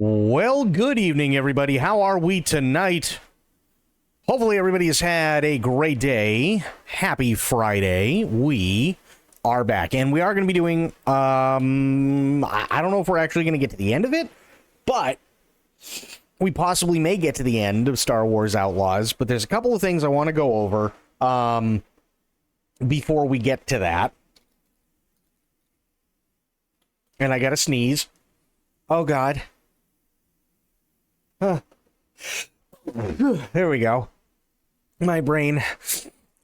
Well, good evening, everybody. How are we tonight? Hopefully, everybody has had a great day. Happy Friday. We are back, and we are going to be doing, I don't know if we're actually going to get to the end of it, but we possibly may get to the end of Star Wars Outlaws, but there's a couple of things I want to go over, before we get to that. And I got to sneeze. Oh, God. There we go. My brain.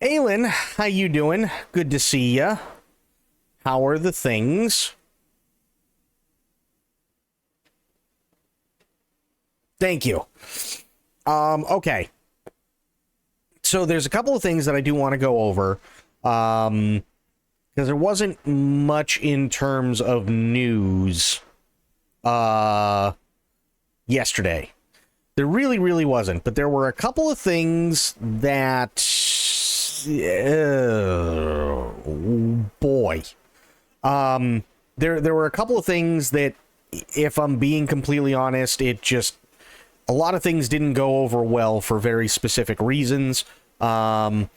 Aylin, how you doing? Good to see ya. How are the things? Thank you. Okay. So there's a couple of things that I do want to go over. Because there wasn't much in terms of news yesterday. There really wasn't, but there were a couple of things that boy. There were a couple of things that, if I'm being completely honest, a lot of things didn't go over well for very specific reasons. And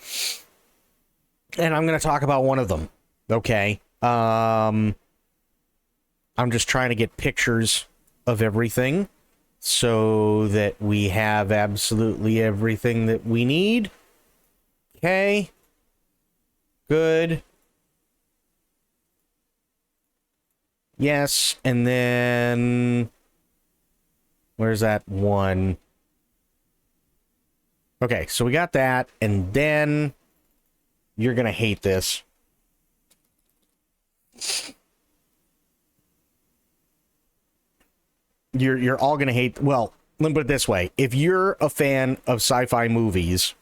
I'm going to talk about one of them. Okay. I'm just trying to get pictures of everything so that we have absolutely everything that we need. Okay. Good. Yes. And then where's that one? Okay. So we got that. And then you're going to hate this. You're all gonna hate. Well, let me put it this way: if you're a fan of sci-fi movies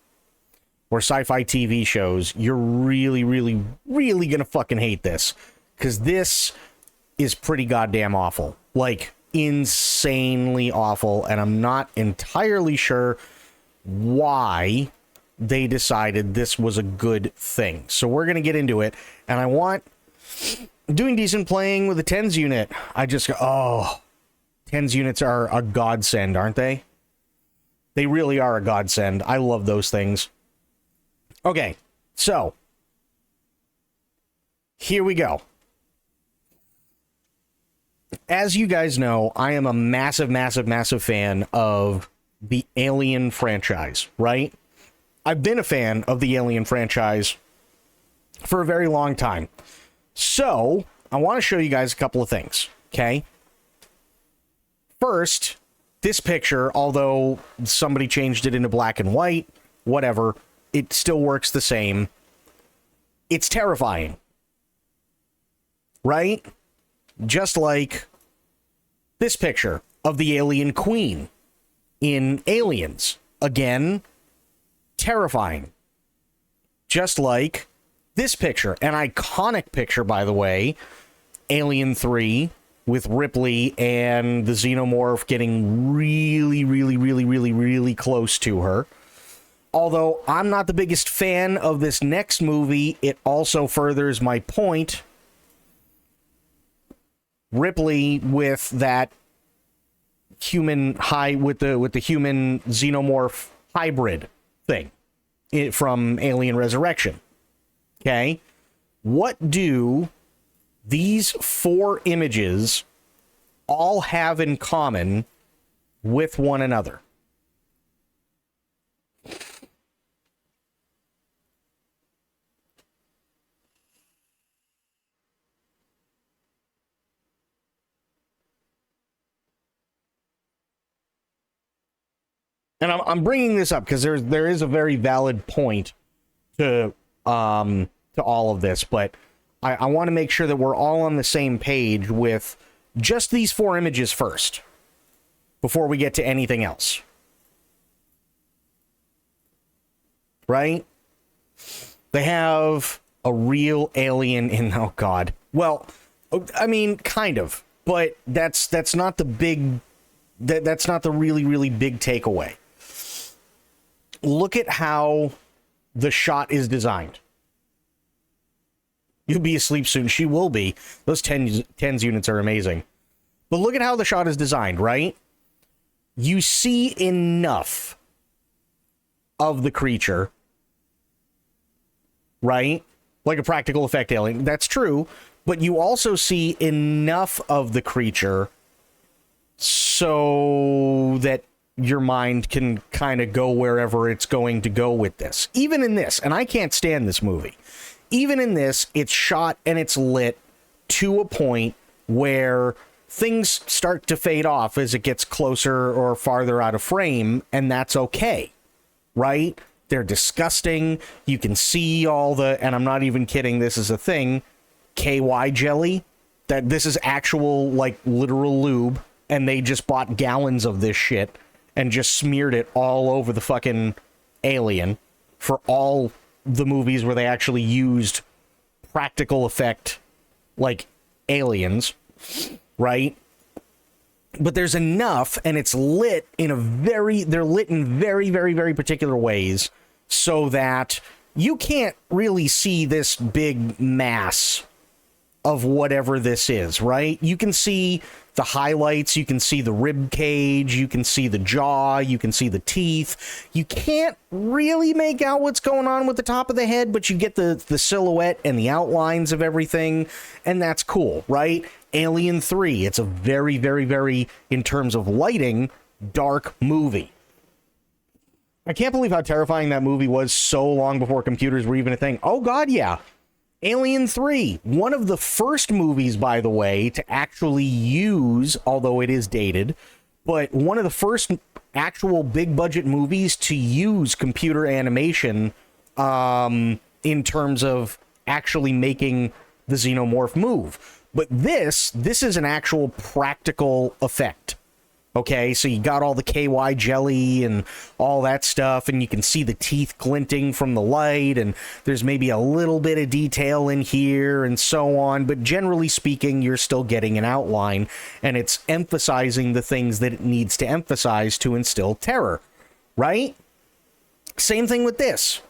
or sci-fi TV shows, you're really gonna fucking hate this, because this is pretty goddamn awful, like insanely awful, and I'm not entirely sure why they decided this was a good thing. So we're gonna get into it, and I want doing decent playing with the tens unit. I just go, oh. 10s units are a godsend, aren't they? They really are a godsend. I love those things. Okay, so here we go. As you guys know, I am a massive fan of the Alien franchise, right? I've been a fan of the Alien franchise for a very long time. So, I want to show you guys a couple of things, okay? First, this picture, although somebody changed it into black and white, whatever, it still works the same. It's terrifying. Right? Just like this picture of the alien queen in Aliens. Again, terrifying. Just like this picture, an iconic picture, by the way, Alien 3, with Ripley and the xenomorph getting really close to her. Although I'm not the biggest fan of this next movie, it also furthers my point. Ripley with that human with the human xenomorph hybrid thing from Alien Resurrection. Okay? What do these four images all have in common with one another? And I'm bringing this up because there is a very valid point to all of this, but I want to make sure that we're all on the same page with just these four images first, before we get to anything else. Right? They have a real alien in, oh God. Well, I mean, kind of, but that's not the big, that's not the really big takeaway. Look at how the shot is designed. You'll be asleep soon. She will be. Those tens units are amazing. But look at how the shot is designed, right? you see enough of the creature, right? Like a practical effect alien. That's true. But you also see enough of the creature so that your mind can kind of go wherever it's going to go with this. Even in this, and I can't stand this movie, even in this, it's shot and it's lit to a point where things start to fade off as it gets closer or farther out of frame, and that's okay, right? They're disgusting. You can see all the, and I'm not even kidding, this is a thing, KY jelly, that this is actual, like, literal lube, and they just bought gallons of this shit and just smeared it all over the fucking alien for all the movies where they actually used practical effect, like, aliens, right? But there's enough, and it's lit in they're lit in very, very, very particular ways so that you can't really see this big mass of whatever this is, right? You can see the highlights, you can see the rib cage, you can see the jaw, you can see the teeth. You can't really make out what's going on with the top of the head, but you get the silhouette and the outlines of everything, and that's cool, right? Alien 3, it's a very, very, very, in terms of lighting, dark movie. I can't believe how terrifying that movie was so long before computers were even a thing. Oh god, yeah. Alien 3, one of the first movies, by the way, to actually use, although it is dated, but one of the first actual big-budget movies to use computer animation in terms of actually making the xenomorph move. But this is an actual practical effect. Okay, so you got all the KY jelly and all that stuff, and you can see the teeth glinting from the light, and there's maybe a little bit of detail in here and so on, but generally speaking, you're still getting an outline, and it's emphasizing the things that it needs to emphasize to instill terror, right? Same thing with this.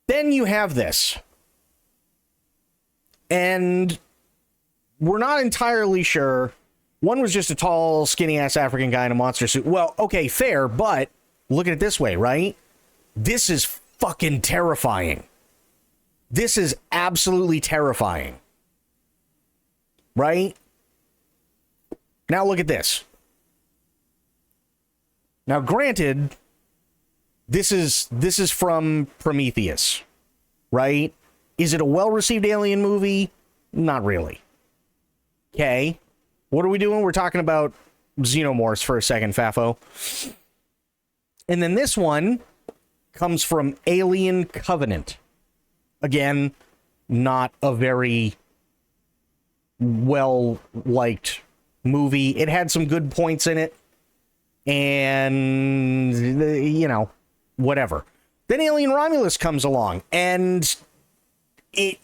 Then you have this. And we're not entirely sure. One was just a tall, skinny-ass African guy in a monster suit. Well, okay, fair, but look at it this way, right? This is fucking terrifying. This is absolutely terrifying. Right? Now look at this. Now, granted, this is from Prometheus, right? Is it a well-received alien movie? Not really. Okay. What are we doing? We're talking about xenomorphs for a second, Fafo. And then this one comes from Alien Covenant. Again, not a very well-liked movie. It had some good points in it. And, you know, whatever. Then Alien Romulus comes along, and it's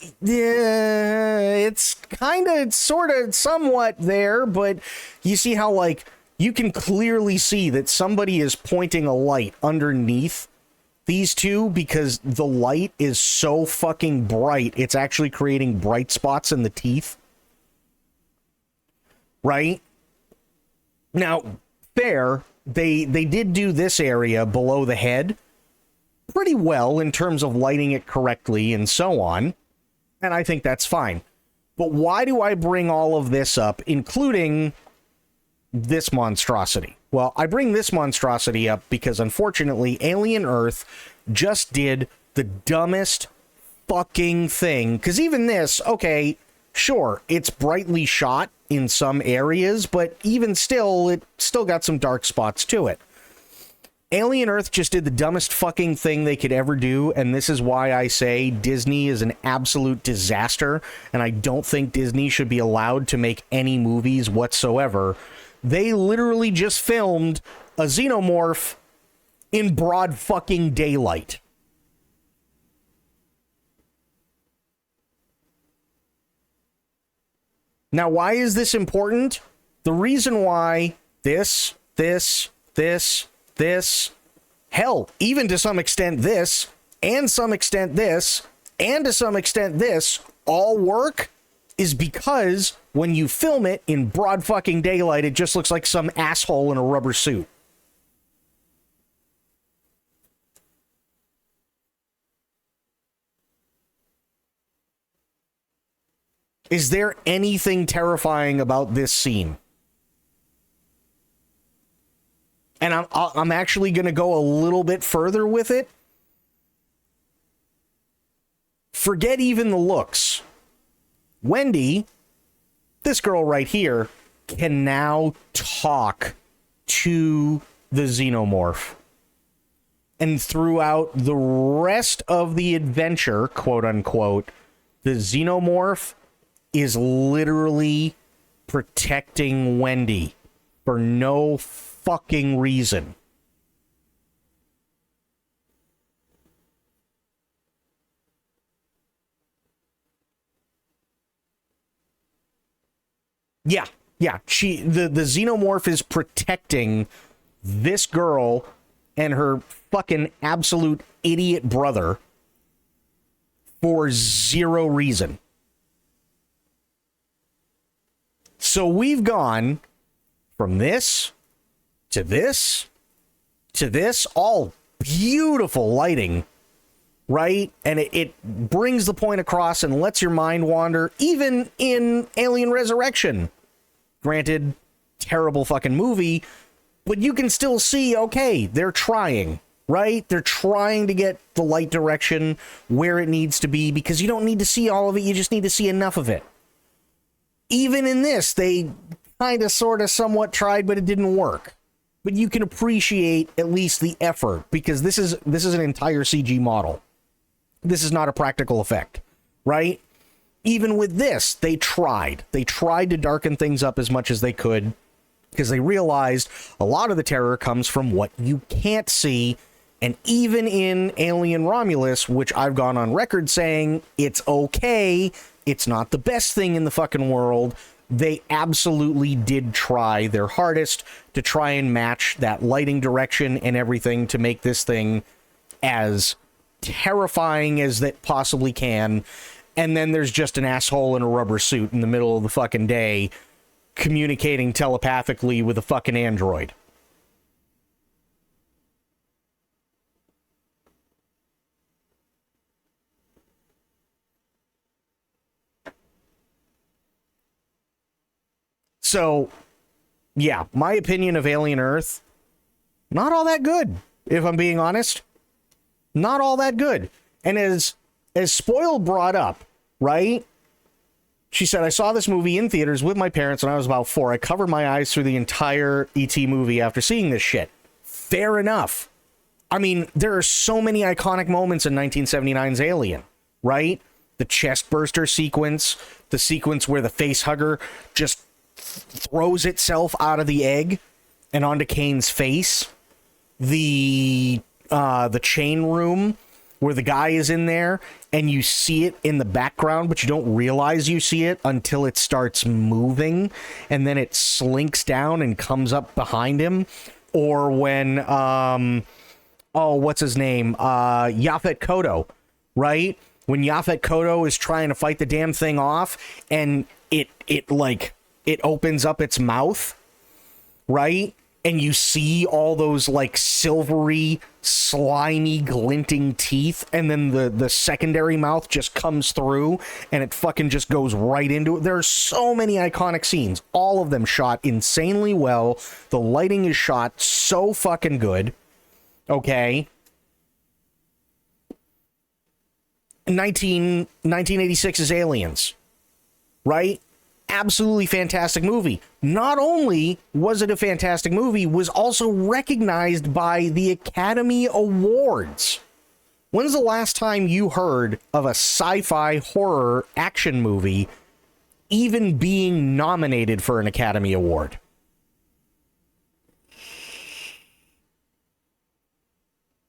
kind of, sort of, somewhat there, but you see how, like, you can clearly see that somebody is pointing a light underneath these two because the light is so fucking bright, it's actually creating bright spots in the teeth. Right? Now, fair, they did do this area below the head pretty well in terms of lighting it correctly and so on. And I think that's fine. But why do I bring all of this up, including this monstrosity? Well, I bring this monstrosity up because, unfortunately, Alien Earth just did the dumbest fucking thing. Because even this, okay, sure, it's brightly shot in some areas, but even still, it still got some dark spots to it. Alien Earth just did the dumbest fucking thing they could ever do, and this is why I say Disney is an absolute disaster, and I don't think Disney should be allowed to make any movies whatsoever. They literally just filmed a xenomorph in broad fucking daylight. Now, why is this important? The reason why this, hell, even to some extent this, and some extent this, and to some extent this, all work is because when you film it in broad fucking daylight, it just looks like some asshole in a rubber suit. Is there anything terrifying about this scene? And I'm actually going to go a little bit further with it. Forget even the looks. Wendy, this girl right here, can now talk to the xenomorph. And throughout the rest of the adventure, quote unquote, the xenomorph is literally protecting Wendy for no fucking reason. Yeah. The xenomorph is protecting this girl and her fucking absolute idiot brother for zero reason. So we've gone from this to this to this, all beautiful lighting, right? And it brings the point across and lets your mind wander, even in Alien Resurrection. Granted, terrible fucking movie, but you can still see, okay, they're trying, right? They're trying to get the light direction where it needs to be, because you don't need to see all of it, you just need to see enough of it. Even in this, they kind of, sort of, somewhat tried, but it didn't work. But you can appreciate at least the effort, because this is an entire CG model. This is not a practical effect, right? Even with this, they tried. They tried to darken things up as much as they could, because they realized a lot of the terror comes from what you can't see. And even in Alien Romulus, which I've gone on record saying it's okay, it's not the best thing in the fucking world, they absolutely did try their hardest to try and match that lighting direction and everything to make this thing as terrifying as that possibly can. And then there's just an asshole in a rubber suit in the middle of the fucking day communicating telepathically with a fucking android. So, yeah, my opinion of Alien Earth, not all that good, if I'm being honest. Not all that good. And as Spoiled brought up, right? She said, I saw this movie in theaters with my parents when I was about 4. I covered my eyes through the entire E.T. movie after seeing this shit. Fair enough. I mean, there are so many iconic moments in 1979's Alien, right? The chest burster sequence, the sequence where the face hugger just throws itself out of the egg and onto Kane's face. The chain room where the guy is in there and you see it in the background, but you don't realize you see it until it starts moving and then it slinks down and comes up behind him. Or when, what's his name? Yaphet Kotto, right? When Yaphet Kotto is trying to fight the damn thing off and it opens up its mouth, right? And you see all those like silvery, slimy, glinting teeth, and then the secondary mouth just comes through and it fucking just goes right into it. There are so many iconic scenes, all of them shot insanely well. The lighting is shot so fucking good. Okay. 1986's Aliens, right? Absolutely fantastic movie. Not only was it a fantastic movie, was also recognized by the Academy Awards. When's the last time you heard of a sci-fi horror action movie even being nominated for an Academy Award?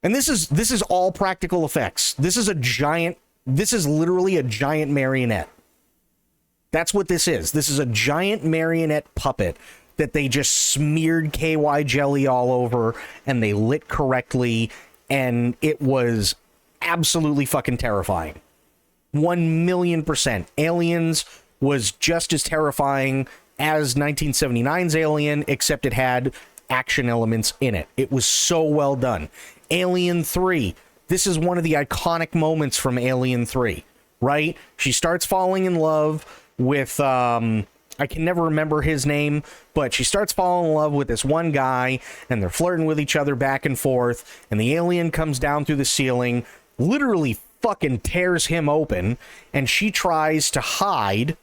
And this is all practical effects. This is literally a giant marionette. That's what this is. This is a giant marionette puppet that they just smeared KY jelly all over and they lit correctly, and it was absolutely fucking terrifying. 1,000,000%. Aliens was just as terrifying as 1979's Alien, except it had action elements in it. It was so well done. Alien 3. This is one of the iconic moments from Alien 3, right? She starts falling in love with, I can never remember his name, but she starts falling in love with this one guy, and they're flirting with each other back and forth, and the alien comes down through the ceiling, literally fucking tears him open, and she tries to hide,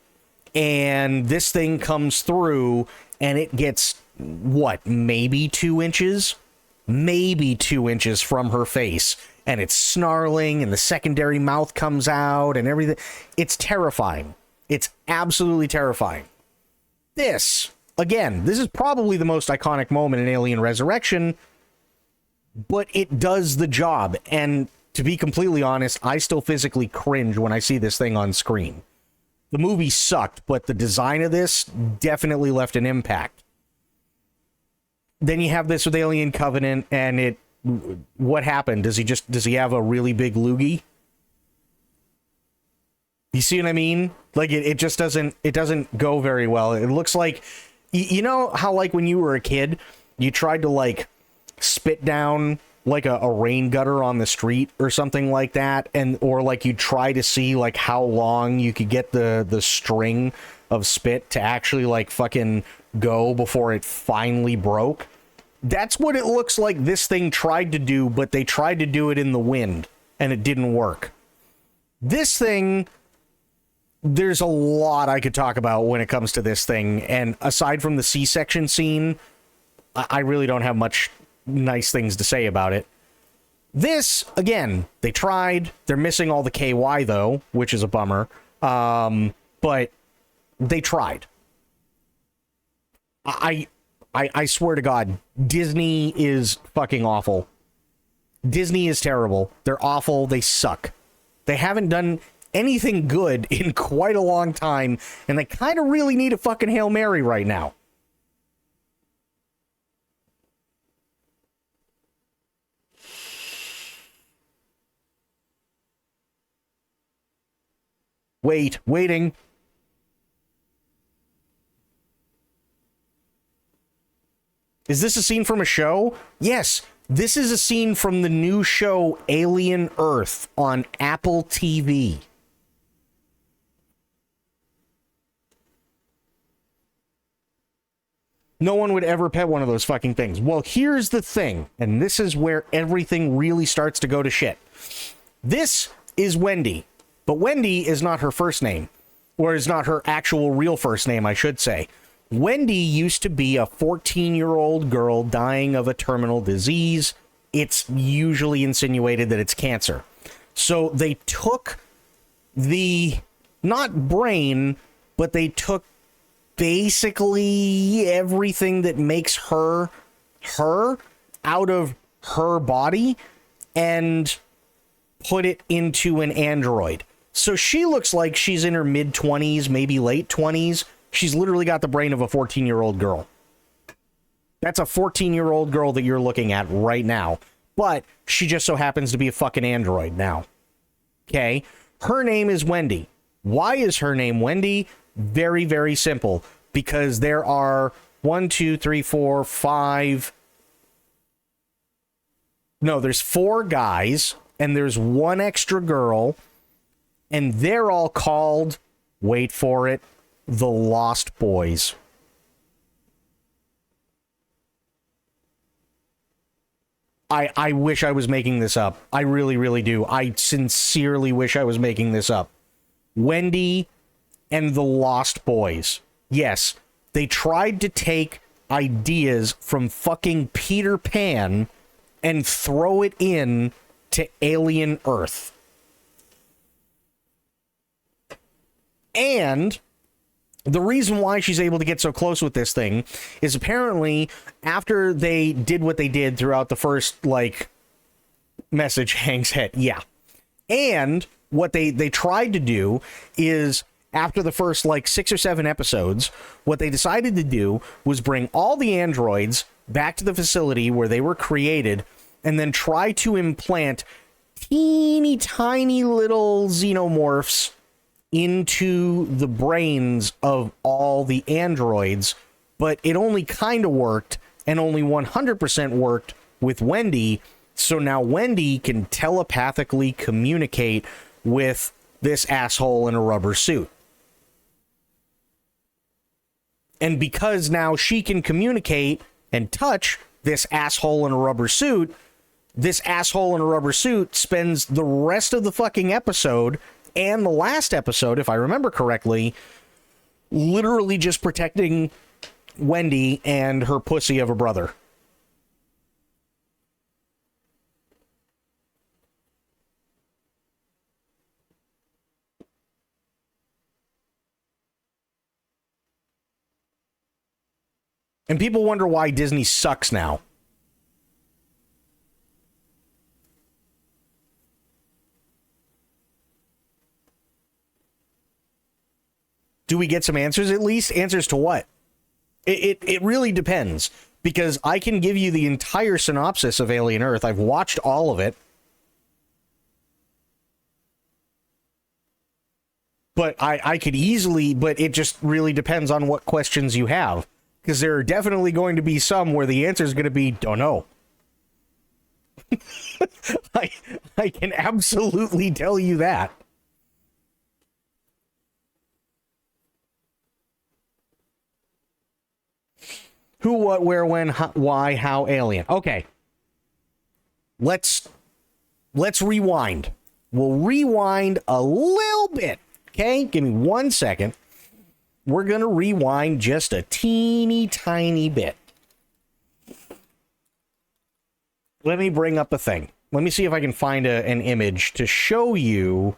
and this thing comes through, and it gets, what, maybe 2 inches? Maybe 2 inches from her face, and it's snarling, and the secondary mouth comes out, and everything. It's terrifying. It's absolutely terrifying. This, again, this is probably the most iconic moment in Alien Resurrection, but it does the job. And to be completely honest, I still physically cringe when I see this thing on screen. The movie sucked, but the design of this definitely left an impact. Then you have this with Alien Covenant, and what happened? Does he have a really big loogie? You see what I mean? Like, it just doesn't go very well. It looks like, you know how, like, when you were a kid, you tried to, like, spit down, like, a rain gutter on the street or something like that, or, like, you try to see, like, how long you could get the string of spit to actually, like, fucking go before it finally broke? That's what it looks like this thing tried to do, but they tried to do it in the wind, and it didn't work. This thing... There's a lot I could talk about when it comes to this thing, and aside from the C-section scene, I really don't have much nice things to say about it. This, again, they tried. They're missing all the KY, though, which is a bummer. But they tried. I swear to God, Disney is fucking awful. Disney is terrible. They're awful. They suck. They haven't done anything good in quite a long time, and they kind of really need a fucking Hail Mary right now. Waiting. Is this a scene from a show? Yes, this is a scene from the new show Alien Earth on Apple TV. No one would ever pet one of those fucking things. Well, here's the thing, and this is where everything really starts to go to shit. This is Wendy, but Wendy is not her first name, or is not her actual real first name, I should say. Wendy used to be a 14-year-old girl dying of a terminal disease. It's usually insinuated that it's cancer. So they took the, not brain, but they took basically everything that makes her out of her body and put it into an android. So she looks like she's in her mid-20s, maybe late 20s. She's literally got the brain of a 14-year-old girl. That's a 14-year-old girl that you're looking at right now. But she just so happens to be a fucking android now. Okay? Her name is Wendy. Why is her name Wendy? Very, very simple. Because there are 1, 2, 3, 4, 5... No, there's 4 guys, and there's 1 extra girl, and they're all called, wait for it, the Lost Boys. I wish I was making this up. I really, really do. I sincerely wish I was making this up. Wendy and the Lost Boys. Yes, they tried to take ideas from fucking Peter Pan and throw it in to Alien Earth. And the reason why she's able to get so close with this thing is apparently after they did what they did throughout the first, like, message hangs head. Yeah. And what they tried to do is after the first, like, 6 or 7 episodes, what they decided to do was bring all the androids back to the facility where they were created and then try to implant teeny tiny little xenomorphs into the brains of all the androids, but it only kind of worked and only 100% worked with Wendy. So now Wendy can telepathically communicate with this asshole in a rubber suit. And because now she can communicate and touch this asshole in a rubber suit, this asshole in a rubber suit spends the rest of the fucking episode and the last episode, if I remember correctly, literally just protecting Wendy and her pussy of a brother. And people wonder why Disney sucks now. Do we get some answers at least? Answers to what? It really depends. Because I can give you the entire synopsis of Alien Earth. I've watched all of it. But I could easily... But it just really depends on what questions you have. Because there are definitely going to be some where the answer is going to be, don't know. I can absolutely tell you that. Who, what, where, when, how, why, how, Alien. Okay. Let's rewind. We'll rewind a little bit. Okay? Give me 1 second. We're going to rewind just a teeny tiny bit. Let me bring up a thing. Let me see if I can find an image to show you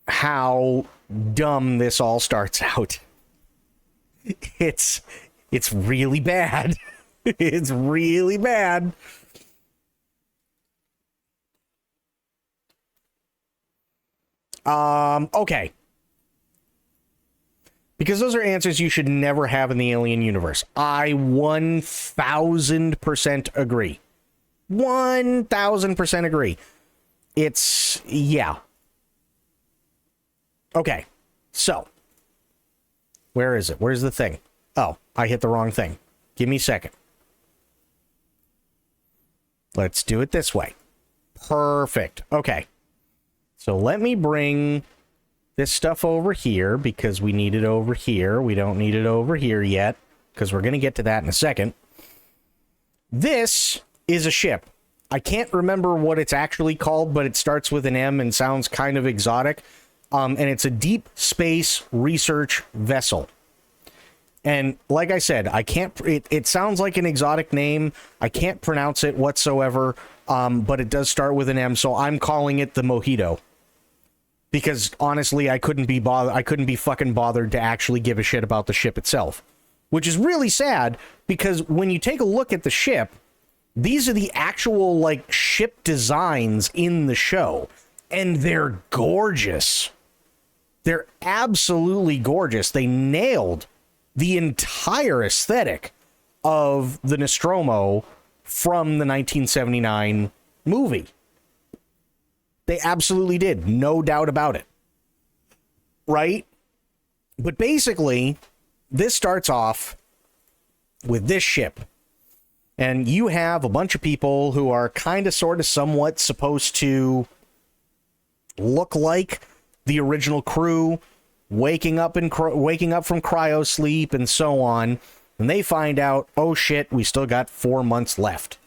how dumb this all starts out. It's really bad. It's really bad. Okay. Because those are answers you should never have in the Alien universe. I 1000% agree. 1000% agree. It's, yeah. Okay. So. Where is it? Where's the thing? Oh, I hit the wrong thing. Give me a second. Let's do it this way. Perfect. Okay. So let me bring this stuff over here because we need it over here. We don't need it over here yet because we're going to get to that in a second. This is a ship. I can't remember what it's actually called, but it starts with an M and sounds kind of exotic. And it's a deep space research vessel. And like I said, I can't, it sounds like an exotic name. I can't pronounce it whatsoever. But it does start with an M, so I'm calling it the Mojito. Because honestly, I couldn't be fucking bothered to actually give a shit about the ship itself. Which is really sad, because when you take a look at the ship, these are the actual, like, ship designs in the show. And they're gorgeous. They're absolutely gorgeous. They nailed the entire aesthetic of the Nostromo from the 1979 movie. They absolutely did. No doubt about it. Right? But basically, this starts off with this ship. And you have a bunch of people who are kind of, sort of, somewhat supposed to look like the original crew, waking up from cryo sleep and so on. And they find out, oh shit, we still got 4 months left.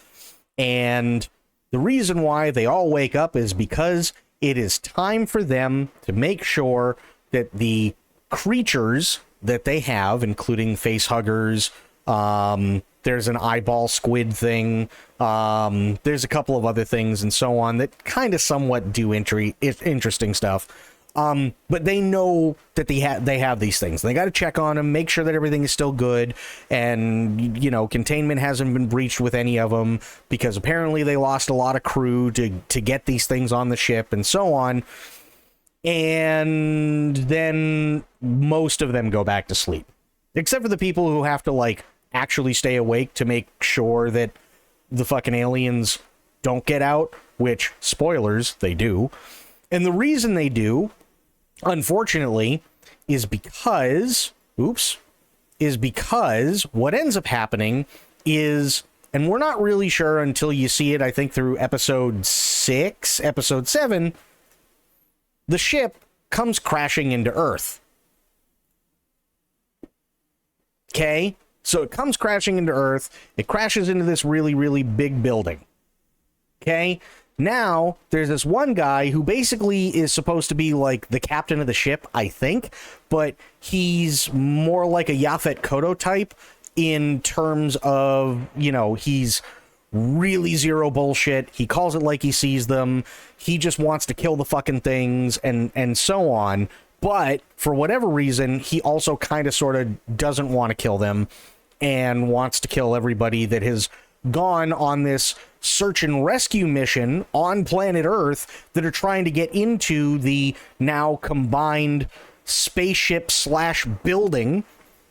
And the reason why they all wake up is because it is time for them to make sure that the creatures that they have, including face huggers, there's an eyeball squid thing, there's a couple of other things and so on that kind of somewhat do interesting stuff. But they know that they have these things. They got to check on them, make sure that everything is still good, and, you know, containment hasn't been breached with any of them, because apparently they lost a lot of crew to get these things on the ship and so on. And then most of them go back to sleep, except for the people who have to, like, actually stay awake to make sure that the fucking aliens don't get out, which, spoilers, they do. And the reason they do unfortunately, is because what ends up happening is, and we're not really sure until you see it, I think through episode 6, episode 7, the ship comes crashing into Earth. Okay? So it comes crashing into Earth. It crashes into this really, really big building. Okay? Now, there's this one guy who basically is supposed to be like the captain of the ship, I think, but he's more like a Yaphet Kotto type in terms of, you know, he's really zero bullshit. He calls it like he sees them. He just wants to kill the fucking things and so on. But for whatever reason, he also kind of sort of doesn't want to kill them and wants to kill everybody that has gone on this search and rescue mission on planet Earth that are trying to get into the now combined spaceship / building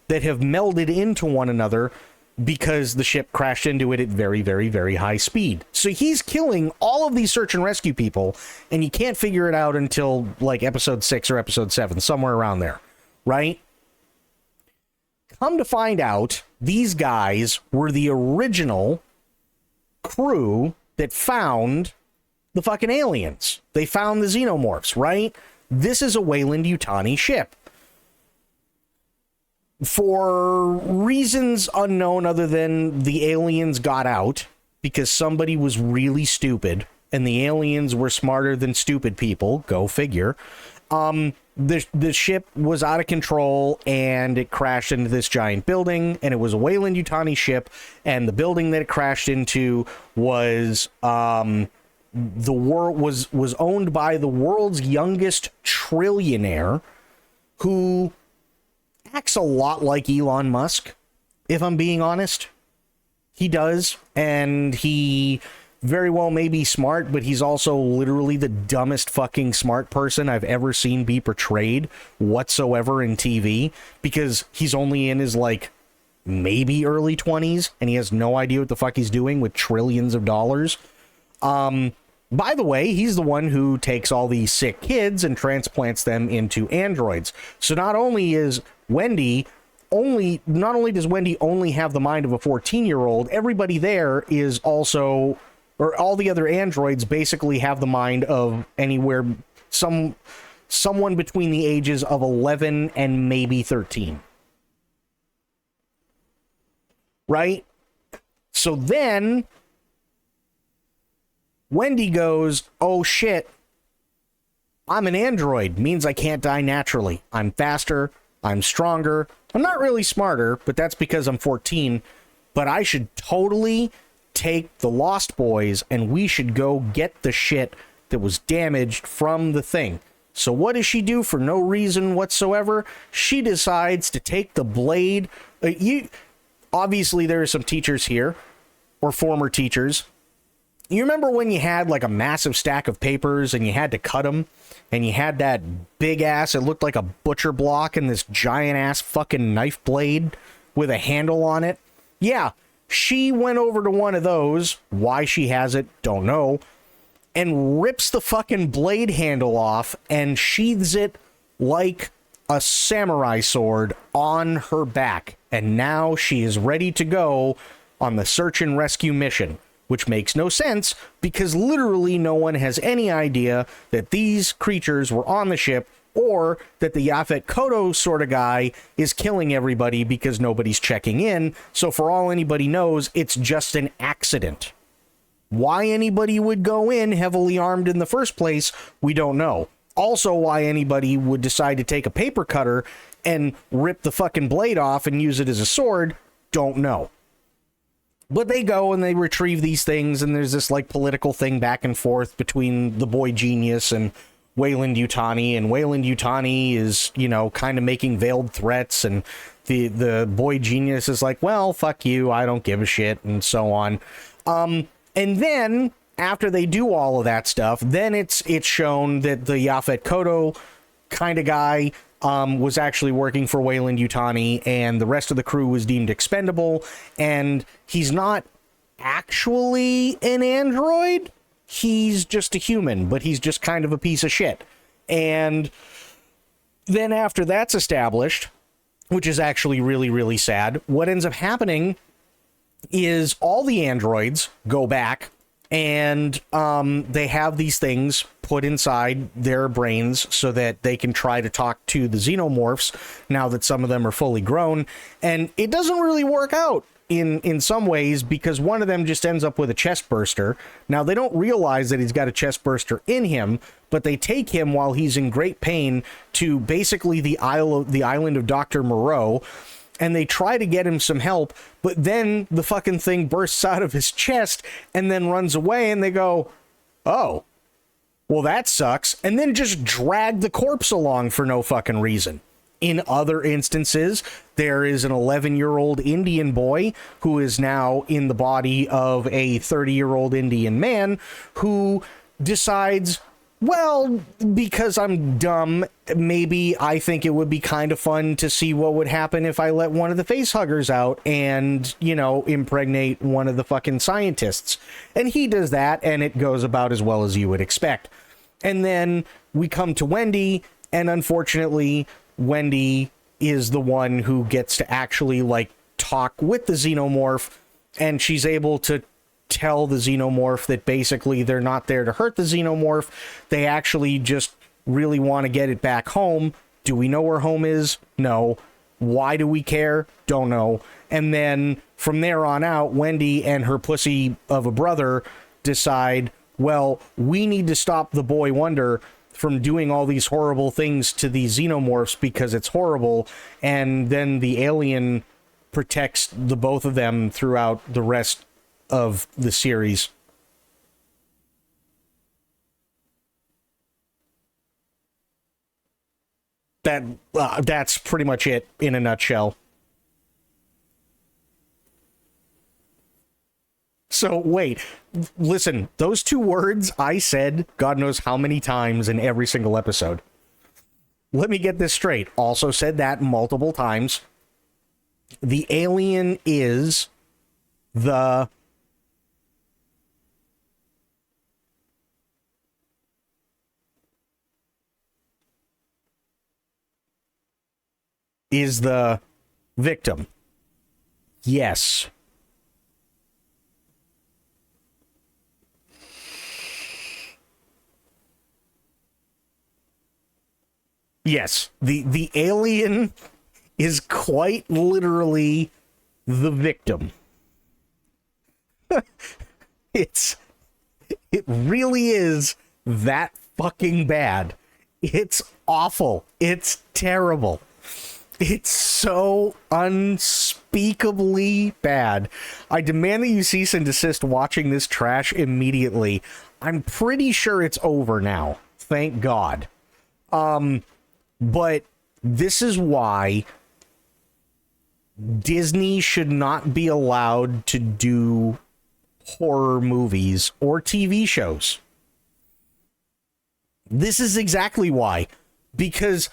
that have melded into one another because the ship crashed into it at very, very, very high speed. So he's killing all of these search and rescue people, and you can't figure it out until like episode 6 or episode 7, somewhere around there, right? Come to find out, these guys were the original crew that found the fucking aliens. They found the xenomorphs, right? This is a Weyland-Yutani ship. For reasons unknown other than the aliens got out because somebody was really stupid and the aliens were smarter than stupid people, go figure, the ship was out of control and it crashed into this giant building, and it was a Weyland-Yutani ship, and the building that it crashed into was was owned by the world's youngest trillionaire, who acts a lot like Elon Musk, if I'm being honest. He does, and he very well may be smart, but he's also literally the dumbest fucking smart person I've ever seen be portrayed whatsoever in TV, because he's only in his, like, maybe early 20s, and he has no idea what the fuck he's doing with trillions of dollars. By the way, he's the one who takes all these sick kids and transplants them into androids. So not only does Wendy only have the mind of a 14-year-old, everybody there is also, or all the other androids basically have the mind of anywhere, someone between the ages of 11 and maybe 13. Right? So then Wendy goes, oh shit, I'm an android, means I can't die naturally. I'm faster, I'm stronger, I'm not really smarter, but that's because I'm 14, but I should totally take the Lost Boys and we should go get the shit that was damaged from the thing. So what does she do for no reason whatsoever? She decides to take the blade. Obviously there are some teachers here, or former teachers. You remember when you had like a massive stack of papers and you had to cut them, and you had that big ass, it looked like a butcher block, and this giant ass fucking knife blade with a handle on it? Yeah, she went over to one of those, why she has it, don't know, and rips the fucking blade handle off and sheathes it like a samurai sword on her back. And now she is ready to go on the search and rescue mission, which makes no sense because literally no one has any idea that these creatures were on the ship, or that the Yaphet Kotto sort of guy is killing everybody because nobody's checking in. So for all anybody knows, it's just an accident. Why anybody would go in heavily armed in the first place, we don't know. Also, why anybody would decide to take a paper cutter and rip the fucking blade off and use it as a sword, don't know. But they go and they retrieve these things, and there's this like political thing back and forth between the boy genius and Weyland-Yutani, and Weyland-Yutani is, you know, kind of making veiled threats, and the boy genius is like, well, fuck you, I don't give a shit, and so on. And then after they do all of that stuff, then it's shown that the Yaphet Kotto kind of guy was actually working for Weyland-Yutani, and the rest of the crew was deemed expendable, and he's not actually an android. He's just a human, but he's just kind of a piece of shit. And Then after that's established, which is actually really, really sad, what ends up happening is all the androids go back and they have these things put inside their brains so that they can try to talk to the xenomorphs now that some of them are fully grown. And it doesn't really work out in some ways, because one of them just ends up with a chest burster. Now, they don't realize that he's got a chest burster in him, but they take him while he's in great pain to basically the island of Dr. Moreau, and they try to get him some help, but then the fucking thing bursts out of his chest and then runs away, and they go, oh, well, that sucks, and then just drag the corpse along for no fucking reason. In other instances, there is an 11-year-old Indian boy who is now in the body of a 30-year-old Indian man who decides, well, because I'm dumb, maybe I think it would be kind of fun to see what would happen if I let one of the facehuggers out and, you know, impregnate one of the fucking scientists. And he does that, and it goes about as well as you would expect. And then we come to Wendy, and unfortunately, Wendy is the one who gets to actually, like, talk with the xenomorph, and she's able to tell the xenomorph that basically they're not there to hurt the xenomorph. They actually just really want to get it back home. Do we know where home is? No. Why do we care? Don't know. And then from there on out, Wendy and her pussy of a brother decide, well, we need to stop the boy wonder from doing all these horrible things to these xenomorphs because it's horrible. And then the alien protects the both of them throughout the rest of the series. That's pretty much it in a nutshell. So wait, listen, those two words I said God knows how many times in every single episode. Let me get this straight. Also said that multiple times. The alien is the victim. Yes. Yes, the alien is quite literally the victim. It really is that fucking bad. It's awful. It's terrible. It's so unspeakably bad. I demand that you cease and desist watching this trash immediately. I'm pretty sure it's over now. Thank God. But this is why Disney should not be allowed to do horror movies or TV shows. This is exactly why. Because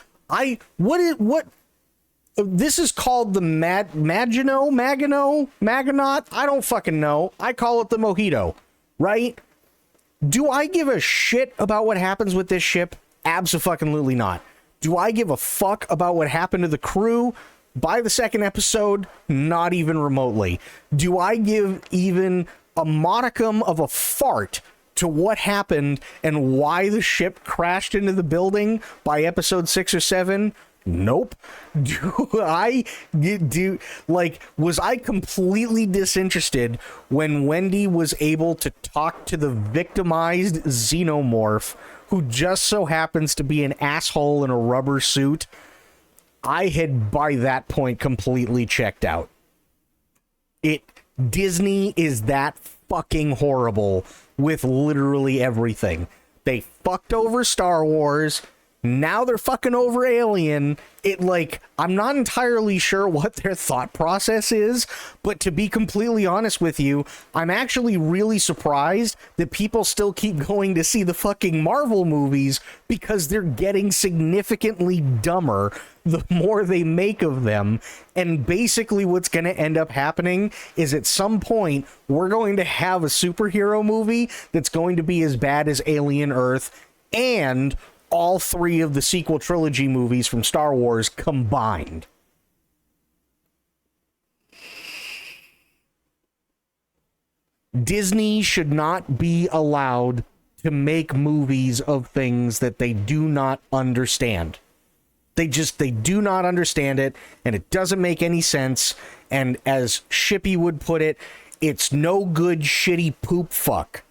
this is called the Maginot? I don't fucking know. I call it the Mojito, right? Do I give a shit about what happens with this ship? Abso-fucking-lutely not. Do I give a fuck about what happened to the crew by the second episode? Not even remotely. Do I give even a modicum of a fart to what happened and why the ship crashed into the building by episode 6 or 7? Nope. Was I completely disinterested when Wendy was able to talk to the victimized xenomorph who just so happens to be an asshole in a rubber suit? I had by that point completely checked out. Disney is that fucking horrible with literally everything. They fucked over Star Wars. Now they're fucking over Alien. I'm not entirely sure what their thought process is, but to be completely honest with you, I'm actually really surprised that people still keep going to see the fucking Marvel movies because they're getting significantly dumber the more they make of them. And basically what's going to end up happening is at some point we're going to have a superhero movie that's going to be as bad as Alien Earth, and all three of the sequel trilogy movies from Star Wars combined. Disney should not be allowed to make movies of things that they do not understand. They do not understand it, and it doesn't make any sense. And as Shippy would put it, it's no good, shitty poop fuck.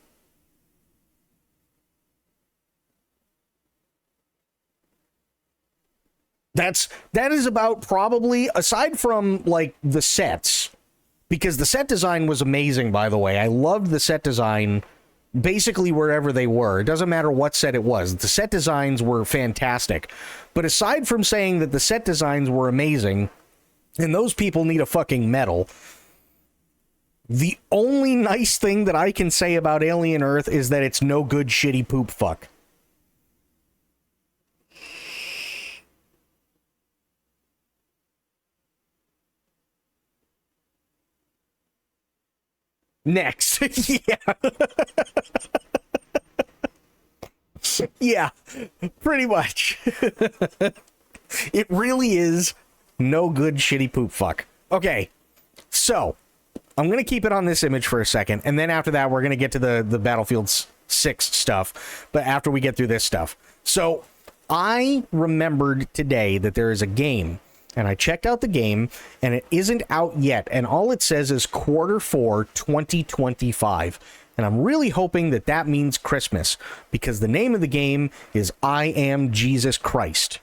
That is about probably, aside from like the sets, because the set design was amazing, by the way. I loved the set design basically wherever they were. It doesn't matter what set it was. The set designs were fantastic. But aside from saying that the set designs were amazing, and those people need a fucking medal, the only nice thing that I can say about Alien Earth is that it's no good, shitty poop fuck. Next. Yeah. Yeah, pretty much. It really is no good, shitty poop fuck. Okay, so I'm going to keep it on this image for a second, and then after that, we're going to get to the Battlefield 6 stuff, but after we get through this stuff. So I remembered today that there is a game, and I checked out the game, and it isn't out yet, and all it says is Q4 2025. And I'm really hoping that that means Christmas, because the name of the game is I Am Jesus Christ.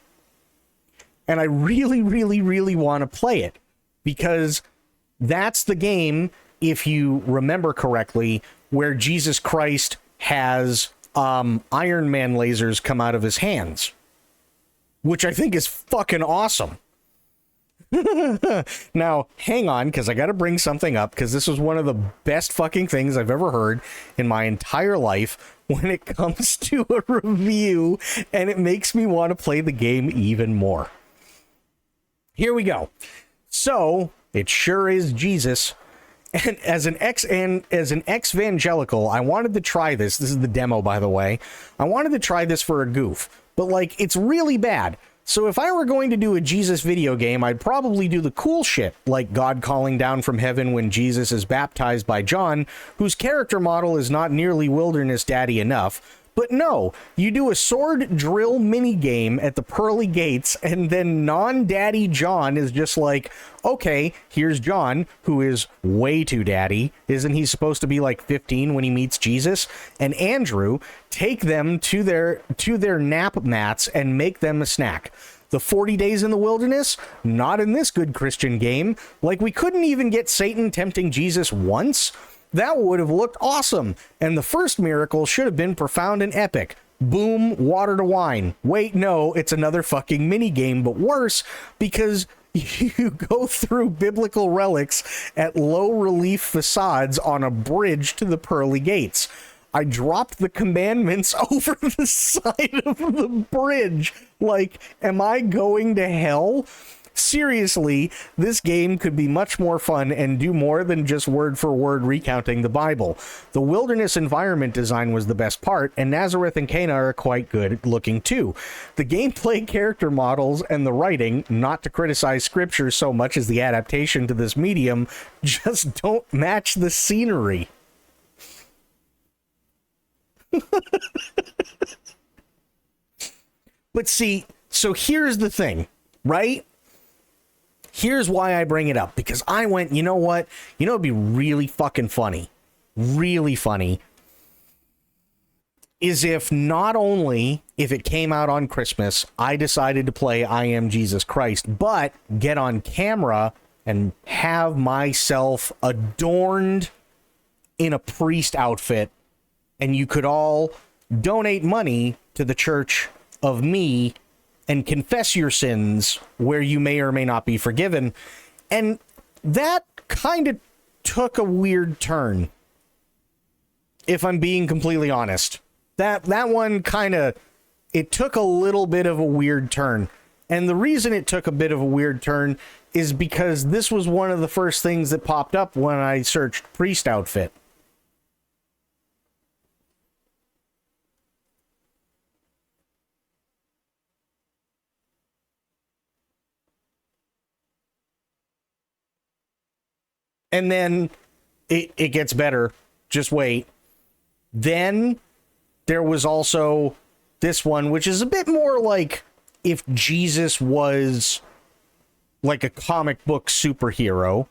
And I really, really, really want to play it, because that's the game, if you remember correctly, where Jesus Christ has Iron Man lasers come out of his hands, which I think is fucking awesome. Now, hang on, because I got to bring something up, because this was one of the best fucking things I've ever heard in my entire life when it comes to a review, and it makes me want to play the game even more. Here we go. So, it sure is Jesus. And as an ex-evangelical, I wanted to try this. This is the demo, by the way. I wanted to try this for a goof, but like, it's really bad. So if I were going to do a Jesus video game, I'd probably do the cool shit, like God calling down from heaven when Jesus is baptized by John, whose character model is not nearly Wilderness Daddy enough. But no, you do a sword drill minigame at the pearly gates, and then non-daddy John is just like, okay, here's John, who is way too daddy. Isn't he supposed to be like 15 when he meets Jesus? And Andrew, take them to their nap mats and make them a snack. The 40 days in the wilderness? Not in this good Christian game. Like, we couldn't even get Satan tempting Jesus once. That would have looked awesome, and the first miracle should have been profound and epic. Boom, water to wine. Wait, no, it's another fucking minigame, but worse, because you go through biblical relics at low relief facades on a bridge to the pearly gates. I dropped the commandments over the side of the bridge. Like, am I going to hell? Seriously, this game could be much more fun and do more than just word for word recounting the Bible. The wilderness environment design was the best part, and Nazareth and Cana are quite good looking too. The gameplay, character models, and the writing, not to criticize scripture so much as the adaptation to this medium, just don't match the scenery. But see, so here's the thing, right? Here's why I bring it up, because I went, you know what? You know, it'd be really fucking funny, really funny, is if not only if it came out on Christmas, I decided to play I Am Jesus Christ, but get on camera and have myself adorned in a priest outfit, and you could all donate money to the Church of Me and confess your sins where you may or may not be forgiven. And that kind of took a weird turn, if I'm being completely honest. That one kind of, it took a little bit of a weird turn. And the reason it took a bit of a weird turn is because this was one of the first things that popped up when I searched priest outfit. And then it gets better. Just wait. Then there was also this one, which is a bit more like if Jesus was like a comic book superhero.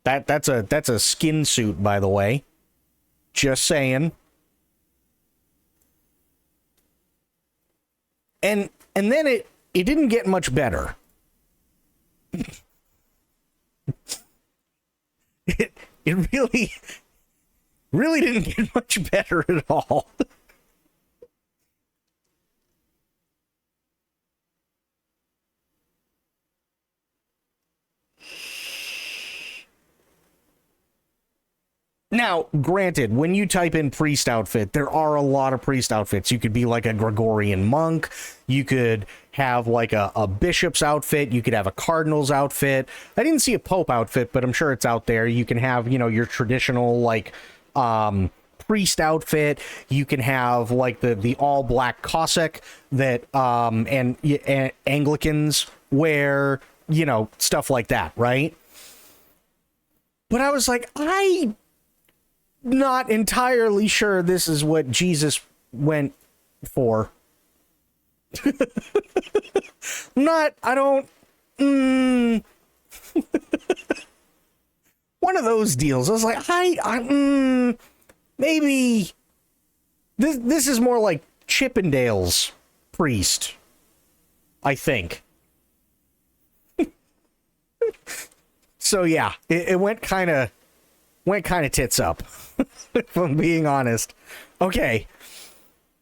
That's a skin suit, by the way. Just saying. And then it didn't get much better. It really didn't get much better at all. Now, granted, when you type in priest outfit, there are a lot of priest outfits. You could be like a Gregorian monk. You could have like a bishop's outfit. You could have a cardinal's outfit. I didn't see a pope outfit, but I'm sure it's out there. You can have, you know, your traditional like priest outfit. You can have like the all black Cossack that and Anglicans wear, you know, stuff like that, right? But I was like, I'm not entirely sure this is what Jesus went for. One of those deals. I was like, maybe this is more like Chippendale's priest, I think. So yeah, it went kind of tits up, if I'm being honest. Okay,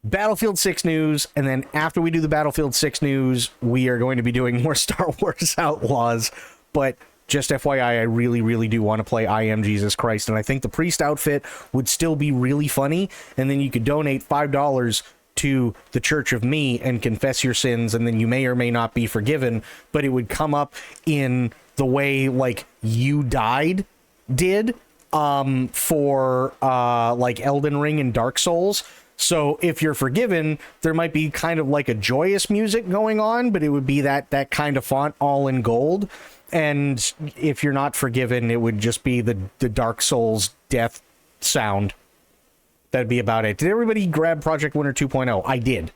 Battlefield 6 news, and then after we do the Battlefield 6 news, we are going to be doing more Star Wars Outlaws. But just FYI, I really, really do want to play I Am Jesus Christ, and I think the priest outfit would still be really funny, and then you could donate $5 to the Church of Me and confess your sins, and then you may or may not be forgiven, but it would come up in the way, like, You Died did, for like Elden Ring and Dark Souls. So if you're forgiven, there might be kind of like a joyous music going on, but it would be that kind of font all in gold. And if you're not forgiven, it would just be the Dark Souls death sound. That'd be about it. Did everybody grab Project Winter 2.0? I did.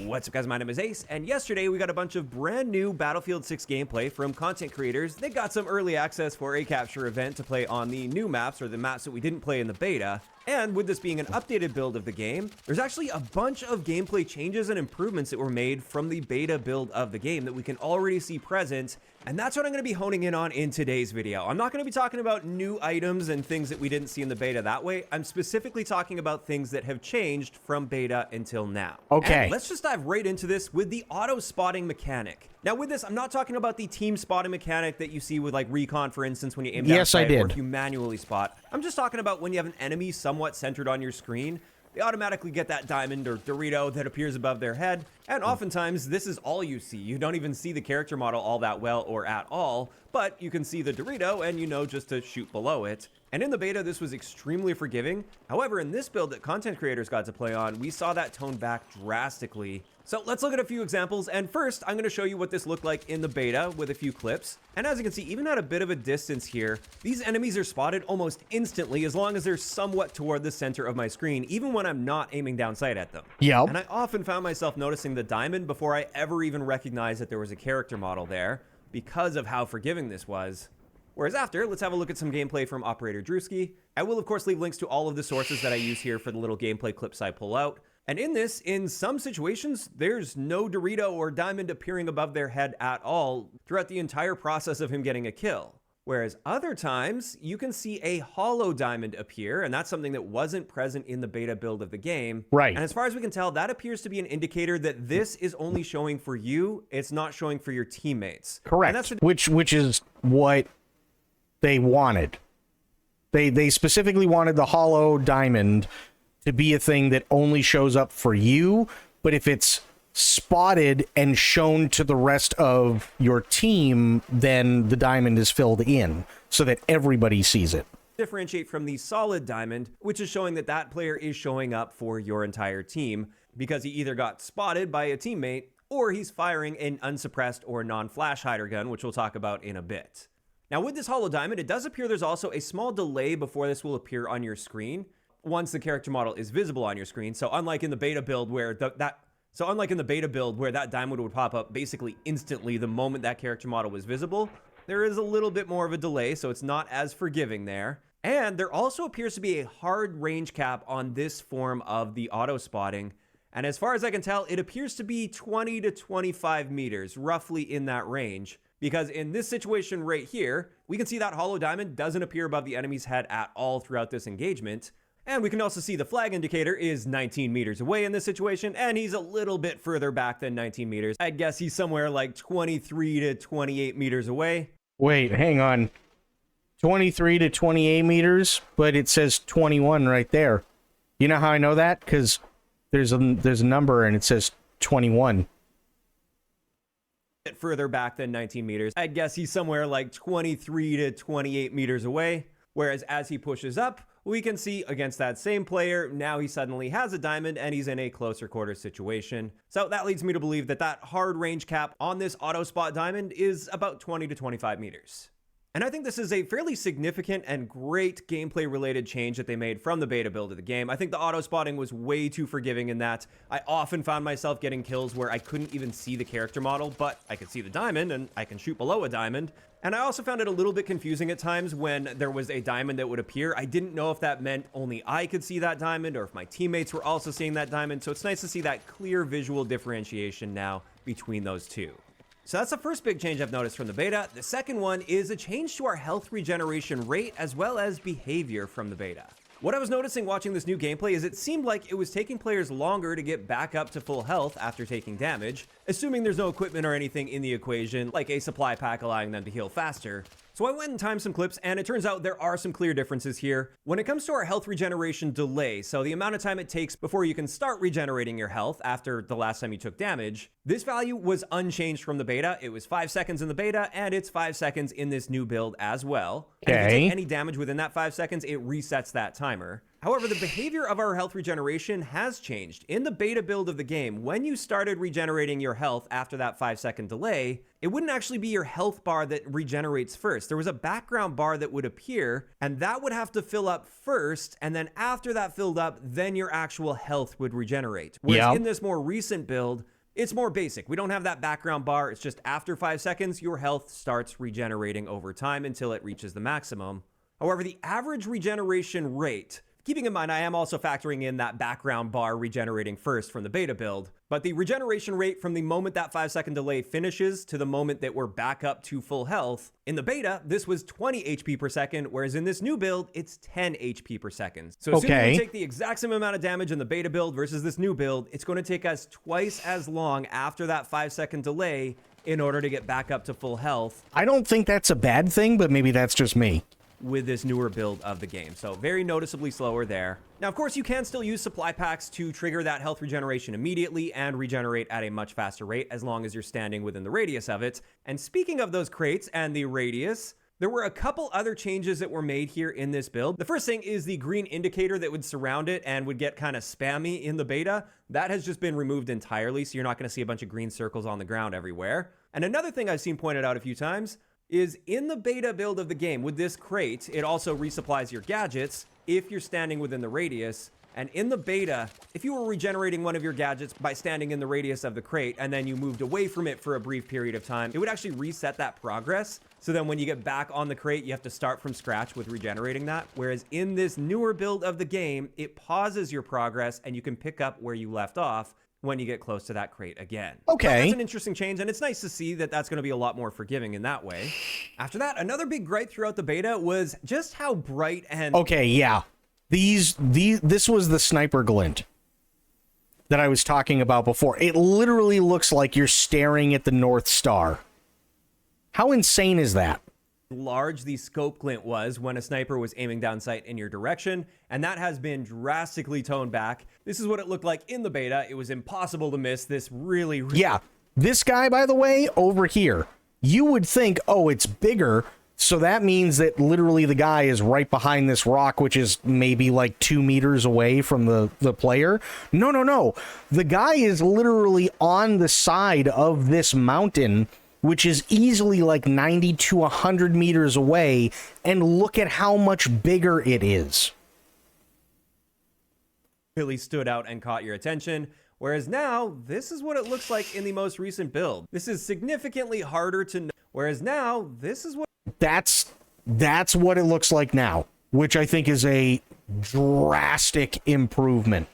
What's up, guys? My name is Ace, and yesterday we got a bunch of brand new Battlefield 6 gameplay from content creators. They got some early access for a capture event to play on the new maps, or the maps that we didn't play in the beta. And with this being an updated build of the game, there's actually a bunch of gameplay changes and improvements that were made from the beta build of the game that we can already see present. And that's what I'm going to be honing in on in today's video. I'm not going to be talking about new items and things that we didn't see in the beta that way. I'm specifically talking about things that have changed from beta until now. Okay. And let's just dive right into this with the auto spotting mechanic. Now with this, I'm not talking about the team spotting mechanic that you see with like Recon, for instance, when you aim down sight, or if you manually spot. I'm just talking about when you have an enemy somewhat centered on your screen, they automatically get that diamond or Dorito that appears above their head, and oftentimes this is all you see. You don't even see the character model all that well or at all, but you can see the Dorito and you know just to shoot below it. And in the beta, this was extremely forgiving. However, in this build that content creators got to play on, we saw that toned back drastically. So let's look at a few examples, and first I'm going to show you what this looked like in the beta with a few clips. And as you can see, even at a bit of a distance here, these enemies are spotted almost instantly as long as they're somewhat toward the center of my screen, even when I'm not aiming down sight at them. Yep. And I often found myself noticing the diamond before I ever even recognized that there was a character model there because of how forgiving this was. Whereas after, let's have a look at some gameplay from Operator Drewski. I will of course leave links to all of the sources that I use here for the little gameplay clips I pull out. And in this, in some situations, there's no Dorito or diamond appearing above their head at all throughout the entire process of him getting a kill. Whereas other times, you can see a hollow diamond appear, and that's something that wasn't present in the beta build of the game. Right. And as far as we can tell, that appears to be an indicator that this is only showing for you, it's not showing for your teammates. Correct. And that's which is what they wanted. They specifically wanted the hollow diamond to be a thing that only shows up for you, but if it's spotted and shown to the rest of your team, then the diamond is filled in so that everybody sees it. Differentiate from the solid diamond, which is showing that that player is showing up for your entire team because he either got spotted by a teammate or he's firing an unsuppressed or non-flash hider gun, which we'll talk about in a bit. Now with this hollow diamond, it does appear there's also a small delay before this will appear on your screen once the character model is visible on your screen. So unlike in the beta build where that diamond would pop up basically instantly the moment that character model was visible, there is a little bit more of a delay, so it's not as forgiving there. And there also appears to be a hard range cap on this form of the auto spotting. And as far as I can tell, it appears to be 20 to 25 meters, roughly in that range. Because in this situation right here, we can see that hollow diamond doesn't appear above the enemy's head at all throughout this engagement. And we can also see the flag indicator is 19 meters away in this situation, and he's a little bit further back than 19 meters. I guess he's somewhere like 23 to 28 meters away. Wait, hang on. 23 to 28 meters, but it says 21 right there. You know how I know that? Because there's a number and it says 21. Further back than 19 meters. I guess he's somewhere like 23 to 28 meters away. Whereas as he pushes up, we can see against that same player, now he suddenly has a diamond and he's in a closer quarter situation. So that leads me to believe that that hard range cap on this auto spot diamond is about 20 to 25 meters. And I think this is a fairly significant and great gameplay related change that they made from the beta build of the game. I think the auto spotting was way too forgiving in that I often found myself getting kills where I couldn't even see the character model, but I could see the diamond and I can shoot below a diamond. And I also found it a little bit confusing at times when there was a diamond that would appear. I didn't know if that meant only I could see that diamond or if my teammates were also seeing that diamond. So it's nice to see that clear visual differentiation now between those two. So that's the first big change I've noticed from the beta. The second one is a change to our health regeneration rate as well as behavior from the beta. What I was noticing watching this new gameplay is it seemed like it was taking players longer to get back up to full health after taking damage, assuming there's no equipment or anything in the equation, like a supply pack allowing them to heal faster. So I went and timed some clips, and it turns out there are some clear differences here. When it comes to our health regeneration delay, so the amount of time it takes before you can start regenerating your health after the last time you took damage, this value was unchanged from the beta. It was 5 seconds in the beta, and it's 5 seconds in this new build as well. Okay. And if you take any damage within that 5 seconds, it resets that timer. However, the behavior of our health regeneration has changed. In the beta build of the game, when you started regenerating your health after that 5-second delay, it wouldn't actually be your health bar that regenerates first. There was a background bar that would appear, and that would have to fill up first, and then after that filled up, then your actual health would regenerate. Whereas in this more recent build, it's more basic. We don't have that background bar. It's just after 5 seconds, your health starts regenerating over time until it reaches the maximum. However, the average regeneration rate, keeping in mind, I am also factoring in that background bar regenerating first from the beta build, but the regeneration rate from the moment that 5-second delay finishes to the moment that we're back up to full health, in the beta, this was 20 HP per second, whereas in this new build, it's 10 HP per second. So assuming we take the exact same amount of damage in the beta build versus this new build, it's going to take us twice as long after that 5-second delay in order to get back up to full health. I don't think that's a bad thing, but maybe that's just me. With this newer build of the game. So very noticeably slower there. Now, of course, you can still use supply packs to trigger that health regeneration immediately and regenerate at a much faster rate as long as you're standing within the radius of it. And speaking of those crates and the radius, there were a couple other changes that were made here in this build. The first thing is the green indicator that would surround it and would get kind of spammy in the beta. That has just been removed entirely, so you're not going to see a bunch of green circles on the ground everywhere. And another thing I've seen pointed out a few times is in the beta build of the game, with this crate, it also resupplies your gadgets if you're standing within the radius. And in the beta, if you were regenerating one of your gadgets by standing in the radius of the crate and then you moved away from it for a brief period of time, it would actually reset that progress. So then when you get back on the crate, you have to start from scratch with regenerating that. Whereas in this newer build of the game, it pauses your progress and you can pick up where you left off when you get close to that crate again. Okay. So that's an interesting change, and it's nice to see that that's going to be a lot more forgiving in that way. After that, another big gripe throughout the beta was just how bright and... Okay, yeah. This was the sniper glint that I was talking about before. It literally looks like you're staring at the North Star. How insane is that? Large the scope glint was when a sniper was aiming down sight in your direction, and that has been drastically toned back. This is what it looked like in the beta. It was impossible to miss this really... Yeah, this guy, by the way, over here, you would think, oh, it's bigger So that means that literally the guy is right behind this rock, which is maybe like 2 meters away from the player. No. The guy is literally on the side of this mountain, which is easily like 90 to 100 meters away. And look at how much bigger it is. Really stood out and caught your attention. Whereas now, this is what it looks like in the most recent build. This is significantly harder to know. Whereas now, this is what... That's what it looks like now, which I think is a drastic improvement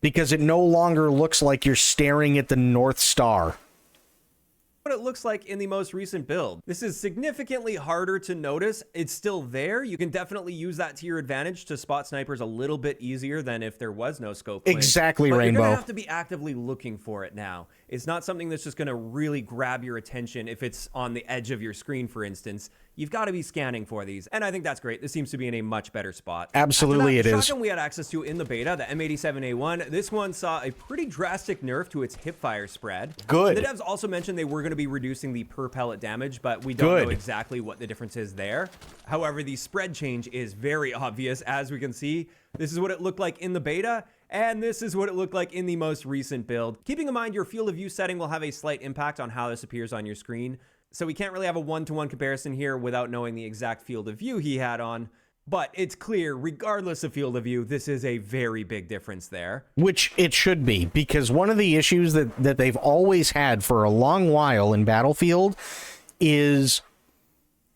because it no longer looks like you're staring at the North Star. What it looks like in the most recent build. This is significantly harder to notice. It's still there. You can definitely use that to your advantage to spot snipers a little bit easier than if there was no scope plane. Exactly, but Rainbow. You're gonna have to be actively looking for it now. It's not something that's just gonna really grab your attention if it's on the edge of your screen, for instance. You've got to be scanning for these, and I think that's great. This seems to be in a much better spot. Absolutely, it is. The shotgun we had access to in the beta, the M87A1, this one saw a pretty drastic nerf to its hipfire spread. Good. The devs also mentioned they were going to be reducing the per pellet damage, but we don't know exactly what the difference is there. However, the spread change is very obvious, as we can see. This is what it looked like in the beta, and this is what it looked like in the most recent build. Keeping in mind your field of view setting will have a slight impact on how this appears on your screen. So we can't really have a one-to-one comparison here without knowing the exact field of view he had on. But it's clear, regardless of field of view, this is a very big difference there. Which it should be, because one of the issues that they've always had for a long while in Battlefield is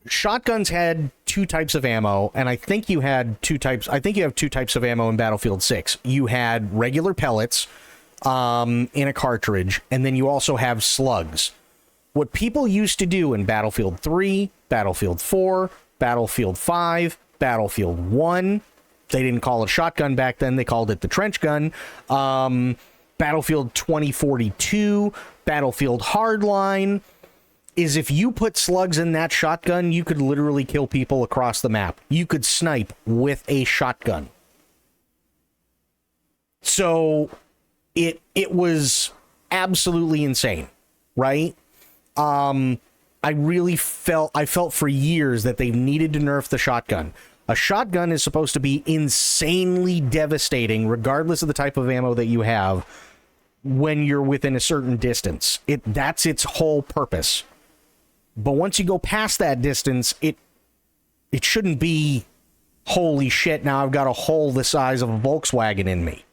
shotguns had 2 types of ammo, and I think you had 2 types. I think you have 2 types of ammo in Battlefield 6. You had regular pellets in a cartridge, and then you also have slugs. What people used to do in Battlefield 3, Battlefield 4, Battlefield 5, Battlefield 1, they didn't call it shotgun back then, they called it the trench gun, Battlefield 2042, Battlefield Hardline, is if you put slugs in that shotgun, you could literally kill people across the map. You could snipe with a shotgun. So it was absolutely insane, right? I felt for years that they needed to nerf the shotgun. A shotgun is supposed to be insanely devastating, regardless of the type of ammo that you have, when you're within a certain distance. That's its whole purpose. But once you go past that distance, it shouldn't be, holy shit, now I've got a hole the size of a Volkswagen in me,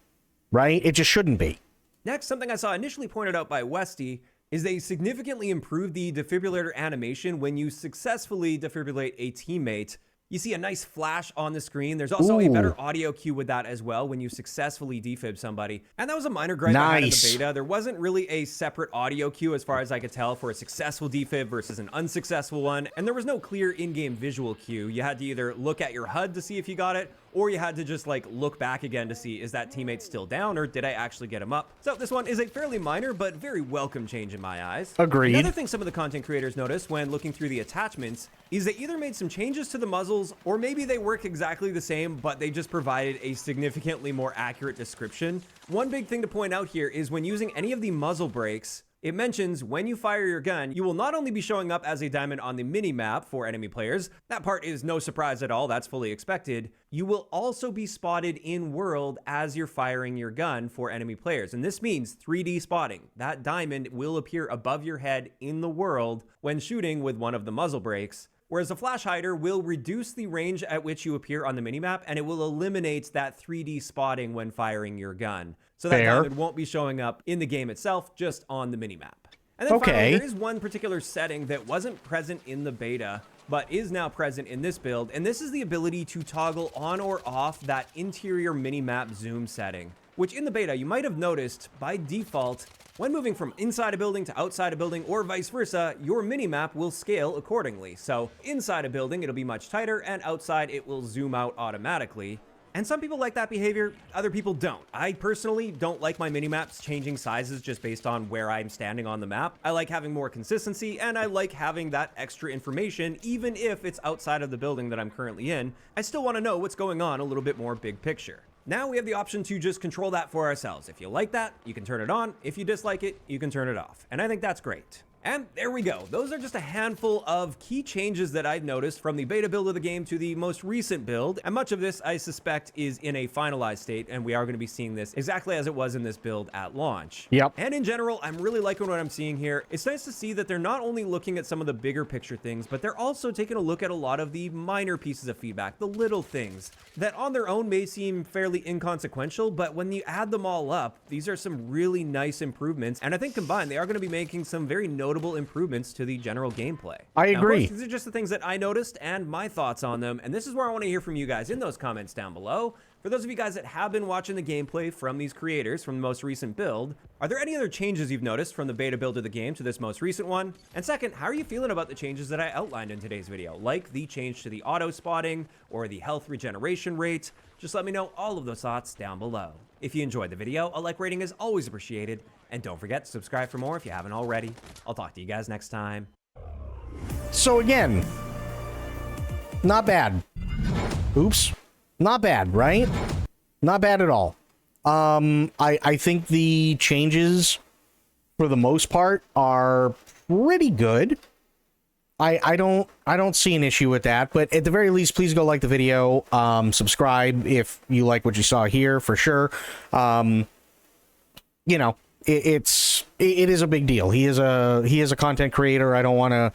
right? It just shouldn't be. Next, something I saw initially pointed out by Westy is they significantly improved the defibrillator animation when you successfully defibrillate a teammate. You see a nice flash on the screen. There's also a better audio cue with that as well when you successfully defib somebody. And that was a minor gripe I had in the beta. There wasn't really a separate audio cue as far as I could tell for a successful defib versus an unsuccessful one. And there was no clear in-game visual cue. You had to either look at your HUD to see if you got it, or you had to just like look back again to see, is that teammate still down or did I actually get him up? So this one is a fairly minor but very welcome change in my eyes. Agreed. Another thing some of the content creators noticed when looking through the attachments is they either made some changes to the muzzles, or maybe they work exactly the same, but they just provided a significantly more accurate description. One big thing to point out here is when using any of the muzzle brakes, it mentions when you fire your gun, you will not only be showing up as a diamond on the mini-map for enemy players, that part is no surprise at all, that's fully expected. You will also be spotted in world as you're firing your gun for enemy players. And this means 3D spotting. That diamond will appear above your head in the world when shooting with one of the muzzle brakes. Whereas a flash hider will reduce the range at which you appear on the minimap, and it will eliminate that 3D spotting when firing your gun. So that diamond won't be showing up in the game itself, just on the minimap. And then finally, there is one particular setting that wasn't present in the beta, but is now present in this build, and this is the ability to toggle on or off that interior minimap zoom setting, which in the beta you might have noticed by default, when moving from inside a building to outside a building or vice versa, your minimap will scale accordingly. So inside a building, it'll be much tighter, and outside it will zoom out automatically. And some people like that behavior, other people don't. I personally don't like my minimaps changing sizes just based on where I'm standing on the map. I like having more consistency, and I like having that extra information, even if it's outside of the building that I'm currently in. I still want to know what's going on a little bit more big picture. Now we have the option to just control that for ourselves. If you like that, you can turn it on. If you dislike it, you can turn it off. And I think that's great. And there we go. Those are just a handful of key changes that I've noticed from the beta build of the game to the most recent build. And much of this, I suspect, is in a finalized state, and we are going to be seeing this exactly as it was in this build at launch. Yep. And in general, I'm really liking what I'm seeing here. It's nice to see that they're not only looking at some of the bigger picture things, but they're also taking a look at a lot of the minor pieces of feedback, the little things that on their own may seem fairly inconsequential, but when you add them all up, these are some really nice improvements. And I think combined, they are going to be making some very notable improvements to the general gameplay. I agree. Now, of course, these are just the things that I noticed and my thoughts on them, and this is where I want to hear from you guys in those comments down below. For those of you guys that have been watching the gameplay from these creators from the most recent build, are there any other changes you've noticed from the beta build of the game to this most recent one? And second, how are you feeling about the changes that I outlined in today's video, like the change to the auto spotting or the health regeneration rate? Just let me know all of those thoughts down below. If you enjoyed the video, a like rating is always appreciated. And don't forget to subscribe for more if you haven't already. I'll talk to you guys next time. So again, not bad. Oops. Not bad, right? Not bad at all. I think the changes, for the most part, are pretty good. I don't see an issue with that, but at the very least, please go like the video, subscribe if you like what you saw here, for sure. You know, it is a big deal. He is a content creator. I don't want to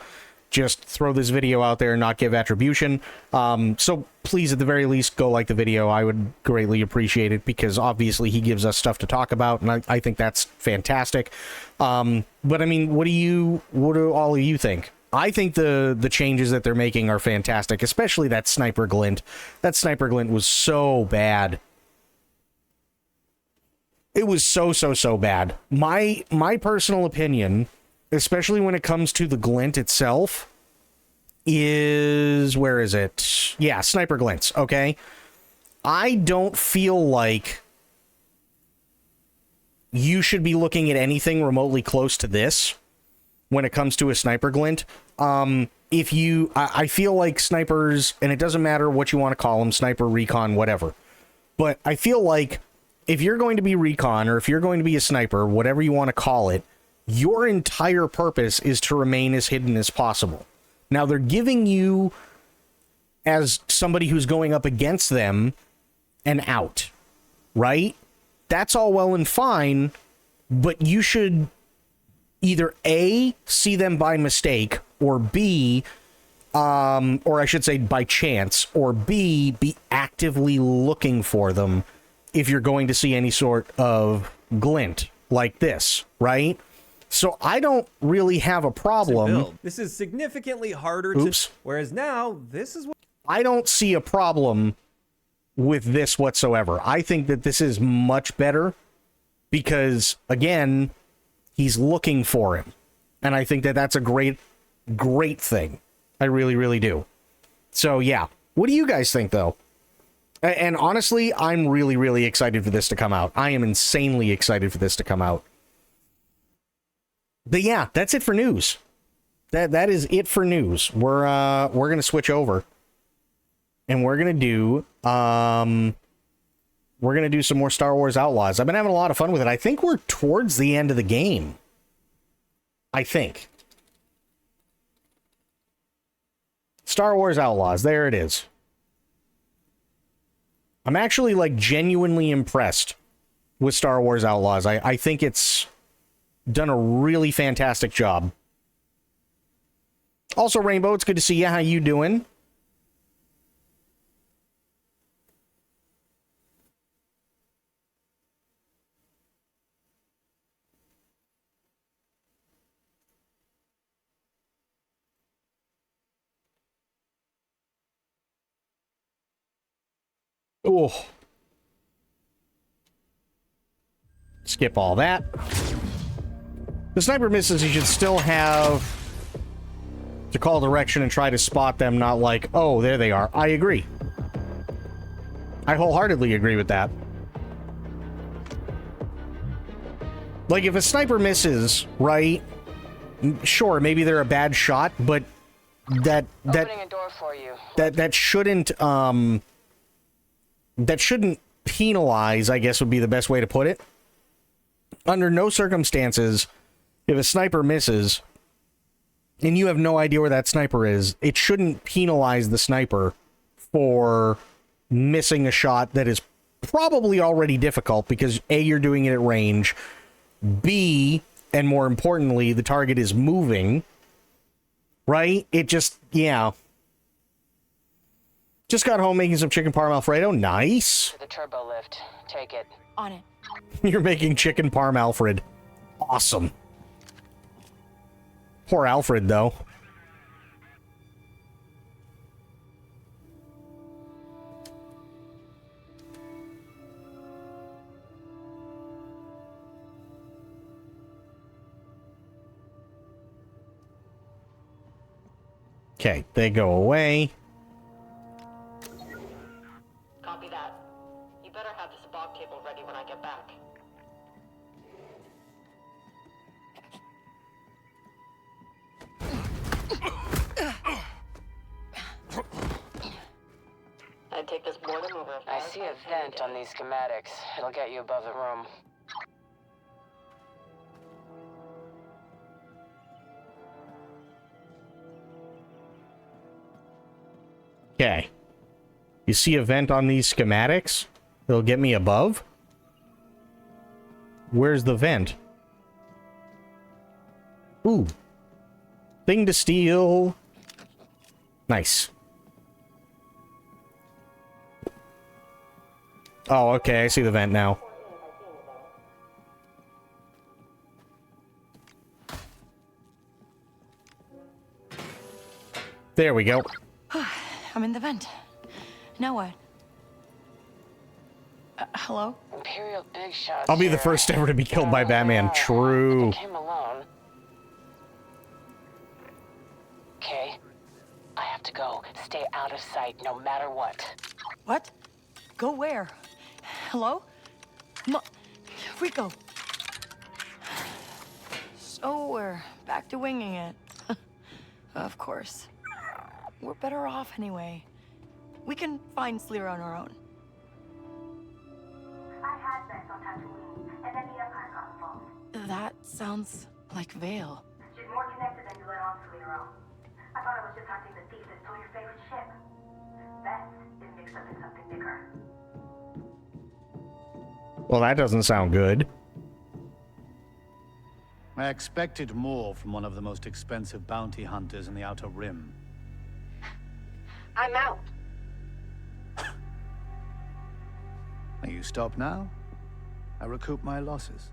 just throw this video out there and not give attribution. So please, at the very least, go like the video. I would greatly appreciate it, because obviously he gives us stuff to talk about, and I think that's fantastic. But I mean, what do all of you think? I think the changes that they're making are fantastic, especially that sniper glint. That sniper glint was so bad. It was so bad. My personal opinion, especially when it comes to the glint itself, is, where is it? Yeah, sniper glints, okay? I don't feel like you should be looking at anything remotely close to this when it comes to a sniper glint. I feel like snipers, and it doesn't matter what you want to call them, sniper, recon, whatever, but I feel like if you're going to be recon, or if you're going to be a sniper, whatever you want to call it, your entire purpose is to remain as hidden as possible. Now, they're giving you, as somebody who's going up against them, an out, right? That's all well and fine, but you should either A, see them by mistake, or B, or I should say by chance, or B, be actively looking for them if you're going to see any sort of glint like this, right? So I don't really have a problem. This is significantly harder to... Whereas now, this is what... I don't see a problem with this whatsoever. I think that this is much better because, again, he's looking for him. And I think that that's a great thing. I really, really do. So, yeah. What do you guys think, though? And honestly, I'm really, really excited for this to come out. I am insanely excited for this to come out. But yeah, that's it for news. That is it for news. We're gonna switch over, and we're gonna do some more Star Wars Outlaws. I've been having a lot of fun with it. I think we're towards the end of the game. I think. Star Wars Outlaws. There it is. I'm actually, like, genuinely impressed with Star Wars Outlaws. I think it's done a really fantastic job. Also, Rainbow, it's good to see you. How you doing? Oh. Skip all that. The sniper misses, you should still have to call direction and try to spot them, not like, oh, there they are. I agree. I wholeheartedly agree with that. Like, if a sniper misses, right, sure, maybe they're a bad shot, but that shouldn't penalize, I guess would be the best way to put it. Under no circumstances, if a sniper misses, and you have no idea where that sniper is, it shouldn't penalize the sniper for missing a shot that is probably already difficult because A, you're doing it at range, B, and more importantly, the target is moving, right? It just, yeah. Just got home making some chicken parm Alfredo. Nice. The turbo lift. Take it. On it. You're making chicken parm Alfred. Awesome. Poor Alfred, though. Okay, they go away. Copy that. You better have this bog table ready when I get back. I'd take this boredom over a I see a vent on these schematics. It'll get you above the room. Okay. You see a vent on these schematics? It'll get me above? Where's the vent? Ooh. Thing to steal. Nice. Oh, okay, I see the vent now. There we go. I'm in the vent. Now what? Hello? Imperial big shots. I'll be the here. first ever to be killed by Batman. True. I came alone. Okay. I have to go. Stay out of sight no matter what. What? Go where? Hello? Rico. So we're back to winging it. Of course. We're better off anyway. We can find Sleer on our own. I had bets on Tatooine, and then the Empire got involved. That sounds like Vale. She's more connected than you let on to later on. I thought I was just hunting the thief that stole your favorite ship. Best is mixed up in something bigger. Well, that doesn't sound good. I expected more from one of the most expensive bounty hunters in the Outer Rim. I'm out. You stop now? I recoup my losses.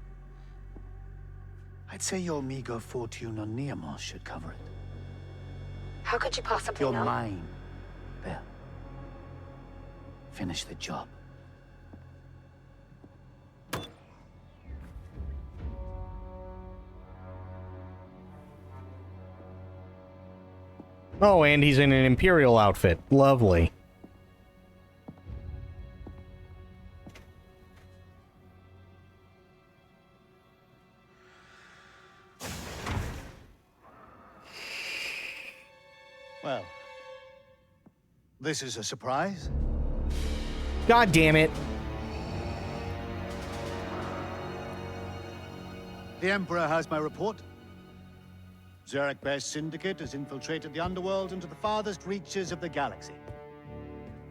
I'd say your meager fortune on Neamos should cover it. How could you possibly You're know? mine, Belle. Finish the job. Oh, and he's in an Imperial outfit. Lovely. Well, this is a surprise. God damn it. The Emperor has my report. Zarek Bear's syndicate has infiltrated the underworld into the farthest reaches of the galaxy.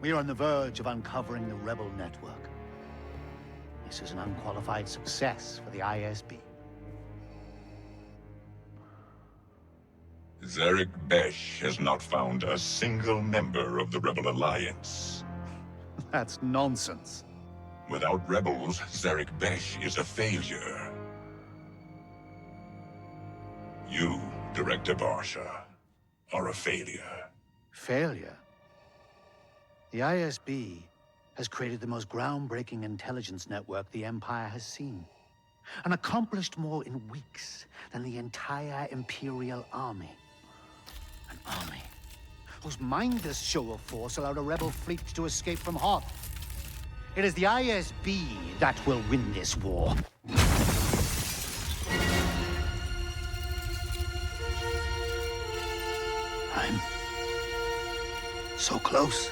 We are on the verge of uncovering the rebel network. This is an unqualified success for the ISB. Zarek Besh has not found a single member of the Rebel Alliance. That's nonsense. Without rebels, Zarek Besh is a failure. You, Director Barsha, are a failure. Failure? The ISB has created the most groundbreaking intelligence network the Empire has seen, and accomplished more in weeks than the entire Imperial Army. An army whose mindless show of force allowed a rebel fleet to escape from Hoth. It is the ISB that will win this war. I'm so close.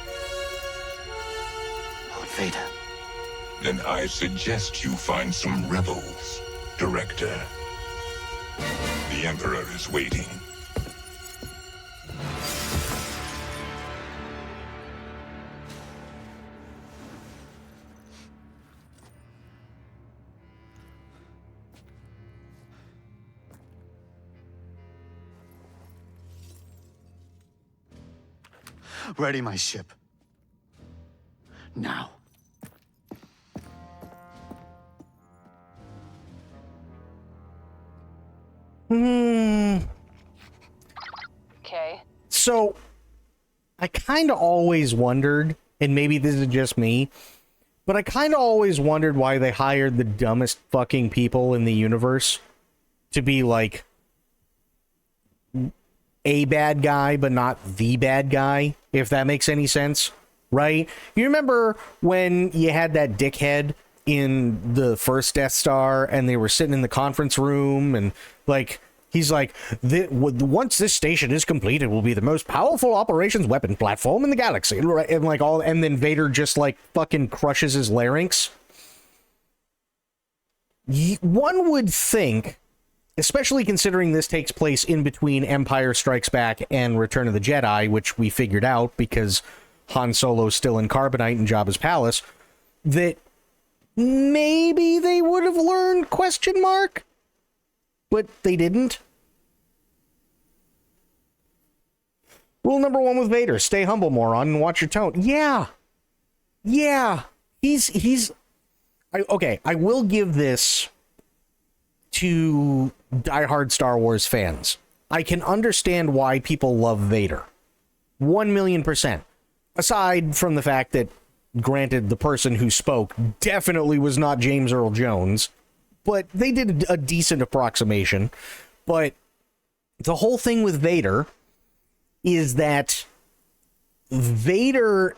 Lord Vader. Then I suggest you find some rebels, Director. The Emperor is waiting. Ready my ship. Now. Okay. So, I kind of always wondered, and maybe this is just me, but I kind of always wondered why they hired the dumbest fucking people in the universe to be, like, a bad guy, but not the bad guy, if that makes any sense, right? You remember when you had that dickhead in the first Death Star, and they were sitting in the conference room, and, like, he's like, once this station is complete, it will be the most powerful operations weapon platform in the galaxy. And like and then Vader just like fucking crushes his larynx. One would think, especially considering this takes place in between Empire Strikes Back and Return of the Jedi, which we figured out because Han Solo's still in Carbonite in Jabba's palace, that maybe they would have learned ? But they didn't. Rule number 1 with Vader: stay humble, moron, and watch your tone. Yeah. I will give this to diehard Star Wars fans. I can understand why people love Vader. 1,000,000%. Aside from the fact that, granted, the person who spoke definitely was not James Earl Jones, but they did a decent approximation. But the whole thing with Vader is that Vader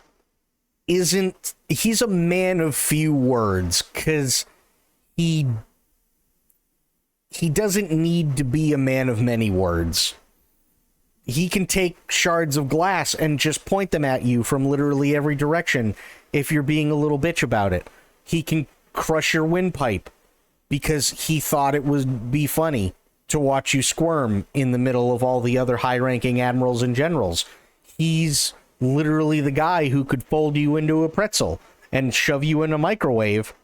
he's a man of few words, because he doesn't need to be a man of many words. He can take shards of glass and just point them at you from literally every direction if you're being a little bitch about it. He can crush your windpipe because he thought it would be funny to watch you squirm in the middle of all the other high-ranking admirals and generals. He's literally the guy who could fold you into a pretzel and shove you in a microwave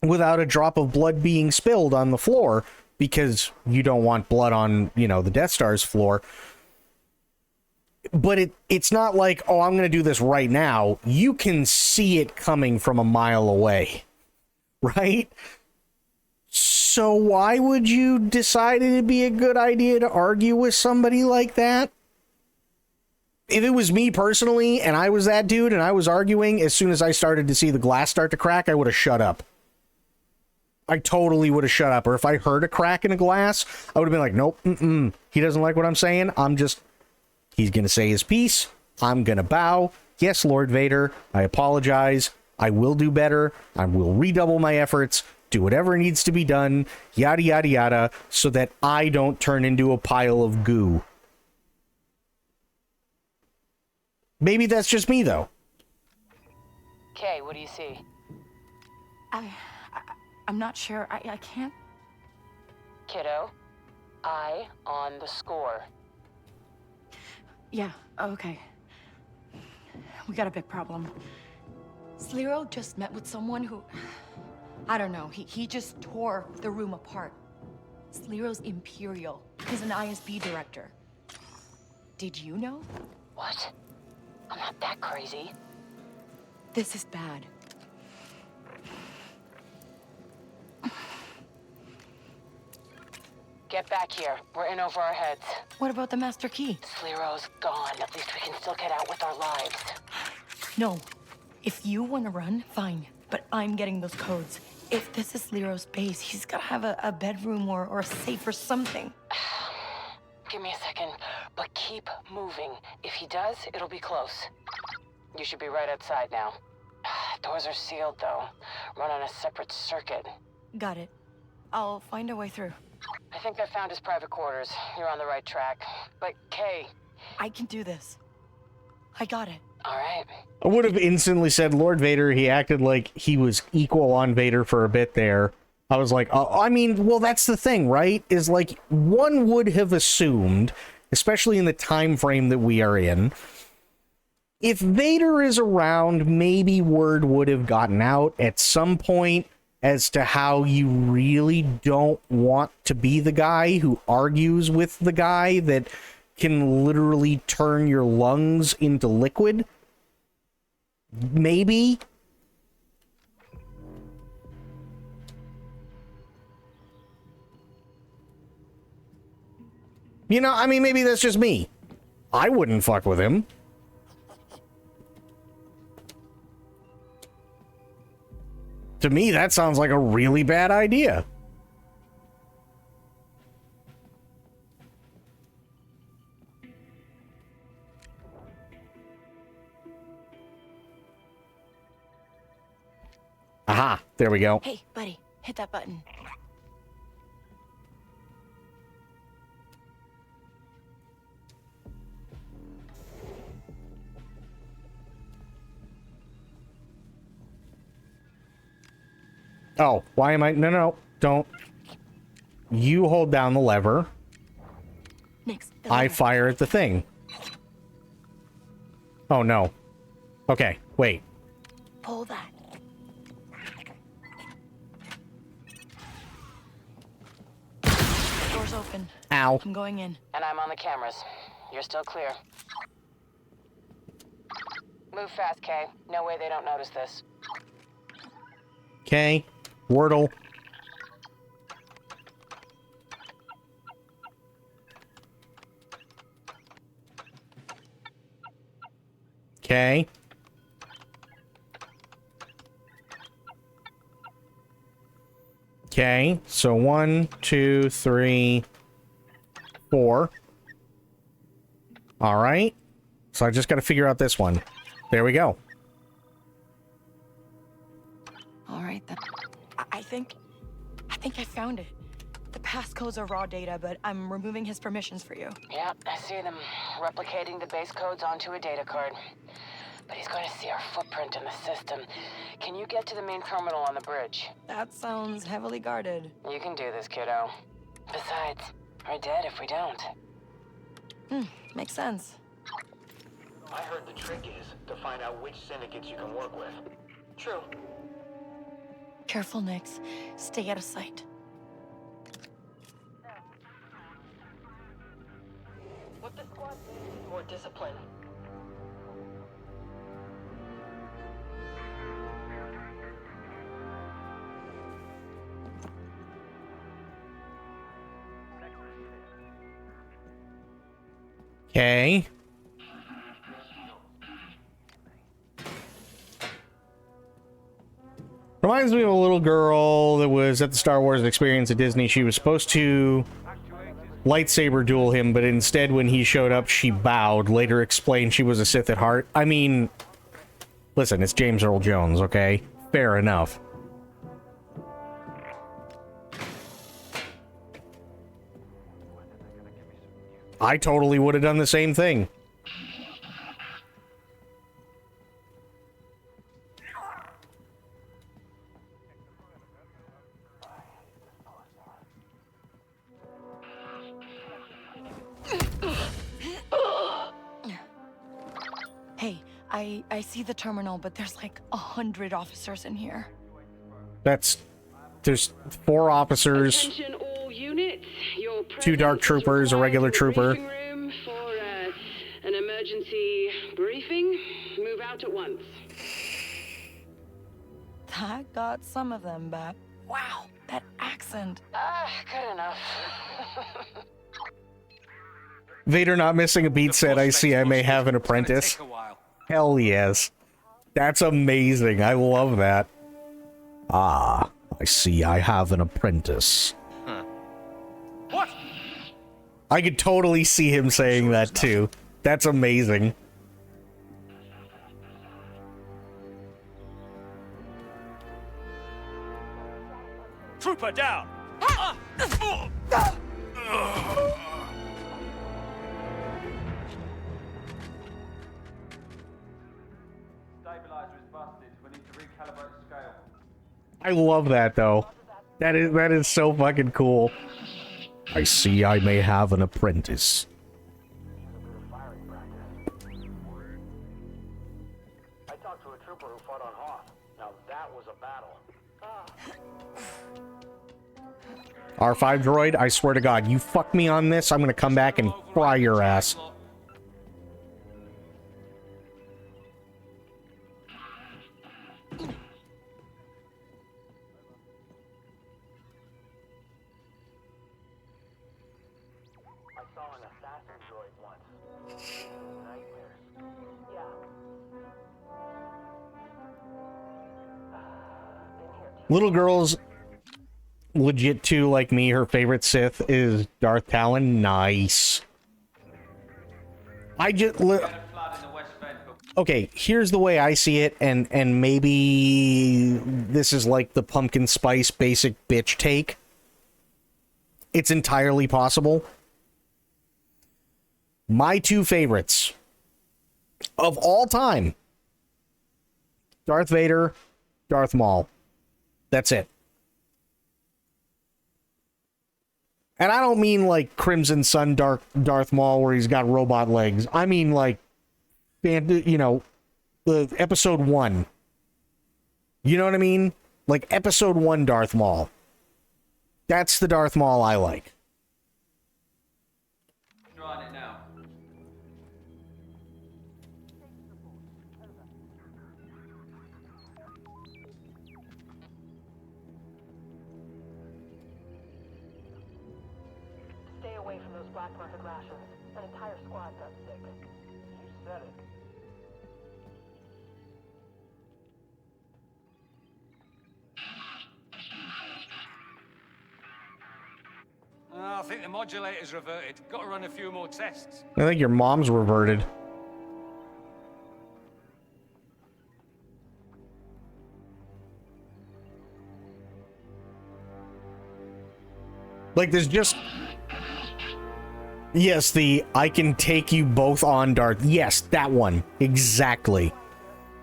without a drop of blood being spilled on the floor, because you don't want blood on, the Death Star's floor. But it's not like, oh, I'm going to do this right now. You can see it coming from a mile away, right? So why would you decide it'd be a good idea to argue with somebody like that? If it was me personally, and I was that dude, and I was arguing, as soon as I started to see the glass start to crack, I would have shut up. I totally would have shut up. Or if I heard a crack in a glass, I would have been like, nope, he doesn't like what I'm saying. He's going to say his piece. I'm going to bow. Yes, Lord Vader, I apologize. I will do better. I will redouble my efforts. Do whatever needs to be done, yada, yada, yada, so that I don't turn into a pile of goo. Maybe that's just me, though. Okay, what do you see? I'm not sure. I can't... Kiddo, eye on the score. Yeah, okay. We got a big problem. Sliro just met with someone who... I don't know, he just tore the room apart. Sliro's Imperial. He's an ISB director. Did you know? What? I'm not that crazy. This is bad. Get back here. We're in over our heads. What about the Master Key? Sliro's gone. At least we can still get out with our lives. No. If you want to run, fine. But I'm getting those codes. If this is Sliro's base, he's got to have a bedroom or a safe or something. Give me a second, but keep moving. If he does, it'll be close. You should be right outside now. Doors are sealed, though. Run on a separate circuit. Got it. I'll find a way through. I think I found his private quarters. You're on the right track. But, Kay... I can do this. I got it. All right. I would have instantly said, Lord Vader, he acted like he was equal on Vader for a bit there. I was like, oh, I mean, well, that's the thing, right? Is like, one would have assumed, especially in the time frame that we are in, if Vader is around, maybe word would have gotten out at some point as to how you really don't want to be the guy who argues with the guy that can literally turn your lungs into liquid? Maybe? You know, I mean, maybe that's just me. I wouldn't fuck with him. To me, that sounds like a really bad idea. Aha, there we go. Hey, buddy, hit that button. Oh, why am I... No, don't. You hold down the lever. Nix, I fire at the thing. Oh, no. Okay, wait. Pull that. Door's open. Ow. I'm going in. And I'm on the cameras. You're still clear. Move fast, Kay. No way they don't notice this. Okay. Wordle. Okay. Okay, so 1, 2, 3, 4. All right. So I just got to figure out this one. There we go. All right, then. I think I found it. The passcodes are raw data, but I'm removing his permissions for you. Yeah, I see them replicating the base codes onto a data card. But he's going to see our footprint in the system. Can you get to the main terminal on the bridge? That sounds heavily guarded. You can do this, kiddo. Besides, we're dead if we don't. Makes sense. I heard the trick is to find out which syndicates you can work with. True. Careful, Nix. Stay out of sight. What the squad needs is more discipline. Okay. Reminds me of a little girl that was at the Star Wars experience at Disney. She was supposed to lightsaber duel him, but instead when he showed up, she bowed. Later explained she was a Sith at heart. I mean, listen, it's James Earl Jones, okay? Fair enough. I totally would have done the same thing. Hey, I see the terminal, but there's like 100 officers in here. There's 4 officers, Attention all units. Your 2 dark troopers, a regular trooper. Room for an emergency briefing. Move out at once. That got some of them back. Wow, that accent. Good enough. Vader not missing a beat said, I see I may have an apprentice. Hell yes. That's amazing. I love that. Ah, I see I have an apprentice. What? I could totally see him saying that too. That's amazing. Trooper down! Stabilizer is busted. We need to recalibrate scale. I love that though. That is so fucking cool. I see I may have an apprentice. I talked to a trooper who fought on Hoth. Now that was a battle. R5 droid, I swear to God, you fuck me on this, I'm gonna come back and fry your ass. Little girls legit too, like me, her favorite Sith is Darth Talon. Nice. I just okay, here's the way I see it, and maybe this is like the pumpkin spice basic bitch take. It's entirely possible. My two favorites of all time: Darth Vader, Darth Maul. That's it. And I don't mean like Crimson Sun Darth Maul where he's got robot legs. I mean like, you know, the episode 1. You know what I mean? Like episode 1 Darth Maul. That's the Darth Maul I like. Trying it now. Stay away from those black market rations. An entire squad got sick. You said it. I think the modulator's reverted. Got to run a few more tests. I think your mom's reverted. Like, there's just... Yes, the I can take you both on Darth. Yes, that one. Exactly.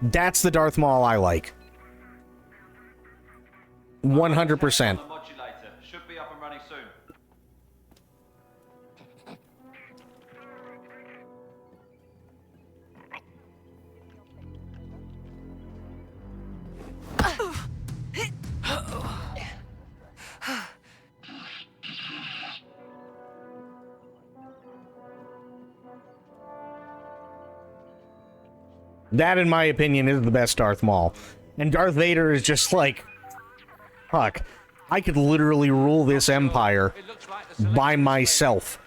That's the Darth Maul I like. 100%. Modulator should be up and running soon. That, in my opinion, is the best Darth Maul. And Darth Vader is just like, fuck, I could literally rule this empire by myself.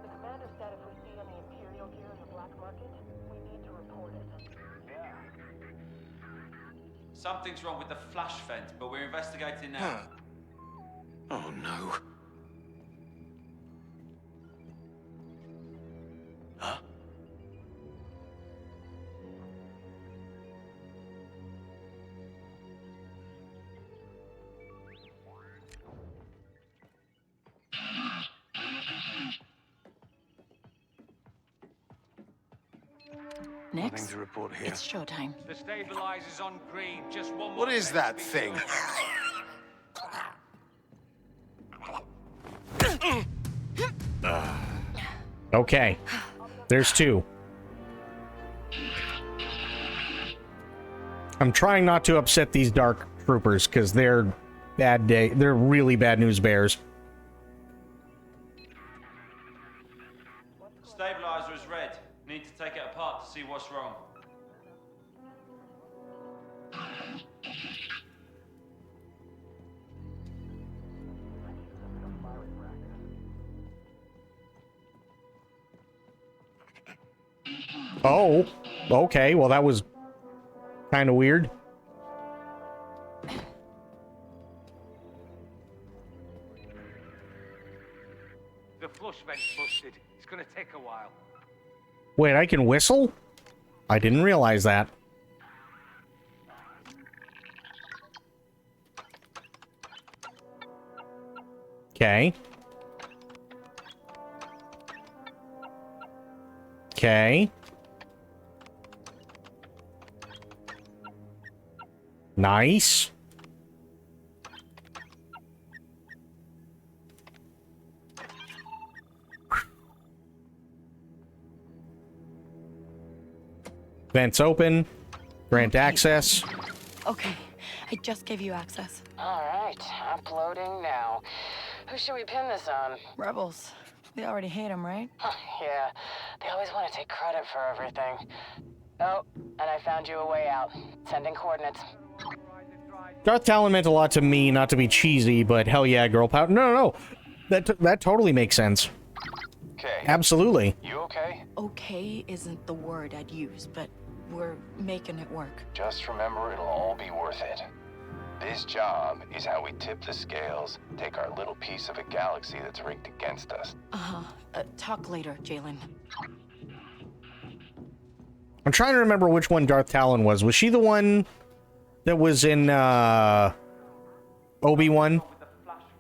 The commander said if we see any Imperial gear in the black market, we need to report it. Yeah. Something's wrong with the flash vent, but we're investigating now. Oh no. Huh? Next, Nothing to report here. it's showtime. The stabilizer's on green. Just one more. What is that thing? Okay. There's two. I'm trying not to upset these dark troopers because they're they're really bad news bears. Stabilizer is red. Need to take it apart to see what's wrong. Oh, okay. Well, that was kind of weird. The flush vent's busted. It's gonna take a while. Wait, I can whistle? I didn't realize that. Okay. Okay. Nice. Vents open. Grant access. Okay, I just gave you access. All right, uploading now. Who should we pin this on? Rebels. They already hate him, right? Yeah, they always want to take credit for everything. Oh, and I found you a way out. Sending coordinates. Darth Talon meant a lot to me, not to be cheesy, but hell yeah, girl power. No. That totally makes sense. Okay. Absolutely. You okay? Okay isn't the word I'd use, but we're making it work. Just remember, it'll all be worth it. This job is how we tip the scales, take our little piece of a galaxy that's rigged against us. Talk later, Jalen. I'm trying to remember which one Darth Talon was. Was she the one that was in Obi-Wan?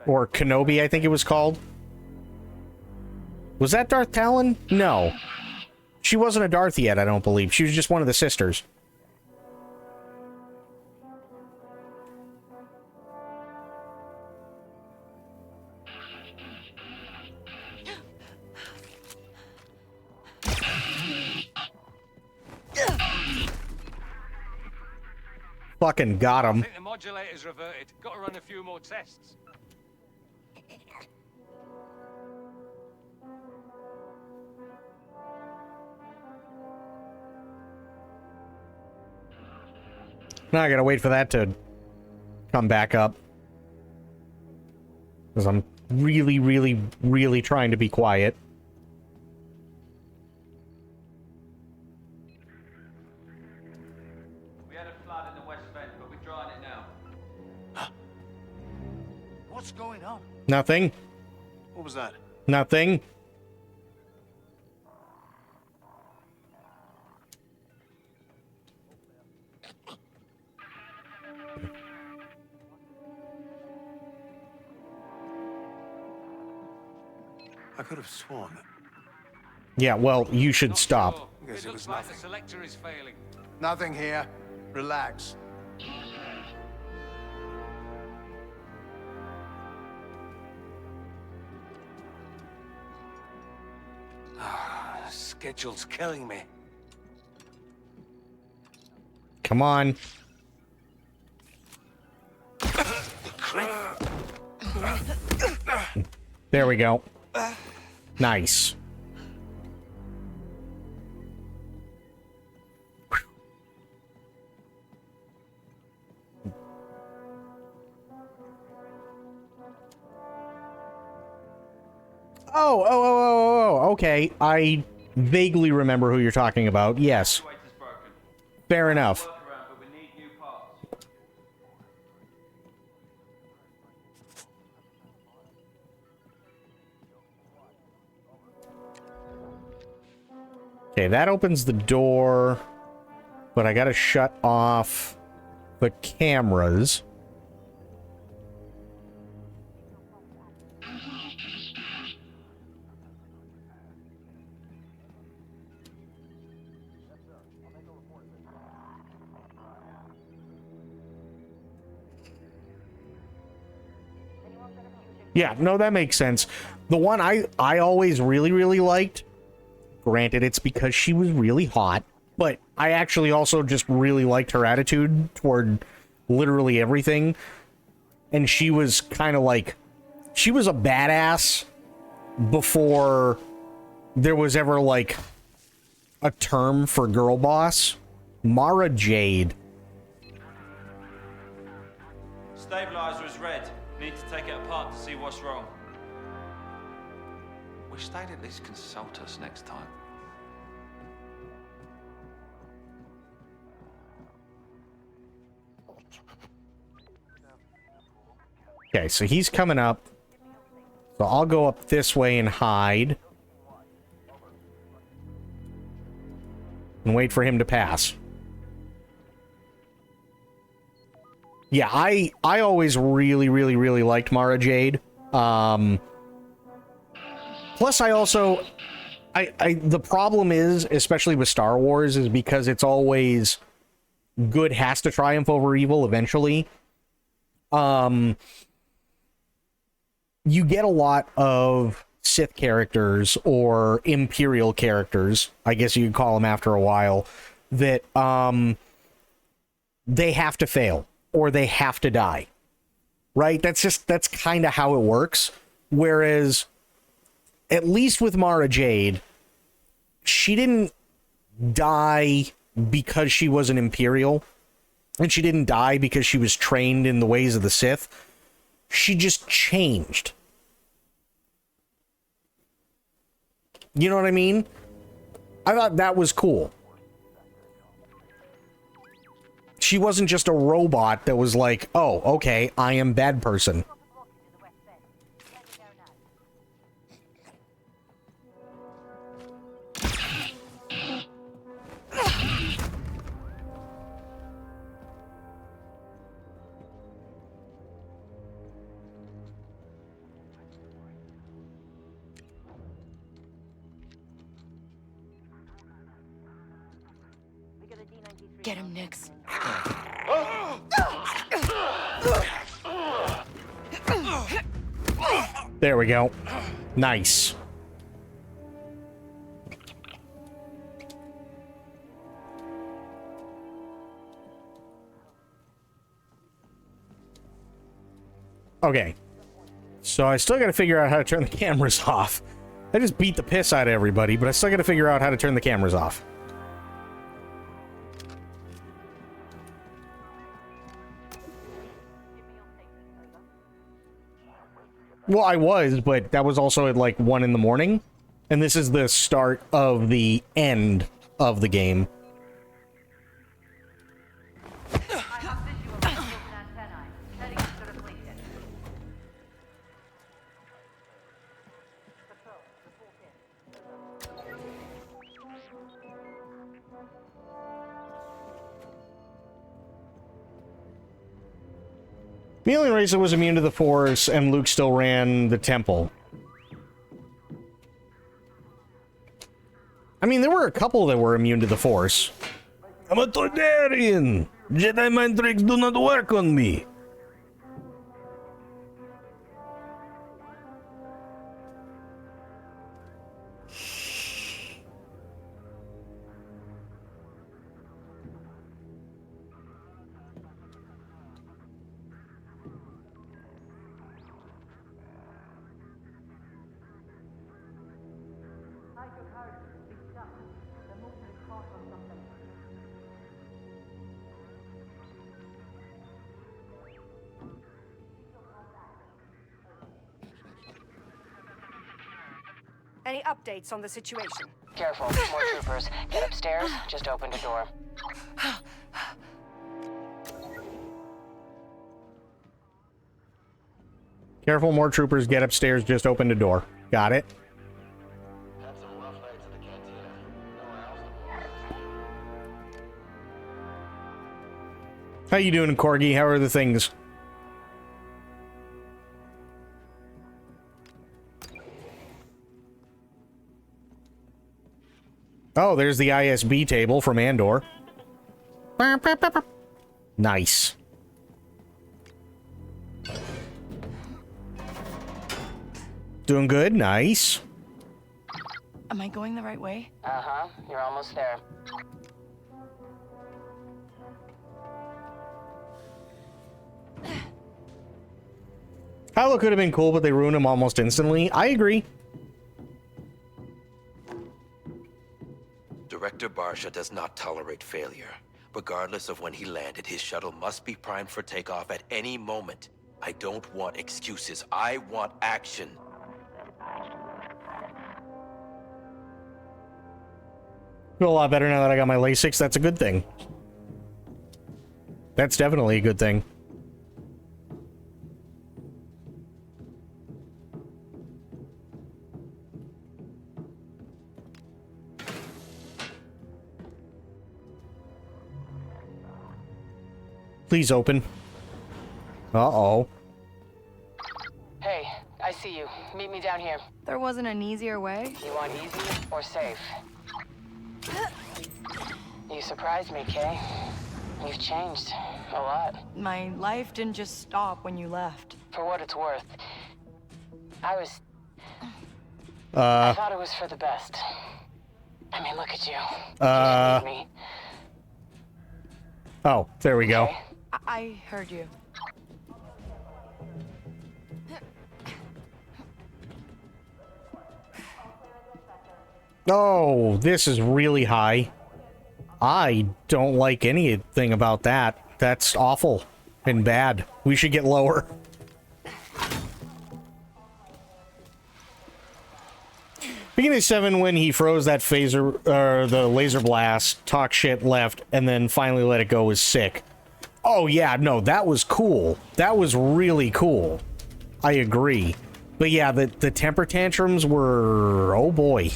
Or Kenobi, I think it was called. Was that Darth Talon? No. She wasn't a Darth yet, I don't believe. She was just one of the sisters. Fucking got him. I think the modulator's reverted. Got to run a few more tests. Now I gotta wait for that to come back up. Because I'm really trying to be quiet. We had a flood in the west vent, but we're drying it now. What's going on? Nothing. What was that? Nothing. I could have sworn that. Yeah, well, you should stop. Sure. Guess It it looks was like nothing. the selector is failing. Nothing here. Relax. Schedule's killing me. Come on. There we go. Nice. Oh, okay. I vaguely remember who you're talking about. Yes. Actuator's broken. Fair enough. Workaround, but we need new parts. Okay, that opens the door, but I gotta shut off the cameras. Yeah, no, that makes sense. The one I always really liked, granted it's because she was really hot, but I actually also just really liked her attitude toward literally everything. And she was kind of like, she was a badass before there was ever like a term for girl boss. Mara Jade. Stabilizer is red. Need to take it apart to see what's wrong. Wish they'd at least consult us next time. Okay, so he's coming up. So I'll go up this way and hide. And wait for him to pass. Yeah, I always really liked Mara Jade. Plus I also the problem is, especially with Star Wars, is because it's always good has to triumph over evil eventually. You get a lot of Sith characters or Imperial characters, I guess you could call them after a while, that they have to fail or they have to die. Right? That's kind of how it works. Whereas, at least with Mara Jade, she didn't die because she was an Imperial, and she didn't die because she was trained in the ways of the Sith. She just changed. You know what I mean? I thought that was cool. She wasn't just a robot that was like, oh, okay, I am bad person. Get him, Nix. There we go. Nice. Okay. So I still got to figure out how to turn the cameras off. I just beat the piss out of everybody, but I still got to figure out how to turn the cameras off. Well, I was, but that was also at like 1 in the morning. And this is the start of the end of the game. The alien race was immune to the Force, and Luke still ran the temple. I mean, there were a couple that were immune to the Force. I'm a Toydarian! Jedi mind tricks do not work on me! Any updates on the situation? Careful, more troopers. Get upstairs, just opened a door. Careful, more troopers, get upstairs, just opened a door. Got it. How you doing, Corgi? How are the things? Oh, there's the ISB table from Andor. Nice. Doing good? Nice. Am I going the right way? Uh-huh, you're almost there. Kylo could have been cool, but they ruined him almost instantly. I agree. Director Barsha does not tolerate failure. Regardless of when he landed, his shuttle must be primed for takeoff at any moment. I don't want excuses. I want action. Feel a lot better now that I got my LASIK. That's a good thing. That's definitely a good thing. Please open. Uh-oh. Hey, I see you. Meet me down here. There wasn't an easier way? You want easy or safe? You surprised me, Kay. You've changed a lot. My life didn't just stop when you left. For what it's worth, I thought it was for the best. I mean, look at you. You didn't need me. Oh, there we go. I heard you. Oh, this is really high. I don't like anything about that. That's awful and bad. We should get lower. Beginning of 7, when he froze that phaser, the laser blast, talk shit, left, and then finally let it go, was sick. Oh yeah, no, that was cool. That was really cool. I agree. But yeah, the temper tantrums were, oh boy.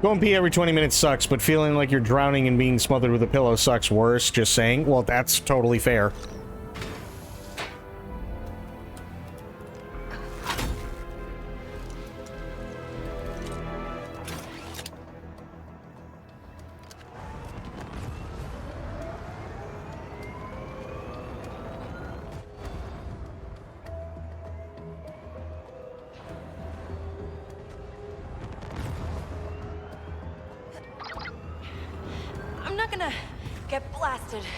Going pee every 20 minutes sucks, but feeling like you're drowning and being smothered with a pillow sucks worse. Just saying. Well, that's totally fair.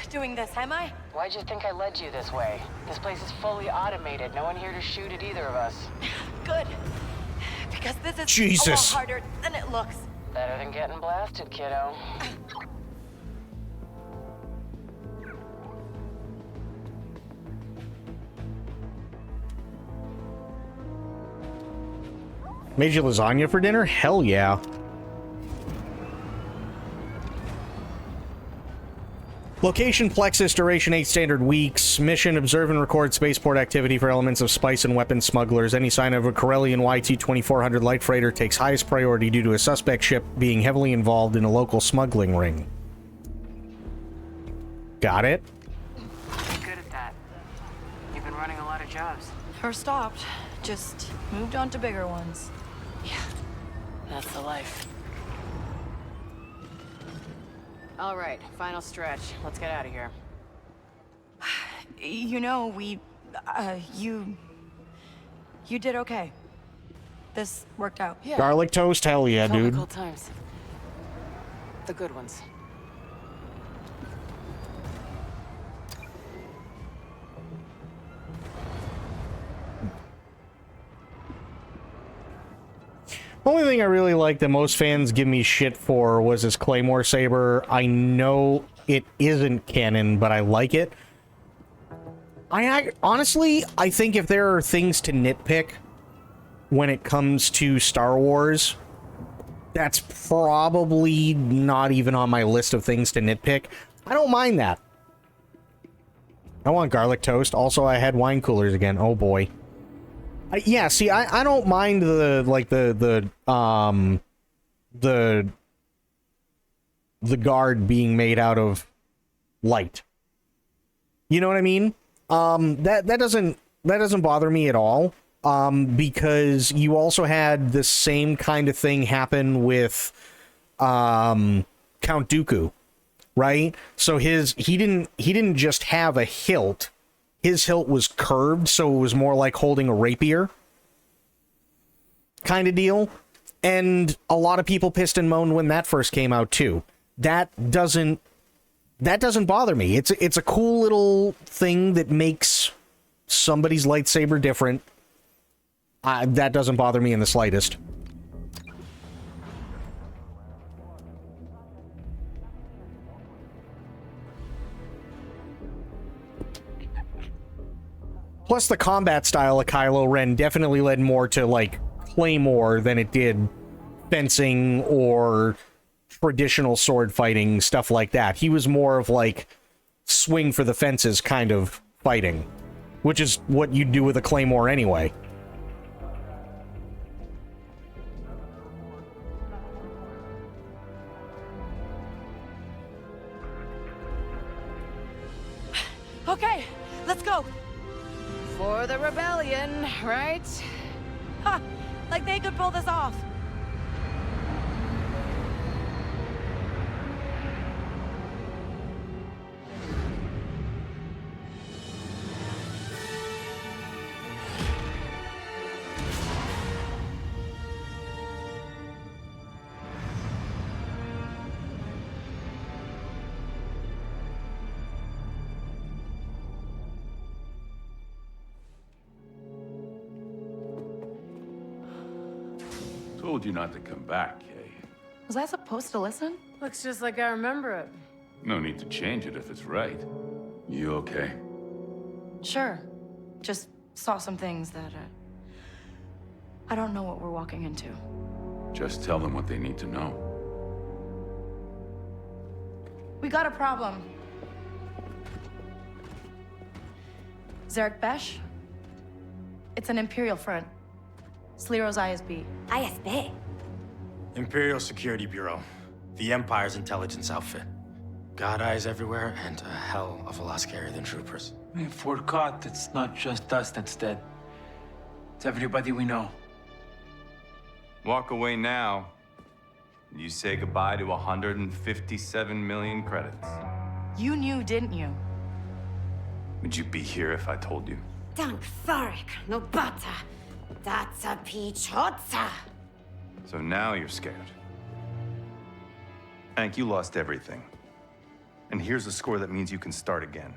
Doing this, am I? Why'd you think I led you this way? This place is fully automated. No one here to shoot at either of us. Good. Because this is Jesus. a lot harder than it looks. Better than getting blasted, kiddo. Made you lasagna for dinner? Hell yeah. Location, Plexus, duration 8 standard weeks. Mission, observe and record spaceport activity for elements of spice and weapon smugglers. Any sign of a Corellian YT-2400 light freighter takes highest priority due to a suspect ship being heavily involved in a local smuggling ring. Got it? Good at that. You've been running a lot of jobs. Or stopped. Just moved on to bigger ones. Yeah, that's the life. All right, final stretch. Let's get out of here. You know, you did okay. This worked out. Yeah. Garlic toast? Hell yeah, dude. Cool times. The good ones. Only thing I really like that most fans give me shit for was his Claymore Saber. I know it isn't canon, but I like it. Honestly, I think if there are things to nitpick when it comes to Star Wars, that's probably not even on my list of things to nitpick. I don't mind that. I want garlic toast. Also, I had wine coolers again. Oh boy. Yeah, see, I don't mind the guard being made out of light. You know what I mean? That doesn't bother me at all. Because you also had the same kind of thing happen with Count Dooku, right? So he didn't just have a hilt. His hilt was curved, so it was more like holding a rapier kind of deal. And a lot of people pissed and moaned when that first came out too. That doesn't bother me. It's a cool little thing that makes somebody's lightsaber different. That doesn't bother me in the slightest. Plus, the combat style of Kylo Ren definitely led more to, like, Claymore than it did fencing or traditional sword fighting, stuff like that. He was more of, like, swing for the fences kind of fighting, which is what you do with a Claymore anyway. Okay, let's go. For the rebellion, right? Ha! Like they could pull this off. Told you not to come back, Kay. Was I supposed to listen? Looks just like I remember it. No need to change it if it's right. You okay? Sure. Just saw some things that, I don't know what we're walking into. Just tell them what they need to know. We got a problem. Zarek Besh? It's an Imperial front. Sliro's ISB. ISB? Imperial Security Bureau. The Empire's intelligence outfit. God eyes everywhere, and a hell of a lot scarier than troopers. If we're caught, it's not just us that's dead. It's everybody we know. Walk away now. You say goodbye to 157 million credits. You knew, didn't you? Would you be here if I told you? Dank Tharek, no bata. That's a pichotza. So now you're scared. Hank, you lost everything. And here's a score that means you can start again.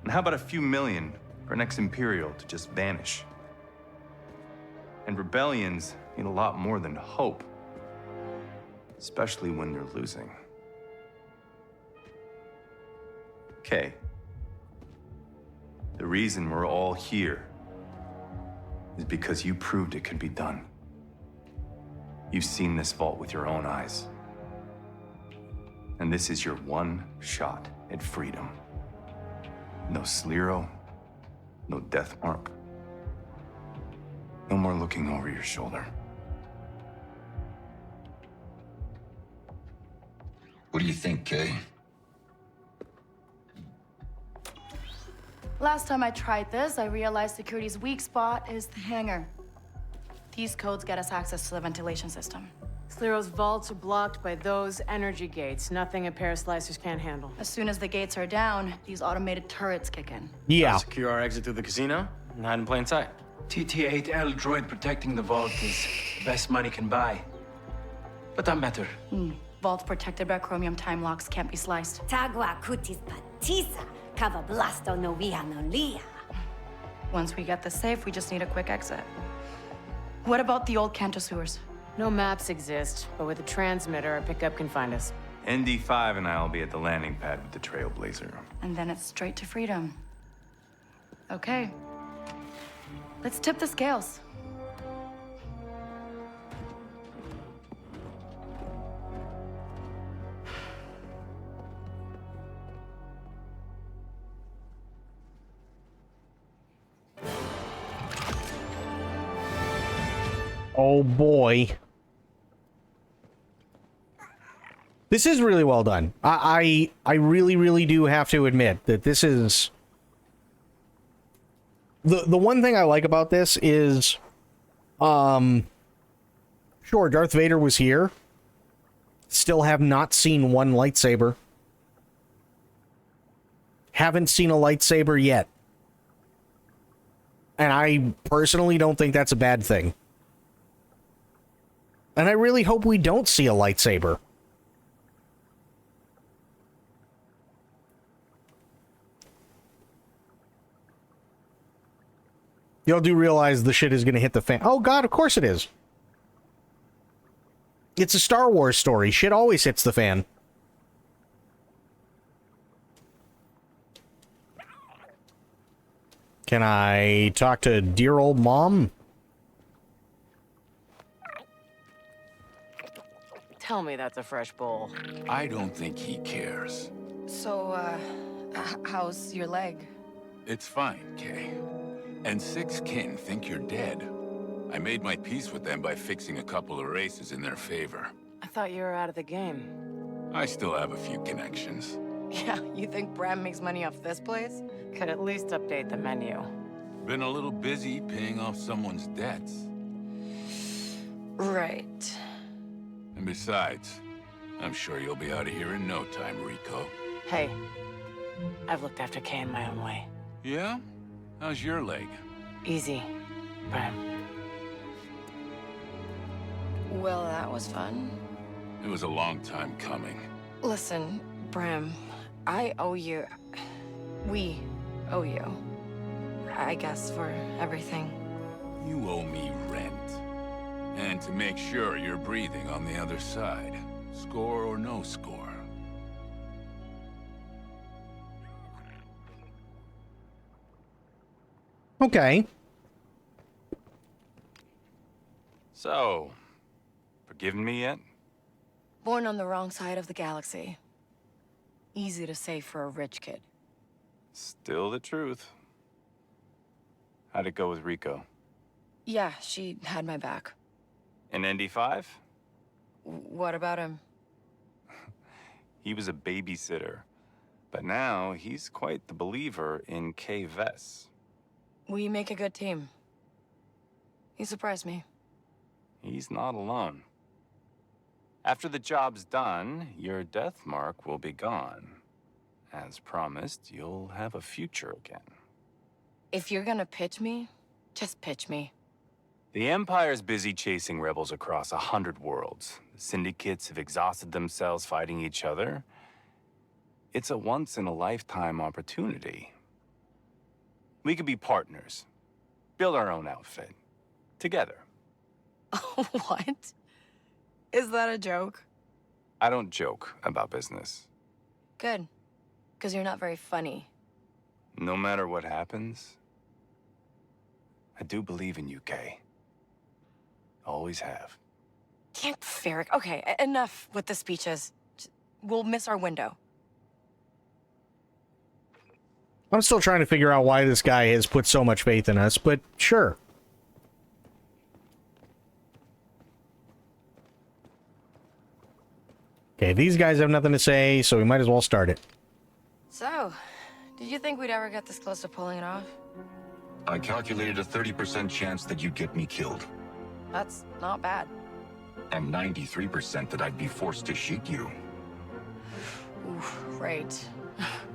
And how about a few million for an ex-Imperial to just vanish? And rebellions need a lot more than hope. Especially when they're losing. Kay. The reason we're all here is because you proved it could be done. You've seen this vault with your own eyes. And this is your one shot at freedom. No Sliro, no death mark. No more looking over your shoulder. What do you think, Kay? Last time I tried this, I realized security's weak spot is the hangar. These codes get us access to the ventilation system. Sliro's vaults are blocked by those energy gates. Nothing a pair of slicers can't handle. As soon as the gates are down, these automated turrets kick in. Yeah. Secure our exit through the casino and hide in plain sight. TT-8L droid protecting the vault is the best money can buy. But I'm better. Vaults protected by chromium time locks can't be sliced. Tagua cutis patisa. Kava blasto no via no lia. Once we get the safe, we just need a quick exit. What about the old Canto sewers? No maps exist, but with a transmitter, our pickup can find us. ND5 and I'll be at the landing pad with the Trailblazer. And then it's straight to freedom. Okay. Let's tip the scales. Oh boy. This is really well done. I really, really do have to admit that this is... The one thing I like about this is... Sure, Darth Vader was here. Still have not seen one lightsaber. Haven't seen a lightsaber yet. And I personally don't think that's a bad thing. And I really hope we don't see a lightsaber. Y'all do realize the shit is going to hit the fan. Oh god, of course it is. It's a Star Wars story. Shit always hits the fan. Can I talk to dear old mom? Tell me that's a fresh bowl. I don't think he cares. So, how's your leg? It's fine, Kay. And 6 kin think you're dead. I made my peace with them by fixing a couple of races in their favor. I thought you were out of the game. I still have a few connections. Yeah, you think Bram makes money off this place? Could at least update the menu. Been a little busy paying off someone's debts. Right. And besides, I'm sure you'll be out of here in no time, Rico. Hey, I've looked after Kay in my own way. Yeah? How's your leg? Easy, Bram. Well, that was fun. It was a long time coming. Listen, Bram, I owe you... We owe you. I guess for everything. You owe me rent. And to make sure you're breathing on the other side. Score or no score. Okay. So, forgiven me yet? Born on the wrong side of the galaxy. Easy to say for a rich kid. Still the truth. How'd it go with Rico? Yeah, she had my back. In ND5? What about him? He was a babysitter. But now, he's quite the believer in K-Vess. We make a good team. He surprised me. He's not alone. After the job's done, your death mark will be gone. As promised, you'll have a future again. If you're gonna pitch me, just pitch me. The Empire's busy chasing rebels across 100 worlds. The syndicates have exhausted themselves fighting each other. It's a once-in-a-lifetime opportunity. We could be partners. Build our own outfit. Together. What? Is that a joke? I don't joke about business. Good. Because you're not very funny. No matter what happens, I do believe in you, Kay. Always have. Can't Ferric. Okay, enough with the speeches. We'll miss our window. I'm still trying to figure out why this guy has put so much faith in us, but sure. Okay, these guys have nothing to say, so we might as well start it. So, did you think we'd ever get this close to pulling it off? I calculated a 30% chance that you'd get me killed, That's not bad. and 93% that I'd be forced to shoot you. Oof, right.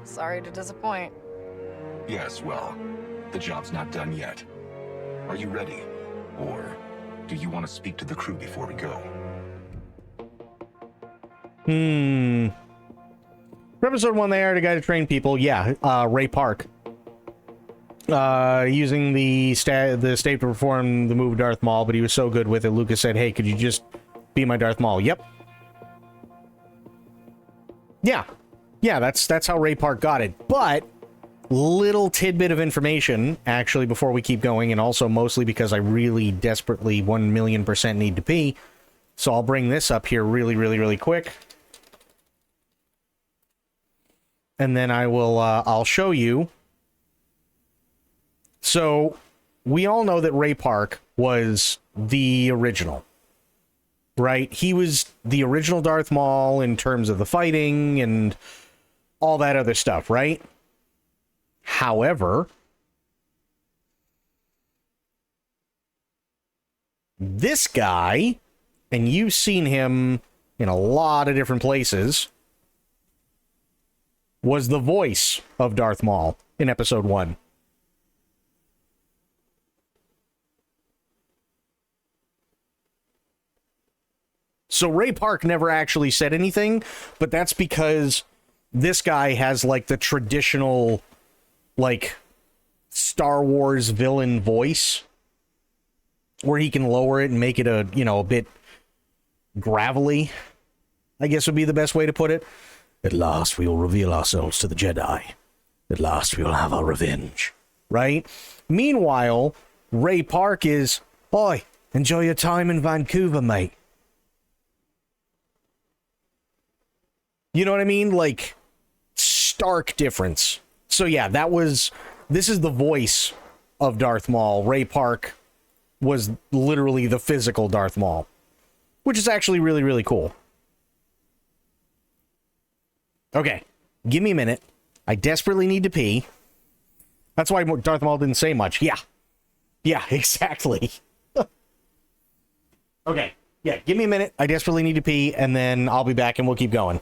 Sorry to disappoint. Yes, well, the job's not done yet. Are you ready? Or do you want to speak to the crew before we go? For episode 1, they hired a guy to train people. Yeah, Ray Park. Using the state to perform the move Darth Maul, but he was so good with it, Lucas said, hey, could you just be my Darth Maul? Yep. Yeah. Yeah, that's how Ray Park got it. But, little tidbit of information, actually, before we keep going, and also mostly because I really desperately 1,000,000% need to pee. So I'll bring this up here really quick. And then I will, I'll show you. So, we all know that Ray Park was the original, right? He was the original Darth Maul in terms of the fighting and all that other stuff, right? However, this guy, and you've seen him in a lot of different places, was the voice of Darth Maul in episode 1. So Ray Park never actually said anything, but that's because this guy has, like, the traditional, like, Star Wars villain voice, where he can lower it and make it a, you know, a bit gravelly, I guess would be the best way to put it. At last we will reveal ourselves to the Jedi. At last we will have our revenge. Right? Meanwhile, Ray Park is, "Oi, enjoy your time in Vancouver, mate." You know what I mean? Like, stark difference. So yeah, this is the voice of Darth Maul. Ray Park was literally the physical Darth Maul, which is actually really cool. Okay, give me a minute. I desperately need to pee. That's why Darth Maul didn't say much. Yeah, exactly. Okay, yeah, give me a minute. I desperately need to pee, and then I'll be back and we'll keep going.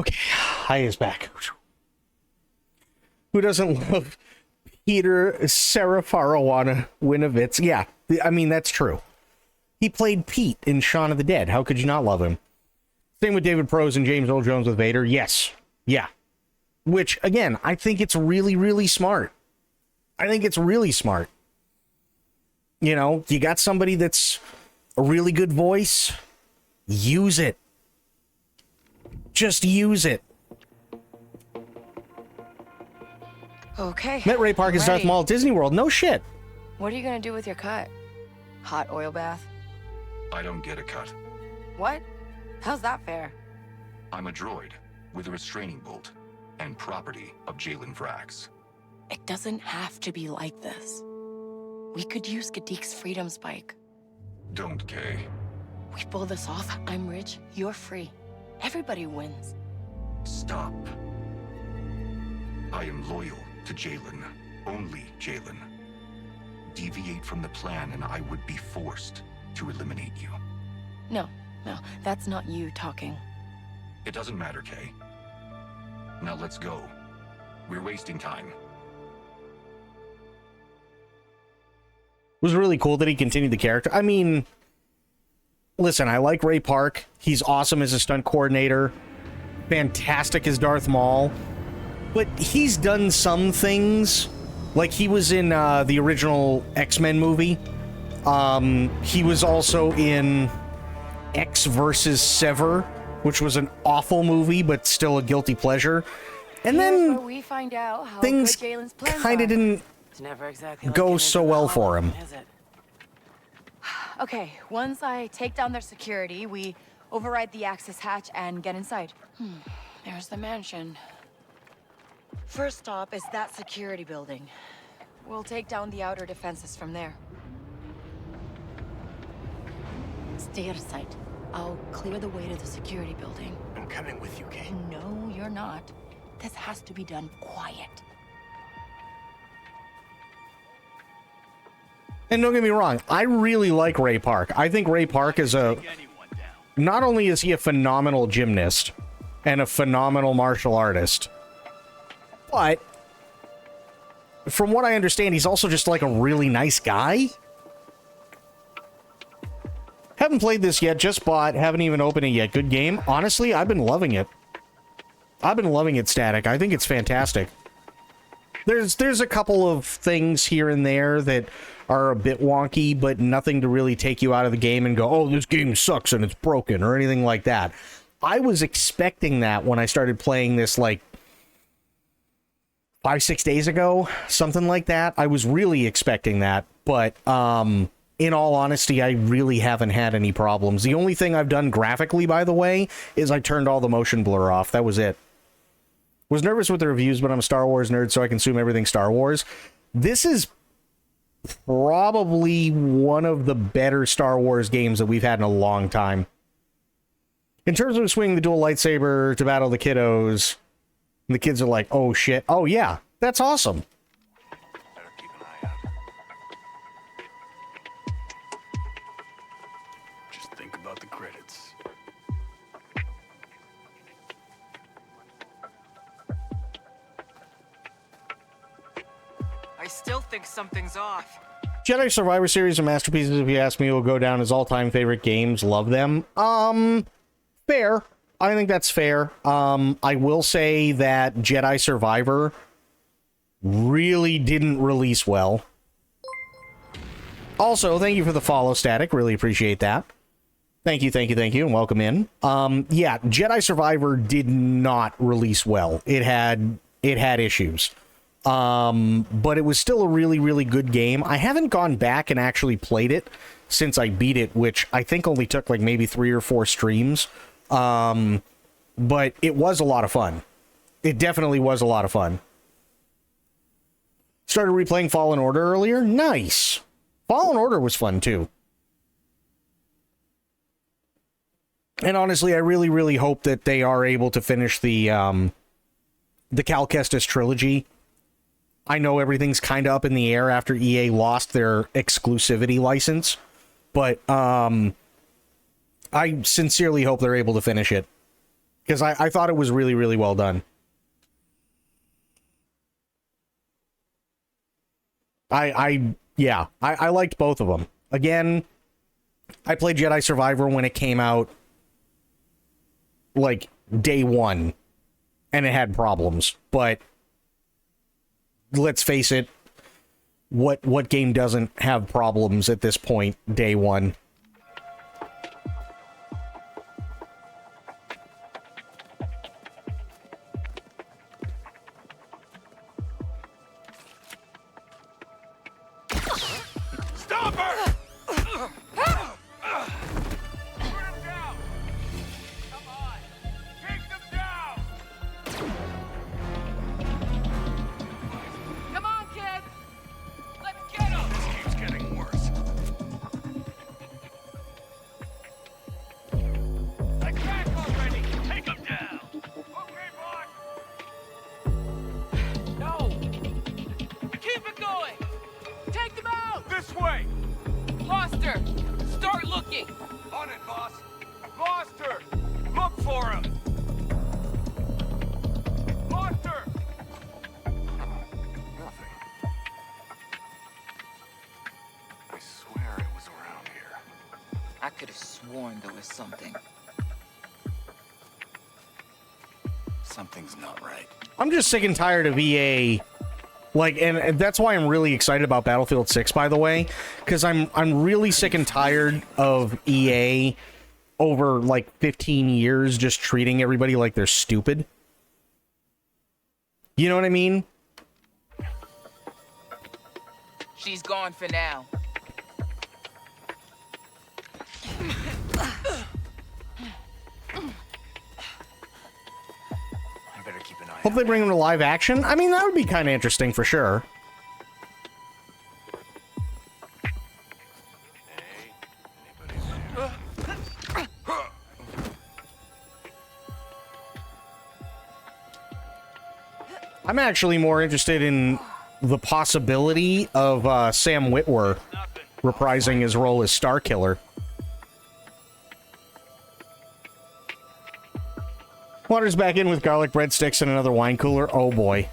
Okay, Hi is back. Who doesn't love Peter Serafinovich? Yeah, I mean, that's true. He played Pete in Shaun of the Dead. How could you not love him? Same with David Prose and James Earl Jones with Vader. Yes. Yeah. Which, again, I think it's really, really smart. I think it's really smart. You know, you got somebody that's a really good voice. Use it. Just use it. Okay. Met Ray Park as Darth Maul at Disney World. No shit. What are you gonna do with your cut? Hot oil bath? I don't get a cut. What? How's that fair? I'm a droid with a restraining bolt and property of Jalen Vrax. It doesn't have to be like this. We could use Gadik's freedom spike. Don't, Kay. We pull this off, I'm rich, you're free. Everybody wins. Stop. I am loyal to Jalen. Only Jalen. Deviate from the plan and I would be forced to eliminate you. No, that's not you talking. It doesn't matter, Kay. Now let's go. We're wasting time. It was really cool that he continued the character. I mean, listen, I like Ray Park. He's awesome as a stunt coordinator. Fantastic as Darth Maul. But he's done some things. Like, he was in the original X-Men movie. He was also in X vs. Sever, which was an awful movie, but still a guilty pleasure. And then we find out how things kind of didn't go so well for him. Okay, once I take down their security, we override the access hatch and get inside. There's the mansion. First stop is that security building. We'll take down the outer defenses from there. Stay out of sight. I'll clear the way to the security building. I'm coming with you, Kay. No, you're not. This has to be done quiet. And don't get me wrong, I really like Ray Park. I think Ray Park is not only is he a phenomenal gymnast and a phenomenal martial artist, but from what I understand, he's also just like a really nice guy. Haven't played this yet, just bought, haven't even opened it yet. Good game. Honestly, I've been loving it. I've been loving it, Static. I think it's fantastic. There's a couple of things here and there that are a bit wonky, but nothing to really take you out of the game and go, oh, this game sucks and it's broken, or anything like that. I was expecting that when I started playing this, like, 5-6 days ago, something like that. I was really expecting that, but in all honesty, I really haven't had any problems. The only thing I've done graphically, by the way, is I turned all the motion blur off. That was it. Was nervous with the reviews, but I'm a Star Wars nerd, so I consume everything Star Wars. This is probably one of the better Star Wars games that we've had in a long time. In terms of swinging the dual lightsaber to battle the kiddos, the kids are like, oh shit, oh yeah, that's awesome. Just think about the credits. I still think something's off. Jedi Survivor Series are masterpieces, if you ask me, will go down as all-time favorite games. Love them. Fair. I think that's fair. I will say that Jedi Survivor really didn't release well. Also, thank you for the follow, Static. Really appreciate that. Thank you, and welcome in. Yeah, Jedi Survivor did not release well. It had issues. But it was still a really, really good game. I haven't gone back and actually played it since I beat it, which I think only took like maybe 3 or 4 streams. But it was a lot of fun. It definitely was a lot of fun. Started replaying Fallen Order earlier. Nice. Fallen Order was fun too. And honestly, I really, really hope that they are able to finish the Cal Kestis trilogy. I know everything's kind of up in the air after EA lost their exclusivity license, but I sincerely hope they're able to finish it. Because I thought it was really, really well done. I liked both of them. Again, I played Jedi Survivor when it came out, like, day one, and it had problems. But let's face it, what game doesn't have problems at this point, day one? Stop her! Come on, kid! Let's get him! This keeps getting worse. Attack already! Take him down! Okay, boss! No! Keep it going! Take them out! This way! Foster! Start looking! On it, boss! Foster! Look for him! Foster! Nothing. I swear it was around here. I could have sworn there was something. Something's not right. I'm just sick and tired of EA. Like, and that's why I'm really excited about Battlefield 6, by the way, because I'm really sick and tired of EA over like 15 years just treating everybody like they're stupid. You know what I mean? She's gone for now. I better keep an eye Hope they bring them to live action. I mean, that would be kind of interesting for sure. I'm actually more interested in the possibility of Sam Witwer reprising his role as Starkiller. Water's back in with garlic breadsticks and another wine cooler. Oh boy.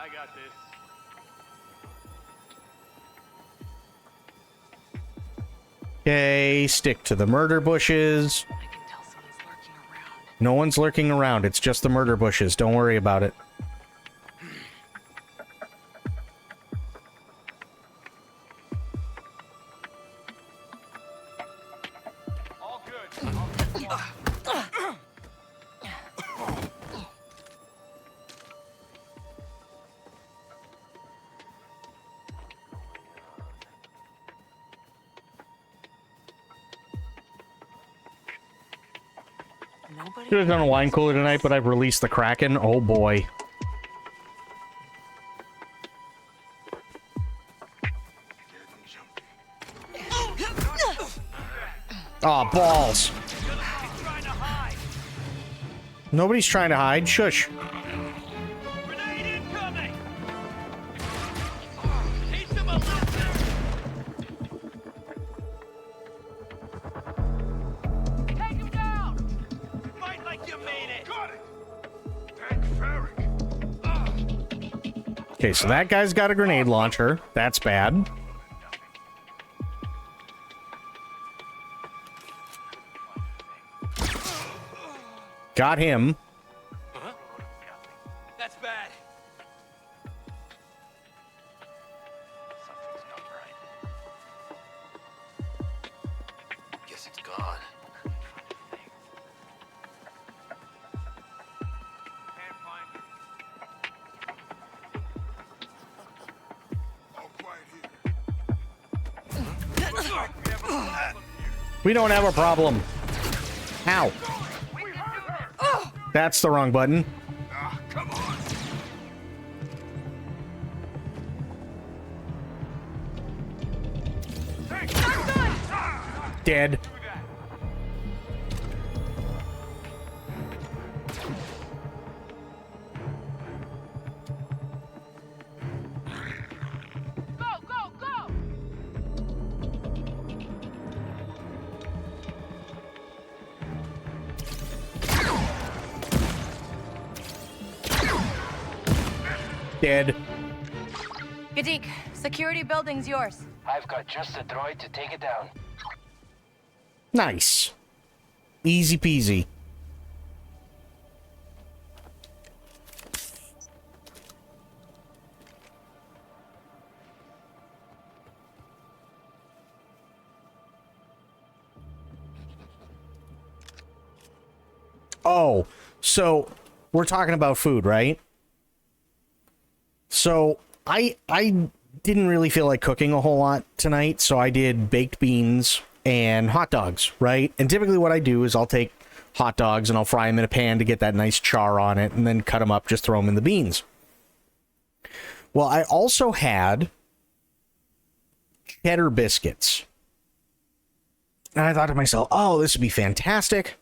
I got this. Okay, stick to the murder bushes. No one's lurking around. It's just the murder bushes. Don't worry about it. All good. Should have done a wine cooler tonight, but I've released the Kraken. Oh boy. Aw, balls. Nobody's trying to hide. Shush. Okay, so that guy's got a grenade launcher. That's bad. Got him. That's bad. Guess it's gone. We don't have a problem. Ow. That's the wrong button. Come on. Dead. Go, go, go! Dead. Gadik, security building's yours. I've got just the droid to take it down. Nice. Easy peasy. Oh, so we're talking about food, right? So I didn't really feel like cooking a whole lot tonight, so I did baked beans and hot dogs, right? And typically what I do is I'll take hot dogs and I'll fry them in a pan to get that nice char on it, and then cut them up, just throw them in the beans. Well, I also had cheddar biscuits. And I thought to myself, oh, this would be fantastic,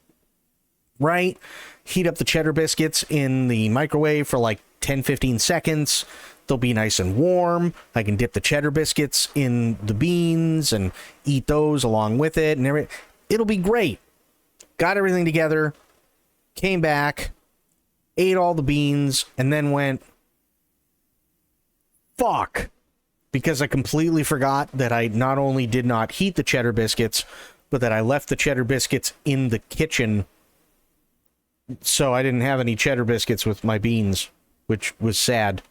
right? Heat up the cheddar biscuits in the microwave for like 10-15 seconds. They'll be nice and warm. I can dip the cheddar biscuits in the beans and eat those along with it, and it'll be great. Got everything together, came back, ate all the beans, and then went, fuck, because I completely forgot that I not only did not heat the cheddar biscuits, but that I left the cheddar biscuits in the kitchen, so I didn't have any cheddar biscuits with my beans, which was sad.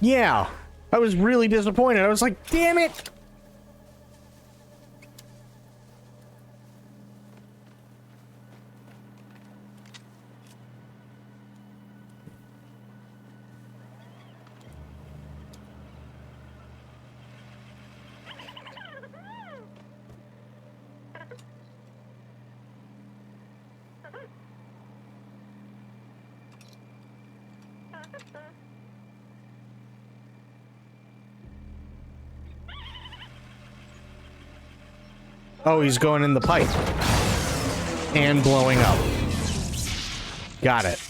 Yeah, I was really disappointed. I was like, damn it! Oh, he's going in the pipe. And blowing up. Got it.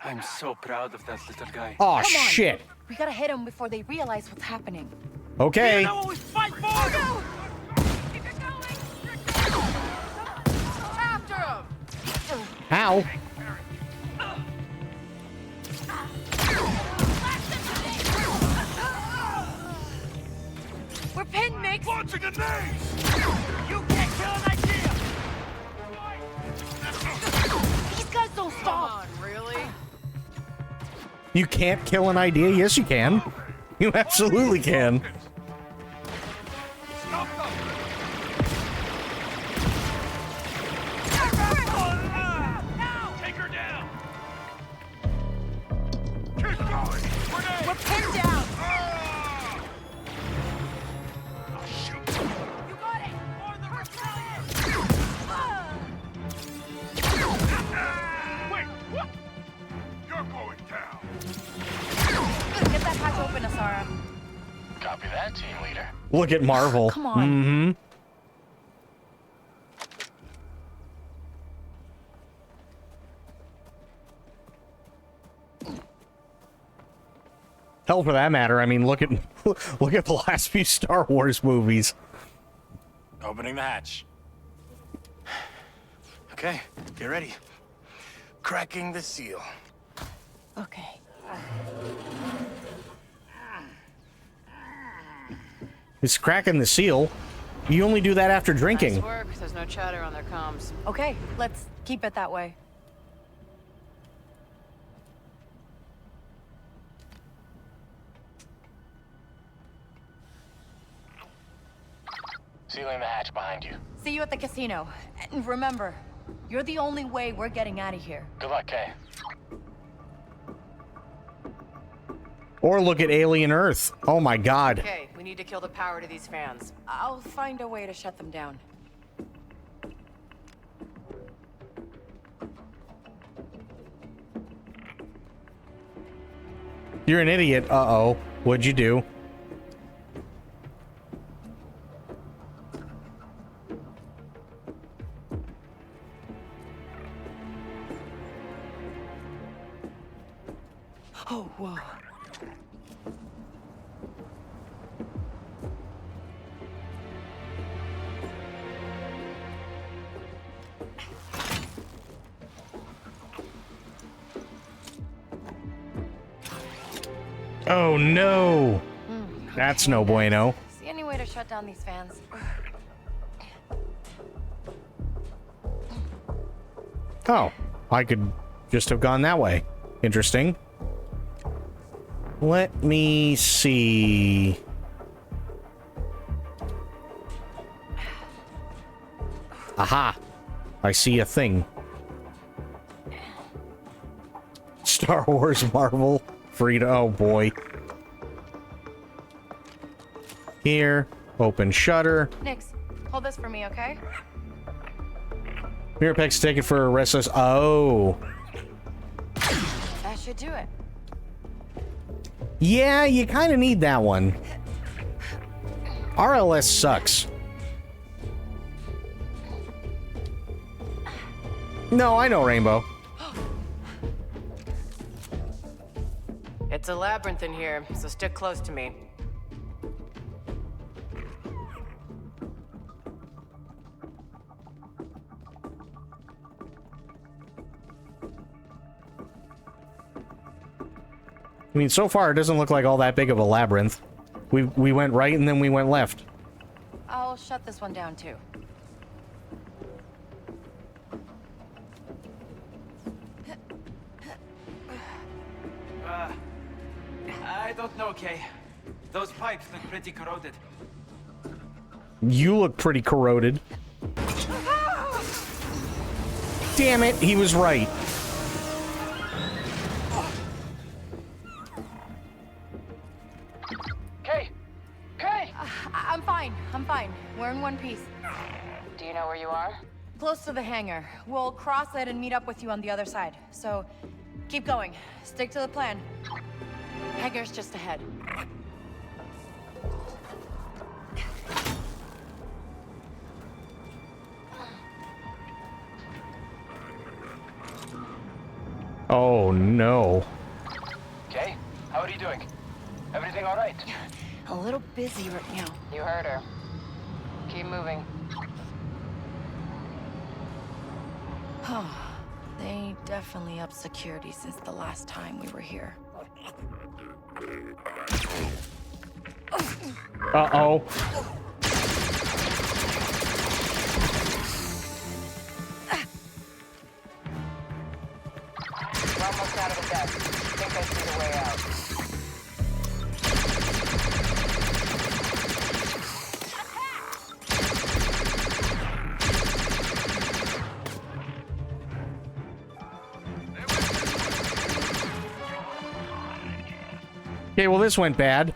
I'm so proud of that little guy. Oh, Come on. shit. We gotta hit them before they realize what's happening. Okay. You know what we fight for? Go! Keep it going! After him! Ow. We're pinned, Mix! Launching a maze! You can't kill an idea! These guys don't stop! Come on, really? You can't kill an idea? Yes, you can. You absolutely can. Take her down! We're pinned down! You got it! For the rebellion! Wait, what? You're going down! Get that hatch open, Asara. Copy that, team leader. Look at Marvel. Come on. Mm-hmm. Hell, for that matter, I mean, look at the last few Star Wars movies. Opening the hatch. Okay, get ready. Cracking the seal. Okay. It's cracking the seal. You only do that after drinking. Nice work. There's no chatter on their comms. Okay, let's keep it that way. Sealing the hatch behind you. See you at the casino. And remember, You're the only way we're getting out of here. Good luck, Kay. Or look at Alien Earth. Oh my god. Okay, we need to kill the power to these fans. I'll find a way to shut them down. You're an idiot. Uh-oh. What'd you do? Oh, whoa. Oh no. That's no bueno. See any way to shut down these fans? Oh, I could just have gone that way. Interesting. Let me see. Aha! I see a thing. Star Wars, Marvel, Frida. Oh boy. Here, open shutter. Nix, hold this for me, okay? Mirapex's ticket for a restless. Oh. That should do it. Yeah, you kind of need that one. RLS sucks. No, I know, Rainbow. It's a labyrinth in here, so stick close to me. I mean, so far it doesn't look like all that big of a labyrinth. We went right and then we went left. I'll shut this one down too. I don't know, Kay. Those pipes look pretty corroded. You look pretty corroded. Damn it, he was right. I'm fine. I'm fine. We're in one piece. Do you know where you are? Close to the hangar. We'll cross it and meet up with you on the other side. So, keep going. Stick to the plan. Hangar's just ahead. Oh no. Kay, how are you doing? Everything all right? A little busy right now. You heard her. Keep moving. They definitely upped security since the last time we were here. Uh-oh. We're almost out of the desk. I think I see the way out. Okay, well this went bad.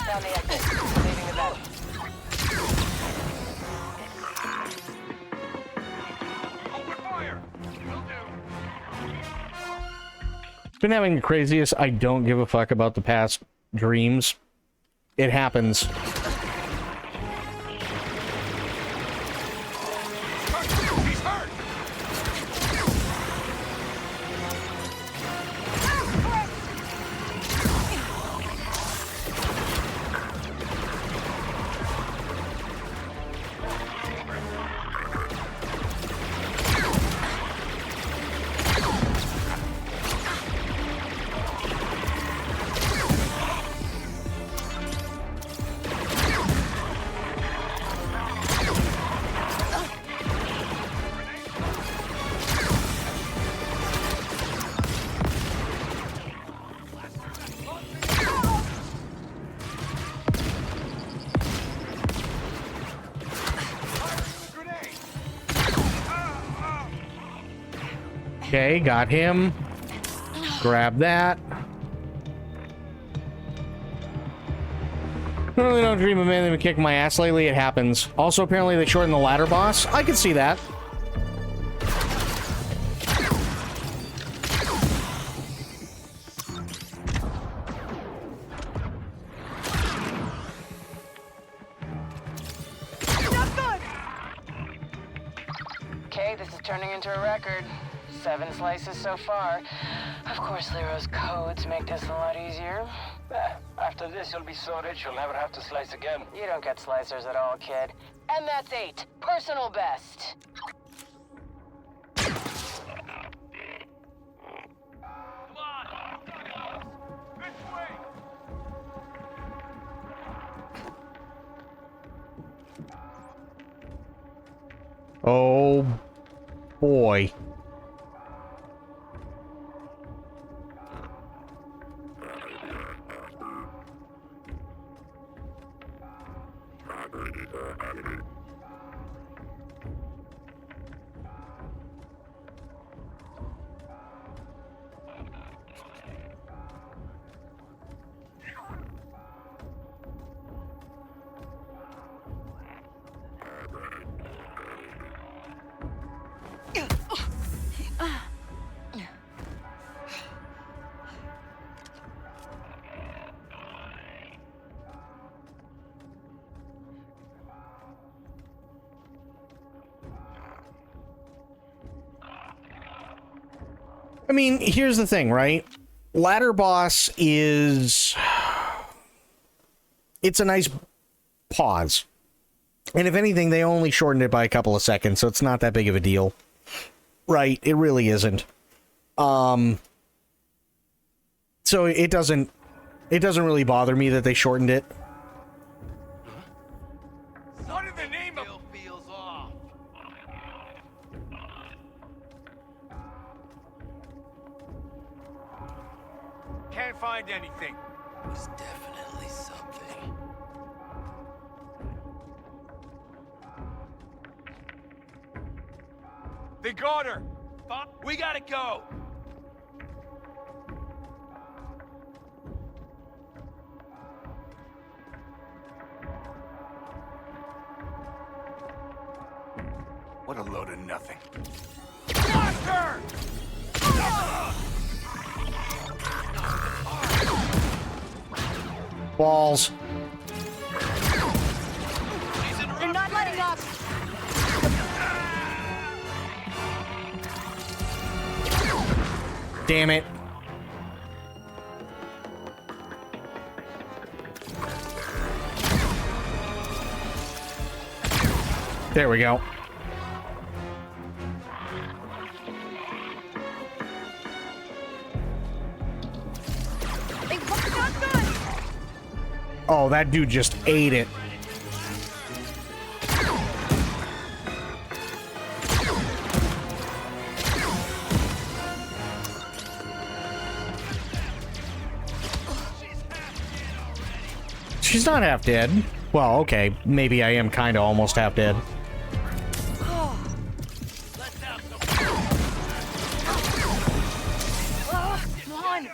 Down the exit. Leaving the vent. Been having the craziest I don't give a fuck about the past dreams. It happens. He's hurt! Okay, got him. Grab that. I really don't dream of anything but kicking my ass lately. It happens. Also, apparently they shortened the ladder boss. I could see that. Okay, this is turning into a record. 7 slices so far. Of course, Lero's codes make this a lot easier. After this, you'll be so rich you'll never have to slice again. You don't get slicers at all, kid. And that's 8. Personal best. Oh, boy. I mean, here's the thing, right? Ladder boss is... It's a nice pause. And if anything, they only shortened it by a couple of seconds, so it's not that big of a deal. Right, it really isn't. So it doesn't really bother me that they shortened it. What in the name of... feels off. Can't find anything. There's definitely something. They got her. We gotta go. What a load of nothing. Monster! Balls. They're not letting up. Damn it. There we go. Oh, that dude just ate it. She's not half dead. Well, okay, maybe I am kind of almost half dead. Come on.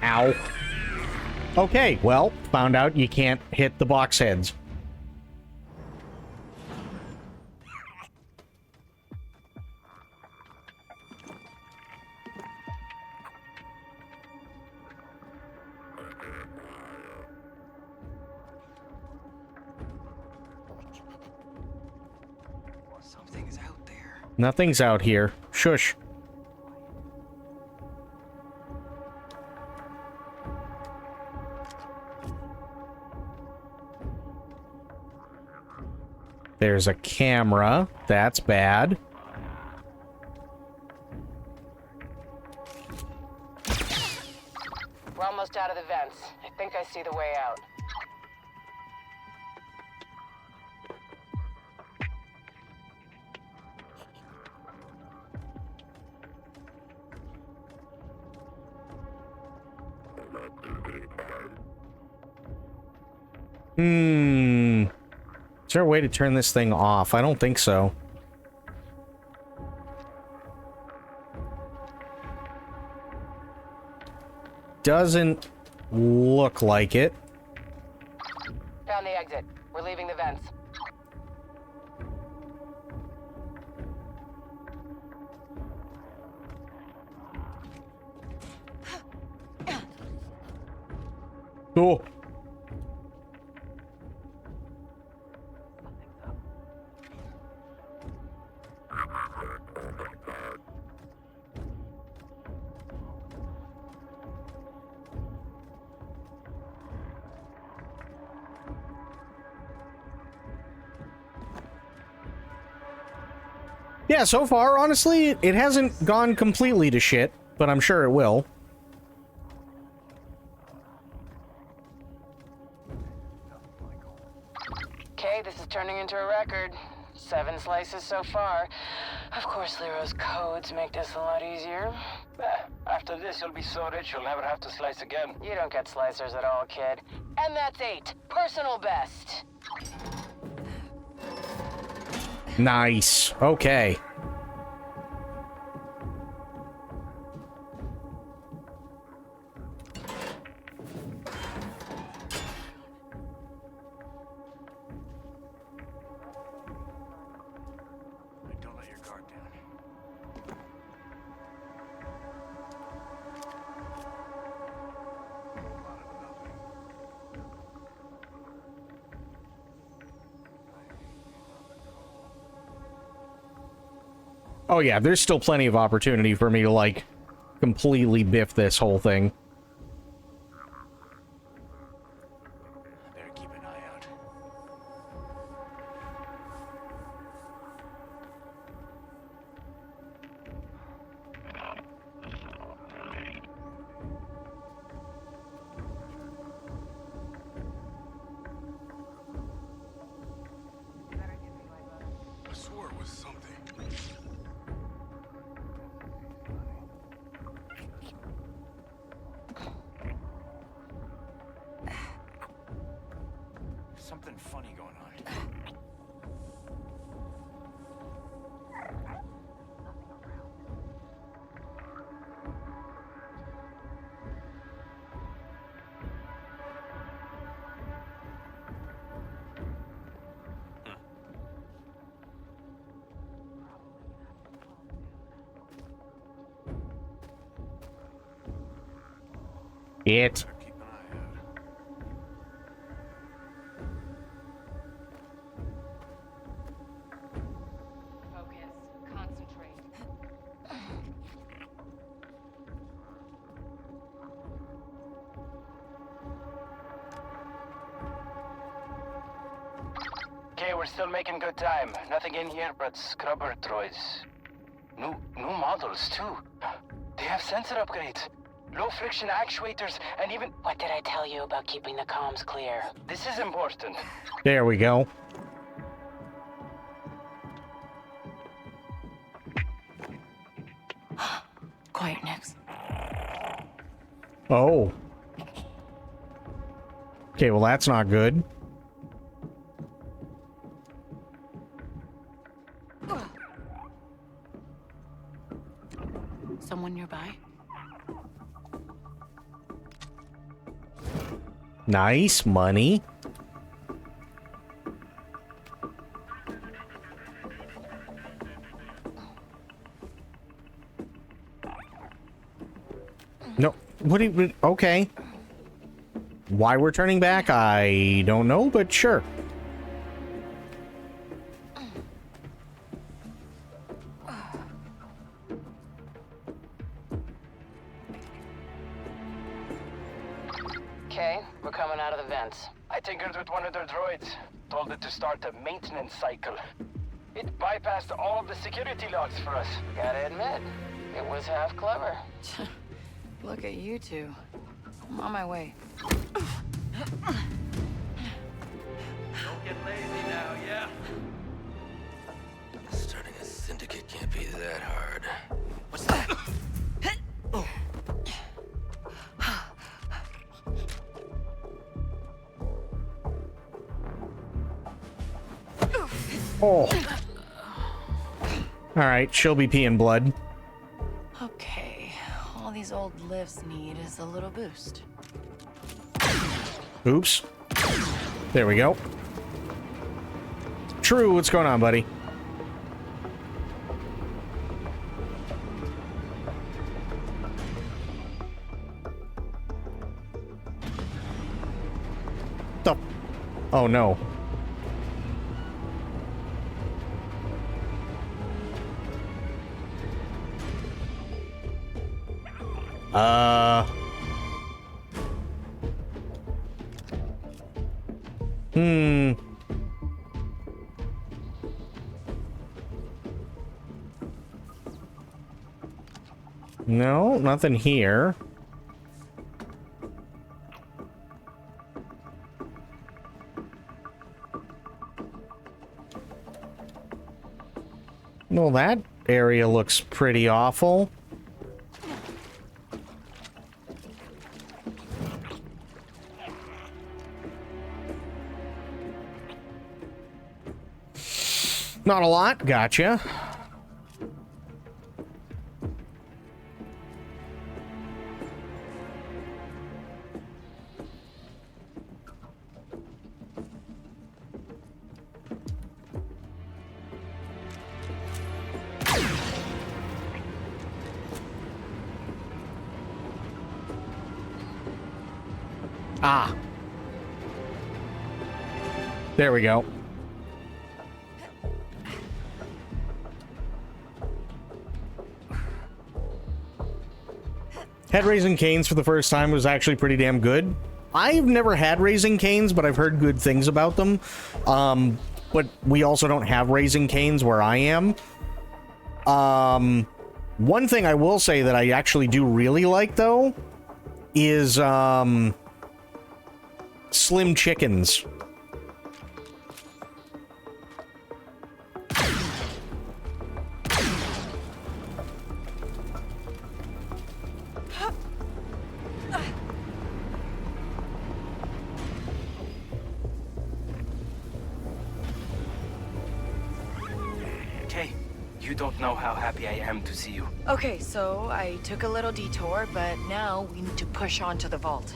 Ow. Okay, well, found out you can't hit the box heads. Something's out there. Nothing's out here. Shush. There's a camera. That's bad. We're almost out of the vents. I think I see the way out. Is there a way to turn this thing off? I don't think so. Doesn't look like it. Found the exit. We're leaving the vents. Oh. Yeah, so far, honestly, it hasn't gone completely to shit, but I'm sure it will. Okay, this is turning into a record. 7 slices so far. Of course, Lero's codes make this a lot easier. After this, you'll be so rich you'll never have to slice again. You don't get slicers at all, kid. And that's 8. Personal best. Nice. Okay. Don't let your guard down. Oh yeah, there's still plenty of opportunity for me to, like, completely biff this whole thing. Better keep an eye out. I swore it was something. Something funny going on. It. Focus. Concentrate. Okay, we're still making good time. Nothing in here but scrubber droids. New models, too. They have sensor upgrades. Low friction actuators, and even... What did I tell you about keeping the comms clear? This is important. There we go. Quiet, Nix. Oh. Okay, well that's not good. Someone nearby? Nice money. No, what do you... Okay. Why we're turning back, I don't know, but sure. Okay, we're coming out of the vents. I tinkered with one of their droids. Told it to start a maintenance cycle. It bypassed all of the security logs for us. Gotta admit, it was half clever. Look at you two. I'm on my way. Don't get lazy now, yeah? Starting a syndicate can't be that hard. What's that? Oh. Alright, she'll be peeing blood. Okay, all these old lifts need is a little boost. Oops. There we go. True, what's going on, buddy? The... Oh, no. No, nothing here. Well, that area looks pretty awful. Not a lot, gotcha. Ah. There we go. Had Raising Cane's for the first time was actually pretty damn good. I've never had Raising Cane's, but I've heard good things about them. But we also don't have Raising Cane's where I am. One thing I will say that I actually do really like, though, is Slim Chickens. You don't know how happy I am to see you. Okay, so I took a little detour, but now we need to push on to the vault.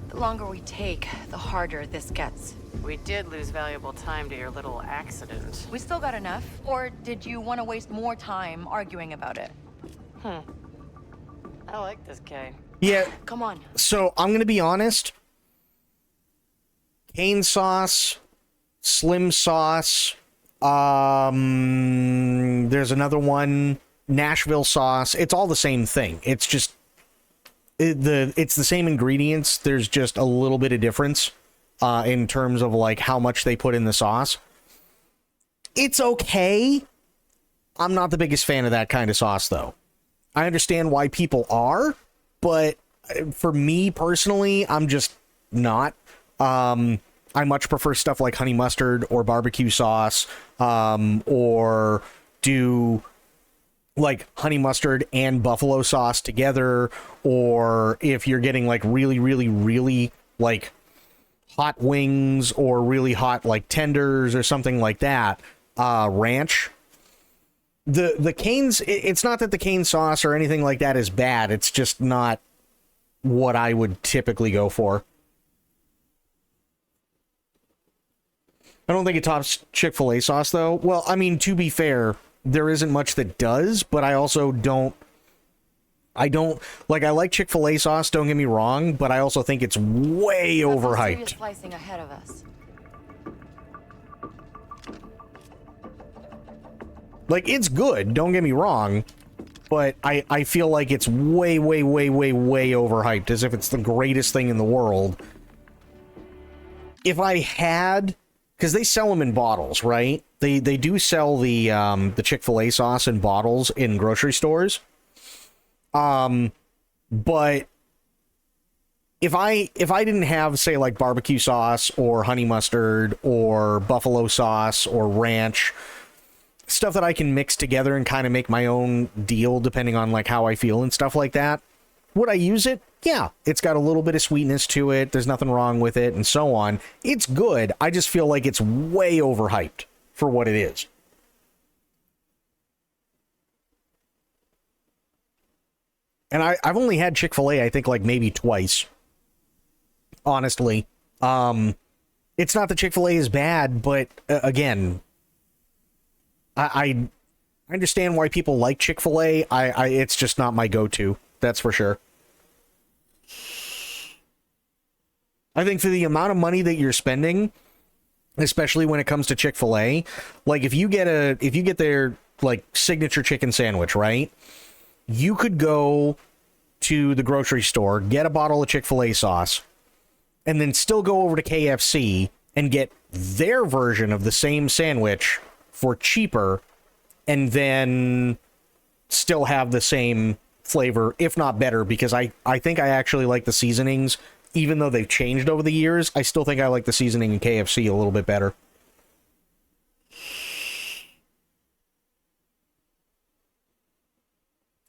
The longer we take, the harder this gets. We did lose valuable time to your little accident. We still got enough? Or did you want to waste more time arguing about it? I like this, Kay. Yeah. Come on. So, I'm gonna be honest. Cane sauce, Slim sauce, there's another one, Nashville sauce. It's all the same thing. It's just it's the same ingredients. There's just a little bit of difference in terms of like how much they put in the sauce. It's okay. I'm not the biggest fan of that kind of sauce, though. I understand why people are, but for me personally, I'm just not. I much prefer stuff like honey mustard or barbecue sauce, or do like honey mustard and buffalo sauce together, or if you're getting like really, really, really like hot wings or really hot like tenders or something like that, ranch. The Cane's, it's not that the Cane sauce or anything like that is bad. It's just not what I would typically go for. I don't think it tops Chick-fil-A sauce, though. Well, I mean, to be fair, there isn't much that does, but I also don't... I like Chick-fil-A sauce, don't get me wrong, but I also think it's way overhyped. Slicing ahead of us. Like, it's good, don't get me wrong, but I feel like it's way, way, way, way, way overhyped, as if it's the greatest thing in the world. if I had, because they sell them in bottles, right? They do sell the Chick-fil-A sauce in bottles in grocery stores. But if I didn't have, say, like barbecue sauce or honey mustard or buffalo sauce or ranch, stuff that I can mix together and kind of make my own deal depending on like how I feel and stuff like that, would I use it? Yeah, it's got a little bit of sweetness to it. There's nothing wrong with it and so on. It's good. I just feel like it's way overhyped for what it is. And I've only had Chick-fil-A, I think, like maybe twice. Honestly. It's not that Chick-fil-A is bad, but again, I understand why people like Chick-fil-A. It's just not my go-to. That's for sure. I think for the amount of money that you're spending, especially when it comes to Chick-fil-A, like if you get their like signature chicken sandwich, right? You could go to the grocery store, get a bottle of Chick-fil-A sauce, and then still go over to KFC and get their version of the same sandwich for cheaper, and then still have the same flavor, if not better, because I think I actually like the seasonings. Even though they've changed over the years, I still think I like the seasoning in KFC a little bit better.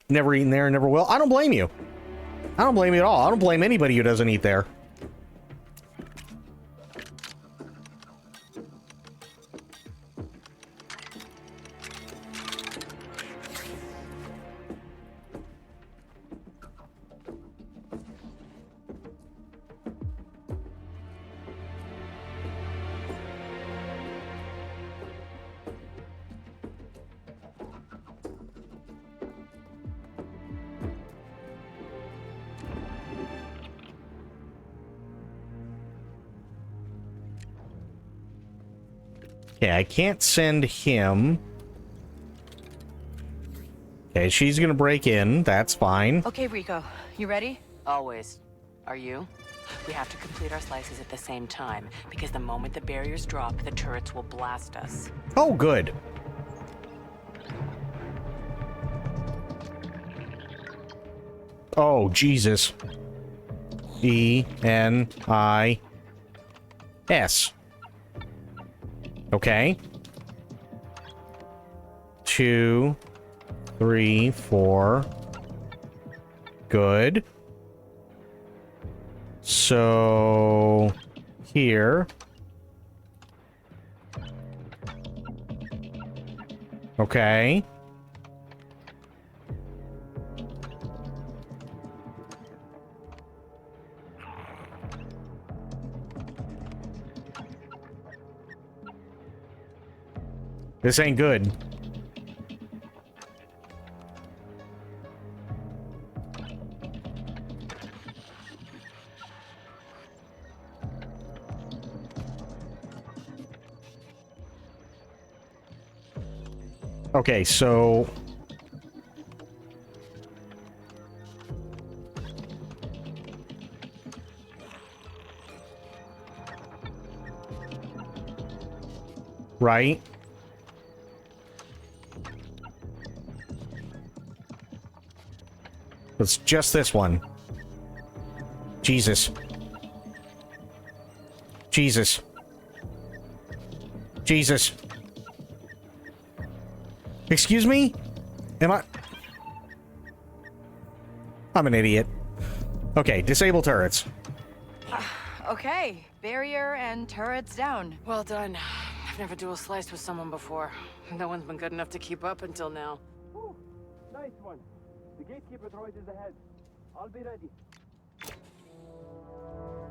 Never eaten there, never will. I don't blame you. I don't blame you at all. I don't blame anybody who doesn't eat there. Okay, I can't send him. Okay, she's gonna break in. That's fine. Okay, Rico, you ready? Always. Are you? We have to complete our slices at the same time, because the moment the barriers drop, the turrets will blast us. Oh, good. Oh, Jesus. E-N-I-S. Okay. 2, 3, 4. Good. So here. Okay. This ain't good. Okay, so right. It's just this one. Jesus. Jesus. Jesus. Excuse me? Am I... I'm an idiot. Okay, disable turrets. Okay, barrier and turrets down. Well done. I've never dual sliced with someone before. No one's been good enough to keep up until now. Ooh, nice one. The gatekeeper droid is ahead. I'll be ready.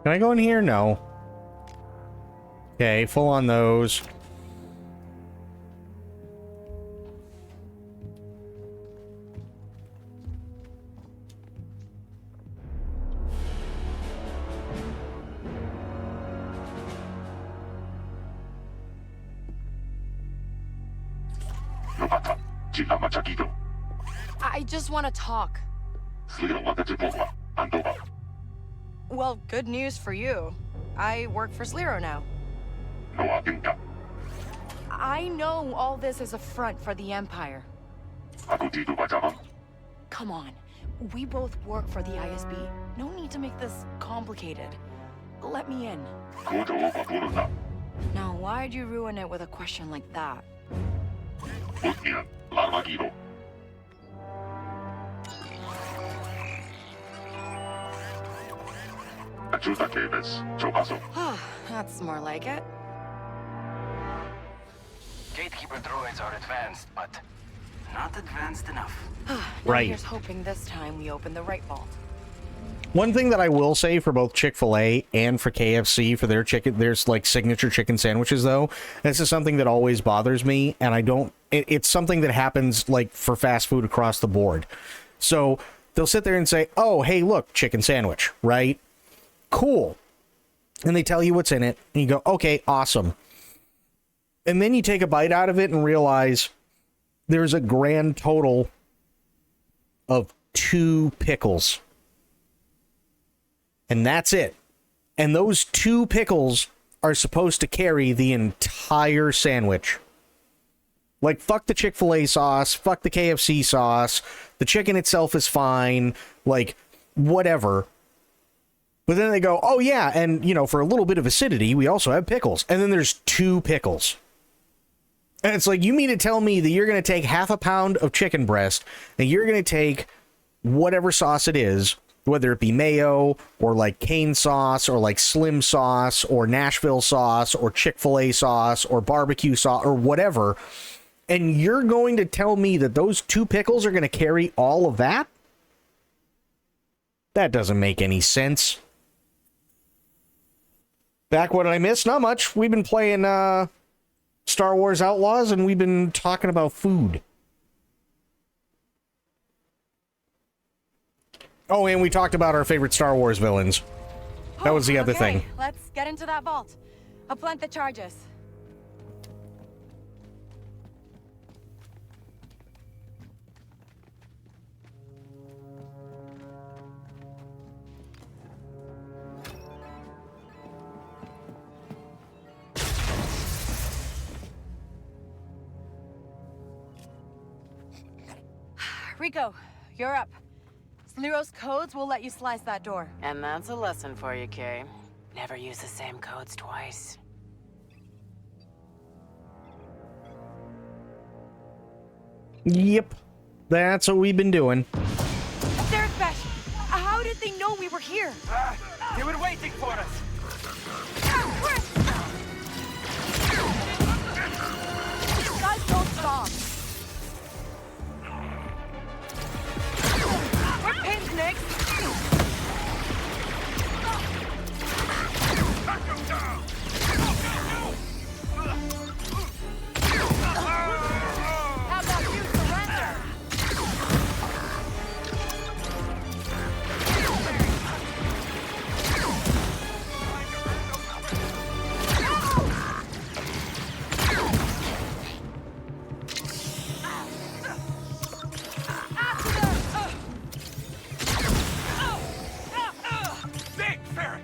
Can I go in here? No. Okay, full on those. I just want to talk. Well, good news for you. I work for Sliro now. I know all this is a front for the Empire. Come on. We both work for the ISB. No need to make this complicated. Let me in. Now, why'd you ruin it with a question like that? That's more like it. Gatekeeper droids are advanced, but not advanced enough. Right. Here's hoping this time we open the right vault. One thing that I will say for both Chick-fil-A and for KFC for their chicken, there's like signature chicken sandwiches though. This is something that always bothers me, and I don't. It's something that happens like for fast food across the board. So they'll sit there and say, "Oh, hey, look, chicken sandwich, right? Cool," and they tell you what's in it, and you go, "Okay, awesome." And then you take a bite out of it and realize there's a grand total of 2 pickles. And that's it. And those 2 pickles are supposed to carry the entire sandwich. Like, fuck the Chick-fil-A sauce, fuck the KFC sauce, the chicken itself is fine, like, whatever. But then they go, oh yeah, and, you know, for a little bit of acidity, we also have pickles. And then there's 2 pickles. And it's like, you mean to tell me that you're going to take half a pound of chicken breast, and you're going to take whatever sauce it is, whether it be mayo, or like cane sauce, or like slim sauce, or Nashville sauce, or Chick-fil-A sauce, or barbecue sauce, or whatever, and you're going to tell me that those 2 pickles are going to carry all of that? That doesn't make any sense. Back what I missed? Not much. We've been playing Star Wars Outlaws, and we've been talking about food. Oh, and we talked about our favorite Star Wars villains. That was the other thing. Let's get into that vault. I'll plant the charges. Rico, you're up. Sliro's codes will let you slice that door. And that's a lesson for you, Kay. Never use the same codes twice. Yep. That's what we've been doing. There's Besh. How did they know we were here? They were waiting for us. These guys don't stop. We're pinned, Nick. How about you surrender? Big ferret.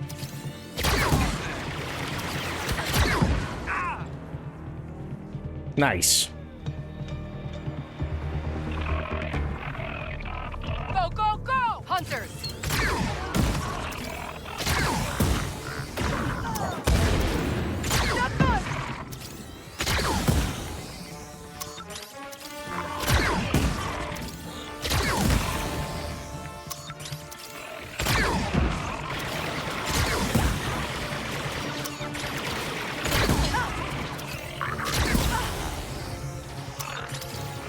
Nice. Go, go, go! Hunters! Not good!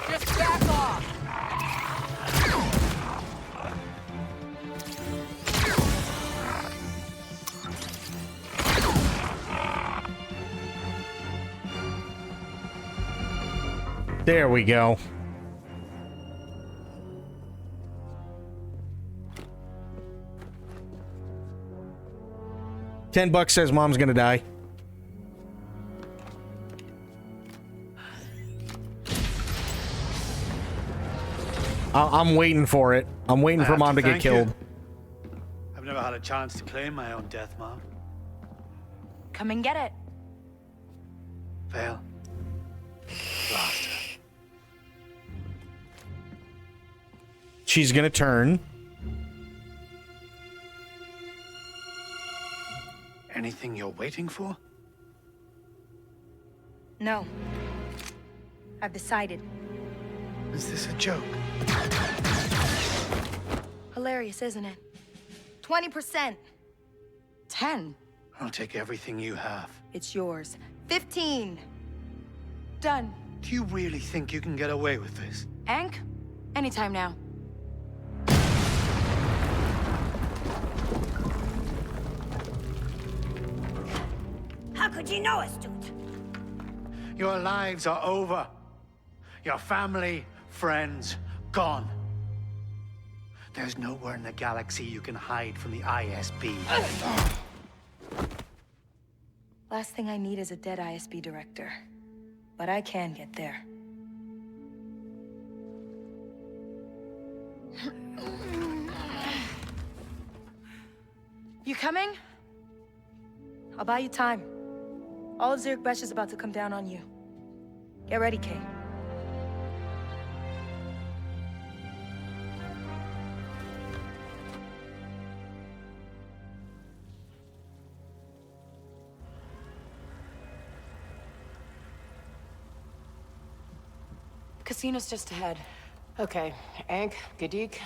Just back off! There we go. $10 says mom's gonna die. I'm waiting for it. I'm waiting I for have mom to get thank you. killed. I've never had a chance to claim my own death, Mom. come and get it. Vale. Lost her. She's gonna turn. Anything you're waiting for? No. I've decided. Is this a joke? Hilarious, isn't it? 20%. 10. I'll take everything you have. It's yours. 15. Done. Do you really think you can get away with this? Ank? Anytime now. How could you know us, dude? Your lives are over. Your family, friends, gone. There's nowhere in the galaxy you can hide from the ISB. Last thing I need is a dead ISB director. But I can get there. You coming? I'll buy you time. All of Zurich Besh is about to come down on you. Get ready, Kay. Casino's just ahead. Okay, Ank, Gadik,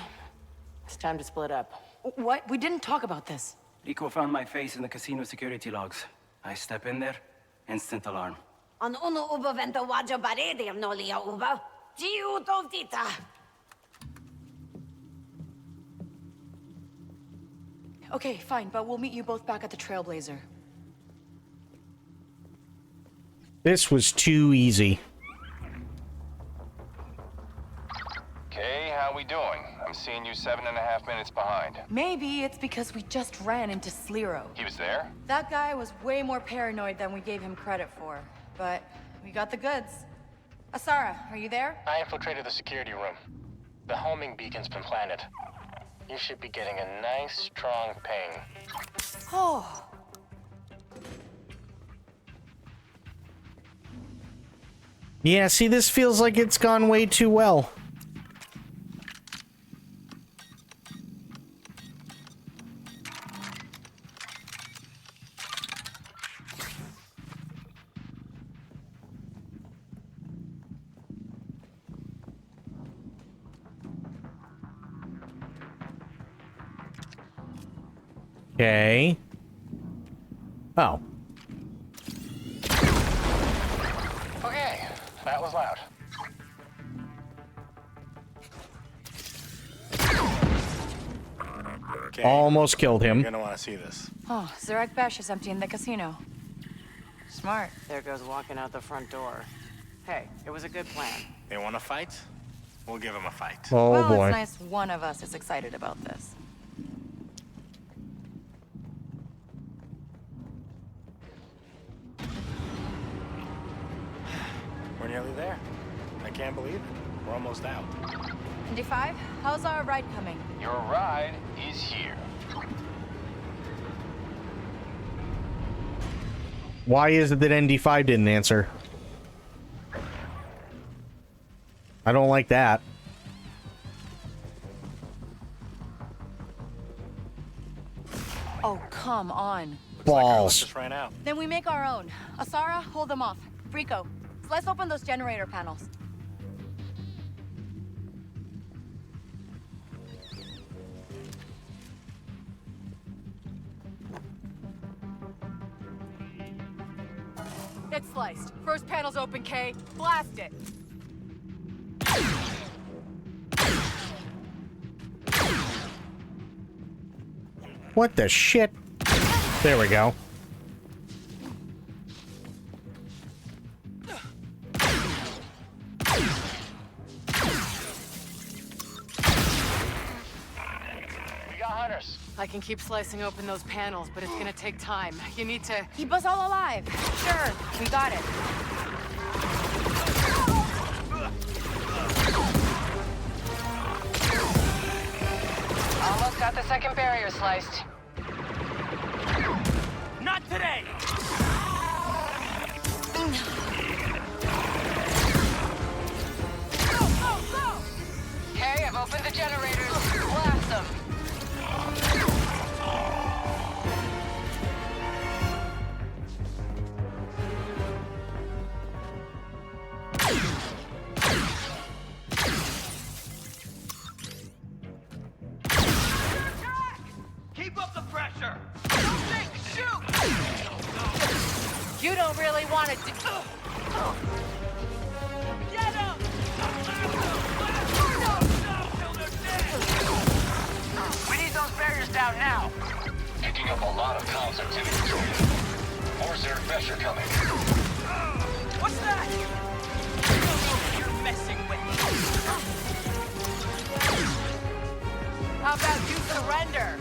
it's time to split up. What? We didn't talk about this. Rico found my face in the casino security logs. I step in there, instant alarm. On uno ubo vento wajo baredi of nolia ubo. Giu dovdita. Okay, fine, but we'll meet you both back at the Trailblazer. This was too easy. Okay, how we doing? I'm seeing you 7.5 minutes behind. Maybe it's because we just ran into Slero. He was there? That guy was way more paranoid than we gave him credit for. But we got the goods. Asara, are you there? I infiltrated the security room. The homing beacon's been planted. You should be getting a nice, strong ping. Oh. Yeah, see, this feels like it's gone way too well. Okay. Oh. Okay, that was loud. Okay. Almost killed him. You're gonna want to see this. Oh, Zurich Besh is emptying the casino. Smart. There goes walking out the front door. Hey, it was a good plan. They want to fight? We'll give them a fight. Oh, well, boy. It's nice one of us is excited about this. We're nearly there. I can't believe it. We're almost out. ND5, how's our ride coming? Your ride is here. Why is it that ND5 didn't answer? I don't like that. Oh, come on. Balls. Just ran out. Then we make our own. Asara, hold them off. Rico, let's open those generator panels. It's sliced. First panel's open, Kay. Blast it. What the shit? There we go. We got hunters. I can keep slicing open those panels, but it's gonna take time. You need to... Keep us all alive. Sure, we got it. Almost got the second barrier sliced. Not today! You don't really want to do... Get him! We need those barriers down now. Picking up a lot of comms activity. More zero pressure coming. What's that? You don't know who you're messing with. How about you surrender?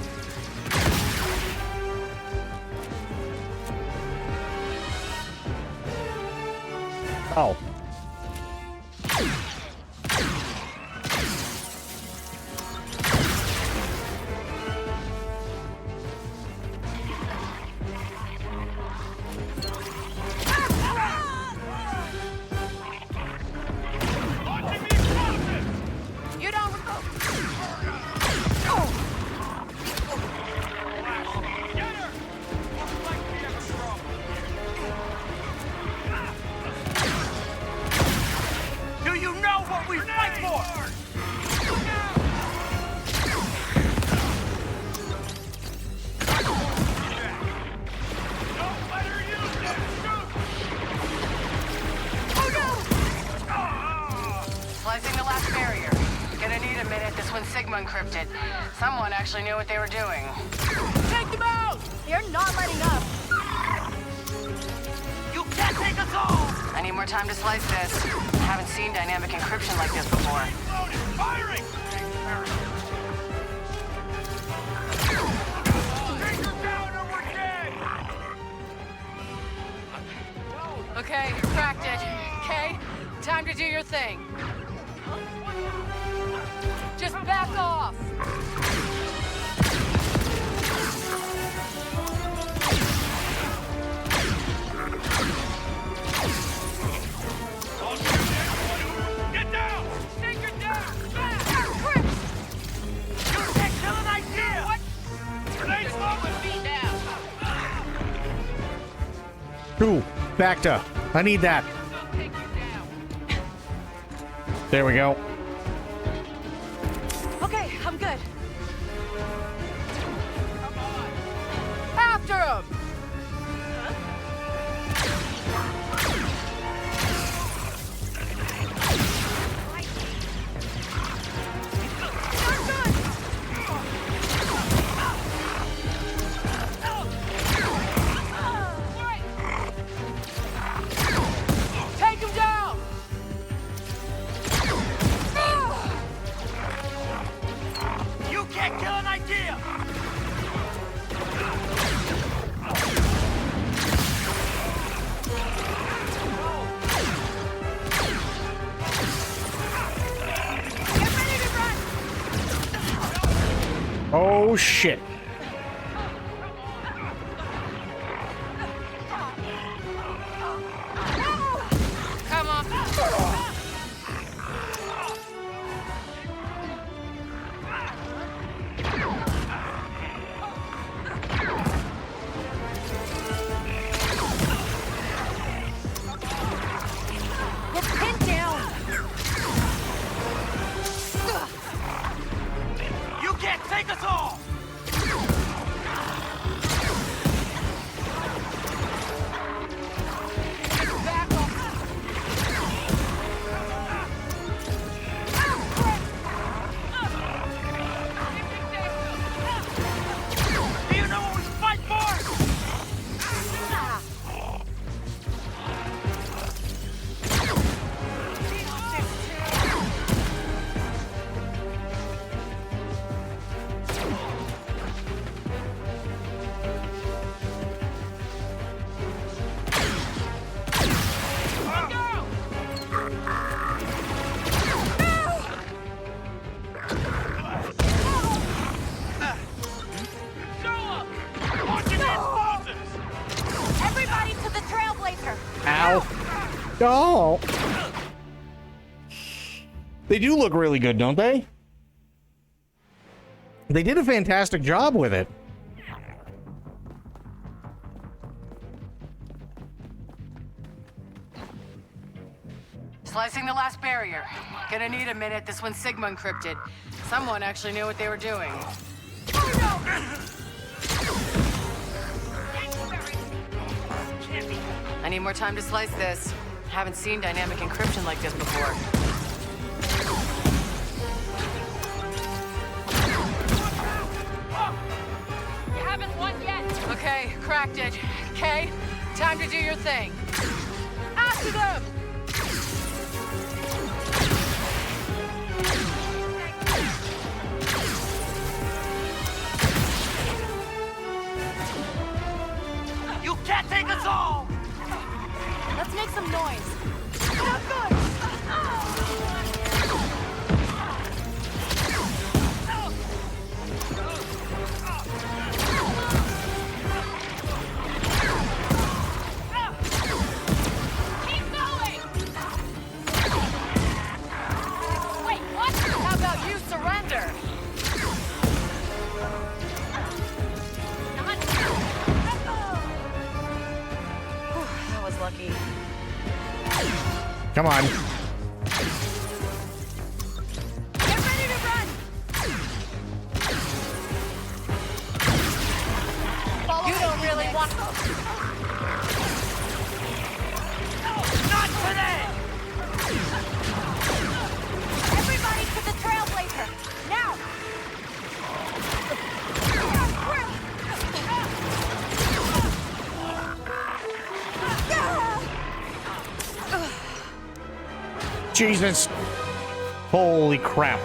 Oh. You don't... Do you know what we fight for? Slicing the last barrier. Gonna need a minute. This one's Sigma encrypted. Someone actually knew what they were doing. Take them out! They're not letting up. You can't take us all! I need more time to slice this. Haven't seen dynamic encryption like this before. Firing! Okay, cracked it. Okay, time to do your thing. Just back off! Get down! Take her down! You can't kill an idea! What? Grenade smoke with me now! Ooh, Bacta. I need that. There we go. Okay, I'm good. After him! Take him down! You can't kill an idea! Oh, shit. Come on. We're pinned down. You can't take us all! Back off! Do you know what we fight for? Everybody to the Trailblazer. Ow. Oh. They do look really good, don't they? They did a fantastic job with it. Slicing the last barrier. Gonna need a minute. This one's Sigma encrypted. Someone actually knew what they were doing. Can't be. I need more time to slice this. Haven't seen dynamic encryption like this before. You haven't won yet. Okay, cracked it. Kay, time to do your thing. After them! You can't take us all! Let's make some noise. Not good! Keep going! Wait, what? How about you surrender? That was lucky. Come on. Get ready to run! You don't really want... Not today! Everybody to the Trailblazer! Now! Jesus. Holy crap.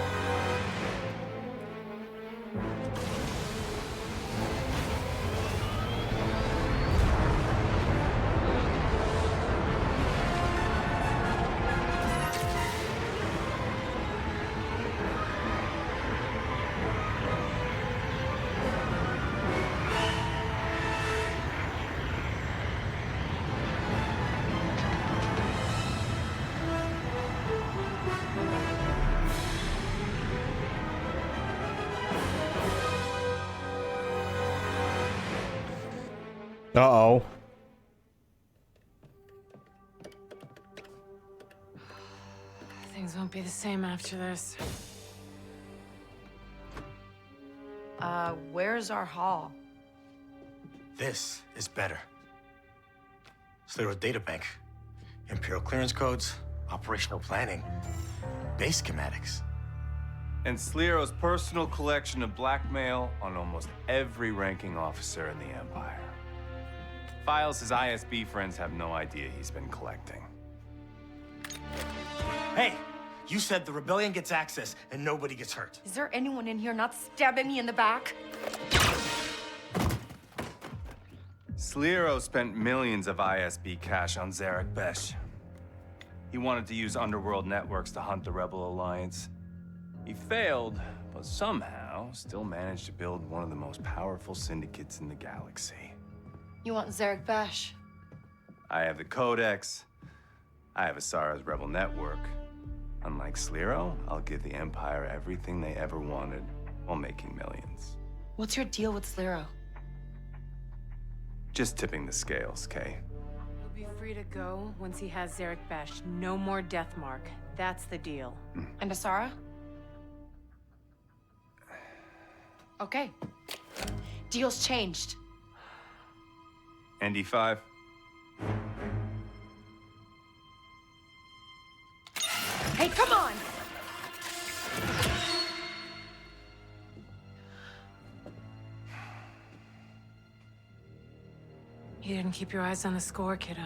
Uh-oh. Things won't be the same after this. Where's our hall? This is better. Sliro databank, Imperial clearance codes, operational planning, base schematics. And Sliro's personal collection of blackmail on almost every ranking officer in the Empire. Files his ISB friends have no idea he's been collecting. Hey, you said the rebellion gets access and nobody gets hurt. Is there anyone in here not stabbing me in the back? Sliro spent millions of ISB cash on Zarek Besh. He wanted to use underworld networks to hunt the Rebel Alliance. He failed, but somehow still managed to build one of the most powerful syndicates in the galaxy. You want Zarek Bash? I have the Codex. I have Asara's Rebel Network. Unlike Sliro, I'll give the Empire everything they ever wanted while making millions. What's your deal with Sliro? Just tipping the scales, Kay. He'll be free to go once he has Zarek Besh. No more Deathmark. That's the deal. And Asara? Okay. Deal's changed. ND5? Hey, come on! You didn't keep your eyes on the score, kiddo.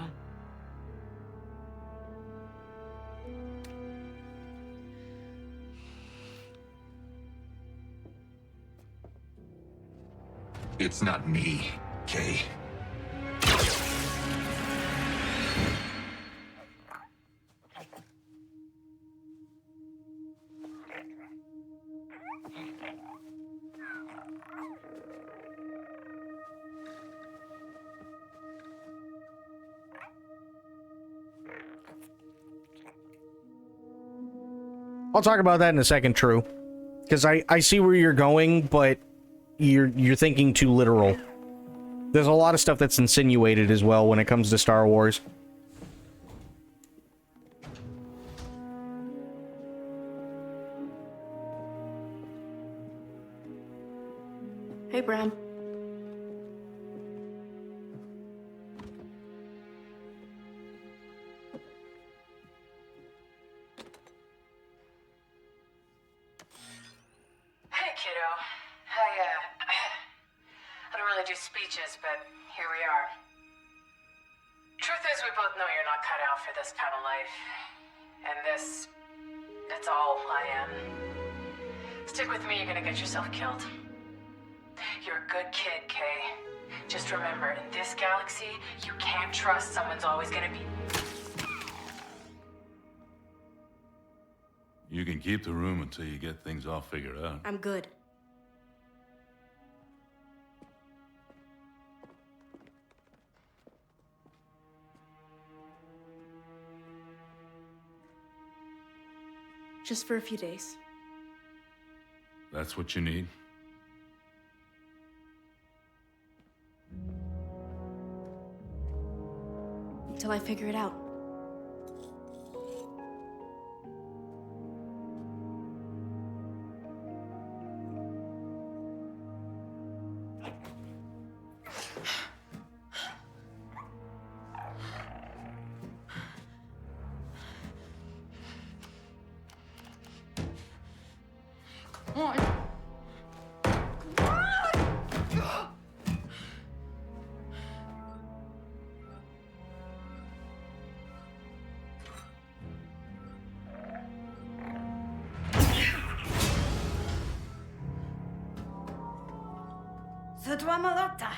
It's not me, Kay. I'll talk about that in a second, True. Because I see where you're going, but you're thinking too literal. There's a lot of stuff that's insinuated as well when it comes to Star Wars. Hey, Bram. these speeches, but here we are. Truth is, we both know you're not cut out for this kind of life. And that's all I am. Stick with me, you're gonna get yourself killed. You're a good kid, Kay. Just remember, in this galaxy, you can't trust someone's always gonna be... You can keep the room until you get things all figured out. I'm good. Just for a few days. That's what you need? Until I figure it out. Come on. Sudwa Malota.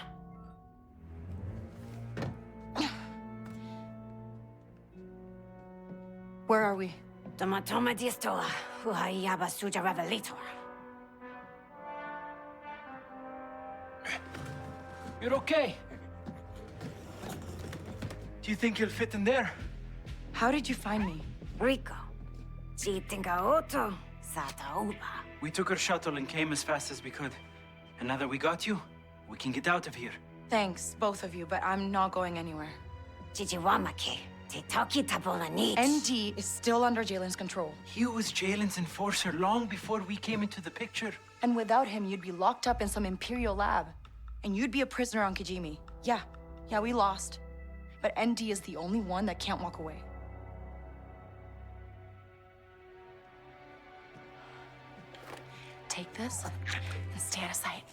Where are we? Tomatoma distoa, Huhayaba Suja Revelator. You're okay. Do you think you'll fit in there? How did you find me? Rico. Chitinga Oto, Sata Uba. We took our shuttle and came as fast as we could. And now that we got you, we can get out of here. Thanks, both of you, but I'm not going anywhere. Jijiwamake, Te Toki Tabola Neat. ND is still under Jalen's control. He was Jalen's enforcer long before we came into the picture. And without him, you'd be locked up in some Imperial lab. And you'd be a prisoner on Kijimi. Yeah, we lost. But ND is the only one that can't walk away. Take this and stay out of sight.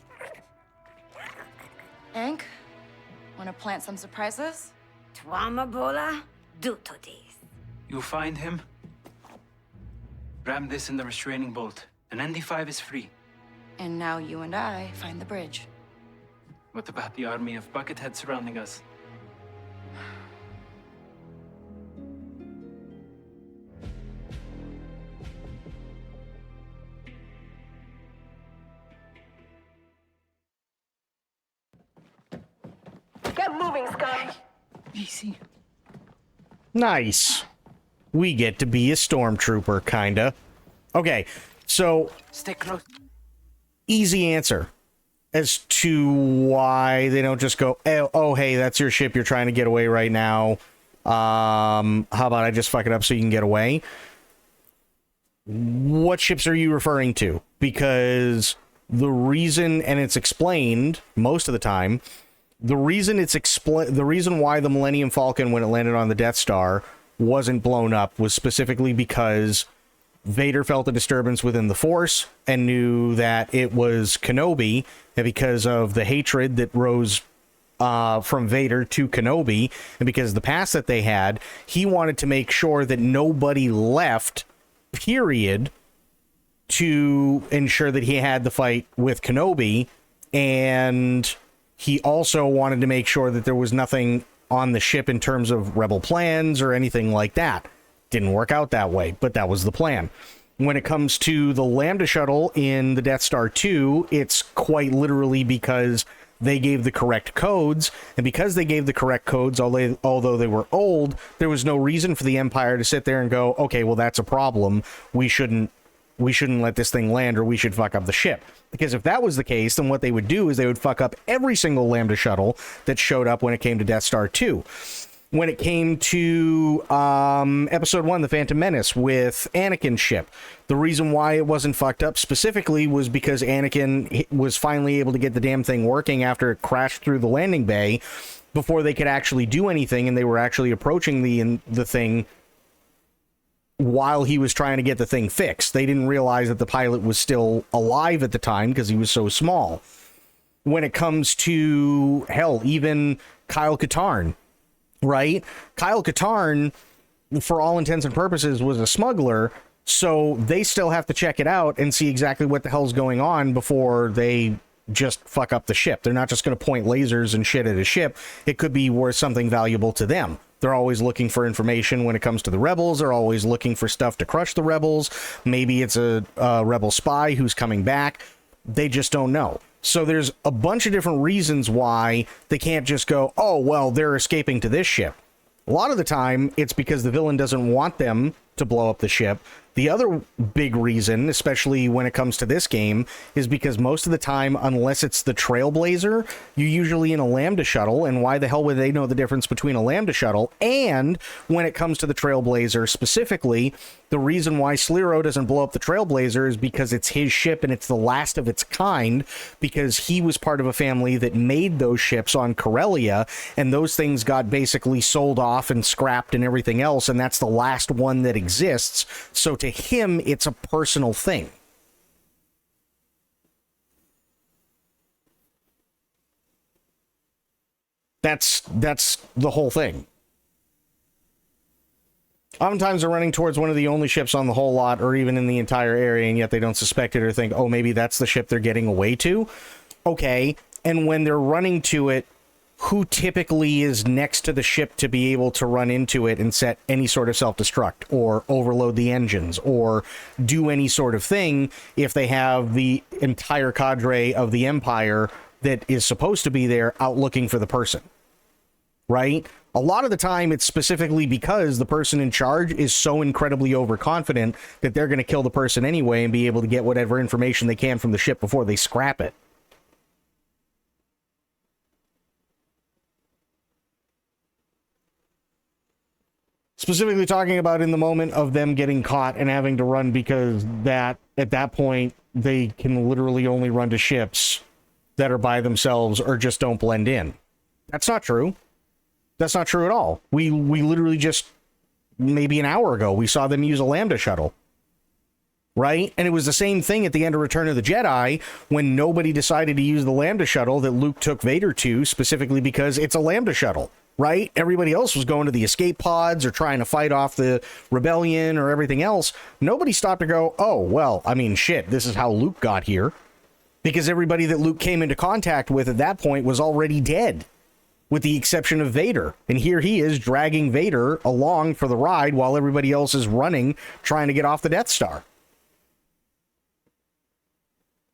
Hank, wanna plant some surprises? Tuama Bola, Dutodis. You'll find him. Ram this in the restraining bolt. And ND5 is free. And now you and I find the bridge. What about the army of bucketheads surrounding us? Get moving, scum! Easy. Nice. We get to be a stormtrooper, kinda. Okay, so... Stay close. Easy answer as to why they don't just go, oh, hey, that's your ship, you're trying to get away right now. How about I just fuck it up so you can get away? What ships are you referring to? Because the reason, and it's explained most of the time, the reason why the Millennium Falcon, when it landed on the Death Star, wasn't blown up was specifically because Vader felt a disturbance within the Force and knew that it was Kenobi, and because of the hatred that rose from Vader to Kenobi, and because of the past that they had, he wanted to make sure that nobody left, period, to ensure that he had the fight with Kenobi, and he also wanted to make sure that there was nothing on the ship in terms of rebel plans or anything like that. Didn't work out that way, but that was the plan. When it comes to the Lambda shuttle in the Death Star 2, it's quite literally because they gave the correct codes, and because they gave the correct codes, although they were old, there was no reason for the Empire to sit there and go, okay, well, that's a problem. We shouldn't let this thing land, or we should fuck up the ship. Because if that was the case, then what they would do is they would fuck up every single Lambda shuttle that showed up when it came to Death Star 2. When it came to Episode 1, The Phantom Menace, with Anakin's ship, the reason why it wasn't fucked up specifically was because Anakin was finally able to get the damn thing working after it crashed through the landing bay before they could actually do anything, and they were actually approaching the thing while he was trying to get the thing fixed. They didn't realize that the pilot was still alive at the time because he was so small. when it comes to, hell, even Kyle Katarn, right? Kyle Katarn, for all intents and purposes, was a smuggler, so they still have to check it out and see exactly what the hell's going on before they just fuck up the ship. They're not just going to point lasers and shit at a ship. It could be worth something valuable to them. They're always looking for information when it comes to the rebels. They're always looking for stuff to crush the rebels. Maybe it's a rebel spy who's coming back. They just don't know. So there's a bunch of different reasons why they can't just go, oh, well, they're escaping to this ship. A lot of the time, it's because the villain doesn't want them to blow up the ship. The other big reason, especially when it comes to this game, is because most of the time, unless it's the Trailblazer, you're usually in a Lambda shuttle, and why the hell would they know the difference between a Lambda shuttle? And when it comes to the Trailblazer specifically, the reason why Sliro doesn't blow up the Trailblazer is because it's his ship and it's the last of its kind, because he was part of a family that made those ships on Corellia, and those things got basically sold off and scrapped and everything else, and that's the last one that exists. So to him, it's a personal thing. That's the whole thing. Oftentimes they're running towards one of the only ships on the whole lot, or even in the entire area, and yet they don't suspect it or think, oh, maybe that's the ship they're getting away to. Okay, and when they're running to it, who typically is next to the ship to be able to run into it and set any sort of self-destruct or overload the engines or do any sort of thing if they have the entire cadre of the Empire that is supposed to be there out looking for the person, right? A lot of the time it's specifically because the person in charge is so incredibly overconfident that they're going to kill the person anyway and be able to get whatever information they can from the ship before they scrap it. Specifically talking about in the moment of them getting caught and having to run, because that at that point they can literally only run to ships that are by themselves or just don't blend in. That's not true. That's not true at all. We literally just maybe an hour ago we saw them use a Lambda shuttle, right? And it was the same thing at the end of Return of the Jedi when nobody decided to use the Lambda shuttle that Luke took Vader to, specifically because it's a Lambda shuttle. Right? Everybody else was going to the escape pods or trying to fight off the rebellion or everything else. Nobody stopped to go, oh, well, I mean, shit, this is how Luke got here. Because everybody that Luke came into contact with at that point was already dead, with the exception of Vader. And here he is dragging Vader along for the ride while everybody else is running, trying to get off the Death Star.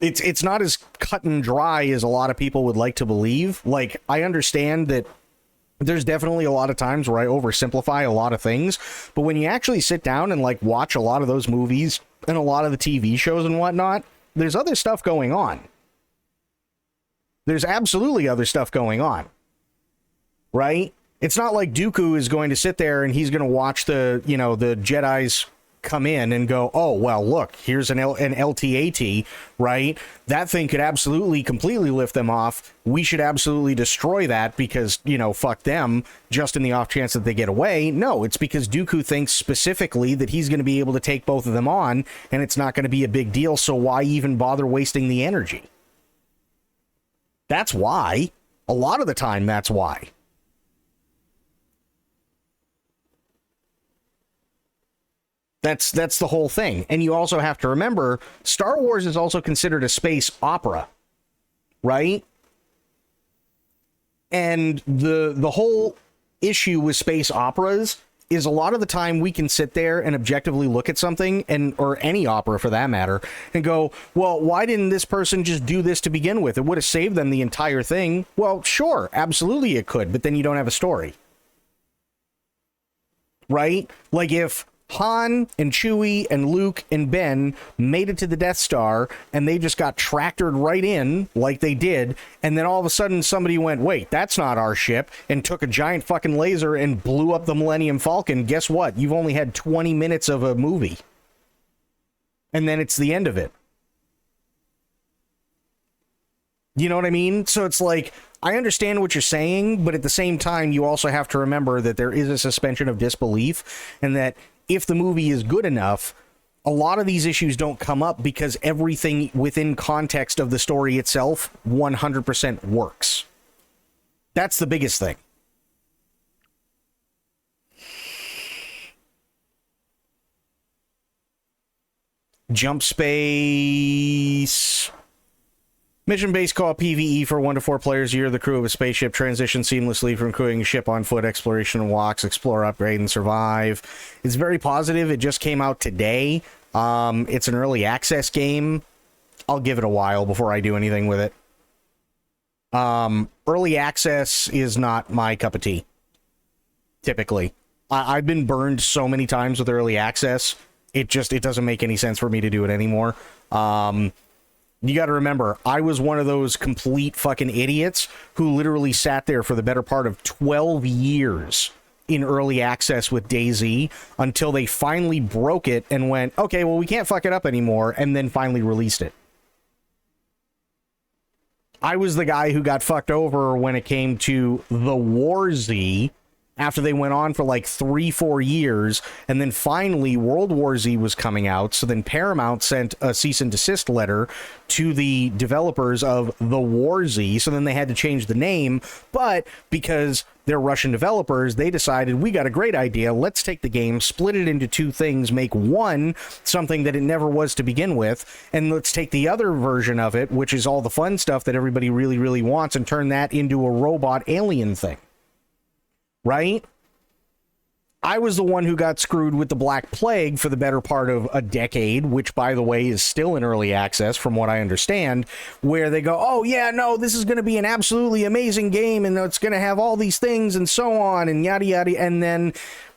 It's not as cut and dry as a lot of people would like to believe. Like, I understand that there's definitely a lot of times where I oversimplify a lot of things, but when you actually sit down and like watch a lot of those movies and a lot of the TV shows and whatnot, there's other stuff going on. There's absolutely other stuff going on, right? It's not like Dooku is going to sit there and he's going to watch the Jedis come in and go, oh, well, look, here's an LTAT, right? That thing could absolutely completely lift them off. We should absolutely destroy that because, fuck them, just in the off chance that they get away. No, it's because Dooku thinks specifically that he's going to be able to take both of them on, and it's not going to be a big deal, so why even bother wasting the energy? That's why. A lot of the time, that's why. That's the whole thing. And you also have to remember, Star Wars is also considered a space opera, right? And the whole issue with space operas is a lot of the time we can sit there and objectively look at something, or any opera for that matter, and go, well, why didn't this person just do this to begin with? It would have saved them the entire thing. Well, sure, absolutely it could, but then you don't have a story. Right? Like if Han and Chewie and Luke and Ben made it to the Death Star and they just got tractored right in like they did, and then all of a sudden somebody went, wait, that's not our ship, and took a giant fucking laser and blew up the Millennium Falcon. Guess what? You've only had 20 minutes of a movie. And then it's the end of it. You know what I mean? So it's like, I understand what you're saying, but at the same time, you also have to remember that there is a suspension of disbelief, and that if the movie is good enough, a lot of these issues don't come up because everything within context of the story itself 100% works. That's the biggest thing. Jump space. Mission-based co-op PvE for 1 to 4 players. You're the crew of a spaceship. Transition seamlessly from crewing a ship on foot, exploration and walks, explore, upgrade, and survive. It's very positive. It just came out today. It's an early access game. I'll give it a while before I do anything with it. Early access is not my cup of tea. Typically. I've been burned so many times with early access. It doesn't make any sense for me to do it anymore. You got to remember, I was one of those complete fucking idiots who literally sat there for the better part of 12 years in early access with DayZ until they finally broke it and went, okay, well, we can't fuck it up anymore, and then finally released it. I was the guy who got fucked over when it came to the War Z after they went on for like 3-4 years, and then finally World War Z was coming out, so then Paramount sent a cease and desist letter to the developers of the War Z, so then they had to change the name, but because they're Russian developers, they decided, we got a great idea, let's take the game, split it into 2 things, make one something that it never was to begin with, and let's take the other version of it, which is all the fun stuff that everybody really, really wants, and turn that into a robot alien thing. Right? I was the one who got screwed with the Black Plague for the better part of a decade, which, by the way, is still in early access, from what I understand, where they go, oh, yeah, no, this is going to be an absolutely amazing game, and it's going to have all these things, and so on, and yada, yada, and then,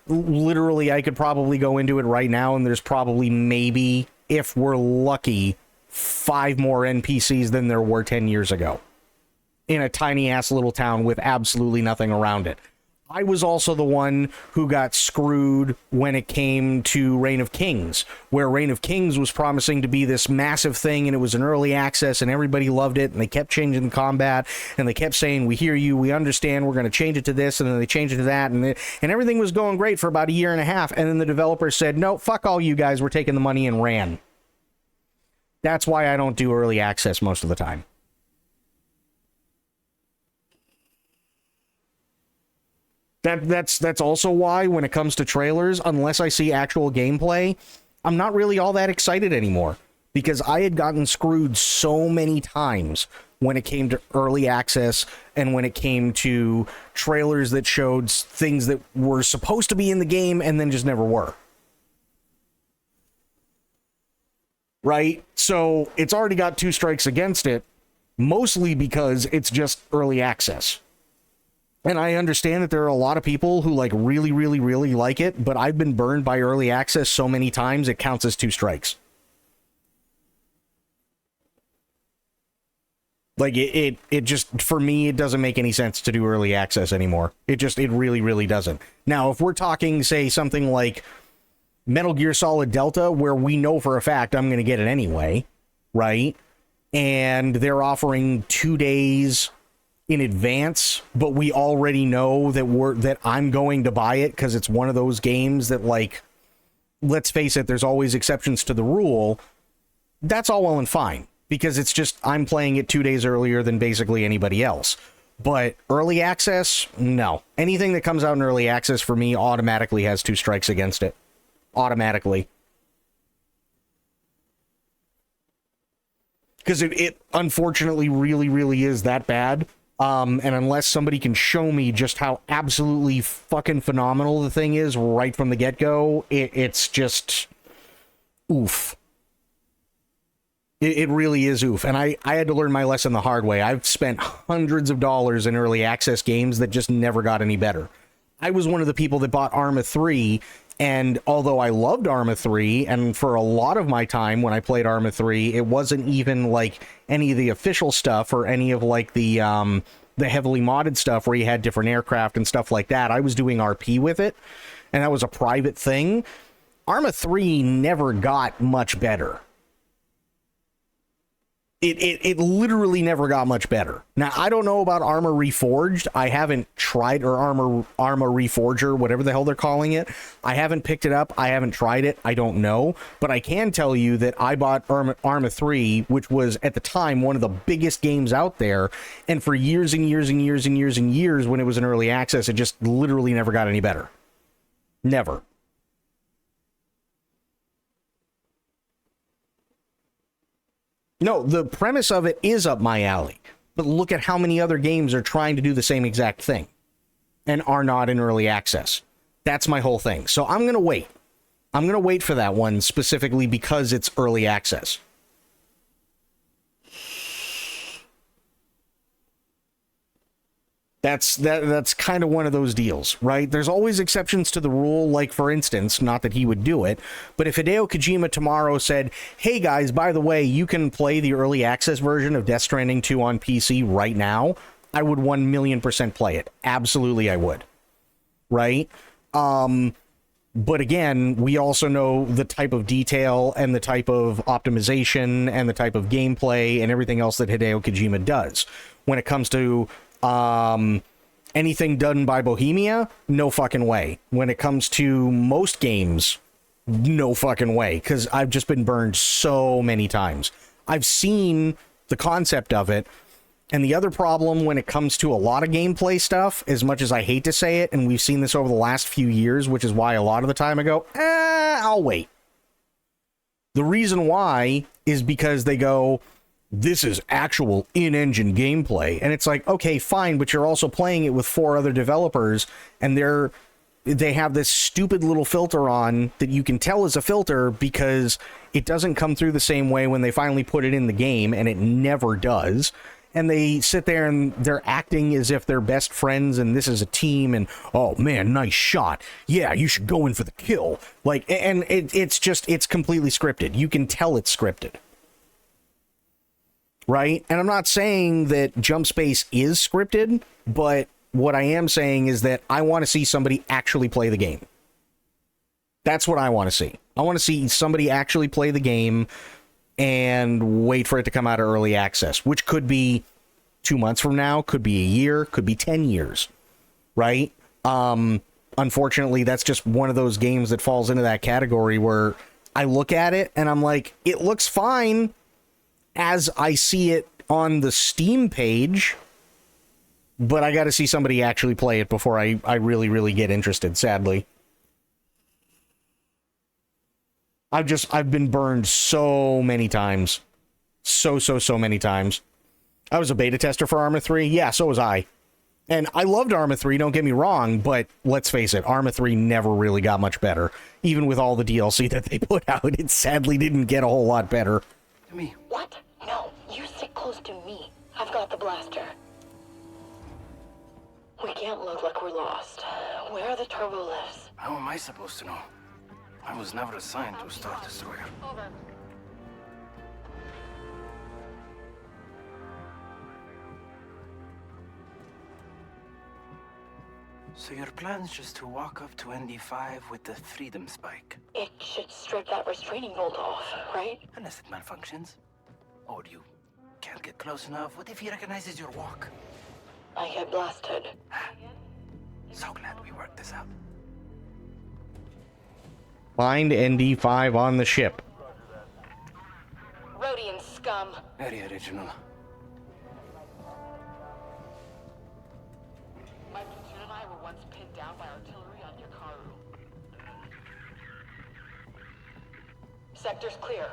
literally, I could probably go into it right now, and there's probably maybe, if we're lucky, 5 more NPCs than there were 10 years ago, in a tiny-ass little town with absolutely nothing around it. I was also the one who got screwed when it came to Reign of Kings, where Reign of Kings was promising to be this massive thing, and it was an early access, and everybody loved it, and they kept changing the combat, and they kept saying, we hear you, we understand, we're going to change it to this, and then they changed it to that, and everything was going great for about a year and a half, and then the developers said, no, fuck all you guys, we're taking the money, and ran. That's why I don't do early access most of the time. That's also why, when it comes to trailers, unless I see actual gameplay, I'm not really all that excited anymore. Because I had gotten screwed so many times when it came to early access and when it came to trailers that showed things that were supposed to be in the game and then just never were. Right? So it's already got 2 strikes against it, mostly because it's just early access. And I understand that there are a lot of people who like really, really, really like it, but I've been burned by early access so many times it counts as 2 strikes. Like it just, for me, it doesn't make any sense to do early access anymore. It really, really doesn't. Now, if we're talking, say, something like Metal Gear Solid Delta, where we know for a fact I'm going to get it anyway, right? And they're offering 2 days in advance, but we already know that I'm going to buy it because it's one of those games that, like, let's face it, there's always exceptions to the rule. That's all well and fine, because it's just I'm playing it 2 days earlier than basically anybody else. But early access, no. Anything that comes out in early access for me automatically has 2 strikes against it. Automatically. Because it unfortunately really, really is that bad. And unless somebody can show me just how absolutely fucking phenomenal the thing is right from the get-go, it's just oof. It really is oof. And I had to learn my lesson the hard way. I've spent hundreds of dollars in early access games that just never got any better. I was one of the people that bought Arma 3, and although I loved Arma 3, and for a lot of my time when I played Arma 3, it wasn't even like any of the official stuff or any of like the heavily modded stuff where you had different aircraft and stuff like that. I was doing RP with it, and that was a private thing. Arma 3 never got much better. It literally never got much better. Now, I don't know about Armor Reforged. I haven't tried, or Armor Reforger, whatever the hell they're calling it. I haven't picked it up. I haven't tried it. I don't know. But I can tell you that I bought Arma 3, which was, at the time, one of the biggest games out there. And for years and years and years and years and years, when it was in early access, it just literally never got any better. Never. No, the premise of it is up my alley. But look at how many other games are trying to do the same exact thing and are not in early access. That's my whole thing. So I'm going to wait. I'm going to wait for that one specifically because it's early access. That's kind of one of those deals, right? There's always exceptions to the rule, like, for instance, not that he would do it, but if Hideo Kojima tomorrow said, hey guys, by the way, you can play the early access version of Death Stranding 2 on PC right now, I would 1,000,000% play it. Absolutely I would. Right? But again, we also know the type of detail and the type of optimization and the type of gameplay and everything else that Hideo Kojima does. When it comes to anything done by Bohemia, no fucking way. When it comes to most games, no fucking way, because I've just been burned so many times. I've seen the concept of it, and the other problem when it comes to a lot of gameplay stuff, as much as I hate to say it, and we've seen this over the last few years, which is why a lot of the time I go, I'll wait. The reason why is because they go, this is actual in-engine gameplay. And it's like, okay, fine, but you're also playing it with 4 other developers, and they have this stupid little filter on that you can tell is a filter because it doesn't come through the same way when they finally put it in the game, and it never does. And they sit there and they're acting as if they're best friends and this is a team and, oh man, nice shot. Yeah, you should go in for the kill. Like, and it's completely scripted. You can tell it's scripted. Right? And I'm not saying that Jump Space is scripted, but what I am saying is that I want to see somebody actually play the game. That's what I want to see. I want to see somebody actually play the game and wait for it to come out of early access, which could be 2 months from now, could be a year, could be 10 years. Right? Unfortunately, that's just one of those games that falls into that category where I look at it and I'm like, it looks fine as I see it on the Steam page, but I got to see somebody actually play it before I really, really get interested, sadly. I've been burned so many times. So many times. I was a beta tester for Arma 3. Yeah, so was I. And I loved Arma 3, don't get me wrong, but let's face it, Arma 3 never really got much better. Even with all the DLC that they put out, it sadly didn't get a whole lot better. Me. What? No, you stick close to me. I've got the blaster. We can't look like we're lost. Where are the turbo lifts? How am I supposed to know? I was never assigned to a Star Destroyer. Over. So your plan's just to walk up to ND5 with the Freedom Spike? It should strip that restraining bolt off, right? Unless it malfunctions. Or you can't get close enough. What if he recognizes your walk? I get blasted. So glad we worked this out. Find ND5 on the ship. Rhodian scum. Very original. My platoon and I were once pinned down by artillery on Yakaru. Sector's clear.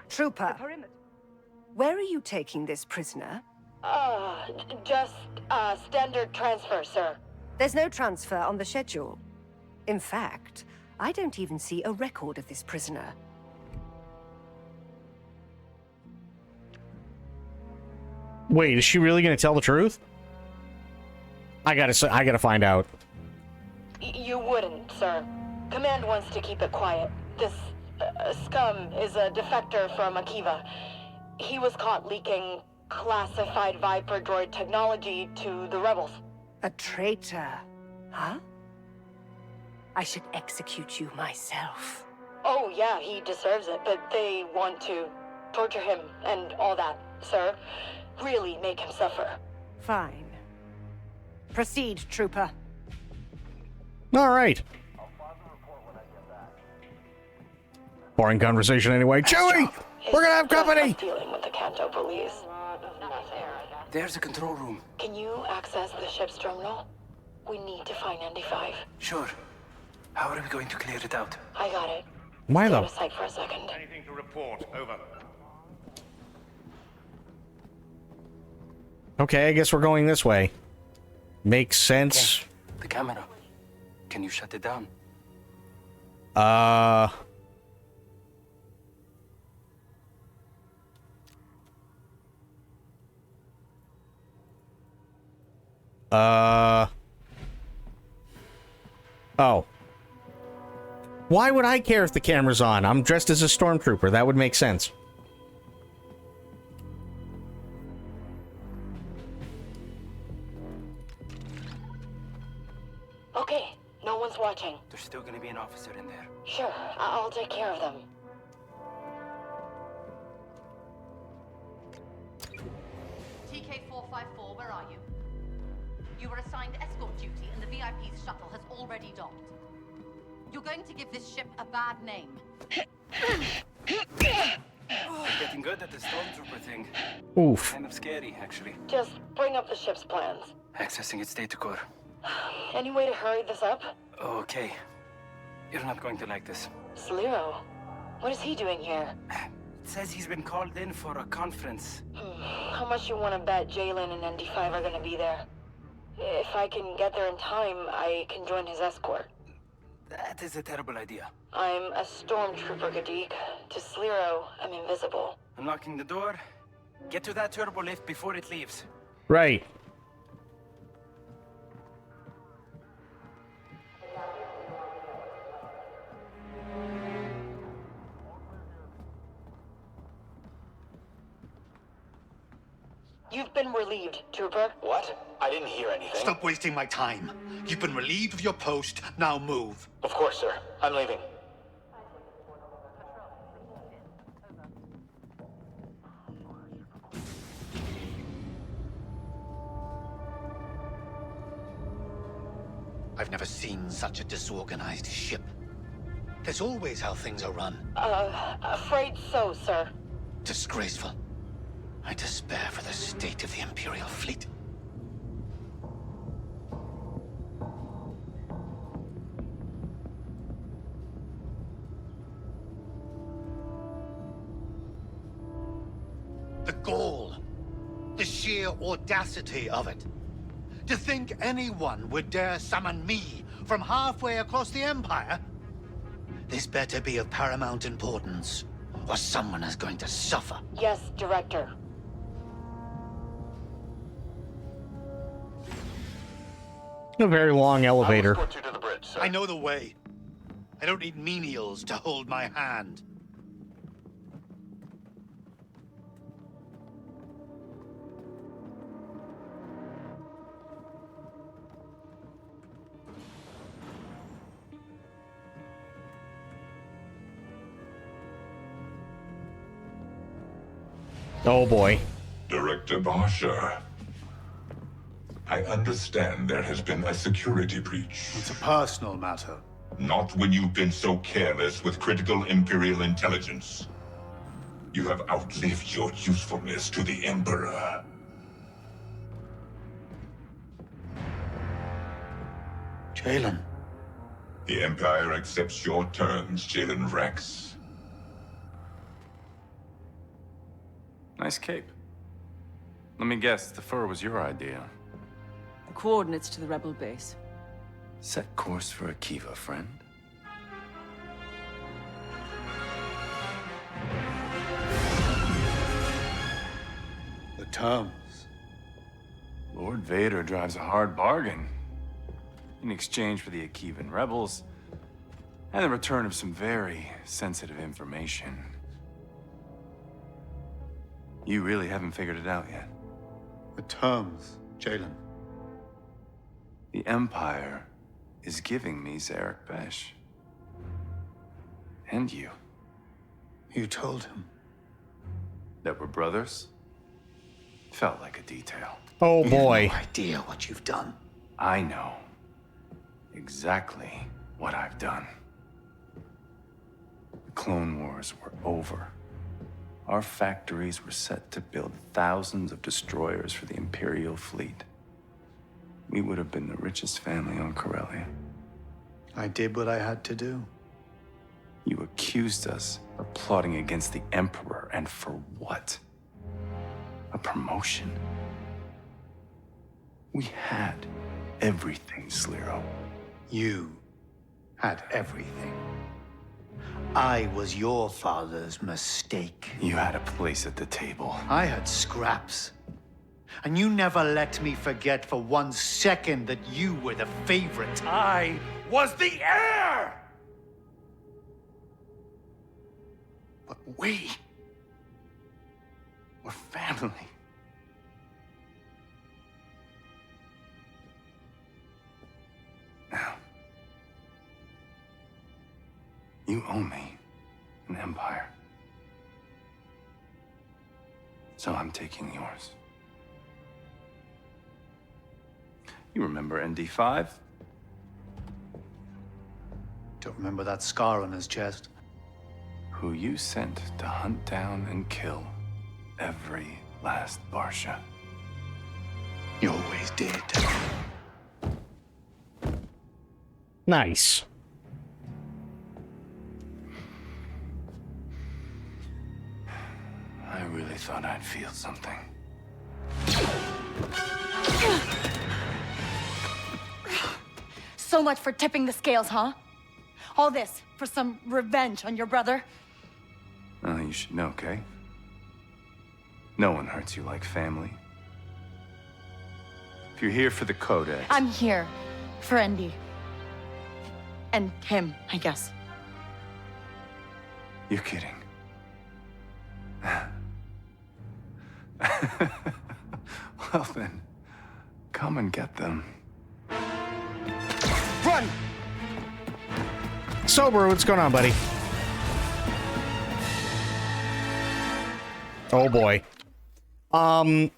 Trooper, where are you taking this prisoner? Just standard transfer, sir. There's no transfer on the schedule. In fact, I don't even see a record of this prisoner. Wait, is she really going to tell the truth? I gotta find out. You wouldn't, sir. Command wants to keep it quiet. This scum is a defector from Akiva. He was caught leaking classified Viper droid technology to the rebels. A traitor, huh? I should execute you myself. Oh, yeah, he deserves it, but they want to torture him and all that, sir. Really make him suffer. Fine. Proceed, Trooper. All right. Boring conversation anyway. Chewie! We're gonna have company! Dealing with the Kanto police. There's a control room. Can you access the ship's terminal? We need to find ND5. Sure. How are we going to clear it out? I got it. Why Stay though? out of sight for a second. Anything to report? Over. Okay, I guess we're going this way. Makes sense. Okay. The camera. Can you shut it down? Oh. Why would I care if the camera's on? I'm dressed as a stormtrooper. That would make sense. Okay, no one's watching. There's still gonna be an officer in there. Sure, I'll take care of them. TK-454, where are you? You were assigned escort duty and the VIP's shuttle has already docked. You're going to give this ship a bad name. I'm getting good at the stormtrooper thing. Oof. Kind of scary, actually. Just bring up the ship's plans. Accessing its data core. Any way to hurry this up? Okay. You're not going to like this. Sliro, what is he doing here? It says he's been called in for a conference. How much you want to bet Jalen and ND5 are gonna be there? If I can get there in time, I can join his escort. That is a terrible idea. I'm a stormtrooper, Gadik. To Sliro, I'm invisible. Unlocking the door. Get to that turbo lift before it leaves. Right. You've been relieved, Trooper. What? I didn't hear anything. Stop wasting my time. You've been relieved of your post. Now move. Of course, sir. I'm leaving. I've never seen such a disorganized ship. That's always how things are run. Afraid so, sir. Disgraceful. I despair for the state of the Imperial fleet. The gall, the sheer audacity of it. To think anyone would dare summon me from halfway across the Empire? This better be of paramount importance, or someone is going to suffer. Yes, Director. A very long elevator. I'll escort you to the bridge, sir. I know the way. I don't need menials to hold my hand. Oh boy. Director Barsha, I understand there has been a security breach. It's a personal matter. Not when you've been so careless with critical Imperial intelligence. You have outlived your usefulness to the Emperor. Jalen. The Empire accepts your terms, Jalen Rex. Nice cape. Let me guess, the fur was your idea. Coordinates to the rebel base. Set course for Akiva, friend. The terms. Lord Vader drives a hard bargain. In exchange for the Akivan rebels, and the return of some very sensitive information. You really haven't figured it out yet. The terms, Jalen. The Empire is giving me Zarek Besh. And you. You told him. That we're brothers? Felt like a detail. Oh You boy. have no idea what you've done. I know exactly what I've done. The Clone Wars were over. Our factories were set to build thousands of destroyers for the Imperial fleet. We would have been the richest family on Corellia. I did what I had to do. You accused us of plotting against the Emperor, and for what? A promotion? We had everything, Sliro. You had everything. I was your father's mistake. You had a place at the table. I had scraps. And you never let me forget for 1 second that you were the favorite. I was the heir! But we were family. Now, you owe me an empire. So I'm taking yours. You remember ND5? Don't remember that scar on his chest. Who you sent to hunt down and kill every last Barsha. You always did. Nice. I really thought I'd feel something. So much for tipping the scales, huh? All this for some revenge on your brother? Well, you should know, Kay. No one hurts you like family. If you're here for the Codex... I'm here for Andy. And him, I guess. You're kidding. Well then, come and get them. Run! Sober, what's going on, buddy? Oh boy.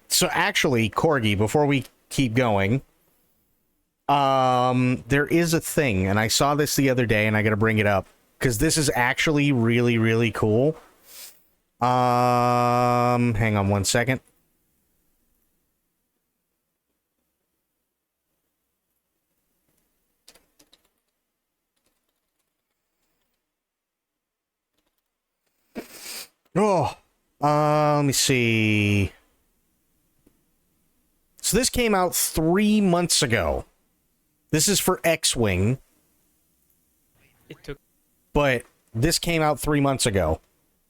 So actually, Corgi, before we keep going, there is a thing, and I saw this the other day, and I gotta bring it up, because this is actually really, really cool. Hang on 1 second. Oh, let me see. So this came out 3 months ago. This is for X-Wing. But this came out 3 months ago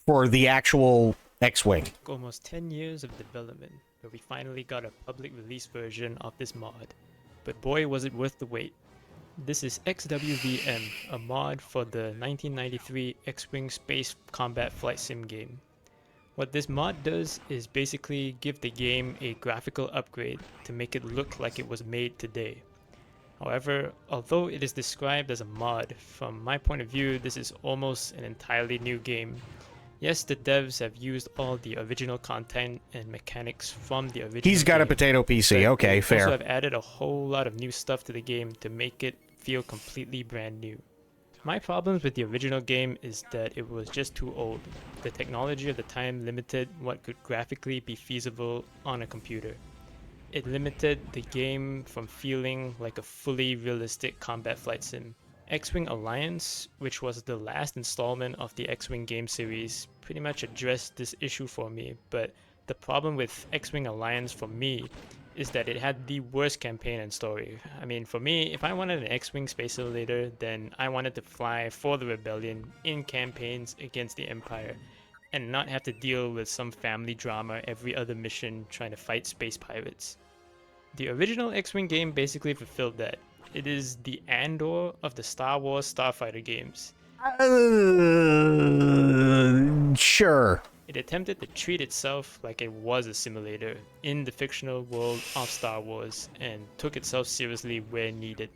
for the actual X-Wing. Almost 10 years of development, but we finally got a public release version of this mod. But boy, was it worth the wait. This is XWVM, a mod for the 1993 X-Wing Space Combat Flight Sim game. What this mod does is basically give the game a graphical upgrade to make it look like it was made today. However, although it is described as a mod, from my point of view, this is almost an entirely new game. Yes, the devs have used all the original content and mechanics from the original He's got game, a potato PC. but Okay, they fair. also have added a whole lot of new stuff to the game to make it feel completely brand new. My problems with the original game is that it was just too old. The technology of the time limited what could graphically be feasible on a computer. It limited the game from feeling like a fully realistic combat flight sim. X-Wing Alliance, which was the last installment of the X-Wing game series, pretty much addressed this issue for me, but the problem with X-Wing Alliance for me is that it had the worst campaign and story. I mean, for me, if I wanted an X-Wing space simulator, then I wanted to fly for the Rebellion in campaigns against the Empire, and not have to deal with some family drama every other mission trying to fight space pirates. The original X-Wing game basically fulfilled that. It is the Andor of the Star Wars Starfighter games. Sure. It attempted to treat itself like it was a simulator in the fictional world of Star Wars and took itself seriously where needed.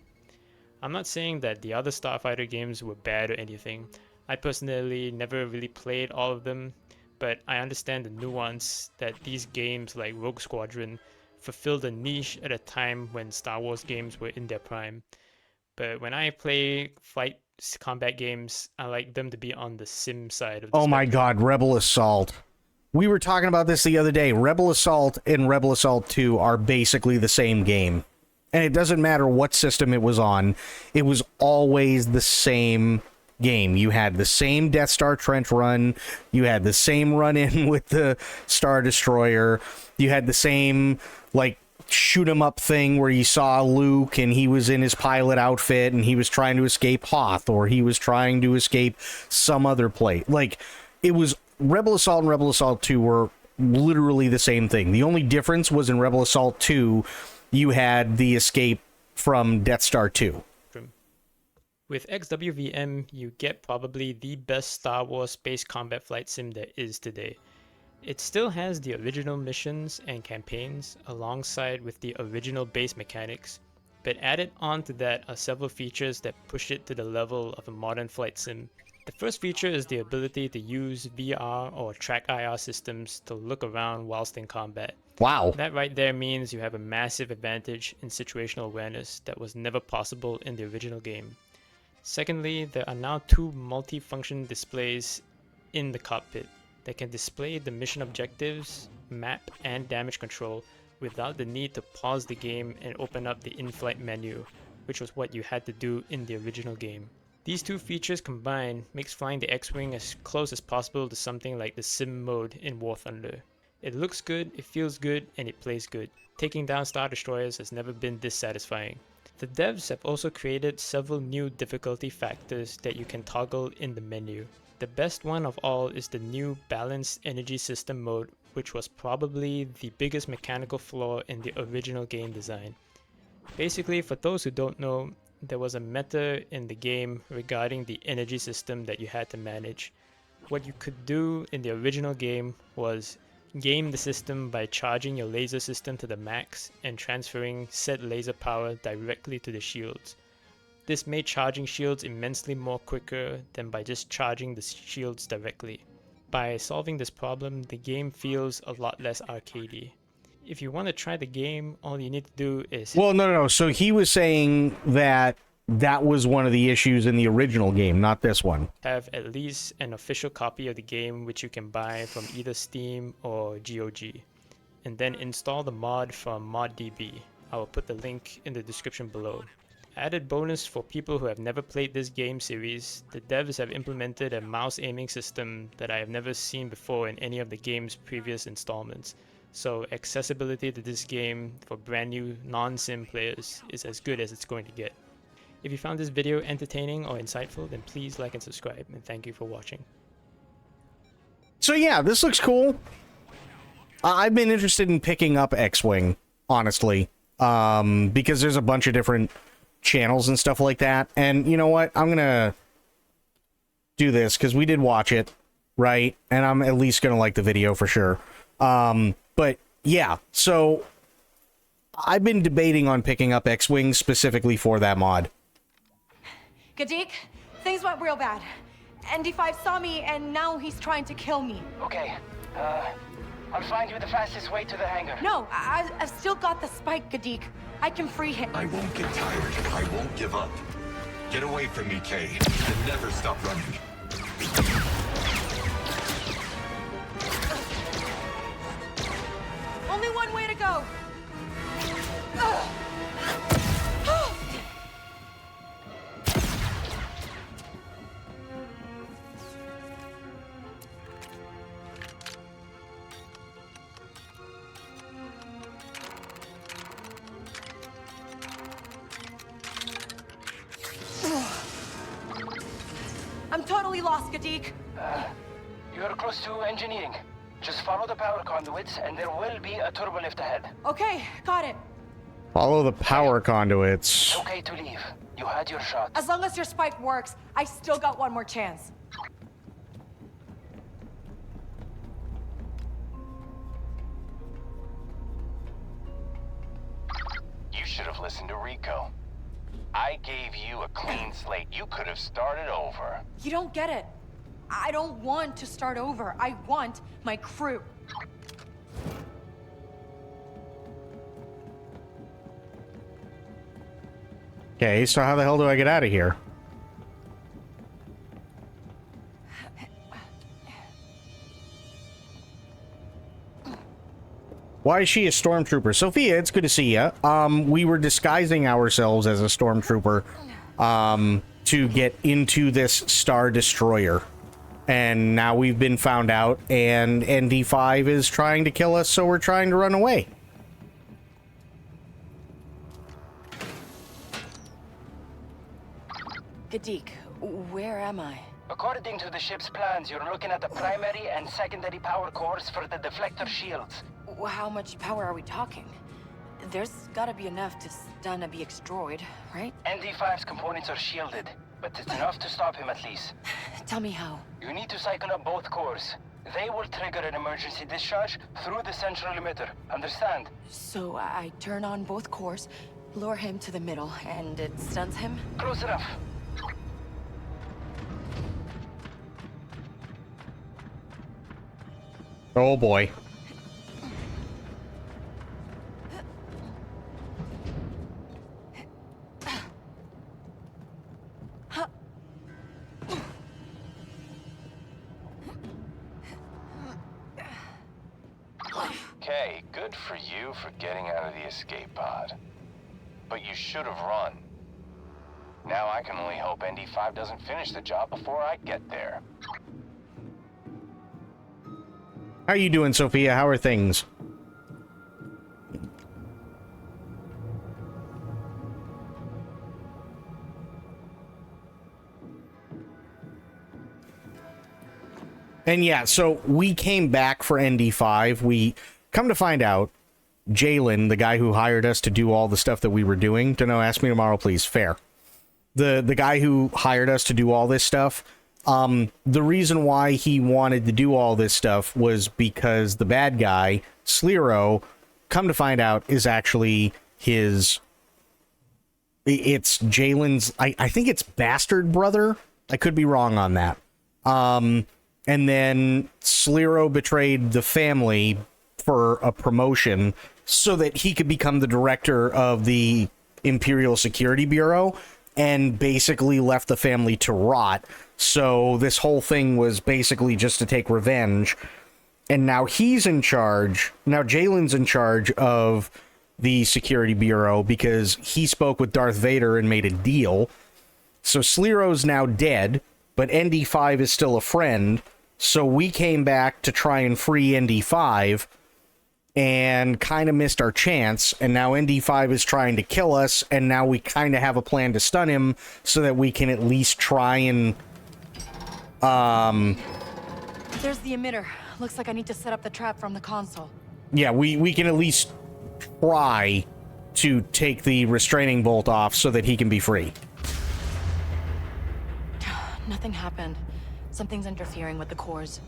I'm not saying that the other Starfighter games were bad or anything. I personally never really played all of them, but I understand the nuance that these games like Rogue Squadron fulfilled a niche at a time when Star Wars games were in their prime. But when I play flight combat games, I like them to be on the sim side of the Oh my god, Rebel Assault. We were talking about this the other day. Rebel Assault and Rebel Assault 2 are basically the same game. And it doesn't matter what system it was on, it was always the same game. You had the same Death Star trench run, you had the same run-in with the Star Destroyer, you had the same, like, shoot 'em up thing where you saw Luke and he was in his pilot outfit and he was trying to escape Hoth, or he was trying to escape some other plate. Like, it was Rebel Assault and Rebel Assault 2 were literally the same thing. The only difference was in Rebel Assault 2, you had the escape from Death Star 2. With XWVM, you get probably the best Star Wars space combat flight sim there is today. It still has the original missions and campaigns alongside with the original base mechanics, but added on to that are several features that push it to the level of a modern flight sim. The first feature is the ability to use VR or track IR systems to look around whilst in combat. Wow. That right there means you have a massive advantage in situational awareness that was never possible in the original game. Secondly, there are now two multi-function displays in the cockpit that can display the mission objectives, map, and damage control without the need to pause the game and open up the in-flight menu, which was what you had to do in the original game. These two features combined makes flying the X-Wing as close as possible to something like the sim mode in War Thunder. It looks good, it feels good, and it plays good. Taking down Star Destroyers has never been this satisfying. The devs have also created several new difficulty factors that you can toggle in the menu. The best one of all is the new Balanced Energy System mode, which was probably the biggest mechanical flaw in the original game design. Basically, for those who don't know, there was a meta in the game regarding the energy system that you had to manage. What you could do in the original game was game the system by charging your laser system to the max and transferring said laser power directly to the shields. This made charging shields immensely more quicker than by just charging the shields directly. By solving this problem, the game feels a lot less arcadey. If you want to try the game, all you need to do is... Well, no. So he was saying that that was one of the issues in the original game, not this one. Have at least an official copy of the game which you can buy from either Steam or GOG. And then install the mod from ModDB. I will put the link in the description below. Added bonus for people who have never played this game series, the devs have implemented a mouse aiming system that I have never seen before in any of the game's previous installments. So accessibility to this game for brand new non-sim players is as good as it's going to get. If you found this video entertaining or insightful, then please like and subscribe, and thank you for watching. So yeah, this looks cool. I've been interested in picking up X-Wing, honestly, because there's a bunch of different channels and stuff like that. And you know what? I'm gonna do this because we did watch it, right? And I'm at least gonna like the video for sure. But yeah, so I've been debating on picking up X-Wing specifically for that mod. Gadik, things went real bad. ND5 saw me, and now he's trying to kill me. Okay, I'll find you the fastest way to the hangar. No, I've still got the spike, Gadik. I can free him. I won't get tired. I won't give up. Get away from me, Kay, and never stop running. Only one way to go. I'm totally lost, Gadik. You're close to engineering. Just follow the power conduits, and there will be a turbolift ahead. Okay, got it. Follow the power conduits. It's okay to leave. You had your shot. As long as your spike works, I still got one more chance. You should have listened to Rico. I gave you a clean slate. You could have started over. You don't get it. I don't want to start over. I want my crew. Okay, so how the hell do I get out of here? Why is she a stormtrooper? Sophia, it's good to see you. We were disguising ourselves as a stormtrooper to get into this Star Destroyer. And now we've been found out, and ND5 is trying to kill us, so we're trying to run away. Gadik, where am I? According to the ship's plans, you're looking at the primary and secondary power cores for the deflector shields. How much power are we talking? There's gotta be enough to stun a BX droid, right? ND5's components are shielded, but it's enough to stop him at least. Tell me how. You need to cycle up both cores. They will trigger an emergency discharge through the central emitter. Understand? So I turn on both cores, lure him to the middle, and it stuns him? Close enough. Oh boy. Okay, good for you for getting out of the escape pod. But you should have run. Now I can only hope ND5 doesn't finish the job before I get there. How you doing, Sophia? How are things? And yeah, so we came back for ND5. We come to find out, Jalen, the guy who hired us to do all the stuff that we were doing, to know, ask me tomorrow, please. Fair. The guy who hired us to do all this stuff, the reason why he wanted to do all this stuff was because the bad guy, Slero, come to find out, is actually his... It's Jalen's... I think it's bastard brother? I could be wrong on that. And then Slero betrayed the family for a promotion so that he could become the director of the Imperial Security Bureau, and basically left the family to rot. So this whole thing was basically just to take revenge. And now he's in charge. Now Jalen's in charge of the Security Bureau because he spoke with Darth Vader and made a deal. So Slero's now dead, but ND5 is still a friend. So we came back to try and free ND5 and kind of missed our chance. And now ND5 is trying to kill us. And now we kind of have a plan to stun him so that we can at least try and... There's the emitter. Looks like I need to set up the trap from the console. Yeah, we can at least try to take the restraining bolt off so that he can be free. Nothing happened. Something's interfering with the cores.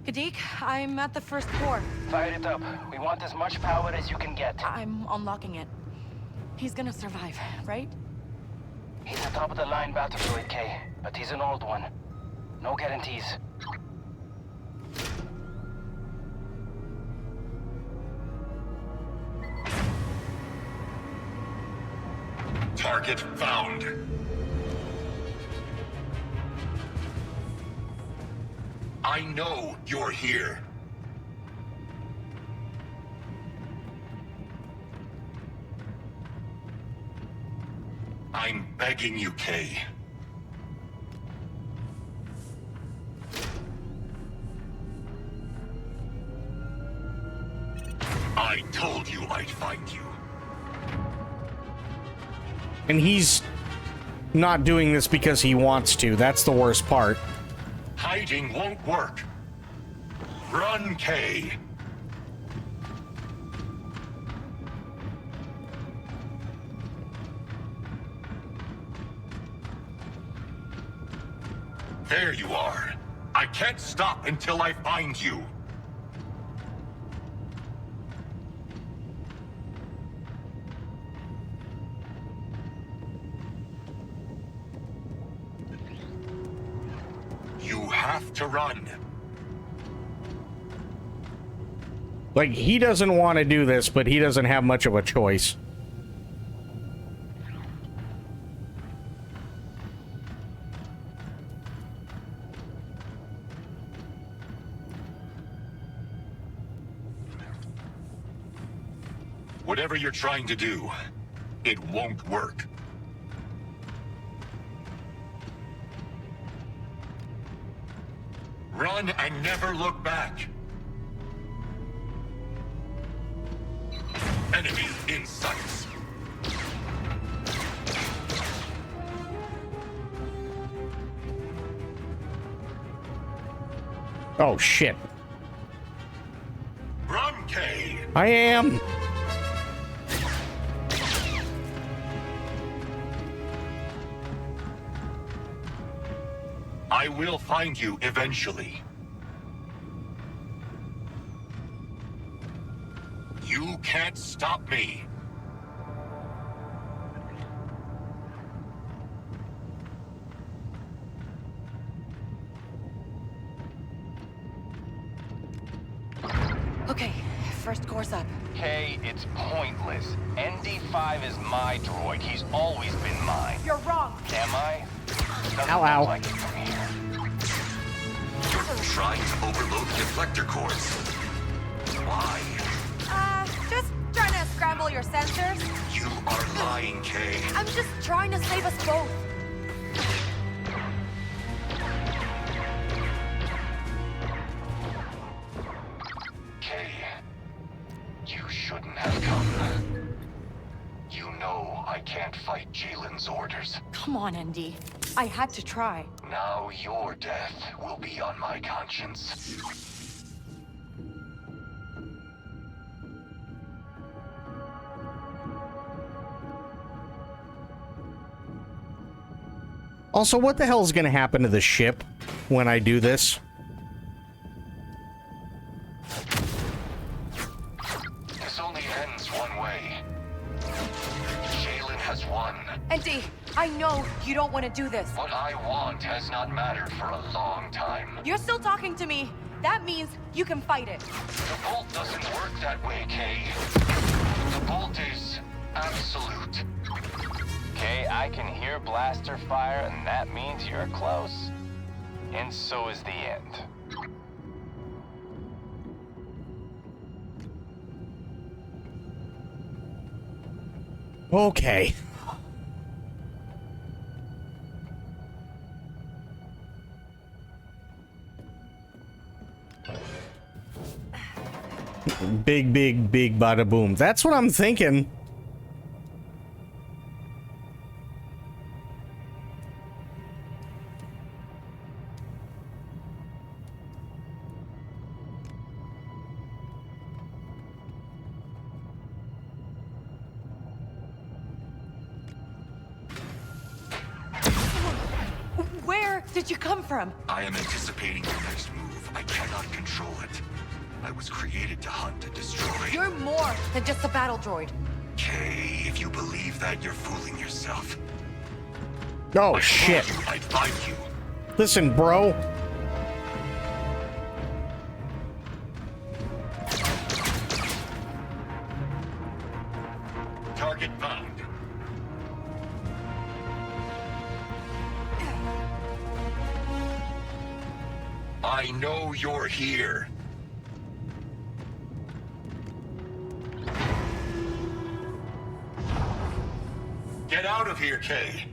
Gadik, I'm at the first core. Fire it up. We want as much power as you can get. I'm unlocking it. He's gonna survive, right? He's a top-of-the-line battle droid, K, but he's an old one. No guarantees. Target found. I know you're here. I'm begging you, Kay. I told you I'd find you. And he's not doing this because he wants to. That's the worst part. Hiding won't work. Run, Kay. There you are. I can't stop until I find you. You have to run. Like, he doesn't want to do this, but he doesn't have much of a choice. Whatever you're trying to do, it won't work. Run and never look back. Enemy in sight. Oh, shit. Run, Kay. I am. I will find you eventually. You can't stop me. Okay, first course up. Kay, it's pointless. ND5 is my droid. He's always been mine. You're wrong. Am I? Doesn't Ow, ow. look like it from here. You're trying to overload the deflector cores. Why? Just trying to scramble your sensors. You are lying, Kay. I'm just trying to save us both. Kay, you shouldn't have come. You know I can't fight Jalen's orders. Come on, ND. I had to try. Now your death will be on my conscience. Also, what the hell is going to happen to the ship when I do this? This only ends one way. Jalen has won. ND, I know you don't want to do this. What I want has not mattered for a long time. You're still talking to me. That means you can fight it. The bolt doesn't work that way, Kay. The bolt is absolute. Kay, I can hear blaster fire, and that means you're close. And so is the end. Okay. Big, big, big bada boom. That's what I'm thinking. Where did you come from? I am anticipating your next move. I cannot control it. I was created to hunt and destroy. You're more than just a battle droid. Kay, if you believe that, you're fooling yourself. Oh, shit. I'd find you. Listen, bro. Target found. I know you're here. Get out of here, Kay.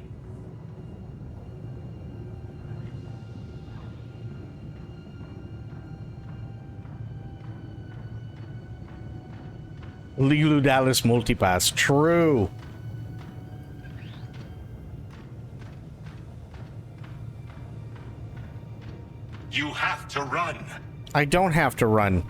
Lilu Dallas multipass. True. You have to run. I don't have to run.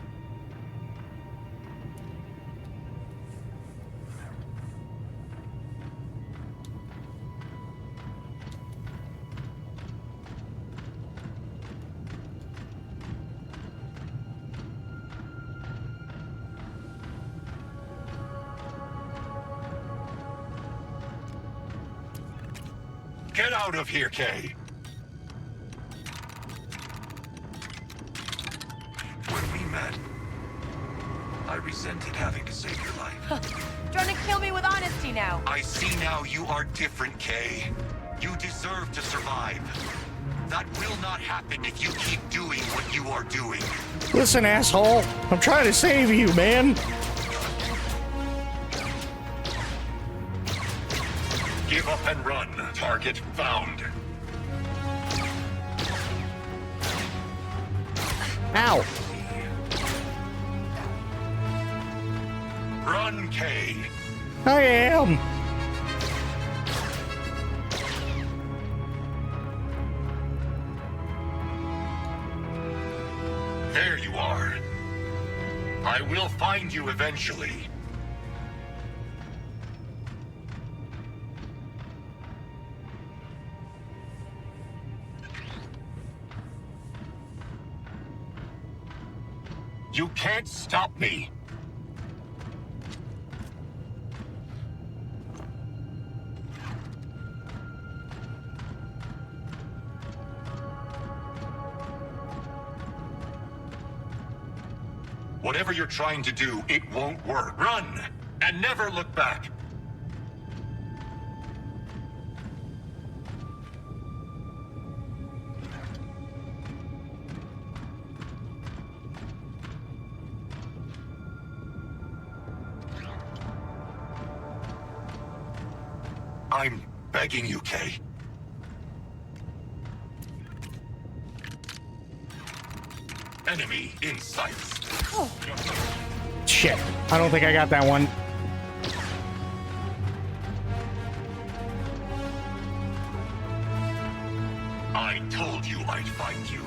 Get out of here, Kay! When we met, I resented having to save your life. Trying to kill me with honesty now. I see now you are different, Kay. You deserve to survive. That will not happen if you keep doing what you are doing. Listen, asshole. I'm trying to save you, man. Give up and run. Target found. Ow. Run, Kay. I am. There you are. I will find you eventually. You can't stop me. Whatever you're trying to do, it won't work. Run, and never look back. I'm begging you, Kay. Enemy in sight. Shit. I don't think I got that one. I told you I'd find you.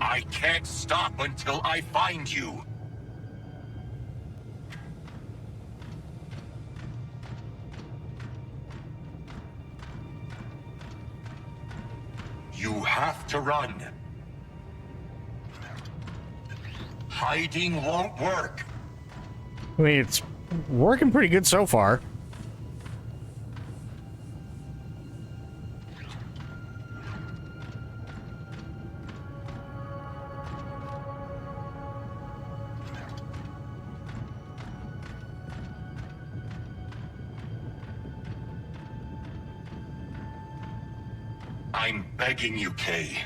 I can't stop until I find you. You have to run. Hiding won't work. I mean, it's working pretty good so far. I'm begging you, Kay.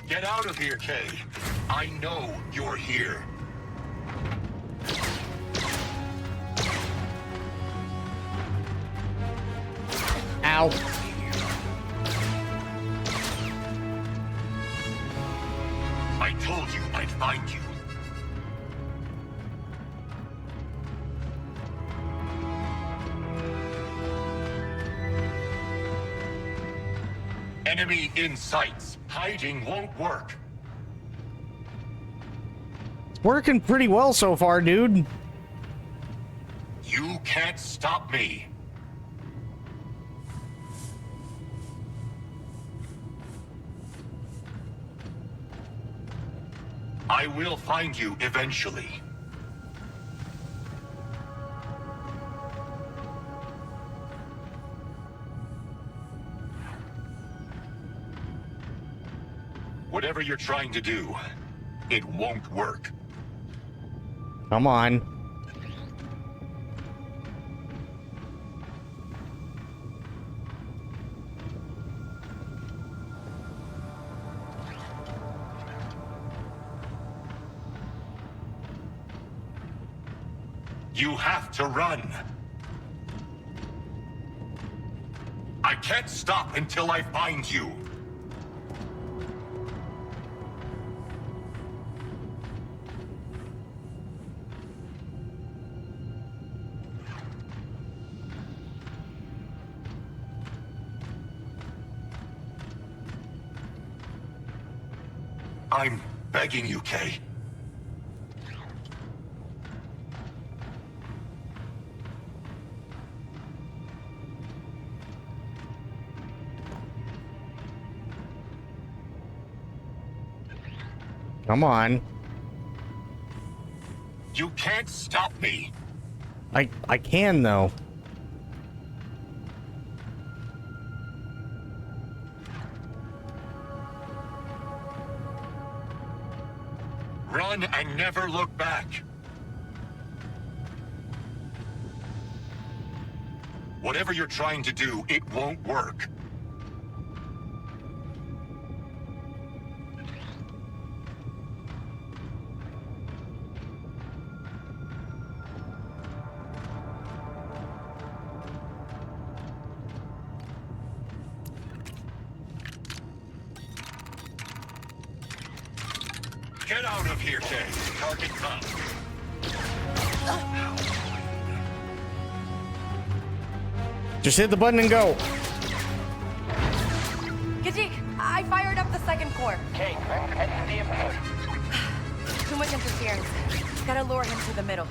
Get out of here, Kay. I know you're here. Ow. I told you I'd find you. Enemy in sights. Hiding won't work. It's working pretty well so far, dude. You can't stop me. I will find you eventually. Whatever you're trying to do, it won't work. Come on. You have to run. I can't stop until I find you. I'm begging you, Kay. Come on. You can't stop me. I can, though. Run and never look back. Whatever you're trying to do, it won't work. Get out of here, Kay. Target found. Just hit the button and go. Gajik, I fired up the second core. Okay, head to the input. Too much interference. Gotta lure him to the middle.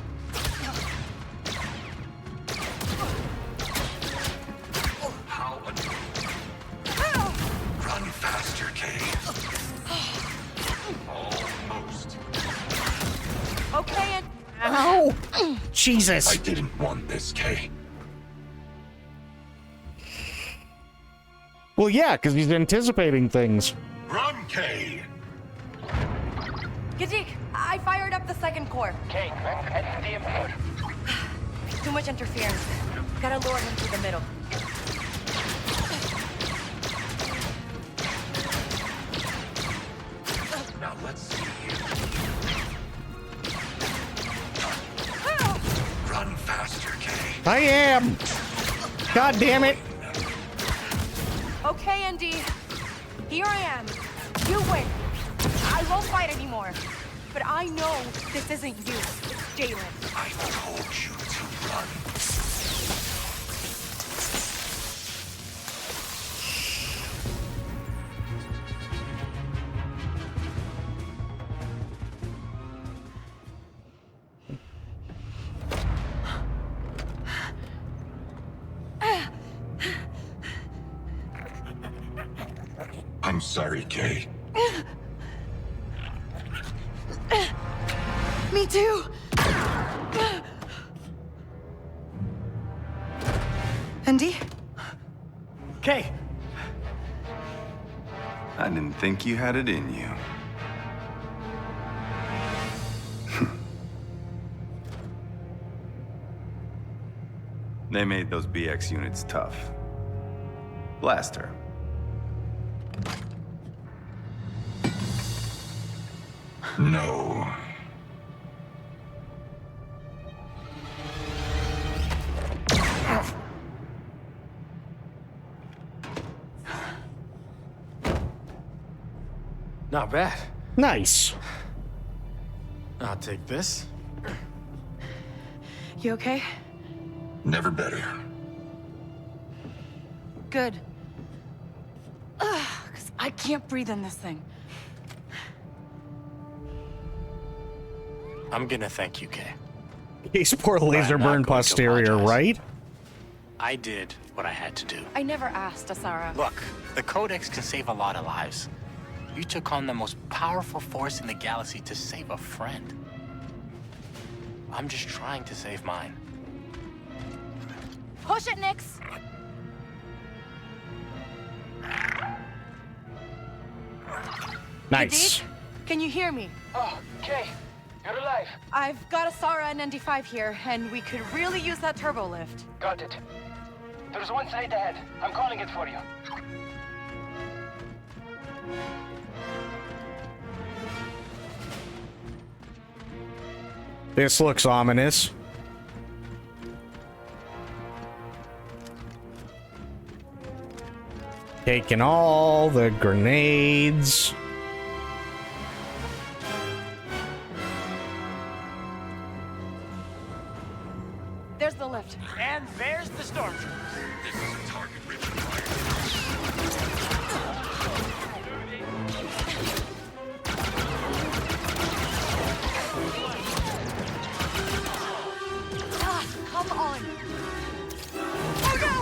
How Run faster, Kay. Almost. Okay, and... Ow! Jesus. I didn't want this, Kay. Well, yeah, because he's anticipating things. Run, Kay! Gajik, I fired up the second core. Okay, head to the input. Too much interference. Gotta lure him to the middle. Now let's see. Run faster, Kay. I am. God damn it. Okay, Andy. Here I am. You win. I won't fight anymore. But I know this isn't you. It's Jalen. I told you to run. I'm sorry, Kay. Me too. Andy? Kay! I didn't think you had it in you. They made those BX units tough. Blast her. No. Not bad. Nice. I'll take this. You okay? Never better. Good. Ugh, 'cause I can't breathe in this thing. I'm gonna thank you, Kay. His poor laser I'm not burn going to posterior, apologize. right? I did what I had to do. I never asked, Asara. Look, the Codex can save a lot of lives. You took on the most powerful force in the galaxy to save a friend. I'm just trying to save mine. Push it, Nix! Nice. Gajik, can you hear me? Oh, Kay, you're alive. I've got Asara and ND5 here, and we could really use that turbo lift. Got it. There's one side ahead. I'm calling it for you. This looks ominous. Taking all the grenades. There's the lift. And there's the stormtroopers. This is a target-rich Come on. Oh no!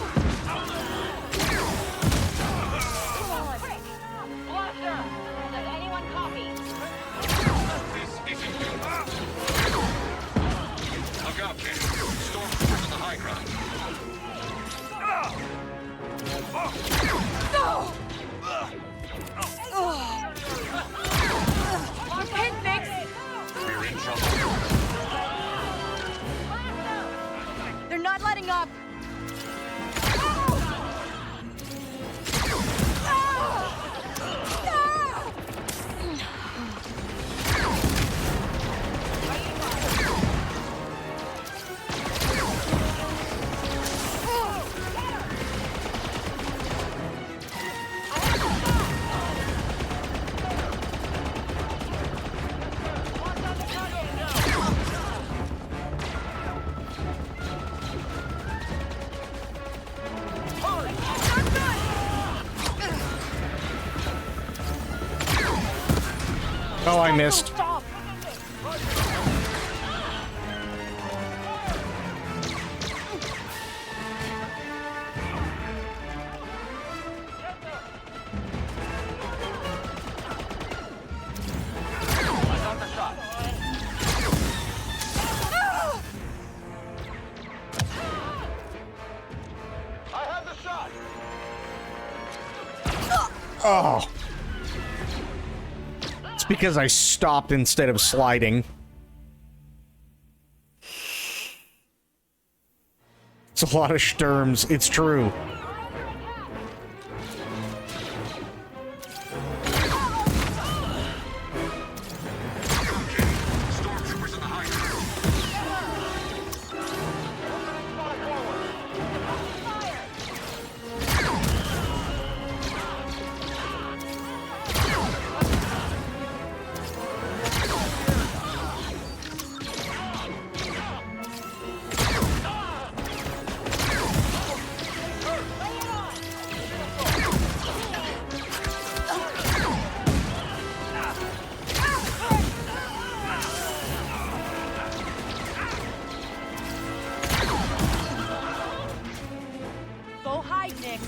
Blaster! Does anyone copy? Oh, I missed. Stop! Oh. It's because I stopped instead of sliding. It's a lot of Sturms, it's true. Go hide, Nick.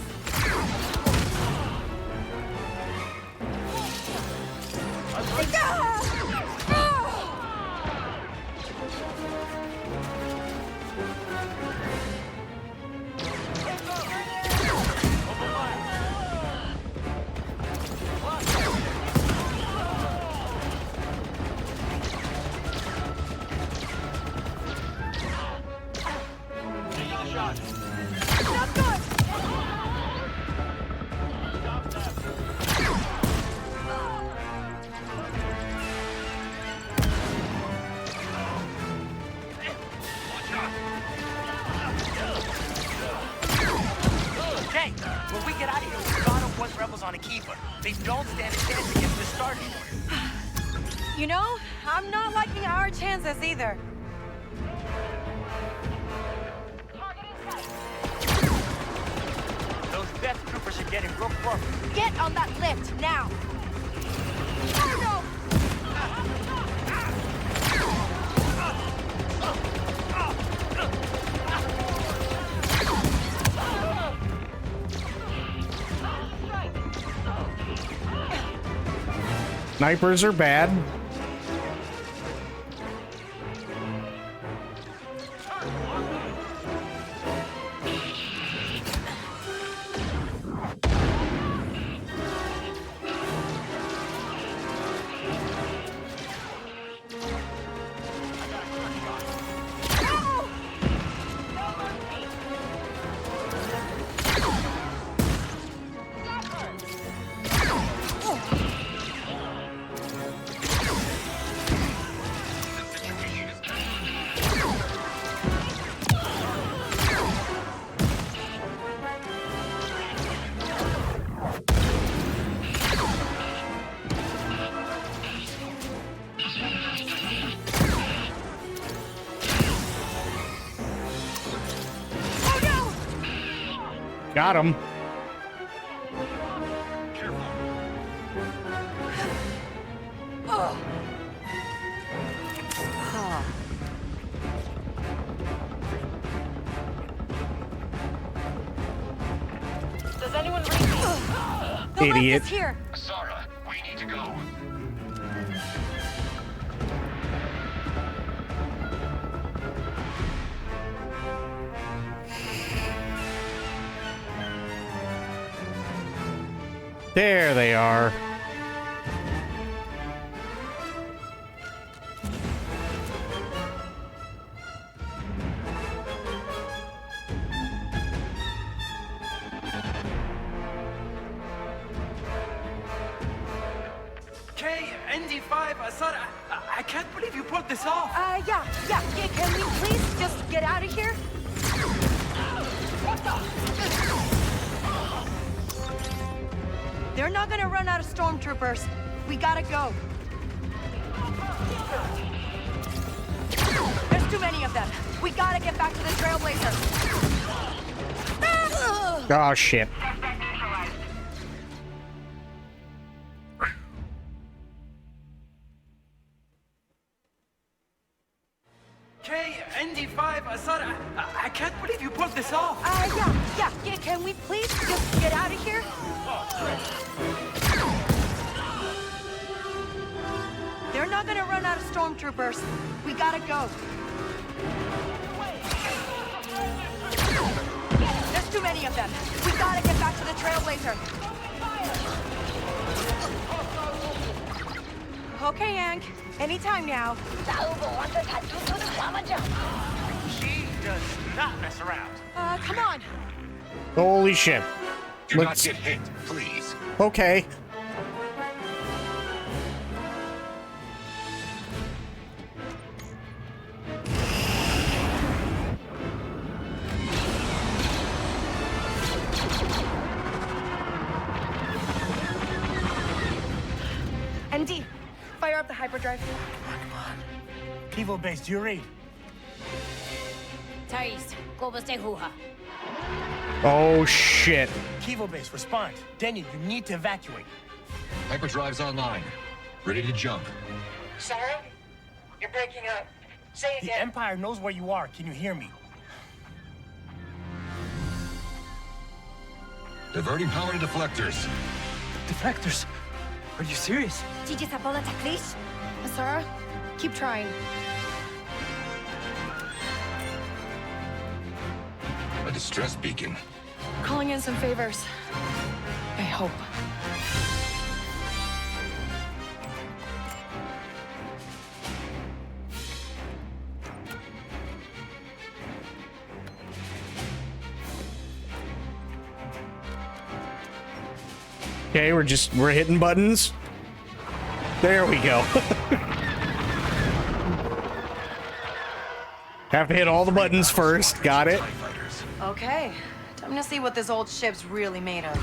Okay, when we get out of here, we gotta put rebels on a keeper. They don't stand a chance against the starting order. You know, I'm not liking our chances either. Those best troopers are getting real close. Get on that lift now. Oh no! Snipers are bad. Got him. Does anyone read me? The Idiot. lift is here. Sarah, we need to go. There they are. Okay, ND5, Sarah, I can't believe you pulled this off. Yeah. Can we please just get out of here? What the? They're not gonna run out of stormtroopers. We gotta go. There's too many of them. We gotta get back to the Trailblazer. Oh, shit. K, ND5, Asada, I can't believe you pulled this off. Yeah, can we please just get out of here? They're not gonna run out of stormtroopers. We gotta go. There's too many of them. We gotta get back to the Trailblazer. Okay, Hank. Anytime now. She does not mess around. Come on. Holy shit. Do not get hit, please. Okay. ND, fire up the hyperdrive. Evo base, do you read? Thais, Kobaste Huha. Oh shit. Kivo base, respond. Daniel, you need to evacuate. Hyperdrive's online. Ready to jump. Sarah? You're breaking up. Say it again. The Empire knows where you are. Can you hear me? Diverting power to deflectors. Deflectors? Are you serious? Gigi Sapola Taklish? Sarah, keep trying. A distress beacon. Calling in some favors. I hope. Okay, we're hitting buttons. There we go. Have to hit all the buttons first. Got it. Okay, time to see what this old ship's really made of.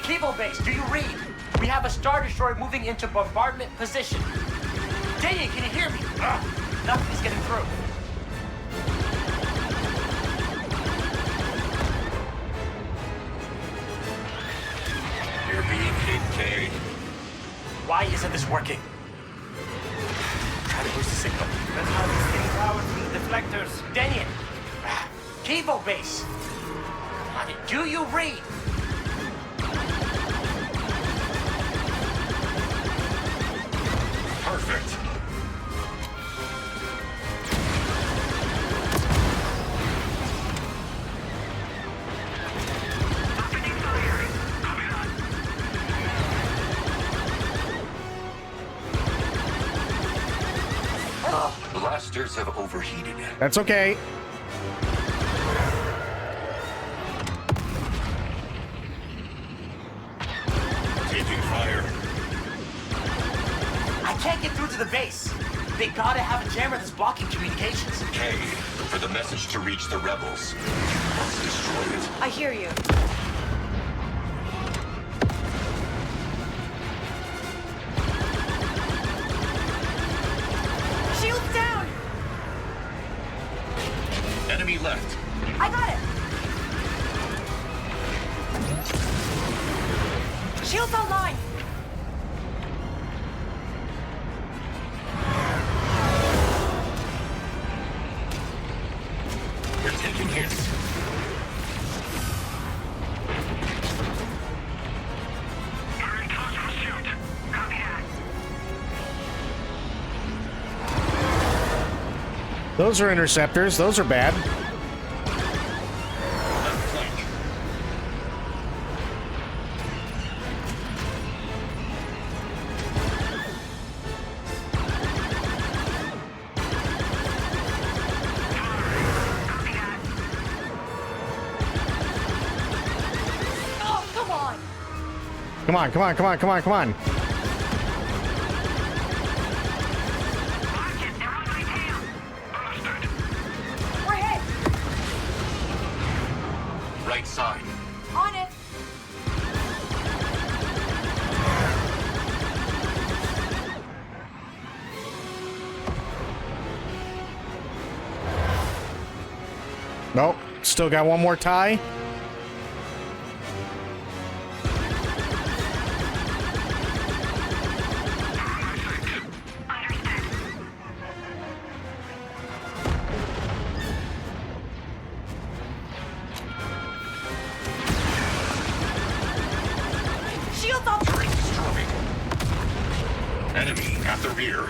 Kivo base, do you read? We have a Star Destroyer moving into bombardment position. Daniel, can you hear me? Nothing is getting through. You're being hit, Kay. Why isn't this working? Try to boost the signal. That's how this thing powers from the deflectors. Daniel! Kivo base! Come on, do you read? Perfect. Blasters have overheated. That's okay. Taking fire. I can't get through to the base. They gotta have a jammer that's blocking communications. Kay, for the message to reach the rebels, you must destroy it. I hear you. Shields down! Enemy left. I got it! Shields online! We're taking hits. Those are interceptors. Those are bad. Oh, come on! Come on, come on, come on, come on, come on. We're hit! Right side. On it! Nope. Still got one more tie. shields up! Turret destroyed. Enemy at the rear.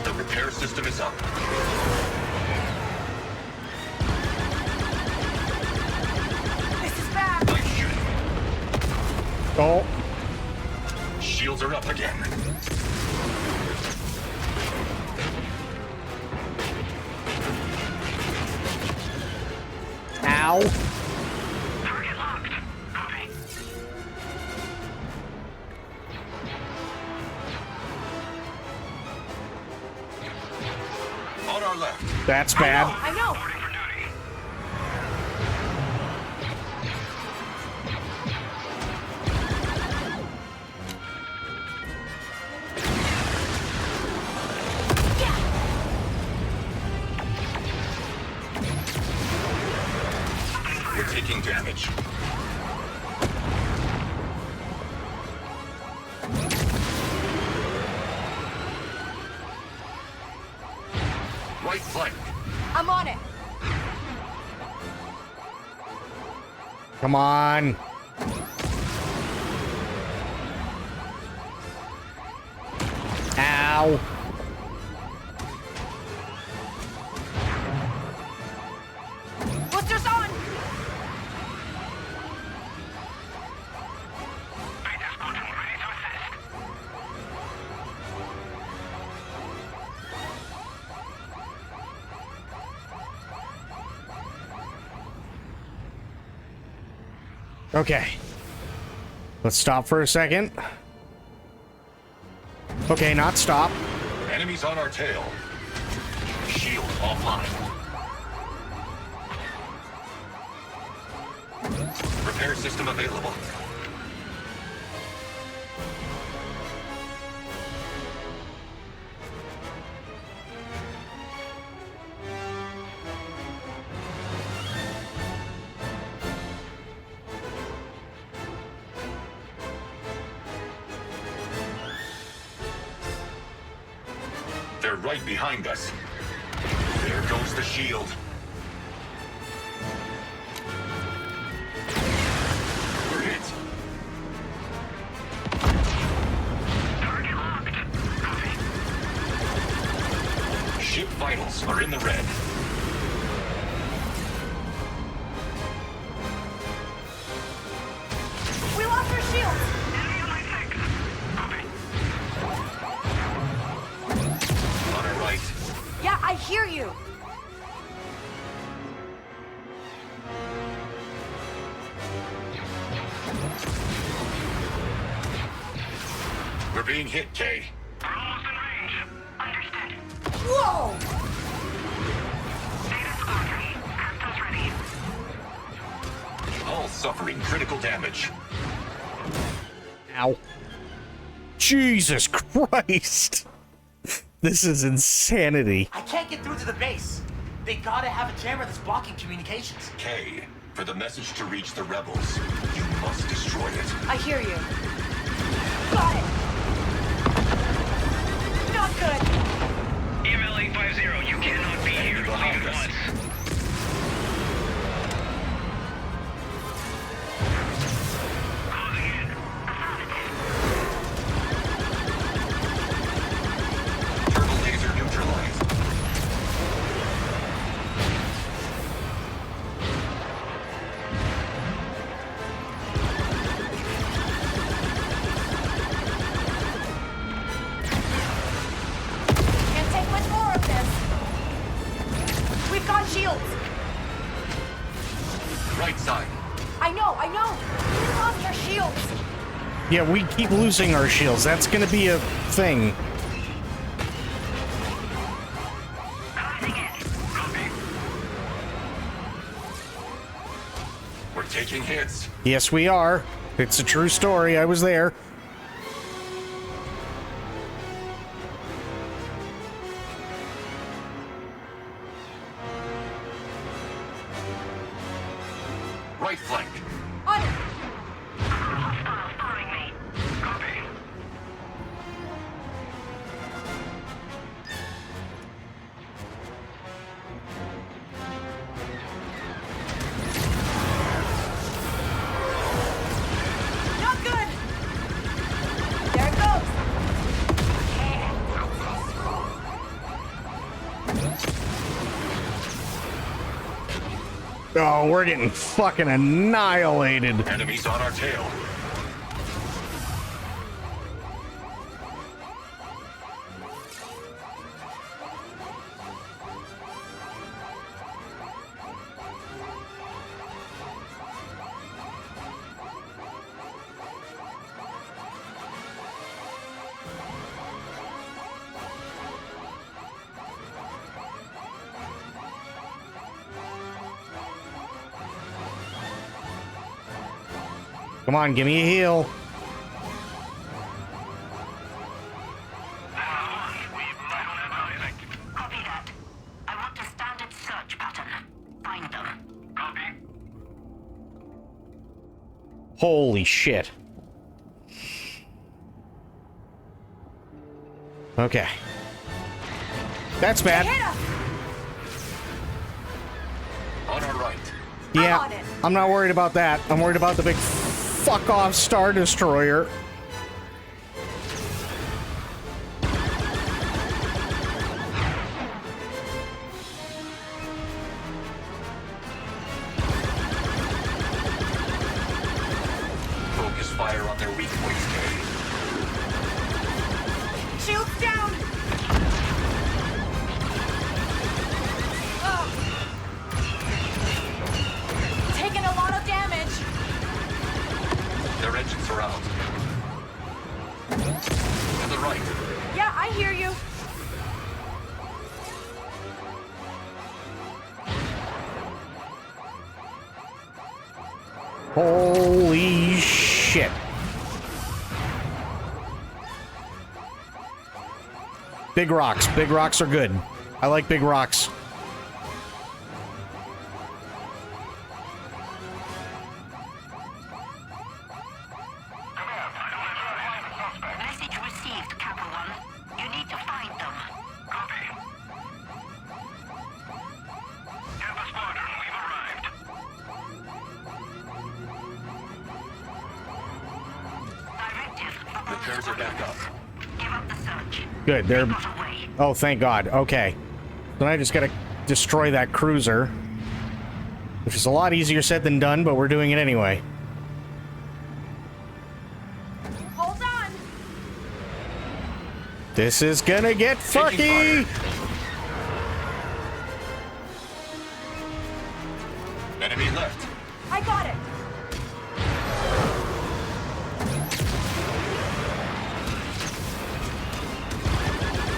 The repair system is up. This is bad! Nice shooting. Oh. Shields are up again. Ow. Target locked. Copy. On our left. That's bad. I know! We're taking damage. Right flank. I'm on it! Come on. Ow. Boosters on! Okay. Let's stop for a second. Okay, not stop. Enemies on our tail. Shield offline. Repair system available. They're right behind us. There goes the shield. We're hit. Target locked. Copy. Ship vitals are in the red. We lost our shields! Enemy on my six. Copy. On our right. Yeah, I hear you! We're being hit, Kay. We're almost in range. Understood. Whoa! Data squadron. Captain's ready. All suffering critical damage. Ow. Jesus Christ. This is insanity. I can't get through to the base. They gotta have a jammer that's blocking communications. Kay, for the message to reach the rebels, you must destroy it. I hear you. Got it! Not good! EML 850, you cannot be here. Leave behind at us. once. Closing in. Turbo laser neutralized. Can't take much more of this. We've got shields. Right side. I know. We lost our shields. Yeah, we keep losing our shields. That's gonna be a thing. Closing in. Copy. We're taking hits. Yes, we are. It's a true story. I was there. Right flank. On it. Hostile following me. Copy. Oh, we're getting fucking annihilated. Enemies on our tail. Come on, give me a heal. Copy that. I want a standard search pattern. Find them. Copy. Holy shit. Okay. That's bad. On our right. Yeah, I'm not worried about that. I'm worried about the big fuck off Star Destroyer. Focus fire on their weak points, Kay. Shields down! Taking a lot of damage. Their engines are out. To the right. Yeah, I hear you. Holy shit. Big rocks. Big rocks are good. I like big rocks. Message received, Kappa 1. You need to find them. Copy. Kappa Squadron, we've arrived. Directive. Repairs are back up. Give up the search. Good. They're... Oh, thank God. Okay. Then I just gotta destroy that cruiser. Which is a lot easier said than done, but we're doing it anyway. Hold on. This is gonna get fucky! Enemy left. I got it.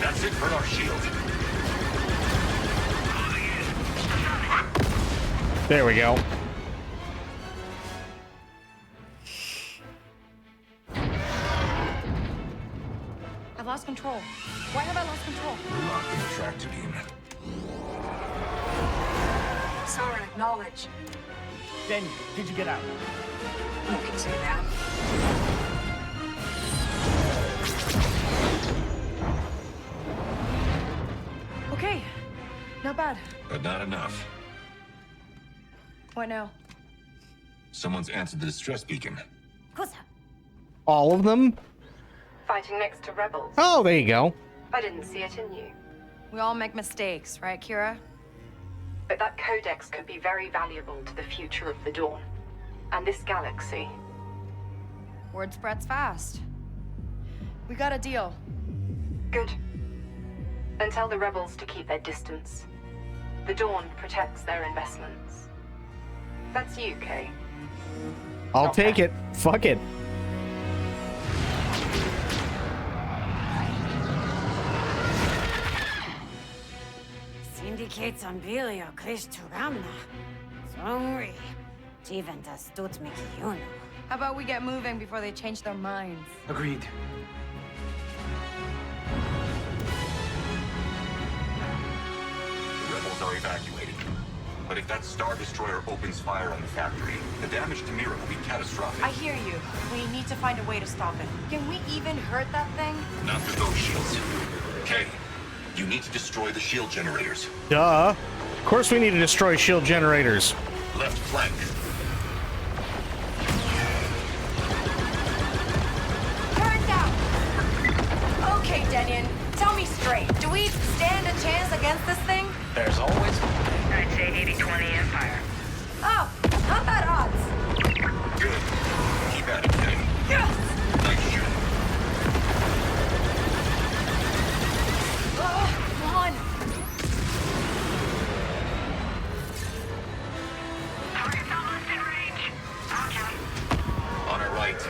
That's it for our shield. There we go. I've lost control. Why have I lost control? We're locked in the tractor beam. Sara, acknowledge. Then, did you get out? You can say that. Okay. Not bad. But not enough. What now? Someone's answered the distress beacon. All of them? Fighting next to rebels. Oh, there you go. I didn't see it in you. We all make mistakes, right, Kira? But that codex could be very valuable to the future of the Dawn. And this galaxy. Word spreads fast. We got a deal. Good. And tell the rebels to keep their distance. The Dawn protects their investments. That's you, Kay. I'll take it. Fuck it. Syndicates Ambilio Krish Turamna. Zongri. Jivan das tut mich juno. How about we get moving before they change their minds? Agreed. The rebels are evacuating. But if that Star Destroyer opens fire on the factory, the damage to Mira will be catastrophic. I hear you. We need to find a way to stop it. Can we even hurt that thing? Not with those shields. Kay, you need to destroy the shield generators. Duh. Of course we need to destroy shield generators. Left flank. Turret down! Okay, Denyon. Tell me straight. Do we stand a chance against this There's always... I'd say 80-20 Empire. Oh, not bad odds. Good. Keep at it, Ken. Yes! Nice shooting. Come on. Target's almost in range. Okay. On our right.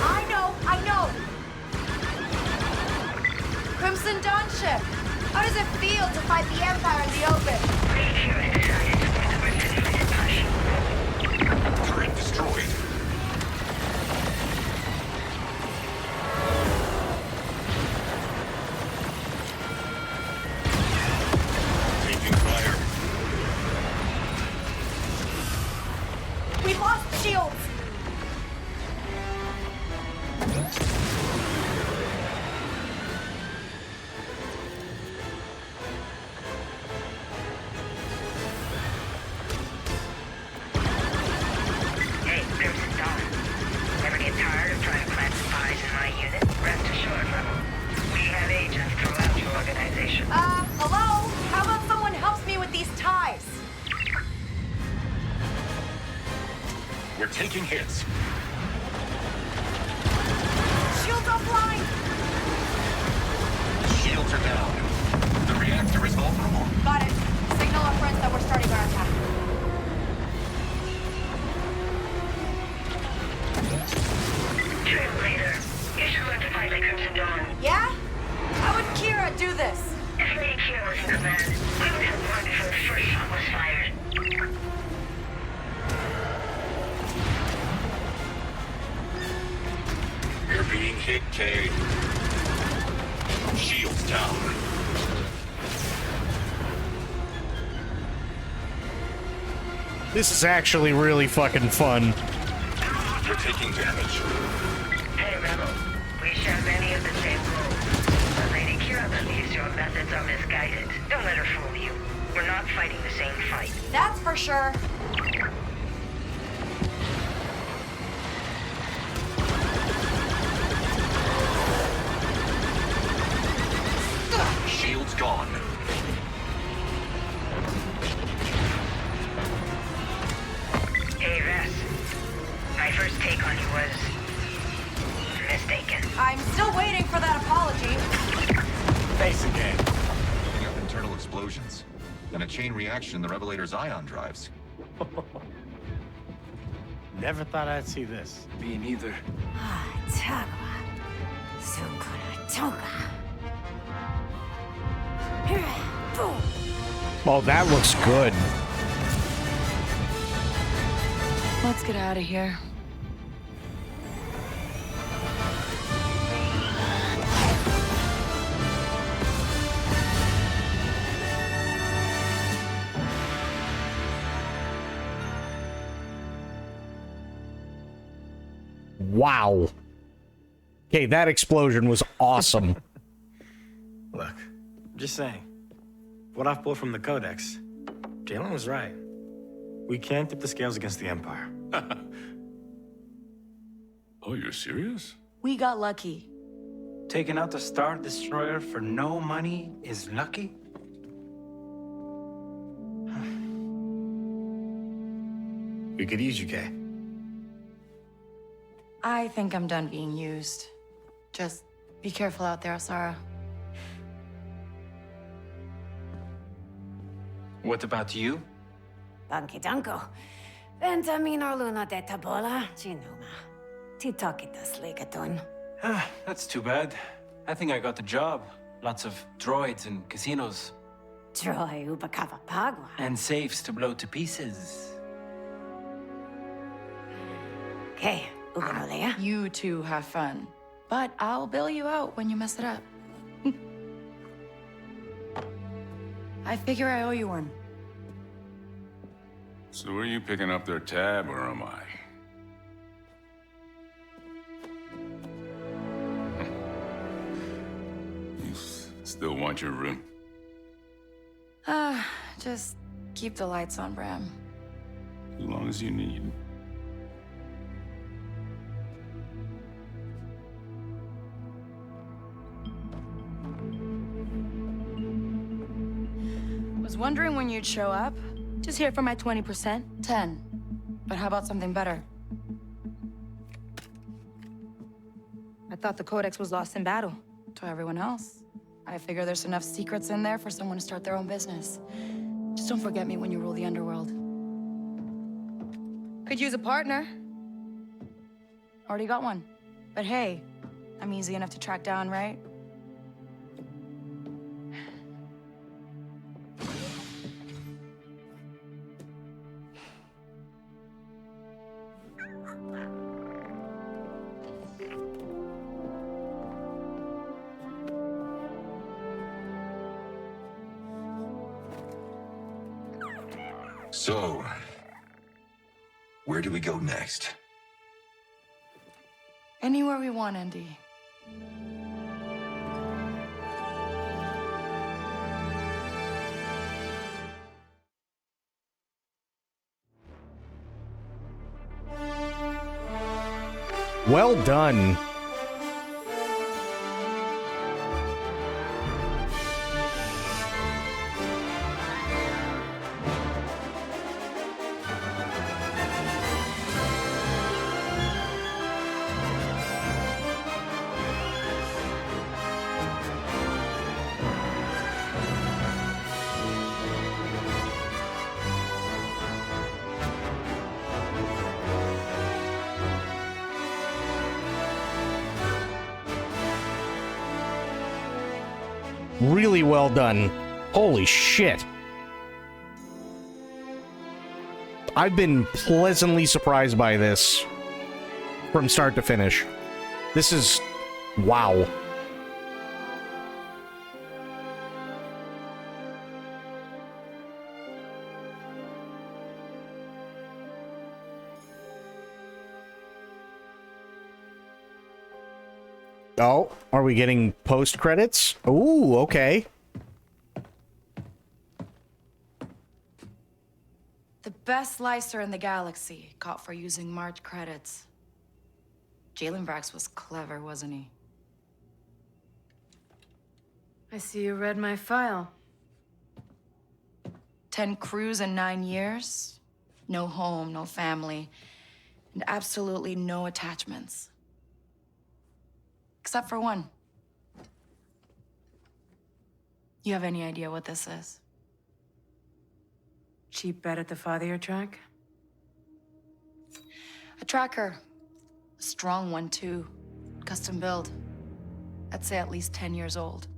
I know. Crimson Dawn ship. How does it feel to fight the Empire in the open? Turret destroyed. Taking fire. We lost shields. Hey, Crimson Dawn. Ever get tired of trying to plant spies in my unit? Rest assured, Rebel. We have agents throughout your organization. Hello? How about someone helps me with these ties? We're taking hits. Shields offline. Shields are down. The reactor is vulnerable. Got it. Signal our friends that we're starting our attack. Trailblazer, you should learn to fight like Crimson Dawn. Yeah? How would Kira do this? If Lady Kira was in command, we would have won before the first shot was fired. You're being hit, Kay. Shields down. This is actually really fucking fun. We're taking damage. Hey, Rebel. We share many of the same goals. But Lady Kira believes your methods are misguided. Don't let her fool you. We're not fighting the same fight. That's for sure. Shields gone. Hey, Vess. My first take on you was mistaken. I'm still waiting for that apology. Face again. Picking up internal explosions. And a chain reaction in the Revelator's ion drives. Never thought I'd see this. Me neither. Oh, that looks good. Let's get out of here. Wow. Okay, that explosion was awesome. Look, I'm just saying. What I've pulled from the Codex, Jalen was right. We can't tip the scales against the Empire. Oh, you're serious? We got lucky. Taking out the Star Destroyer for no money is lucky? We could use you, Kay. I think I'm done being used. Just be careful out there, Sarah. What about you? Danke danko. Ventaminor luna de tabola, Chinuma. Titokitas legatun. That's too bad. I think I got the job. Lots of droids and casinos. Troy ubakava pagwa. And safes to blow to pieces. Okay, Uganolea. You two have fun. But I'll bail you out when you mess it up. I figure I owe you one. So are you picking up their tab, or am I? You still want your room? Just keep the lights on, Bram. As long as you need. Was wondering when you'd show up. Just here for my 20%. 10. But how about something better? I thought the Codex was lost in battle. To everyone else. I figure there's enough secrets in there for someone to start their own business. Just don't forget me when you rule the underworld. Could use a partner. Already got one. But hey, I'm easy enough to track down, right? So, where do we go next? Anywhere we want, Andy. Well done. Really well done. Holy shit. I've been pleasantly surprised by this from start to finish. This is... wow. Oh, are we getting post credits? Ooh, okay. The best slicer in the galaxy, caught for using March credits. Jalen Brax was clever, wasn't he? I see you read my file. 10 crews in 9 years. No home, no family, and absolutely no attachments. Except for one. You have any idea what this is? Cheap bet at the fathier track? A tracker. A strong one, too. Custom build. I'd say at least 10 years old.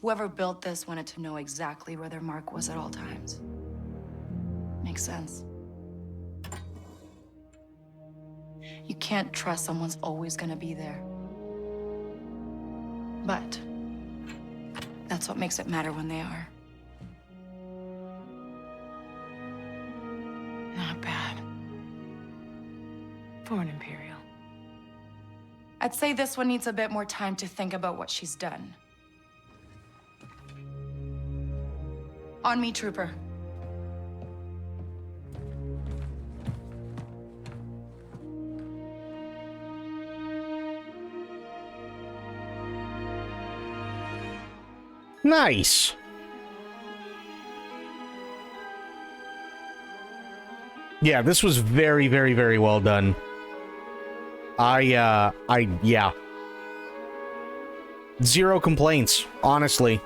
Whoever built this wanted to know exactly where their mark was at all times. Makes sense. You can't trust someone's always gonna be there. But that's what makes it matter when they are. Not bad. For an Imperial. I'd say this one needs a bit more time to think about what she's done. On me, Trooper. Nice. Yeah, this was very, very, very well done. Yeah. Zero complaints, honestly.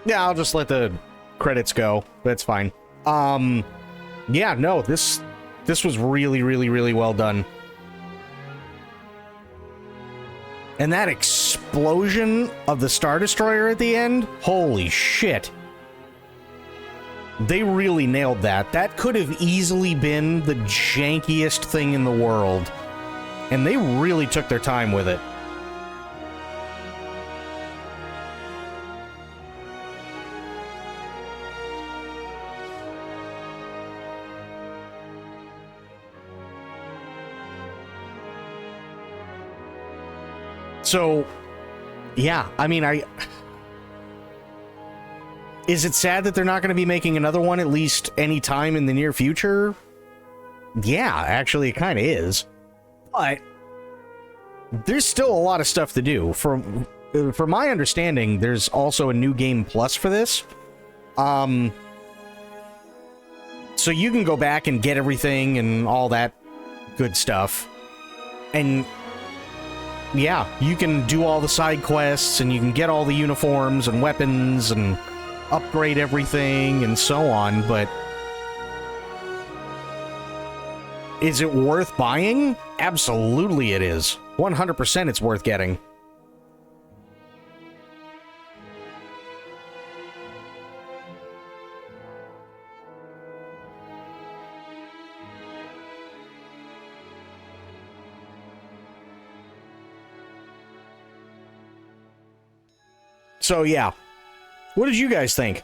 Yeah, I'll just let the credits go. That's fine. Yeah, no, this was really, really, really well done. And that explosion of the Star Destroyer at the end, holy shit. They really nailed that. That could have easily been the jankiest thing in the world. And they really took their time with it. So, yeah, I mean, is it sad that they're not going to be making another one at least any time in the near future? Yeah, actually, it kind of is. But there's still a lot of stuff to do. From my understanding, there's also a new game plus for this. So you can go back and get everything and all that good stuff. And yeah, you can do all the side quests and you can get all the uniforms and weapons and upgrade everything and so on, but is it worth buying? Absolutely it is. 100% it's worth getting. So yeah, what did you guys think?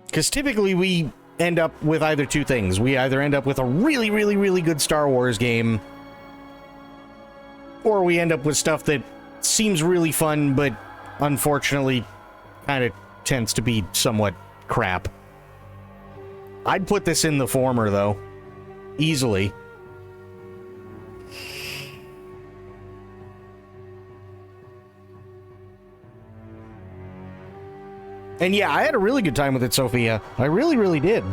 Because typically we end up with either two things. We either end up with a really, really, really good Star Wars game, or we end up with stuff that seems really fun, but unfortunately kind of tends to be somewhat crap. I'd put this in the former, though. Easily. And yeah, I had a really good time with it, Sophia. I really, really did.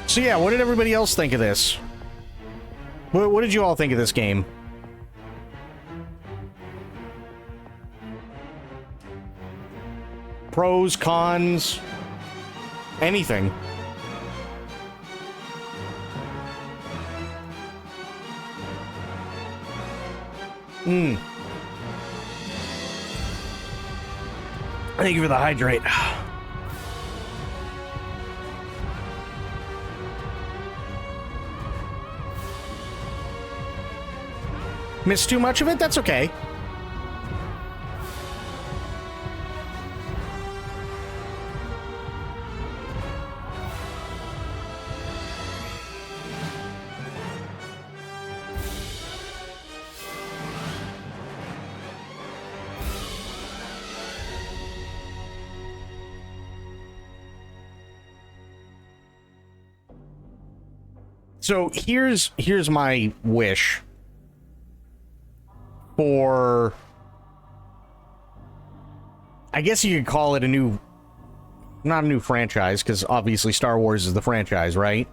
So yeah, what did everybody else think of this? What did you all think of this game? Pros, cons, anything. Thank you for the hydrate. Missed too much of it? That's okay. So here's my wish for, I guess you could call it a new, not a new franchise, because obviously Star Wars is the franchise, right?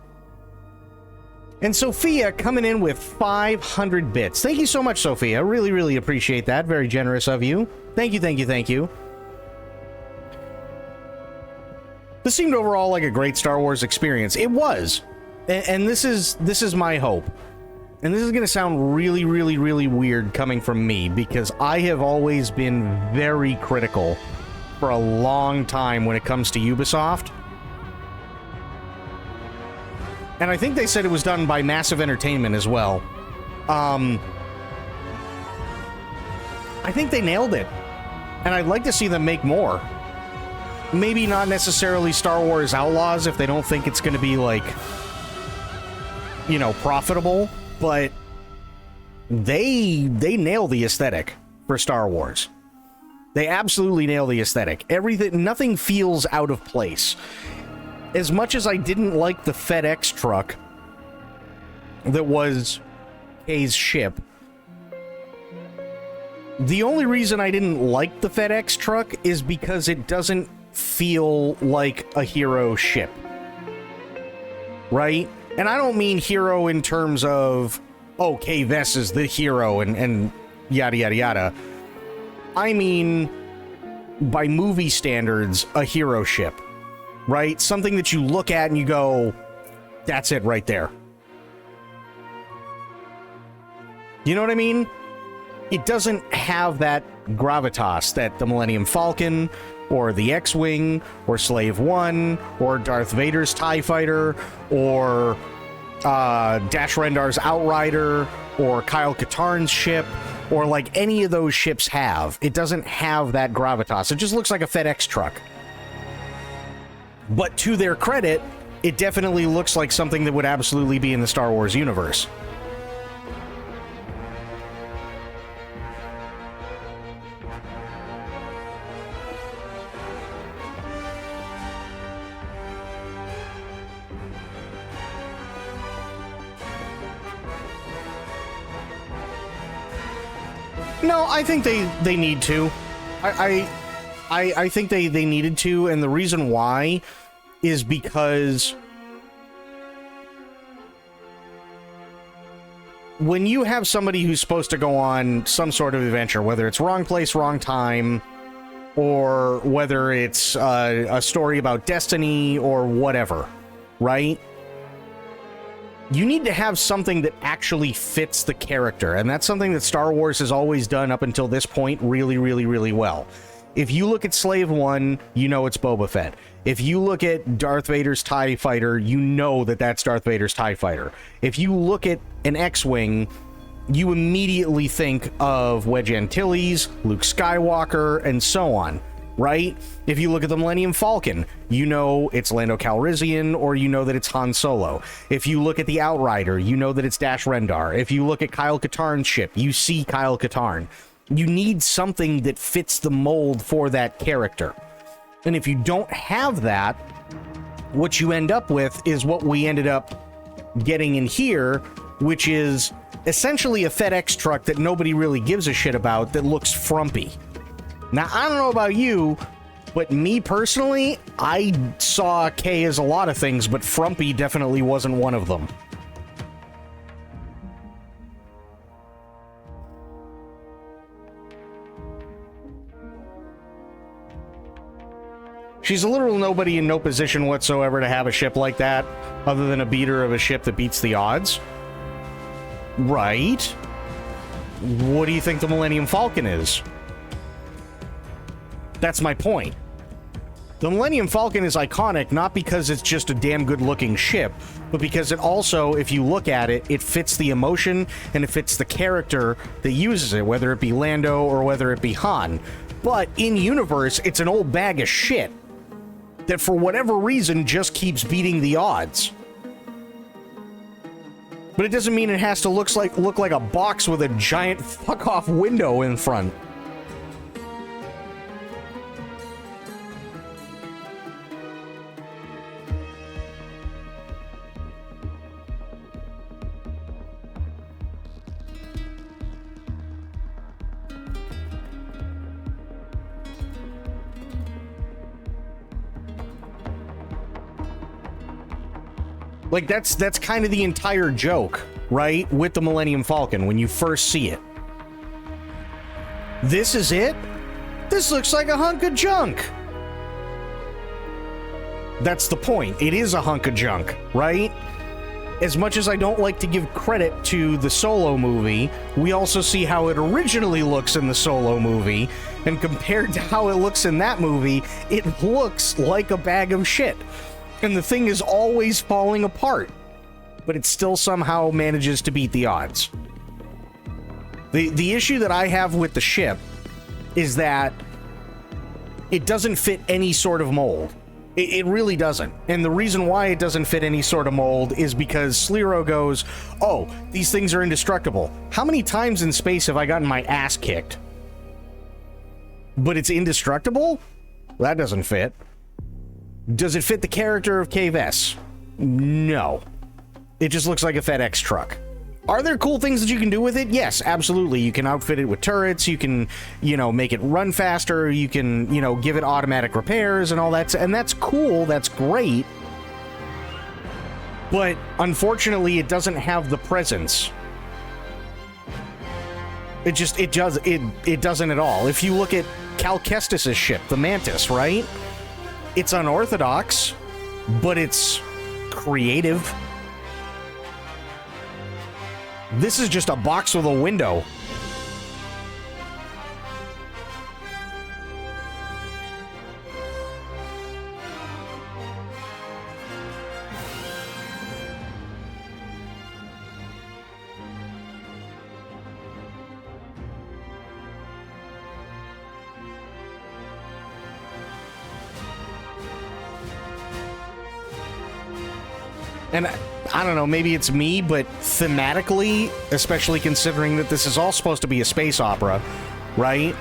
And Sophia coming in with 500 bits. Thank you so much, Sophia. Really, really appreciate that. Very generous of you. Thank you, thank you, thank you. This seemed overall like a great Star Wars experience. It was. And this is my hope. And this is going to sound really, really, really weird coming from me, because I have always been very critical for a long time when it comes to Ubisoft. And I think they said it was done by Massive Entertainment as well. I think they nailed it. And I'd like to see them make more. Maybe not necessarily Star Wars Outlaws if they don't think it's going to be, like, you know, profitable, but they nail the aesthetic for Star Wars. They absolutely nail the aesthetic. Everything, nothing feels out of place. As much as I didn't like the FedEx truck that was Kay's ship, the only reason I didn't like the FedEx truck is because it doesn't feel like a hero ship. Right? And I don't mean hero in terms of oh, K-Vess is the hero and yada, yada, yada. I mean, by movie standards, a hero ship, right? Something that you look at and you go, that's it right there. You know what I mean? It doesn't have that gravitas that the Millennium Falcon or the X-Wing or Slave One or Darth Vader's TIE Fighter or Dash Rendar's Outrider or Kyle Katarn's ship or like any of those ships have. It doesn't have that gravitas. It just looks like a FedEx truck. But to their credit, it definitely looks like something that would absolutely be in the Star Wars universe. No, I think they need to. I think they needed to, and the reason why is because when you have somebody who's supposed to go on some sort of adventure, whether it's wrong place, wrong time, or whether it's a story about destiny or whatever, right? You need to have something that actually fits the character, and that's something that Star Wars has always done up until this point really, really, really well. If you look at Slave One, you know it's Boba Fett. If you look at Darth Vader's TIE Fighter, you know that that's Darth Vader's TIE Fighter. If you look at an X-Wing, you immediately think of Wedge Antilles, Luke Skywalker, and so on, right? If you look at the Millennium Falcon, you know it's Lando Calrissian, or you know that it's Han Solo. If you look at the Outrider, you know that it's Dash Rendar. If you look at Kyle Katarn's ship, you see Kyle Katarn. You need something that fits the mold for that character. And if you don't have that, what you end up with is what we ended up getting in here, which is essentially a FedEx truck that nobody really gives a shit about that looks frumpy. Now, I don't know about you, but me personally, I saw K as a lot of things, but frumpy definitely wasn't one of them. She's a literal nobody in no position whatsoever to have a ship like that, other than a beater of a ship that beats the odds. Right? What do you think the Millennium Falcon is? That's my point. The Millennium Falcon is iconic not because it's just a damn good looking ship, but because it also, if you look at it, it fits the emotion and it fits the character that uses it, whether it be Lando or whether it be Han. But in universe, it's an old bag of shit that for whatever reason just keeps beating the odds. But it doesn't mean it has to look like a box with a giant fuck-off window in front. Like, that's kind of the entire joke, right? With the Millennium Falcon, when you first see it. This is it? This looks like a hunk of junk. That's the point. It is a hunk of junk, right? As much as I don't like to give credit to the Solo movie, we also see how it originally looks in the Solo movie, and compared to how it looks in that movie, it looks like a bag of shit. And the thing is always falling apart, but it still somehow manages to beat the odds. The issue that I have with the ship is that it doesn't fit any sort of mold. It really doesn't. And the reason why it doesn't fit any sort of mold is because Sliro goes, oh, these things are indestructible. How many times in space have I gotten my ass kicked? But it's indestructible? That doesn't fit. Does it fit the character of K-Vess? No. It just looks like a FedEx truck. Are there cool things that you can do with it? Yes, absolutely. You can outfit it with turrets, you can, make it run faster, you can, give it automatic repairs and all that, and that's cool, that's great. But unfortunately, it doesn't have the presence It doesn't at all. If you look at Cal Kestis' ship, the Mantis, right? It's unorthodox, but it's creative. This is just a box with a window. And I don't know, maybe it's me, but thematically, especially considering that this is all supposed to be a space opera, right?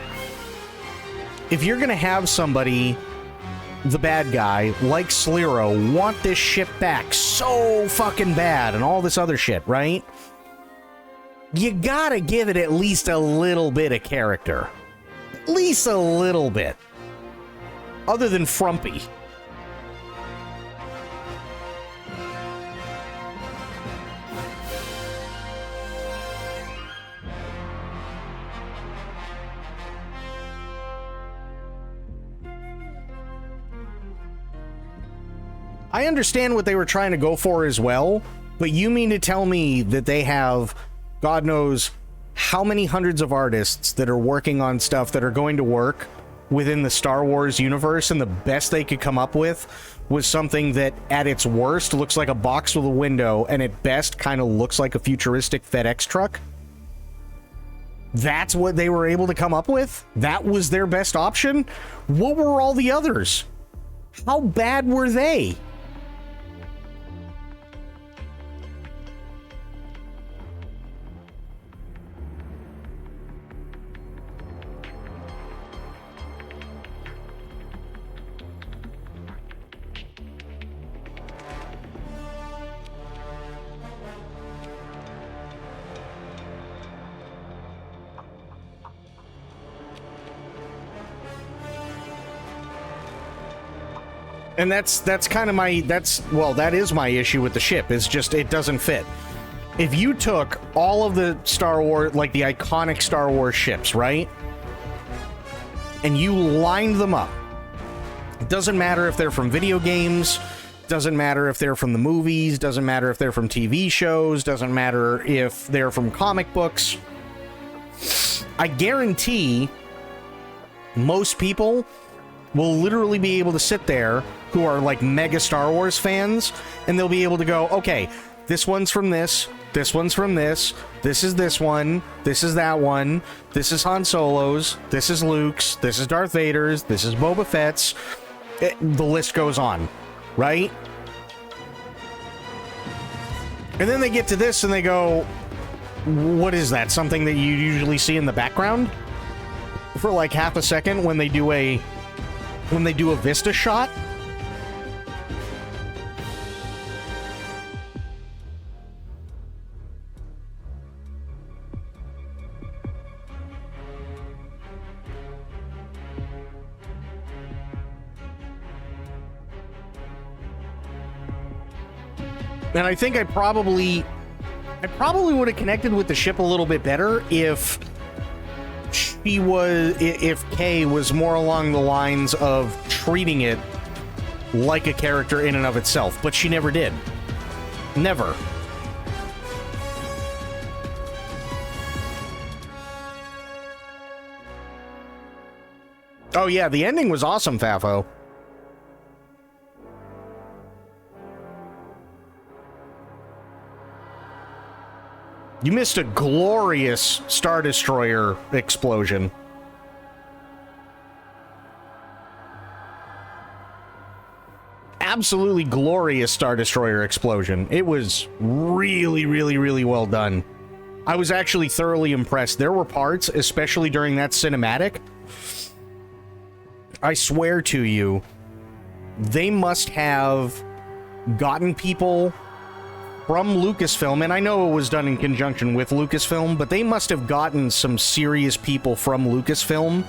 If you're gonna have somebody, the bad guy, like Sliro, want this ship back so fucking bad and all this other shit, right? You gotta give it at least a little bit of character. At least a little bit. Other than frumpy. I understand what they were trying to go for as well, but you mean to tell me that they have God knows how many hundreds of artists that are working on stuff that are going to work within the Star Wars universe, and the best they could come up with was something that at its worst looks like a box with a window and at best kind of looks like a futuristic FedEx truck? That's what they were able to come up with? That was their best option? What were all the others? How bad were they? And that's kind of my, that is my issue with the ship, is just, it doesn't fit. If you took all of the Star Wars, like the iconic Star Wars ships, right? And you lined them up. It doesn't matter if they're from video games, doesn't matter if they're from the movies, doesn't matter if they're from TV shows, doesn't matter if they're from comic books. I guarantee most people will literally be able to sit there who are like mega Star Wars fans, and they'll be able to go, okay, this one's from this one's from this is this one, this is that one, this is Han Solo's, this is Luke's, this is Darth Vader's, this is Boba Fett's. The list goes on, right? And then they get to this and they go, what is that? Something that you usually see in the background? For like half a second when they do a Vista shot? And I think I probably would have connected with the ship a little bit better if Kay was more along the lines of treating it like a character in and of itself, but she never did. Never. Oh yeah, the ending was awesome, Fafo. You missed a glorious Star Destroyer explosion. Absolutely glorious Star Destroyer explosion. It was really, really, really well done. I was actually thoroughly impressed. There were parts, especially during that cinematic, I swear to you, they must have gotten people from Lucasfilm, and I know it was done in conjunction with Lucasfilm, but they must have gotten some serious people from Lucasfilm,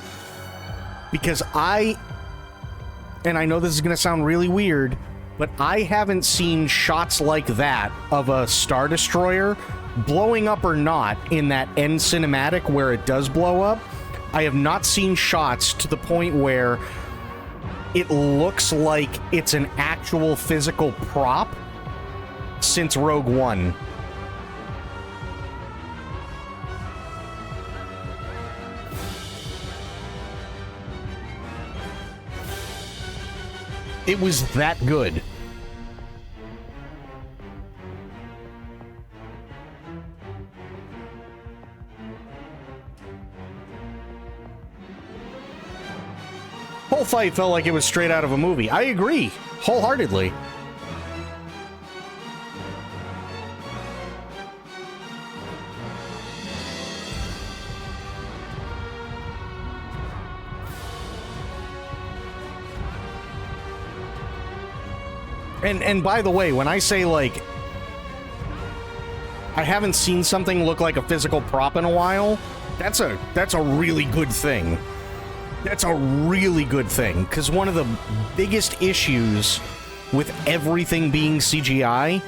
because and I know this is going to sound really weird, but I haven't seen shots like that of a Star Destroyer blowing up or not, in that end cinematic where it does blow up, I have not seen shots to the point where it looks like it's an actual physical prop since Rogue One. It was that good. Whole fight felt like it was straight out of a movie. I agree, wholeheartedly. And by the way, when I say, like, I haven't seen something look like a physical prop in a while, that's a really good thing. That's a really good thing, because one of the biggest issues with everything being CGI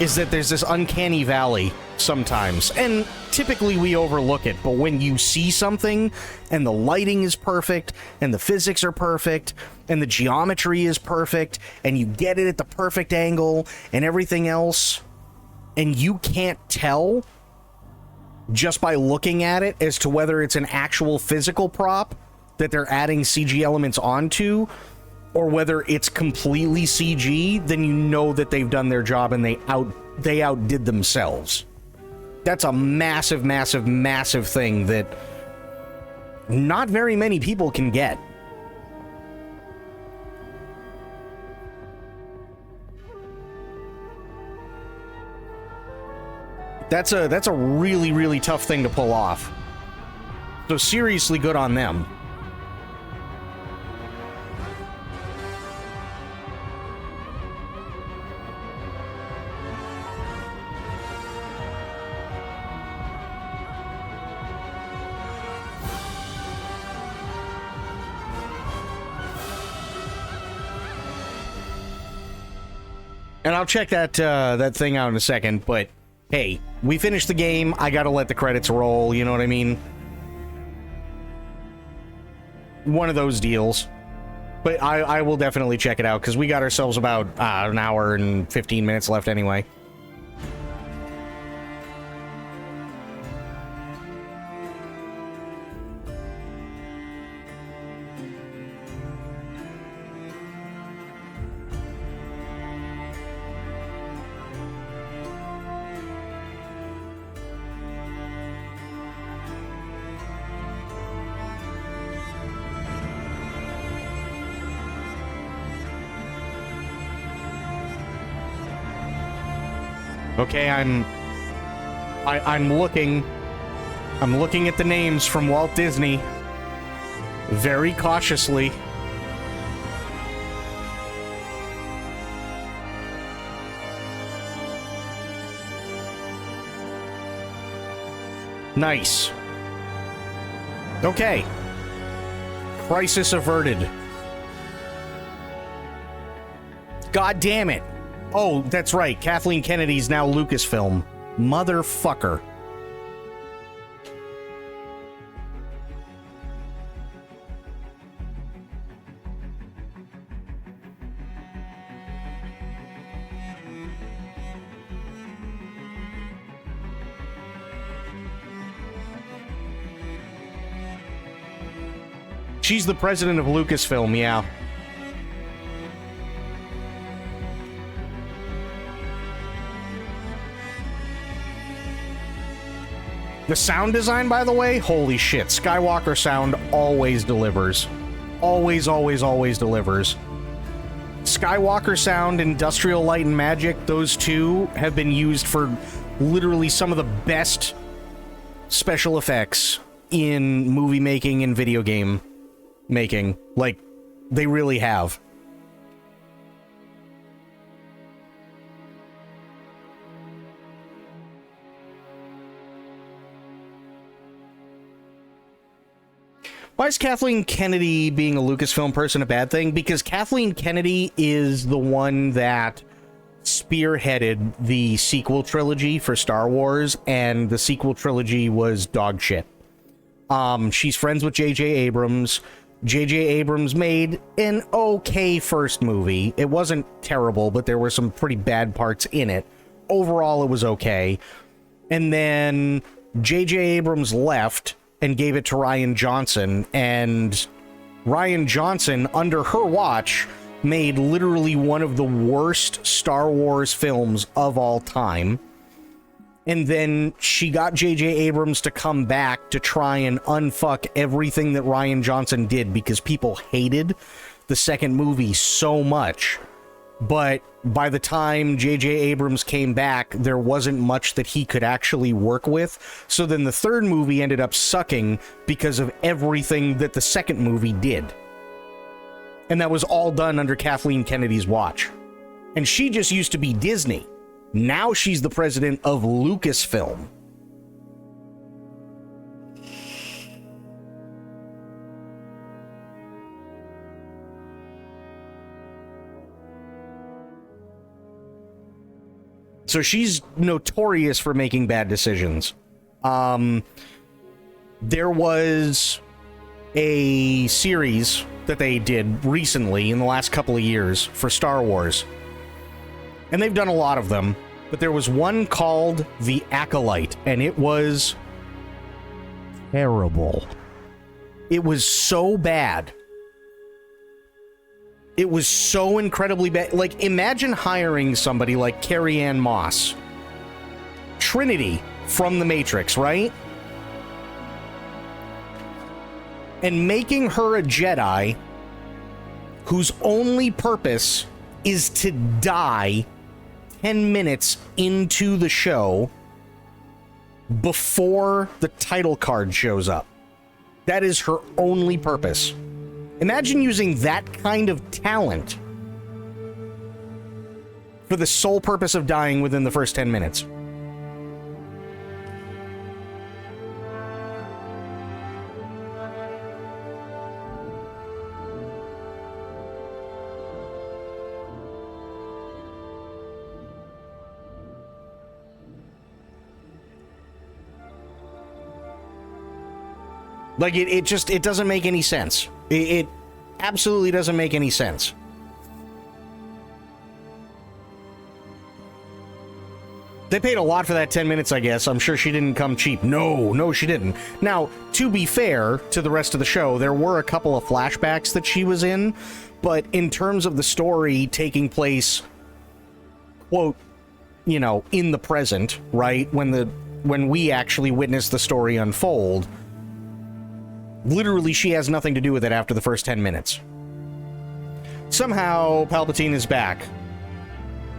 is that there's this uncanny valley sometimes, and typically we overlook it, but when you see something and the lighting is perfect and the physics are perfect and the geometry is perfect and you get it at the perfect angle and everything else, and you can't tell just by looking at it as to whether it's an actual physical prop that they're adding CG elements onto or whether it's completely CG, then you know that they've done their job and they outdid themselves. That's a massive, massive, massive thing that not very many people can get. That's a really, really tough thing to pull off. So seriously good on them. And I'll check that that thing out in a second, but hey, we finished the game. I gotta let the credits roll, you know what I mean? One of those deals. But I will definitely check it out, because we got ourselves about an hour and 15 minutes left anyway. Okay, I'm looking at the names from Walt Disney very cautiously. Nice. Okay. Crisis averted. God damn it. Oh, that's right. Kathleen Kennedy's now Lucasfilm. Motherfucker. She's the president of Lucasfilm, yeah. The sound design, by the way, holy shit. Skywalker sound always delivers. Always, always, always delivers. Skywalker sound, Industrial Light and Magic, those two have been used for literally some of the best special effects in movie making and video game making. Like, they really have. Why is Kathleen Kennedy being a Lucasfilm person a bad thing? Because Kathleen Kennedy is the one that spearheaded the sequel trilogy for Star Wars, and the sequel trilogy was dog shit. She's friends with J.J. Abrams. J.J. Abrams made an okay first movie. It wasn't terrible, but there were some pretty bad parts in it. Overall, it was okay. And then J.J. Abrams left and gave it to Rian Johnson, and Rian Johnson, under her watch, made literally one of the worst Star Wars films of all time. And then she got J.J. Abrams to come back to try and unfuck everything that Rian Johnson did, because people hated the second movie so much. But by the time J.J. Abrams came back, there wasn't much that he could actually work with. So then the third movie ended up sucking because of everything that the second movie did. And that was all done under Kathleen Kennedy's watch. And she just used to be Disney. Now she's the president of Lucasfilm. So she's notorious for making bad decisions. There was a series that they did recently in the last couple of years for Star Wars. And they've done a lot of them. But there was one called The Acolyte, and it was terrible. It was so bad. It was so incredibly bad. Like, imagine hiring somebody like Carrie-Anne Moss, Trinity from The Matrix, right? And making her a Jedi whose only purpose is to die 10 minutes into the show before the title card shows up. That is her only purpose. Imagine using that kind of talent for the sole purpose of dying within the first 10 minutes. Like, it just doesn't make any sense. It absolutely doesn't make any sense. They paid a lot for that 10 minutes, I guess. I'm sure she didn't come cheap. No, she didn't. Now, to be fair to the rest of the show, there were a couple of flashbacks that she was in, but in terms of the story taking place, quote, you know, in the present, right? When we actually witness the story unfold, literally, she has nothing to do with it after the first 10 minutes. Somehow, Palpatine is back.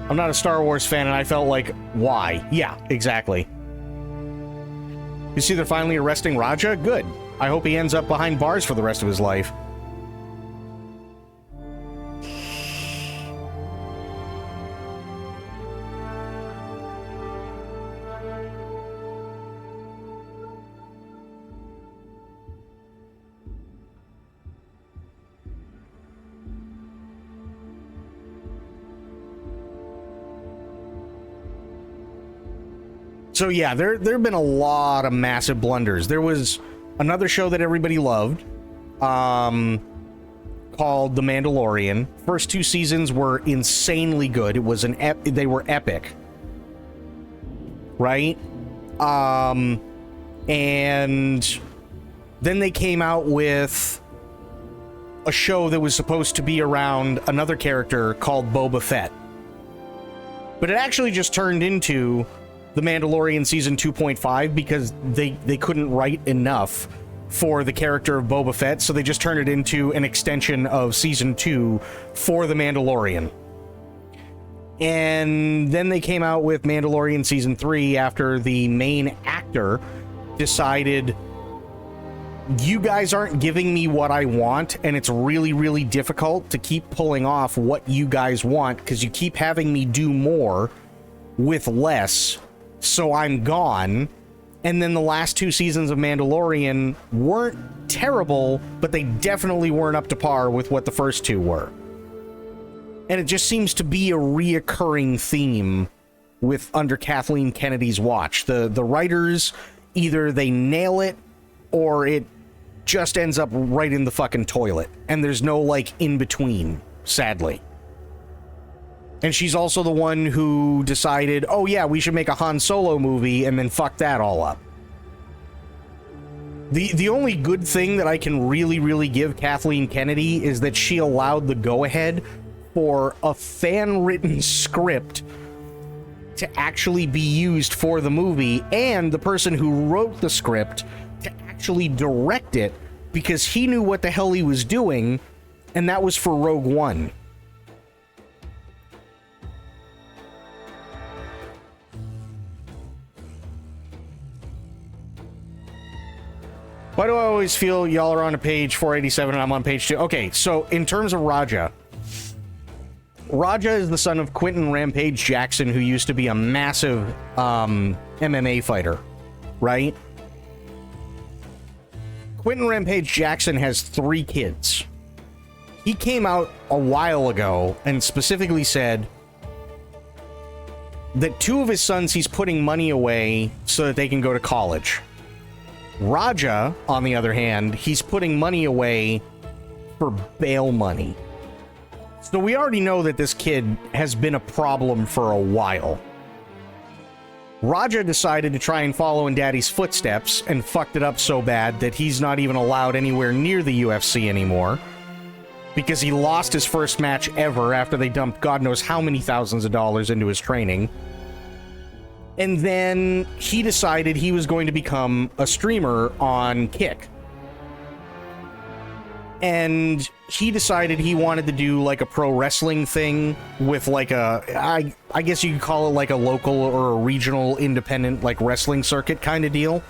I'm not a Star Wars fan, and I felt like, why? Yeah, exactly. You see, they're finally arresting Raja? Good. I hope he ends up behind bars for the rest of his life. So yeah, there have been a lot of massive blunders. There was another show that everybody loved, called The Mandalorian. First 2 seasons were insanely good. It was they were epic, right? And then they came out with a show that was supposed to be around another character called Boba Fett, but it actually just turned into The Mandalorian Season 2.5 because they couldn't write enough for the character of Boba Fett, so they just turned it into an extension of Season 2 for The Mandalorian. And then they came out with Mandalorian Season 3 after the main actor decided, you guys aren't giving me what I want, and it's really, really difficult to keep pulling off what you guys want because you keep having me do more with less. So I'm gone. And then the last 2 seasons of Mandalorian weren't terrible, but they definitely weren't up to par with what the first 2 were. And it just seems to be a reoccurring theme with under Kathleen Kennedy's watch. The writers, either they nail it or it just ends up right in the fucking toilet. And there's no, like, in between, sadly. And she's also the one who decided, oh yeah, we should make a Han Solo movie, and then fuck that all up. The only good thing that I can really give Kathleen Kennedy is that she allowed the go-ahead for a fan-written script to actually be used for the movie, and the person who wrote the script to actually direct it, because he knew what the hell he was doing, and that was for Rogue One. Why do I always feel y'all are on a page 487 and I'm on page 2? Okay, so in terms of Raja is the son of Quentin Rampage Jackson, who used to be a massive MMA fighter, right? Quentin Rampage Jackson has 3 kids. He came out a while ago and specifically said that 2 of his sons he's putting money away so that they can go to college. Raja, on the other hand, he's putting money away for bail money. So we already know that this kid has been a problem for a while. Raja decided to try and follow in Daddy's footsteps and fucked it up so bad that he's not even allowed anywhere near the UFC anymore, because he lost his first match ever after they dumped God knows how many thousands of dollars into his training. And then he decided he was going to become a streamer on Kick. And he decided he wanted to do like a pro wrestling thing with like I guess you could call it like a local or a regional independent like wrestling circuit kind of deal.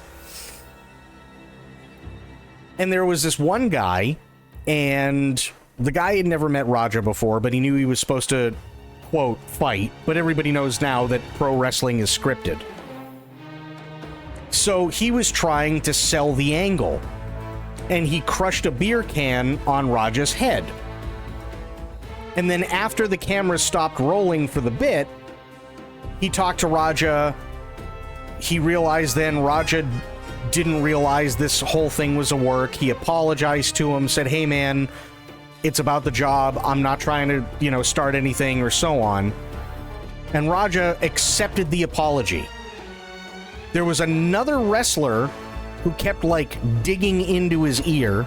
And there was this one guy, and the guy had never met Raja before, but he knew he was supposed to, quote, fight, but everybody knows now that pro wrestling is scripted. So he was trying to sell the angle, and he crushed a beer can on Raja's head. And then after the camera stopped rolling for the bit, he talked to Raja. He realized then Raja didn't realize this whole thing was a work. He apologized to him, said, hey man, it's about the job. I'm not trying to, start anything or so on. And Raja accepted the apology. There was another wrestler who kept, like, digging into his ear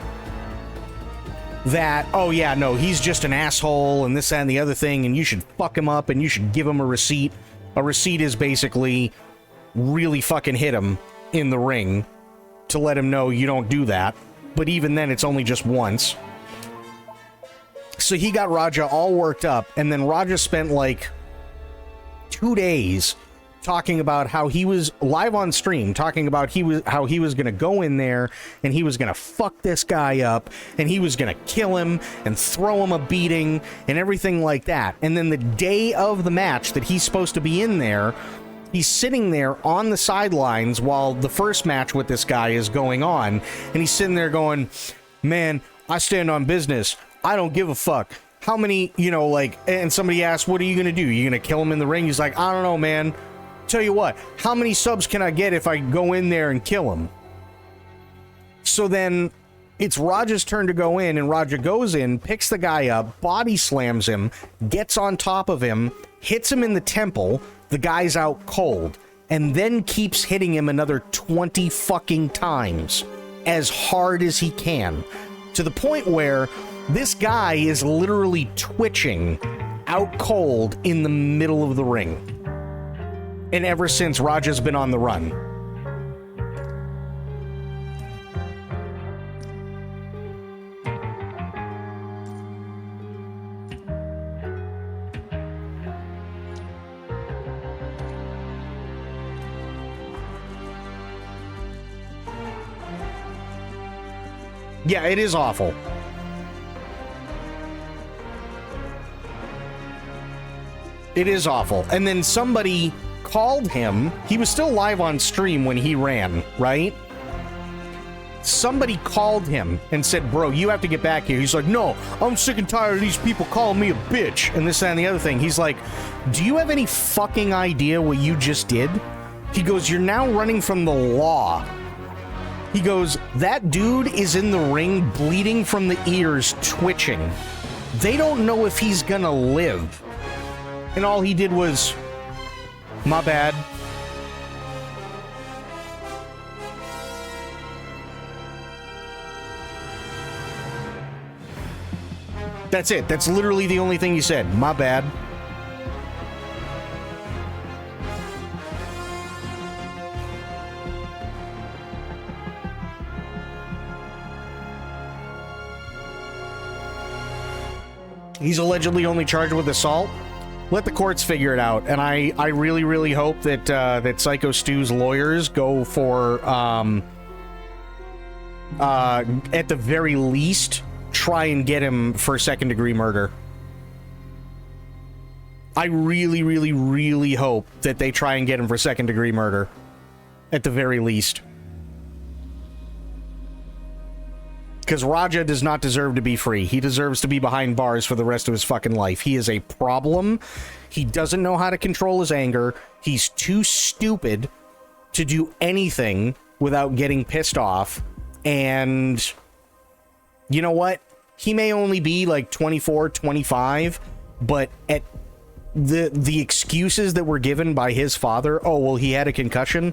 that, oh yeah, no, he's just an asshole and this, that, and the other thing, and you should fuck him up and you should give him a receipt. A receipt is basically really fucking hit him in the ring to let him know you don't do that. But even then, it's only just once. So he got Raja all worked up, and then Raja spent like 2 days talking about how he was live on stream, talking about how he was going to go in there and he was going to fuck this guy up and he was going to kill him and throw him a beating and everything like that. And then the day of the match that he's supposed to be in there, he's sitting there on the sidelines while the first match with this guy is going on, and he's sitting there going, man, I stand on business. I don't give a fuck. How many, and somebody asked, what are you going to do? You going to kill him in the ring? He's like, I don't know, man. Tell you what, how many subs can I get if I go in there and kill him? So then it's Raja's turn to go in, and Raja goes in, picks the guy up, body slams him, gets on top of him, hits him in the temple, the guy's out cold, and then keeps hitting him another 20 fucking times as hard as he can, to the point where this guy is literally twitching out cold in the middle of the ring. And ever since, Raja's been on the run. Yeah, it is awful. It is awful. And then somebody called him. He was still live on stream when he ran, right? Somebody called him and said, bro, you have to get back here. He's like, no, I'm sick and tired of these people calling me a bitch. And this, that, and the other thing. He's like, do you have any fucking idea what you just did? He goes, you're now running from the law. He goes, that dude is in the ring bleeding from the ears, twitching. They don't know if he's gonna live. And all he did was, my bad. That's it. That's literally the only thing he said. My bad. He's allegedly only charged with assault. Let the courts figure it out. And I really, really hope that that Psycho Stu's lawyers go for, at the very least, try and get him for second-degree murder. I really, really, really hope that they try and get him for second-degree murder. At the very least. Because Raja does not deserve to be free. He deserves to be behind bars for the rest of his fucking life. He is a problem. He doesn't know how to control his anger. He's too stupid to do anything without getting pissed off. And you know what? He may only be like 24, 25, but at the excuses that were given by his father, oh, well, he had a concussion.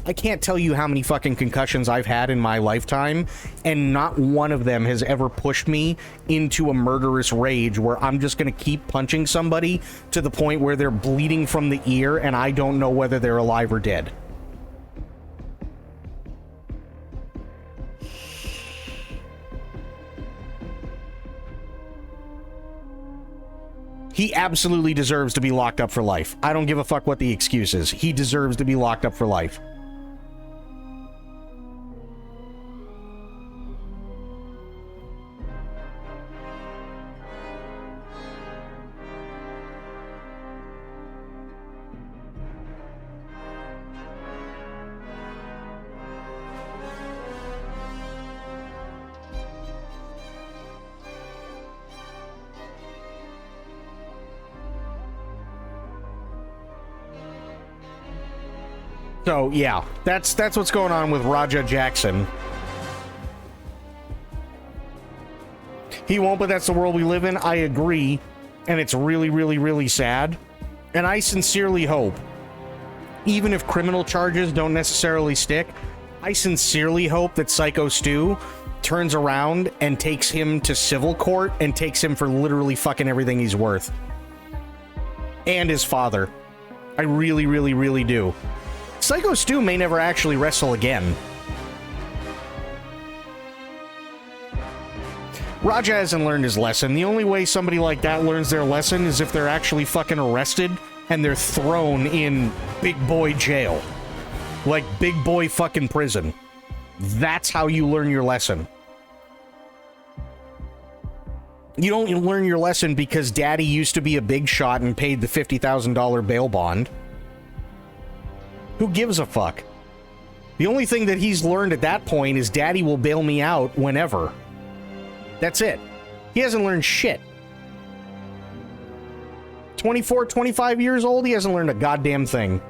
I can't tell you how many fucking concussions I've had in my lifetime, and not one of them has ever pushed me into a murderous rage where I'm just going to keep punching somebody to the point where they're bleeding from the ear and I don't know whether they're alive or dead. He absolutely deserves to be locked up for life. I don't give a fuck what the excuse is. He deserves to be locked up for life. So, yeah, that's what's going on with Raja Jackson. He won't, but that's the world we live in. I agree, and it's really, really, really sad. And I sincerely hope, even if criminal charges don't necessarily stick, I sincerely hope that Psycho Stu turns around and takes him to civil court and takes him for literally fucking everything he's worth. And his father. I really, really, really do. Psycho Stu may never actually wrestle again. Raja hasn't learned his lesson. The only way somebody like that learns their lesson is if they're actually fucking arrested and they're thrown in big boy jail. Like big boy fucking prison. That's how you learn your lesson. You don't learn your lesson because daddy used to be a big shot and paid the $50,000 bail bond. Who gives a fuck? The only thing that he's learned at that point is daddy will bail me out whenever. That's it. He hasn't learned shit. 24, 25 years old, he hasn't learned a goddamn thing.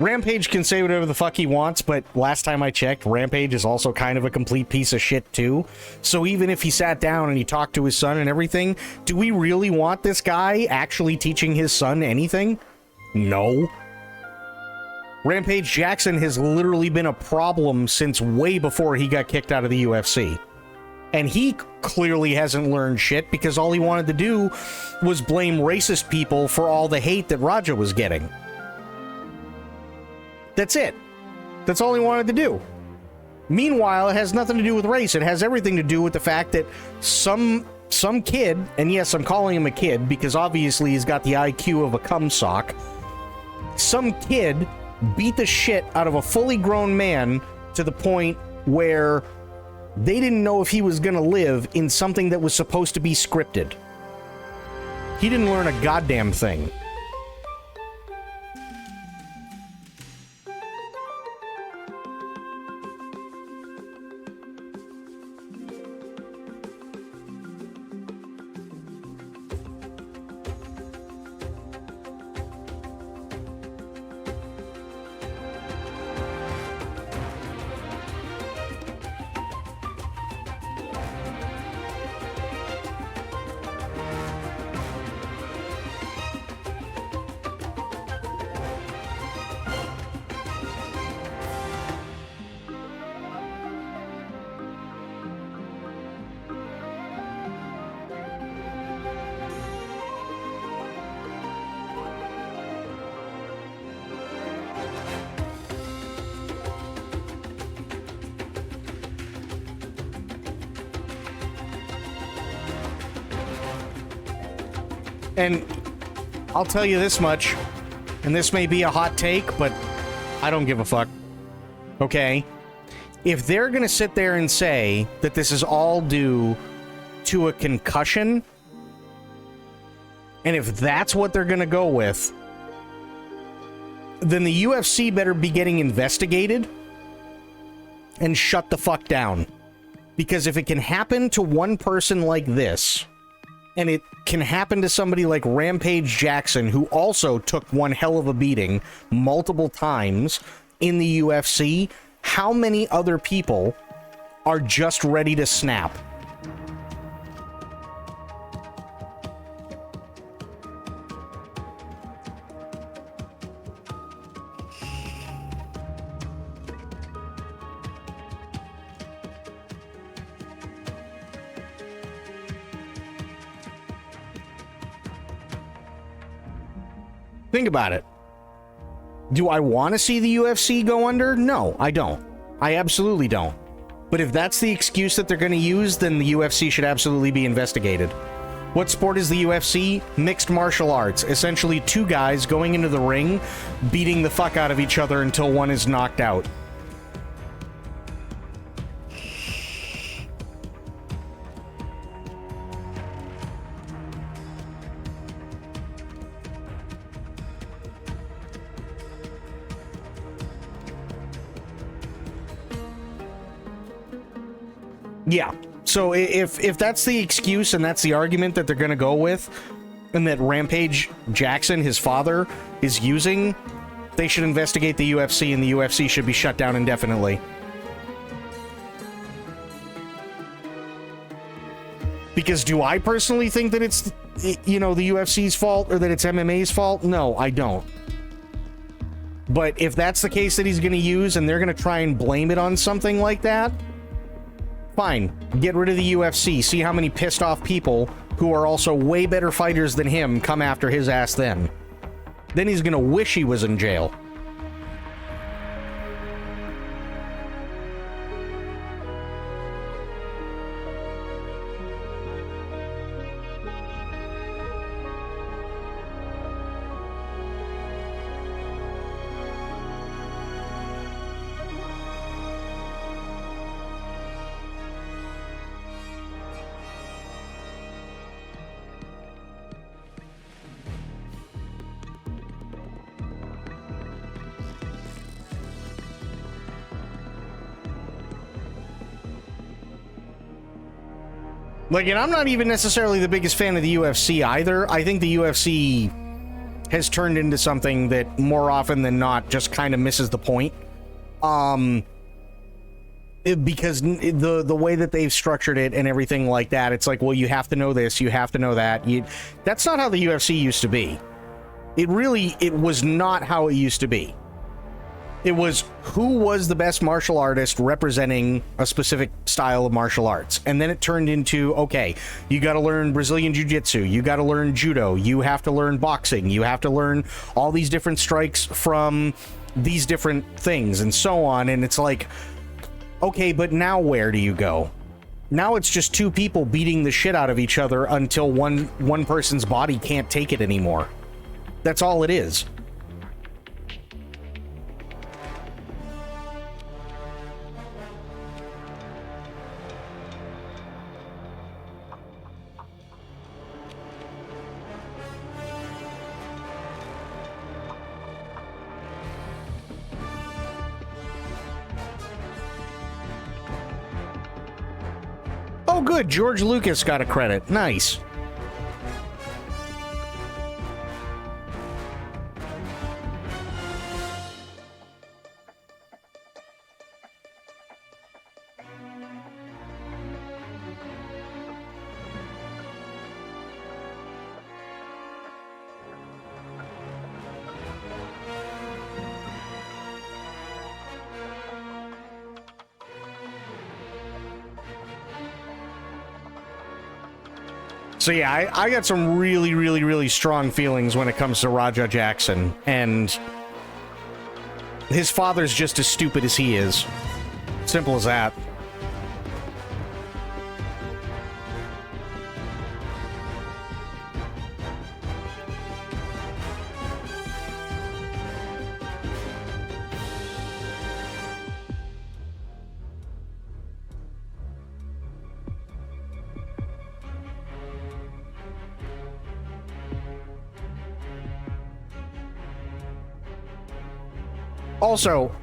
Rampage can say whatever the fuck he wants, but last time I checked, Rampage is also kind of a complete piece of shit too. So even if he sat down and he talked to his son and everything, do we really want this guy actually teaching his son anything? No. Rampage Jackson has literally been a problem since way before he got kicked out of the UFC. And he clearly hasn't learned shit because all he wanted to do was blame racist people for all the hate that Raja was getting. That's it. That's all he wanted to do. Meanwhile, it has nothing to do with race. It has everything to do with the fact that some some kid, and yes, I'm calling him a kid because obviously he's got the IQ of a cum sock. Some kid beat the shit out of a fully grown man to the point where they didn't know if he was gonna live in something that was supposed to be scripted. He didn't learn a goddamn thing. And I'll tell you this much, and this may be a hot take, but I don't give a fuck. Okay? If they're gonna sit there and say that this is all due to a concussion, and if that's what they're gonna go with, then the UFC better be getting investigated and shut the fuck down. Because if it can happen to one person like this, and it can happen to somebody like Rampage Jackson, who also took one hell of a beating multiple times in the UFC, how many other people are just ready to snap? Think about it. Do I want to see the UFC go under? No, I don't. I absolutely don't. But if that's the excuse that they're going to use, then the UFC should absolutely be investigated. What sport is the UFC? Mixed martial arts. Essentially two guys going into the ring, beating the fuck out of each other until one is knocked out. Yeah. So if that's the excuse and that's the argument that they're going to go with, and that Rampage Jackson, his father, is using, they should investigate the UFC, and the UFC should be shut down indefinitely. Because do I personally think that it's, you know, the UFC's fault or that it's MMA's fault? No, I don't. But if that's the case that he's going to use and they're going to try and blame it on something like that, fine, get rid of the UFC. See how many pissed off people who are also way better fighters than him come after his ass then. Then he's gonna wish he was in jail. Like, and I'm not even necessarily the biggest fan of the UFC either. I think the UFC has turned into something that more often than not just kind of misses the point. Because the way that they've structured it and everything like that, it's like, well, you have to know this, you have to know that. That's not how the UFC used to be. It was not how it used to be. It was who was the best martial artist representing a specific style of martial arts. And then it turned into, okay, you got to learn Brazilian Jiu-Jitsu, you got to learn judo, you have to learn boxing, you have to learn all these different strikes from these different things and so on. And it's like, okay, but now where do you go? Now it's just two people beating the shit out of each other until one person's body can't take it anymore. That's all it is. Oh, good. George Lucas got a credit. Nice. So yeah, I got some really, really, really strong feelings when it comes to Raja Jackson, and his father's just as stupid as he is. Simple as that. Also,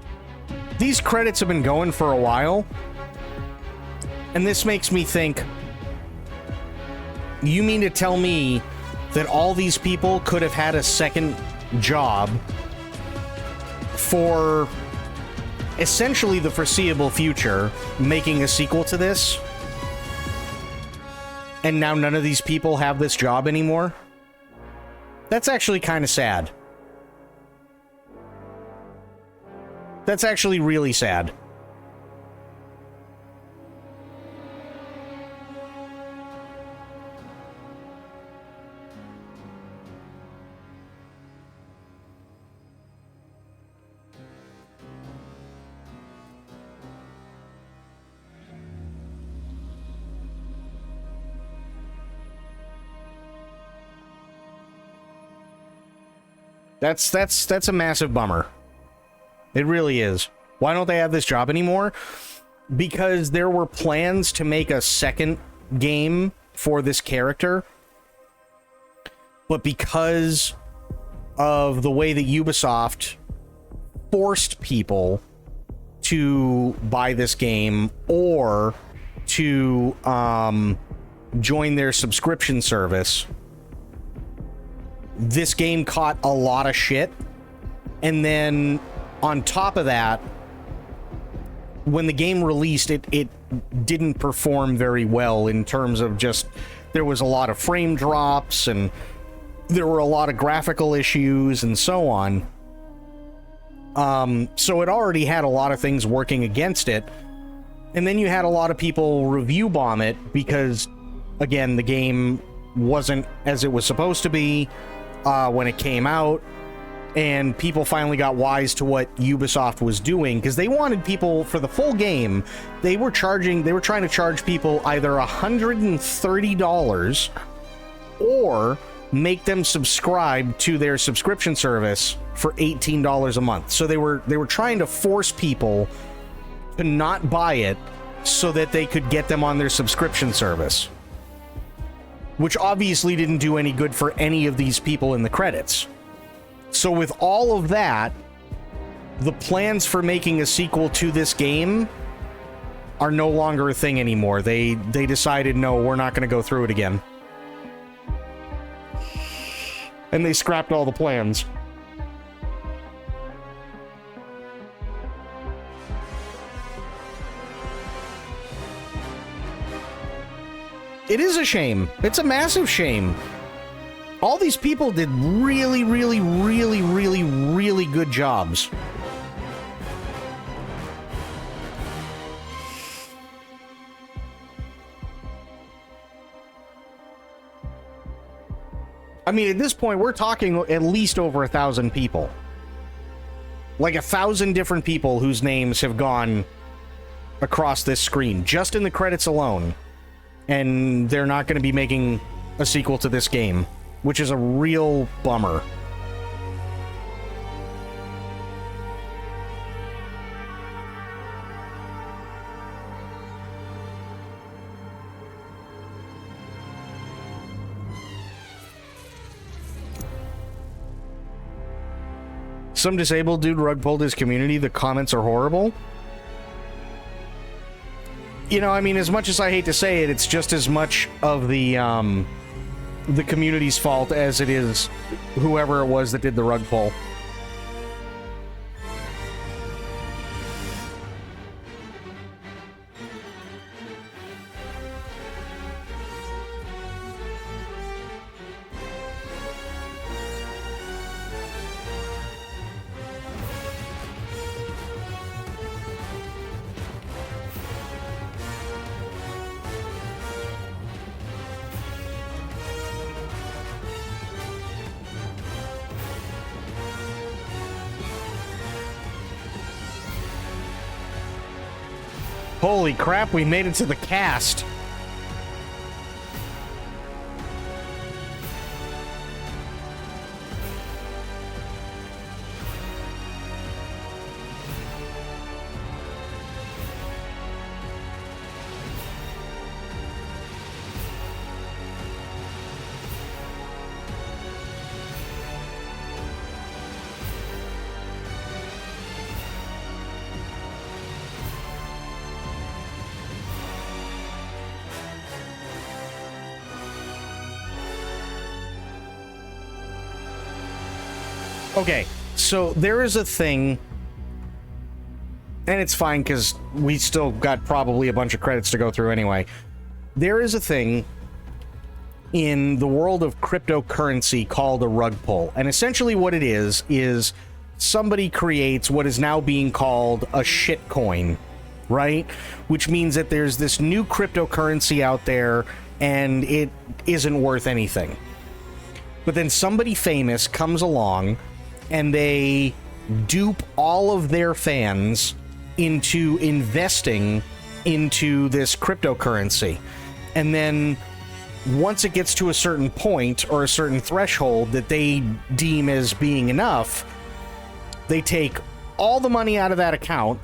these credits have been going for a while, and this makes me think, you mean to tell me that all these people could have had a second job for essentially the foreseeable future, making a sequel to this, and now none of these people have this job anymore? That's actually kind of sad. That's actually really sad. That's a massive bummer. It really is. Why don't they have this job anymore? Because there were plans to make a second game for this character, but because of the way that Ubisoft forced people to buy this game or to join their subscription service, this game caught a lot of shit. And then on top of that, when the game released, it didn't perform very well in terms of just, there was a lot of frame drops and there were a lot of graphical issues and so on. So it already had a lot of things working against it. And then you had a lot of people review bomb it because, again, the game wasn't as it was supposed to be when it came out. And people finally got wise to what Ubisoft was doing, because they wanted people for the full game. They were trying to charge people either $130 or make them subscribe to their subscription service for $18 a month. So they were trying to force people to not buy it so that they could get them on their subscription service, which obviously didn't do any good for any of these people in the credits. So with all of that, the plans for making a sequel to this game are no longer a thing anymore. They decided, no, we're not going to go through it again. And they scrapped all the plans. It is a shame. It's a massive shame. All these people did really, really, really, really, really good jobs. I mean, at this point, we're talking at least over 1,000 people. Like 1,000 different people whose names have gone across this screen, just in the credits alone. And they're not going to be making a sequel to this game, which is a real bummer. Some disabled dude rug pulled his community. The comments are horrible. You know, I mean, as much as I hate to say it, it's just as much of the community's fault as it is whoever it was that did the rug pull. Holy crap, we made it to the cast. Okay, so there is a thing, and it's fine because we still got probably a bunch of credits to go through anyway. There is a thing in the world of cryptocurrency called a rug pull, and essentially what it is somebody creates what is now being called a shitcoin, right? Which means that there's this new cryptocurrency out there, and it isn't worth anything. But then somebody famous comes along and they dupe all of their fans into investing into this cryptocurrency. And then once it gets to a certain point or a certain threshold that they deem as being enough, they take all the money out of that account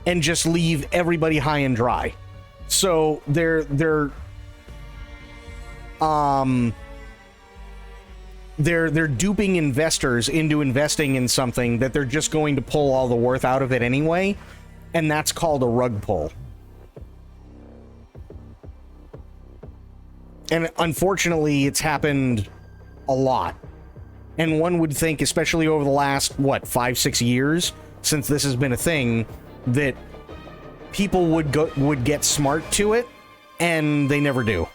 and just leave everybody high and dry. So they're duping investors into investing in something that they're just going to pull all the worth out of it anyway, and that's called a rug pull. And unfortunately, it's happened a lot. And one would think, especially over the last, 5-6 years, since this has been a thing, that people would get smart to it, and they never do.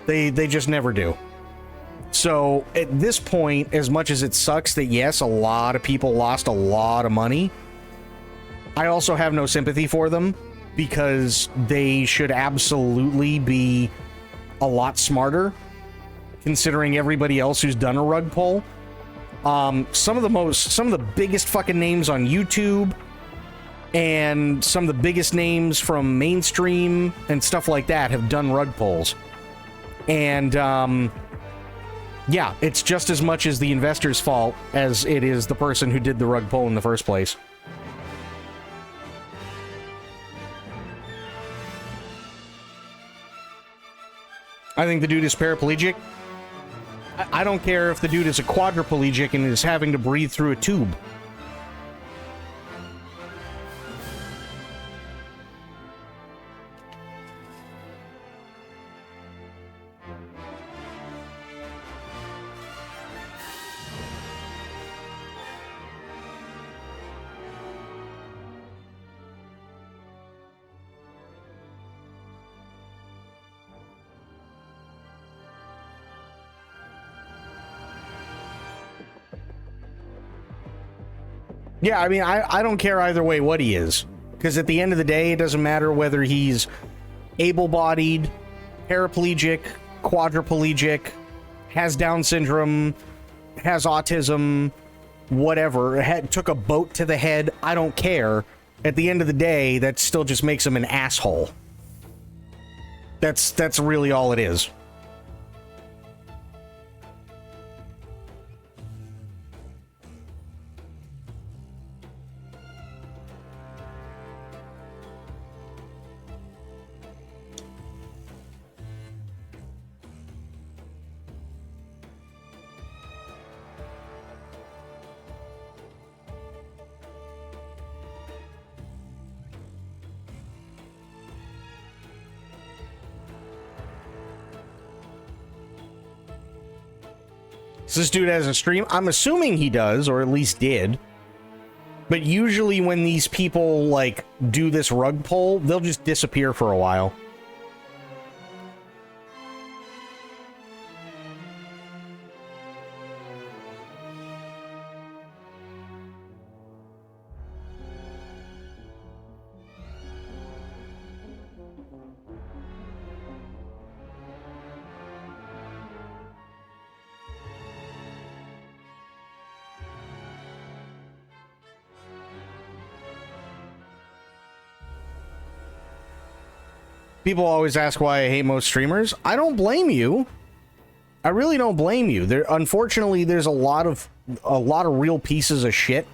They just never do. So at this point, as much as it sucks that yes, a lot of people lost a lot of money, I also have no sympathy for them because they should absolutely be a lot smarter considering everybody else who's done a rug pull. Some of the biggest fucking names on YouTube and some of the biggest names from mainstream and stuff like that have done rug pulls. And yeah, it's just as much as the investor's fault as it is the person who did the rug pull in the first place. I think the dude is paraplegic. I don't care if the dude is a quadriplegic and is having to breathe through a tube. Yeah, I mean, I don't care either way what he is. Because at the end of the day, it doesn't matter whether he's able-bodied, paraplegic, quadriplegic, has Down syndrome, has autism, whatever, took a boat to the head. I don't care. at the end of the day, that still just makes him an asshole. That's really all it is. So this dude has a stream. I'm assuming he does, or at least did. But usually when these people, like, do this rug pull, they'll just disappear for a while. People always ask why I hate most streamers. I don't blame you. I really don't blame you. Unfortunately, there's a lot of real pieces of shit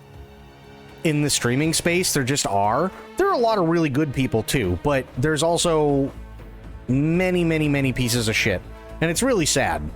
in the streaming space. There just are. There are a lot of really good people too, but there's also many pieces of shit, and it's really sad.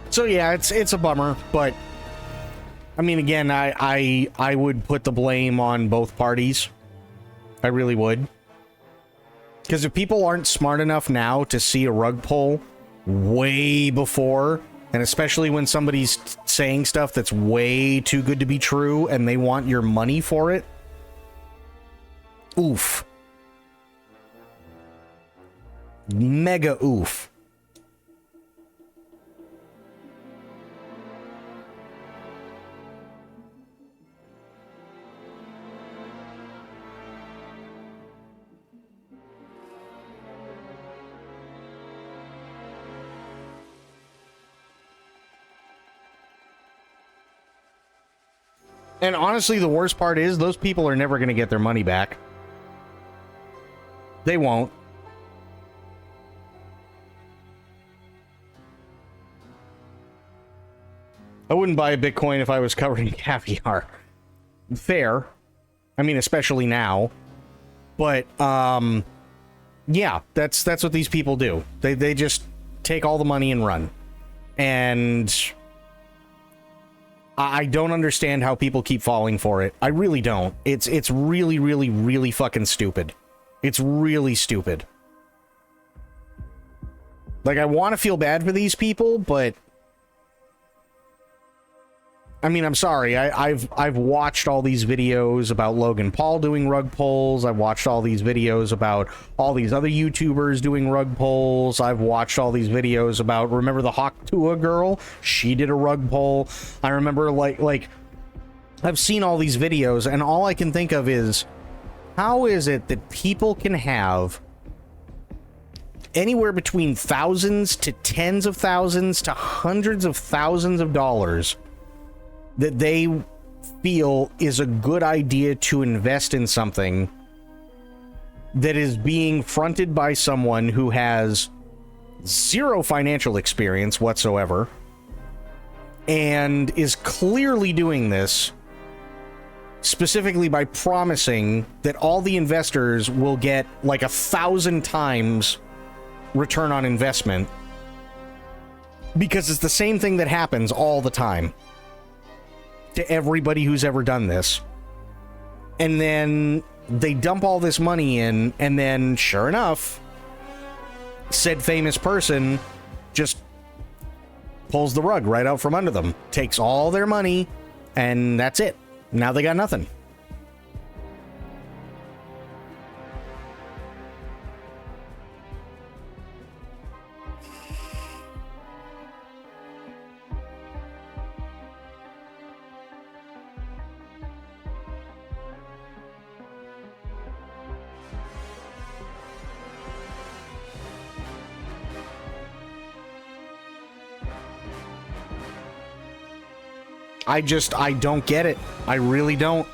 So yeah, it's a bummer, but I mean, again, I would put the blame on both parties. I really would. Because if people aren't smart enough now to see a rug pull way before, and especially when somebody's saying stuff that's way too good to be true and they want your money for it, oof. Mega oof. And honestly, the worst part is those people are never going to get their money back. They won't. I wouldn't buy a Bitcoin if I was covered in caviar. Fair. I mean, especially now. But, yeah, that's what these people do. They just take all the money and run. And I don't understand how people keep falling for it. I really don't. It's really fucking stupid. It's really stupid. Like, I want to feel bad for these people, but I mean, I'm sorry. I've watched all these videos about Logan Paul doing rug pulls. I've watched all these videos about all these other YouTubers doing rug pulls. I've watched all these videos about, remember the Hawk Tua girl? She did a rug pull. I remember, like I've seen all these videos, and all I can think of is, how is it that people can have anywhere between thousands to tens of thousands to hundreds of thousands of dollars that they feel is a good idea to invest in something that is being fronted by someone who has zero financial experience whatsoever and is clearly doing this specifically by promising that all the investors will get like 1,000 times return on investment, because it's the same thing that happens all the time to everybody who's ever done this. And then they dump all this money in, and then sure enough, said famous person just pulls the rug right out from under them, takes all their money, and that's it. Now they got nothing. I don't get it. I really don't.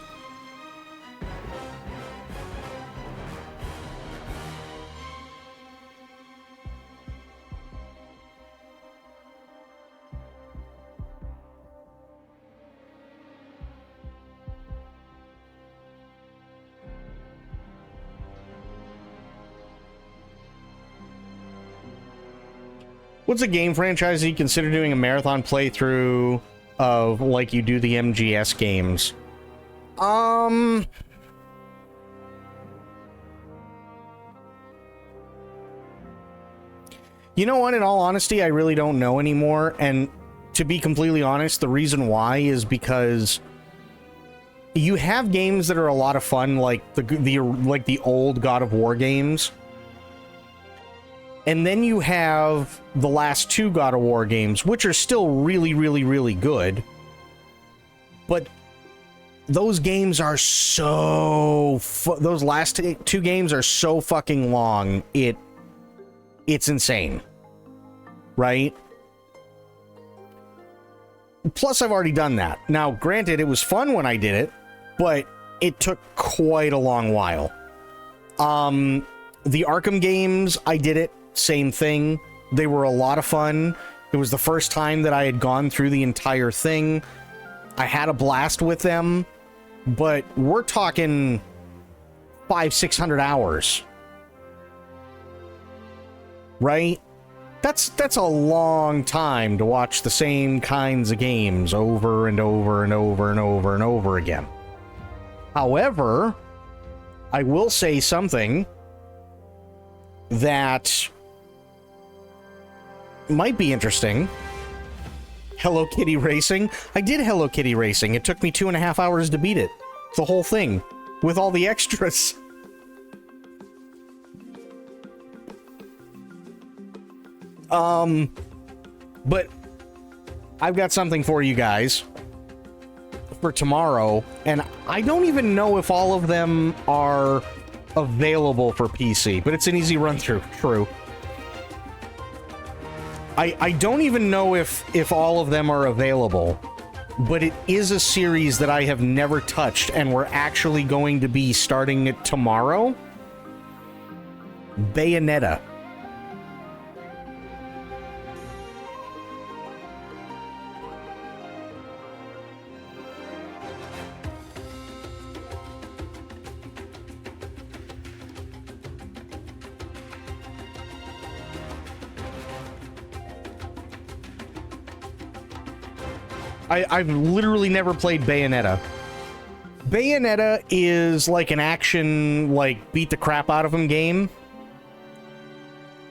What's a game franchise that you consider doing a marathon playthrough of like you do the MGS games? You know what, in all honesty, I really don't know anymore, and to be completely honest, the reason why is because you have games that are a lot of fun, like the old God of War games. And then you have the last two God of War games, which are still really, really, really good. But those games are so... those last two games are so fucking long. It's insane. Right? Plus, I've already done that. Now, granted, it was fun when I did it, but it took quite a long while. The Arkham games, I did it. Same thing. They were a lot of fun. It was the first time that I had gone through the entire thing. I had a blast with them, but we're talking 500-600 hours. Right? That's a long time to watch the same kinds of games over and over and over and over and over again. However, I will say something that might be interesting. Hello Kitty Racing. I did Hello Kitty Racing. It took me 2.5 hours to beat it. The whole thing. With all the extras. But I've got something for you guys for tomorrow, and I don't even know if all of them are available for PC, but it's an easy run through. True. I don't even know if all of them are available, but it is a series that I have never touched, and we're actually going to be starting it tomorrow. Bayonetta. I've literally never played Bayonetta. Bayonetta is like an action, like, beat the crap out of him game.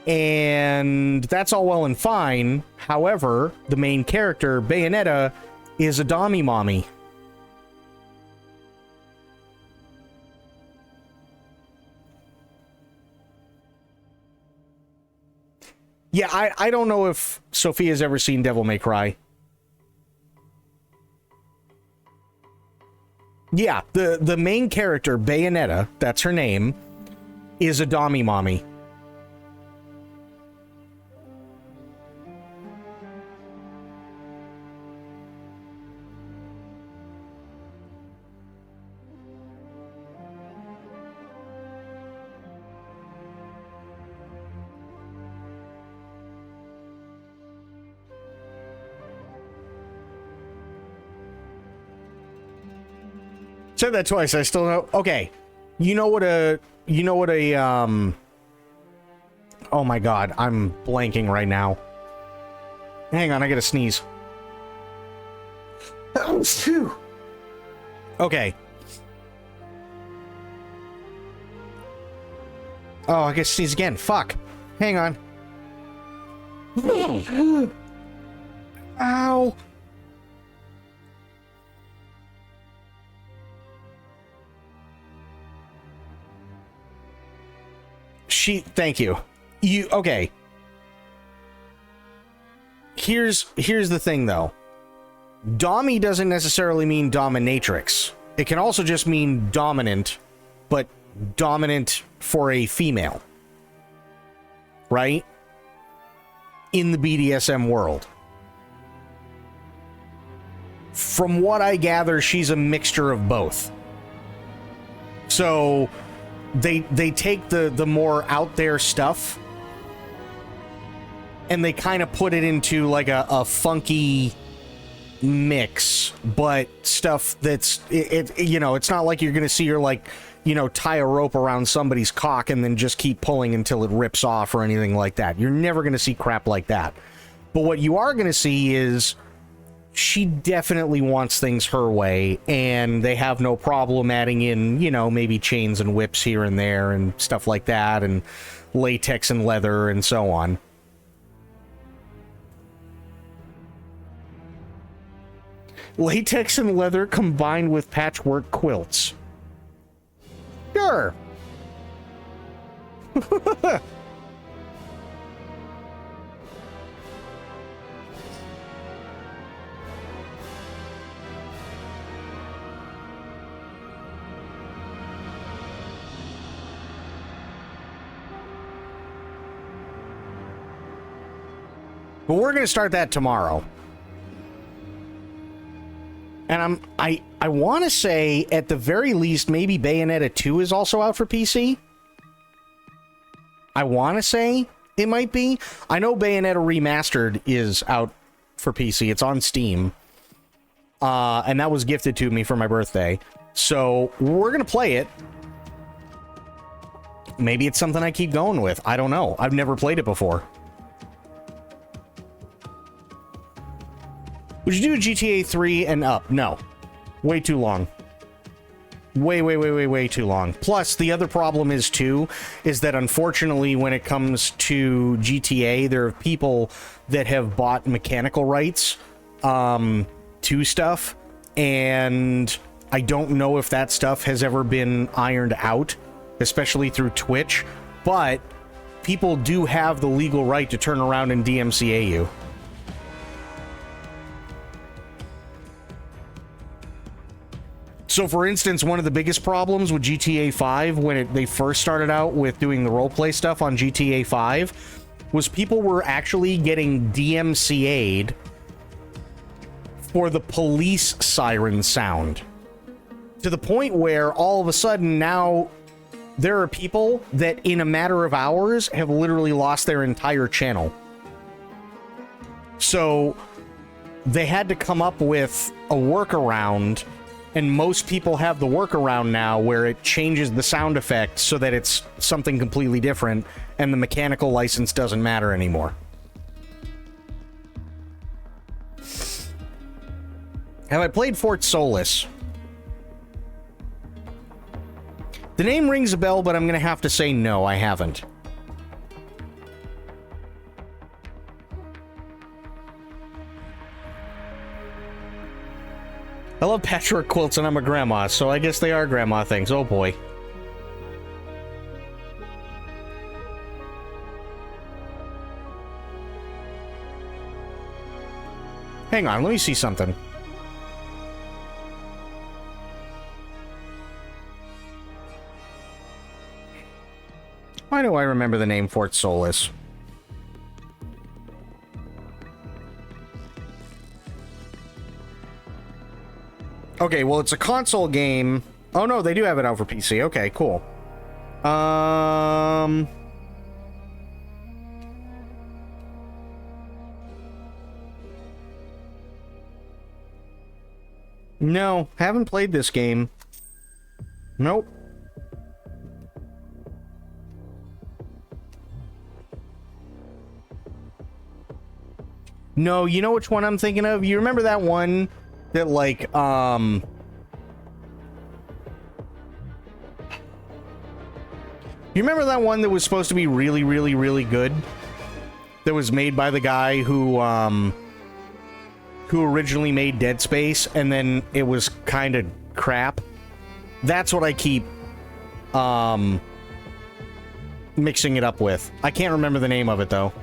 And that's all well and fine. However, the main character, Bayonetta, is a dommy mommy. Yeah, I don't know if Sophia's ever seen Devil May Cry. Yeah, the main character, Bayonetta, that's her name, is a dommy mommy. Said that twice. I still know. Okay, you know what a oh my god, I'm blanking right now. Hang on, I gotta sneeze. Okay. Oh, I gotta sneeze again. Fuck. Hang on. Ow. Thank you. Okay. Here's the thing, though. Dommy doesn't necessarily mean dominatrix. It can also just mean dominant, but dominant for a female. Right? In the BDSM world. from what I gather, she's a mixture of both. So they take the more out there stuff and they kind of put it into like a funky mix, but stuff that's you know, it's not like you're gonna see her like, you know, tie a rope around somebody's cock and then just keep pulling until it rips off or anything like that. You're never gonna see crap like that. But what you are gonna see is she definitely wants things her way, and they have no problem adding in, you know, maybe chains and whips here and there and stuff like that, and latex and leather and so on. Latex and leather combined with patchwork quilts. Sure. But we're going to start that tomorrow. And I want to say, at the very least, maybe Bayonetta 2 is also out for PC. I want to say it might be. I know Bayonetta Remastered is out for PC. It's on Steam. And that was gifted to me for my birthday. So we're going to play it. Maybe it's something I keep going with. I don't know. I've never played it before. Would you do a GTA 3 and up? No. Way too long. Way too long. Plus, the other problem is, too, is that unfortunately, when it comes to GTA, there are people that have bought mechanical rights to stuff, and I don't know if that stuff has ever been ironed out, especially through Twitch, but people do have the legal right to turn around and DMCA you. So, for instance, one of the biggest problems with GTA 5 when they first started out with doing the roleplay stuff on GTA 5 was people were actually getting DMCA'd for the police siren sound. To the point where all of a sudden now there are people that in a matter of hours have literally lost their entire channel. So they had to come up with a workaround. And most people have the workaround now where it changes the sound effect so that it's something completely different and the mechanical license doesn't matter anymore. Have I played Fort Solis? The name rings a bell, but I'm going to have to say no, I haven't. I love patchwork quilts and I'm a grandma, so I guess they are grandma things. Oh boy. Hang on, let me see something. Why do I remember the name Fort Solis? Okay, well, it's a console game. Oh, no, they do have it out for PC. Okay, cool. No, haven't played this game. Nope. No, you know which one I'm thinking of? You remember that one that, like, you remember that one that was supposed to be really, really, really good? That was made by the guy who originally made Dead Space, and then it was kind of crap? That's what I keep, mixing it up with. I can't remember the name of it, though.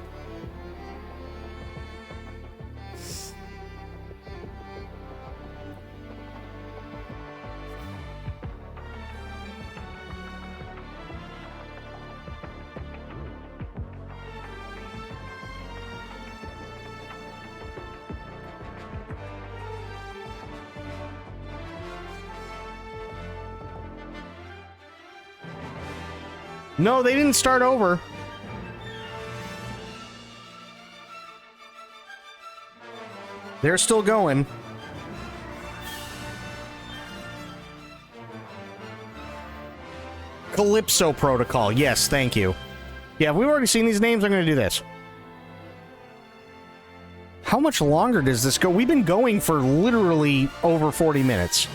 No, they didn't start over. They're still going. Calypso Protocol. Yes, thank you. Yeah, if we've already seen these names, I'm going to do this. How much longer does this go? We've been going for literally over 40 minutes.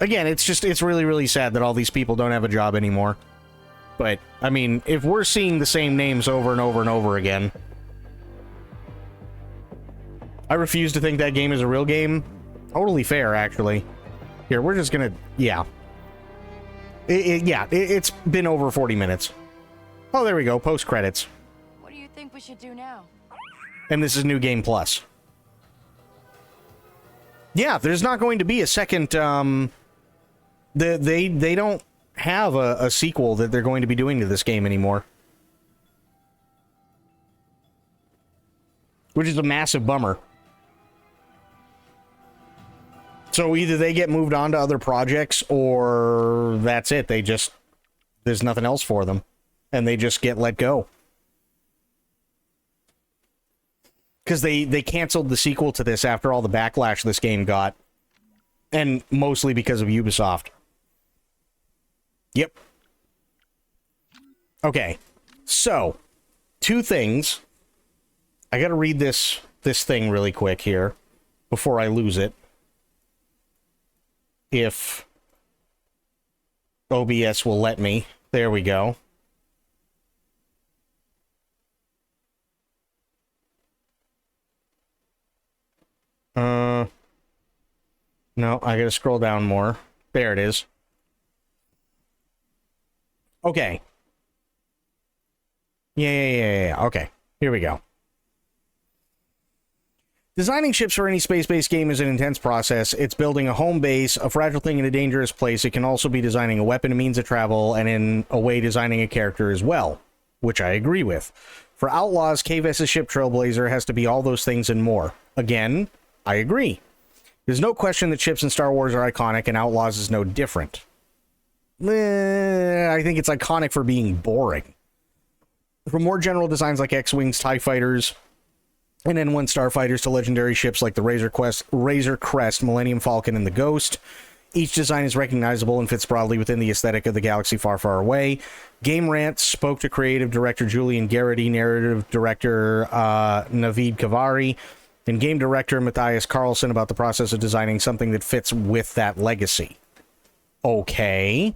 Again, it's really, really sad that all these people don't have a job anymore. But, I mean, if we're seeing the same names over and over and over again, I refuse to think that game is a real game. Totally fair, actually. Here, we're just gonna... Yeah. It's been over 40 minutes. Oh, there we go. Post credits. What do you think we should do now? And this is New Game Plus. Yeah, there's not going to be a second... They don't have a sequel that they're going to be doing to this game anymore. Which is a massive bummer. So either they get moved on to other projects, or that's it. There's nothing else for them. And they just get let go. Because they canceled the sequel to this after all the backlash this game got. And mostly because of Ubisoft. Yep. Okay. So, two things. I gotta read this thing really quick here before I lose it. If OBS will let me. There we go. No, I gotta scroll down more. There it is. Okay. Yeah. Okay. Here we go. Designing ships for any space-based game is an intense process. It's building a home base, a fragile thing in a dangerous place. It can also be designing a weapon, a means of travel, and in a way designing a character as well, which I agree with. For Outlaws, K-Vess's ship Trailblazer has to be all those things and more. Again, I agree. There's no question that ships in Star Wars are iconic, and Outlaws is no different. I think it's iconic for being boring. From more general designs like X-Wings, TIE Fighters, and N1 Starfighters to legendary ships like the Razor Crest, Millennium Falcon, and the Ghost, each design is recognizable and fits broadly within the aesthetic of the galaxy far, far away. Game Rant spoke to creative director Julian Garrity, narrative director Naveed Kavari, and game director Matthias Carlson about the process of designing something that fits with that legacy. Okay.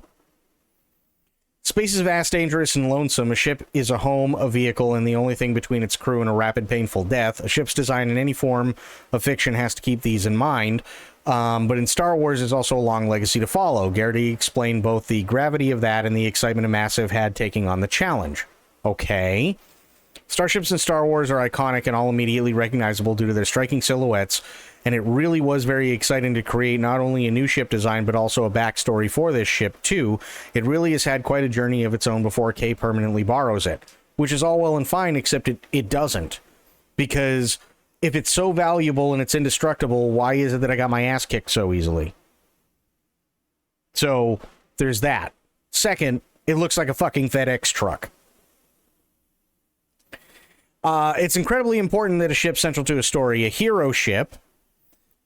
Space is vast, dangerous, and lonesome. A ship is a home, a vehicle, and the only thing between its crew and a rapid, painful death. A ship's design in any form of fiction has to keep these in mind. But in Star Wars, there's also a long legacy to follow. Garrity explained both the gravity of that and the excitement a Massive had taking on the challenge. Okay. Starships in Star Wars are iconic and all immediately recognizable due to their striking silhouettes, and it really was very exciting to create not only a new ship design, but also a backstory for this ship, too. It really has had quite a journey of its own before K permanently borrows it, which is all well and fine, except it doesn't. Because if it's so valuable and it's indestructible, why is it that I got my ass kicked so easily? So, there's that. Second, it looks like a fucking FedEx truck. It's incredibly important that a ship central to a story, a hero ship,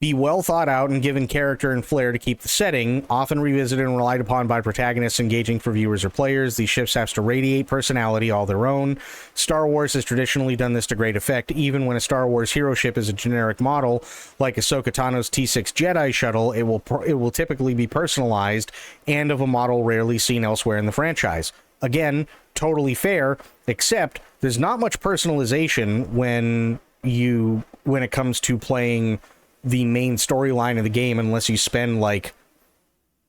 be well thought out and given character and flair to keep the setting, often revisited and relied upon by protagonists engaging for viewers or players. These ships have to radiate personality all their own. Star Wars has traditionally done this to great effect. Even when a Star Wars hero ship is a generic model, like Ahsoka Tano's T6 Jedi shuttle, it will typically be personalized and of a model rarely seen elsewhere in the franchise. Again, totally fair, except there's not much personalization when it comes to playing the main storyline of the game, unless you spend like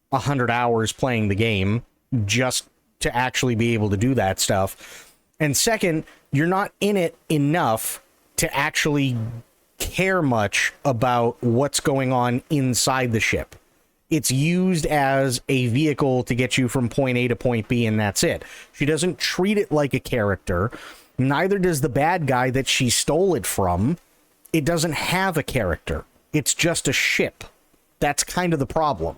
100 hours playing the game just to actually be able to do that stuff. And second, you're not in it enough to actually care much about what's going on inside the ship. It's used as a vehicle to get you from point A to point B, and that's it. She doesn't treat it like a character. Neither does the bad guy that she stole it from. It doesn't have a character. It's just a ship. That's kind of the problem.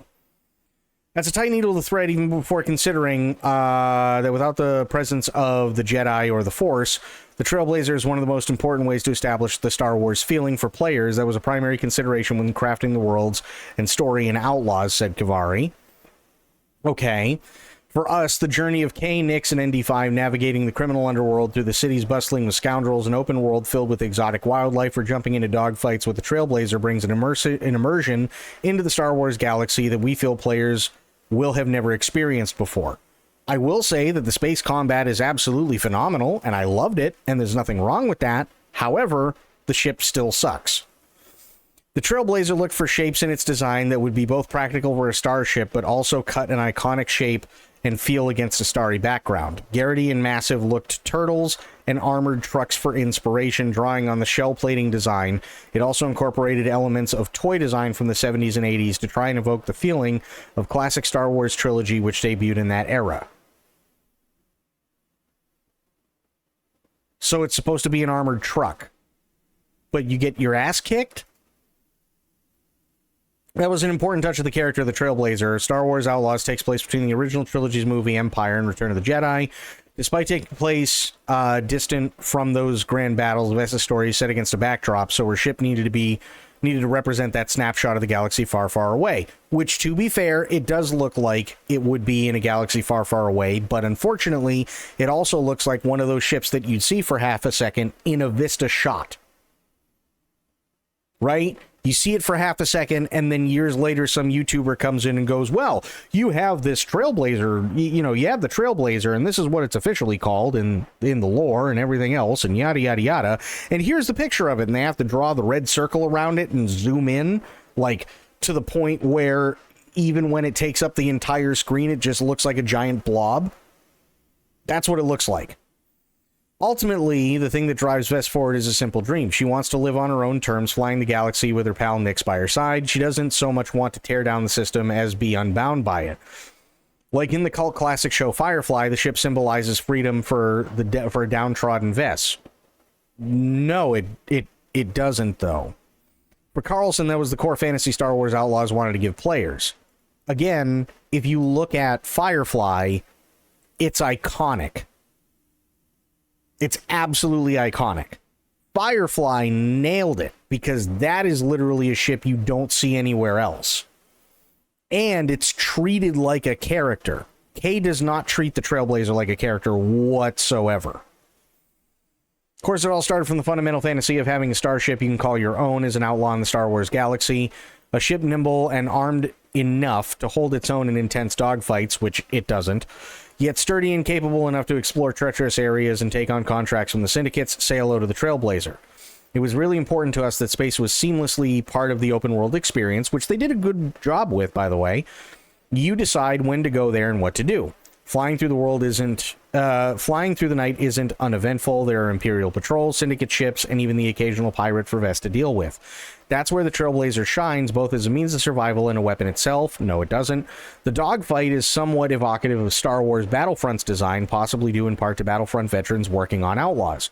That's a tight needle to thread even before considering that without the presence of the Jedi or the Force, the Trailblazer is one of the most important ways to establish the Star Wars feeling for players. That was a primary consideration when crafting the worlds and story in Outlaws, said Kavari. Okay. For us, the journey of K, Nix, and ND5 navigating the criminal underworld through the cities bustling with scoundrels, an open world filled with exotic wildlife, or jumping into dogfights with the Trailblazer brings an immersion into the Star Wars galaxy that we feel players will have never experienced before. I will say that the space combat is absolutely phenomenal, and I loved it, and there's nothing wrong with that. However, the ship still sucks. The Trailblazer looked for shapes in its design that would be both practical for a starship, but also cut an iconic shape and feel against a starry background. Garrity and Massive looked turtles and armored trucks for inspiration, drawing on the shell plating design. It also incorporated elements of toy design from the 70s and 80s to try and evoke the feeling of classic Star Wars trilogy, which debuted in that era. So it's supposed to be an armored truck, but you get your ass kicked? That was an important touch of the character of the Trailblazer. Star Wars Outlaws takes place between the original trilogy's movie Empire and Return of the Jedi. Despite taking place distant from those grand battles, Vesta's story is set against a backdrop, so her ship needed to represent that snapshot of the galaxy far, far away. Which, to be fair, it does look like it would be in a galaxy far, far away, but unfortunately, it also looks like one of those ships that you'd see for half a second in a Vista shot. Right? You see it for half a second, and then years later, some YouTuber comes in and goes, well, you have this Trailblazer, you have the Trailblazer, and this is what it's officially called in the lore and everything else, and yada, yada, yada. And here's the picture of it, and they have to draw the red circle around it and zoom in, like, to the point where even when it takes up the entire screen, it just looks like a giant blob. That's what it looks like. Ultimately, the thing that drives Vess forward is a simple dream. She wants to live on her own terms, flying the galaxy with her pal Nix by her side. She doesn't so much want to tear down the system as be unbound by it. Like in the cult classic show Firefly, the ship symbolizes freedom for a downtrodden Vess. No, it doesn't, though. For Carlson, that was the core fantasy Star Wars Outlaws wanted to give players. Again, if you look at Firefly, it's iconic. It's absolutely iconic. Firefly nailed it because that is literally a ship you don't see anywhere else. And it's treated like a character. Kay does not treat the Trailblazer like a character whatsoever. Of course, it all started from the fundamental fantasy of having a starship you can call your own as an outlaw in the Star Wars galaxy. A ship nimble and armed enough to hold its own in intense dogfights, which it doesn't. Yet sturdy and capable enough to explore treacherous areas and take on contracts from the syndicates, say hello to the Trailblazer. It was really important to us that space was seamlessly part of the open world experience, which they did a good job with, by the way. You decide when to go there and what to do. Flying through the night isn't uneventful. There are Imperial patrols, syndicate ships, and even the occasional pirate for Vest to deal with. That's where the Trailblazer shines, both as a means of survival and a weapon itself. No, it doesn't. The dogfight is somewhat evocative of Star Wars Battlefront's design, possibly due in part to Battlefront veterans working on Outlaws.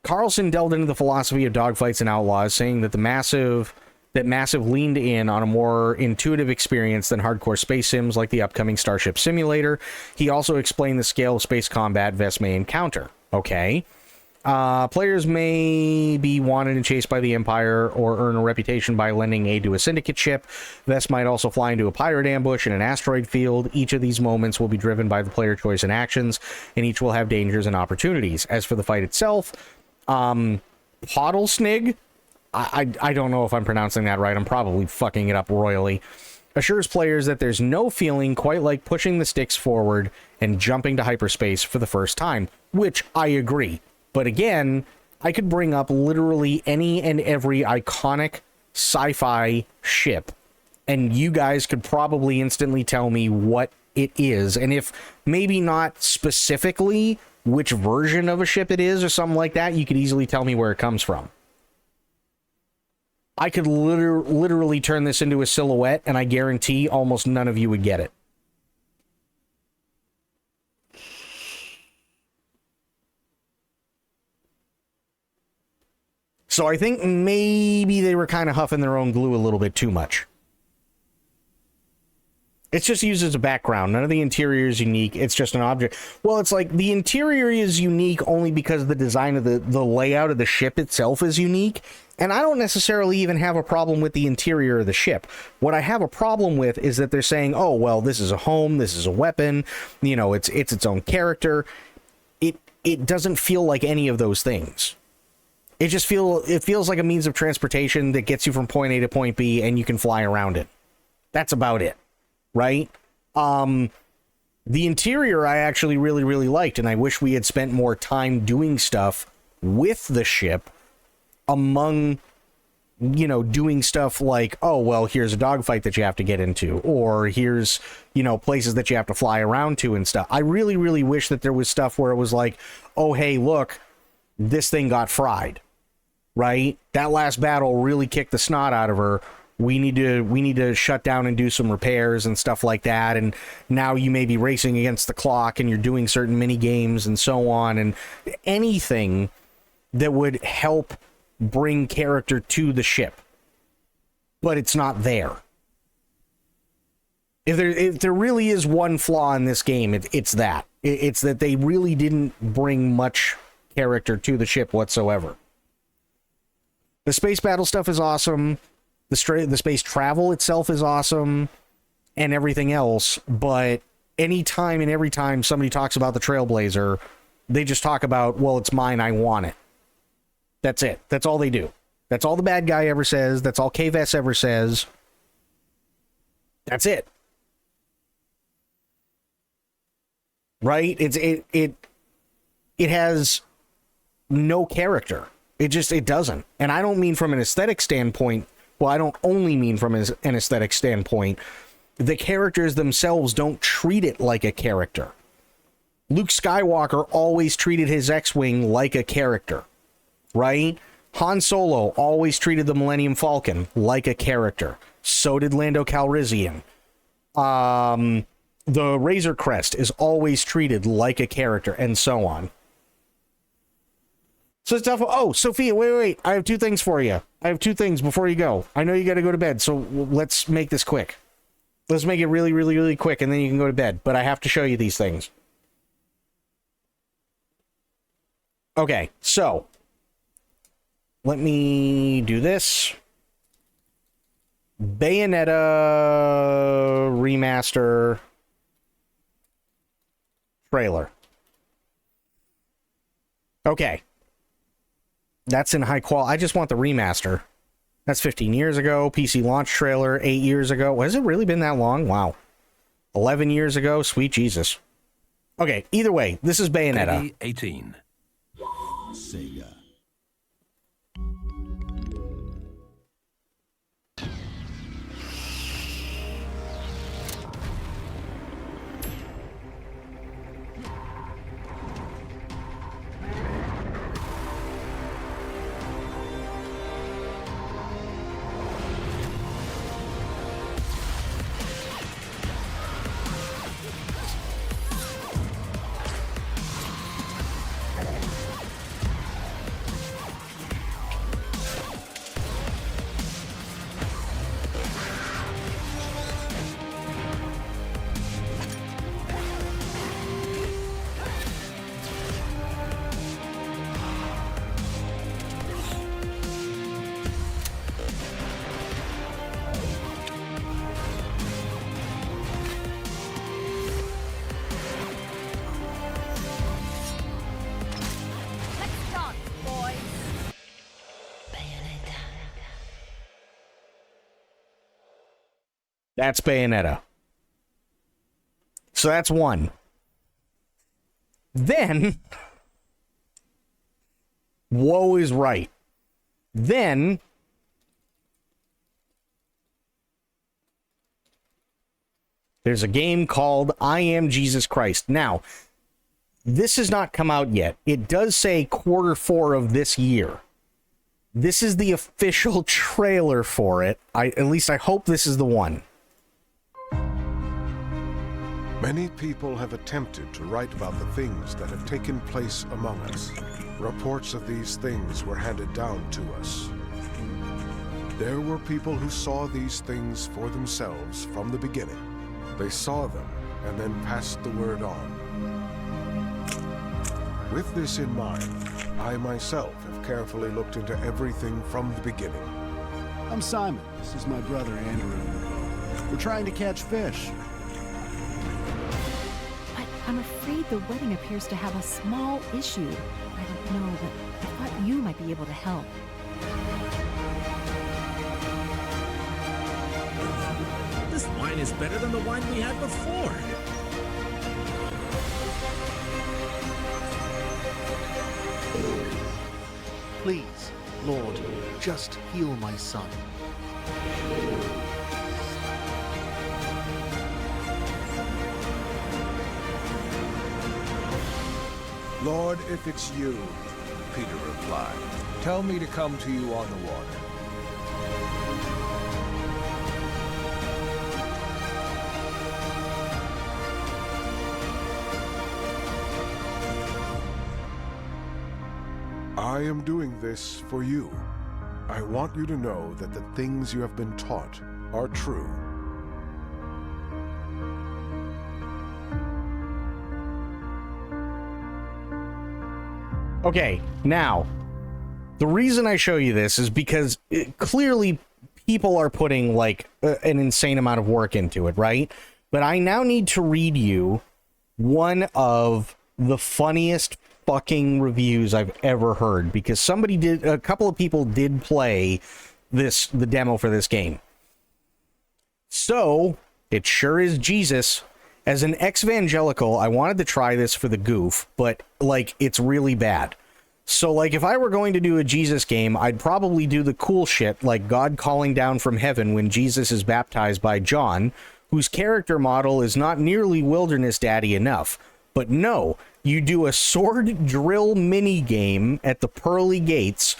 Carlson delved into the philosophy of dogfights and Outlaws, saying that Massive leaned in on a more intuitive experience than hardcore space sims like the upcoming Starship Simulator. He also explained the scale of space combat Vest may encounter. Okay. Players may be wanted and chased by the Empire or earn a reputation by lending aid to a syndicate ship. Vest might also fly into a pirate ambush in an asteroid field. Each of these moments will be driven by the player choice and actions, and each will have dangers and opportunities. As for the fight itself, Podlesnig, I don't know if I'm pronouncing that right. I'm probably fucking it up royally. Assures players that there's no feeling quite like pushing the sticks forward and jumping to hyperspace for the first time, which I agree. But again, I could bring up literally any and every iconic sci-fi ship, and you guys could probably instantly tell me what it is. And if maybe not specifically which version of a ship it is or something like that, you could easily tell me where it comes from. I could literally turn this into a silhouette, and I guarantee almost none of you would get it. So I think maybe they were kind of huffing their own glue a little bit too much. It's just used as a background. None of the interior is unique. It's just an object. Well, it's like the interior is unique only because the design of the layout of the ship itself is unique. And I don't necessarily even have a problem with the interior of the ship. What I have a problem with is that they're saying, oh, well, this is a home, this is a weapon, you know, it's its own character. It doesn't feel like any of those things. It feels like a means of transportation that gets you from point A to point B and you can fly around it. That's about it. Right? The interior I actually really, really liked, and I wish we had spent more time doing stuff with the ship among, you know, doing stuff like, oh, well, here's a dogfight that you have to get into, or here's, you know, places that you have to fly around to and stuff. I really, really wish that there was stuff where it was like, oh, hey, look, this thing got fried, right? That last battle really kicked the snot out of her. We need to shut down and do some repairs and stuff like that. And now you may be racing against the clock and you're doing certain mini games and so on, and anything that would help bring character to the ship. But it's not there. If there really is one flaw in this game, it's that. It's that they really didn't bring much character to the ship whatsoever. The space battle stuff is awesome. The space travel itself is awesome and everything else, but anytime and every time somebody talks about the Trailblazer, they just talk about, well, it's mine, I want it. That's it. That's all they do. That's all the bad guy ever says. That's all KVS ever says. That's it. Right? It has no character. It doesn't. And I don't mean from an aesthetic standpoint. Well, I don't only mean from an aesthetic standpoint. The characters themselves don't treat it like a character. Luke Skywalker always treated his X-Wing like a character, right? Han Solo always treated the Millennium Falcon like a character. So did Lando Calrissian. The Razor Crest is always treated like a character, and so on. So it's tough. Oh, Sophia, wait. I have two things for you. I have two things before you go. I know you got to go to bed, so let's make this quick. Let's make it really, really, really quick, and then you can go to bed. But I have to show you these things. Okay, so let me do this. Bayonetta remaster trailer. Okay. That's in high quality. I just want the remaster. That's 15 years ago. PC launch trailer 8 years ago. Has it really been that long? Wow. 11 years ago. Sweet Jesus. Okay, either way, this is Bayonetta. 18. Sega. That's Bayonetta. So that's one. Then, Woe is right. Then, there's a game called I Am Jesus Christ. Now, this has not come out yet. It does say Q4 of this year. This is the official trailer for it. At least I hope this is the one. Many people have attempted to write about the things that have taken place among us. Reports of these things were handed down to us. There were people who saw these things for themselves from the beginning. They saw them and then passed the word on. With this in mind, I myself have carefully looked into everything from the beginning. I'm Simon. This is my brother, Andrew. We're trying to catch fish. But I'm afraid the wedding appears to have a small issue. I don't know, but I thought you might be able to help. This wine is better than the wine we had before. Please, Lord, just heal my son. Lord, if it's you, Peter replied, tell me to come to you on the water. I am doing this for you. I want you to know that the things you have been taught are true. Okay, now, the reason I show you this is because clearly people are putting, like, an insane amount of work into it, right? But I now need to read you one of the funniest fucking reviews I've ever heard, because a couple of people did play the demo for this game. So, it sure is Jesus. As an ex-evangelical, I wanted to try this for the goof, but, like, it's really bad. So, like, if I were going to do a Jesus game, I'd probably do the cool shit, like God calling down from heaven when Jesus is baptized by John, whose character model is not nearly Wilderness Daddy enough. But no, you do a sword drill mini game at the pearly gates,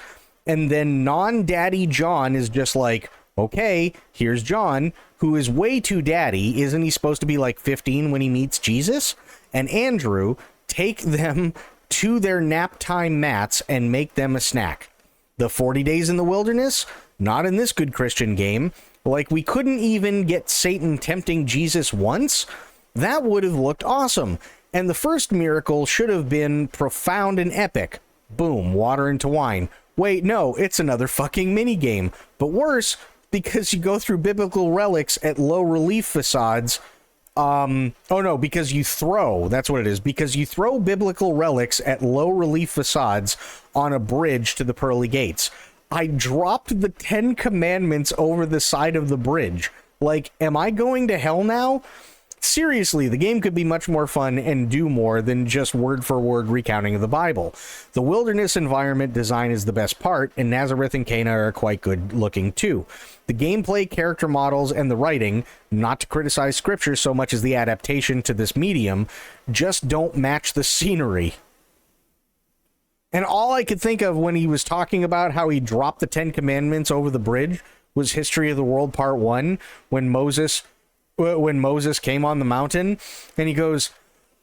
and then non-Daddy John is just like, okay, here's John, who is way too daddy. Isn't he supposed to be like 15 when he meets Jesus? And Andrew, take them to their nap time mats and make them a snack. The 40 days in the wilderness? Not in this good Christian game. Like, we couldn't even get Satan tempting Jesus once? That would have looked awesome. And the first miracle should have been profound and epic. Boom, water into wine. Wait, no, it's another fucking minigame. But worse, because you go through biblical relics at low relief facades. Oh no, because you throw, that's what it is, because you throw biblical relics at low relief facades on a bridge to the pearly gates. I dropped the 10 commandments over the side of the bridge. Like, am I going to hell now? Seriously, the game could be much more fun and do more than just word-for-word recounting of the Bible. The wilderness environment design is the best part, and Nazareth and Cana are quite good-looking too. The gameplay, character models, and the writing, not to criticize scripture so much as the adaptation to this medium, just don't match the scenery. And all I could think of when he was talking about how he dropped the 10 Commandments over the bridge was History of the World Part 1, when Moses came on the mountain, and he goes,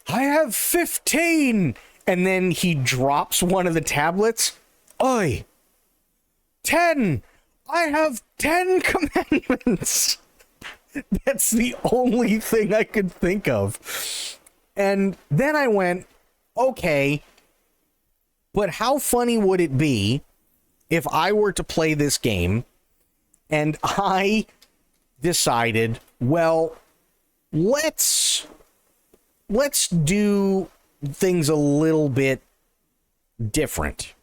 I have 15! And then he drops one of the tablets. Oi! 10! I have 10 commandments! That's the only thing I could think of. And then I went, okay, but how funny would it be if I were to play this game and I decided, well, let's do things a little bit different,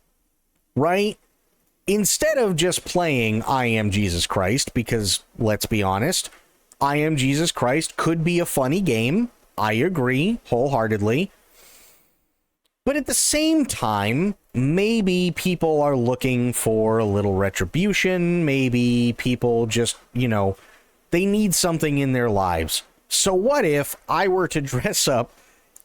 right? Instead of just playing I Am Jesus Christ, because let's be honest, I Am Jesus Christ could be a funny game. I agree wholeheartedly. But at the same time, maybe people are looking for a little retribution. Maybe people just, they need something in their lives. So what if I were to dress up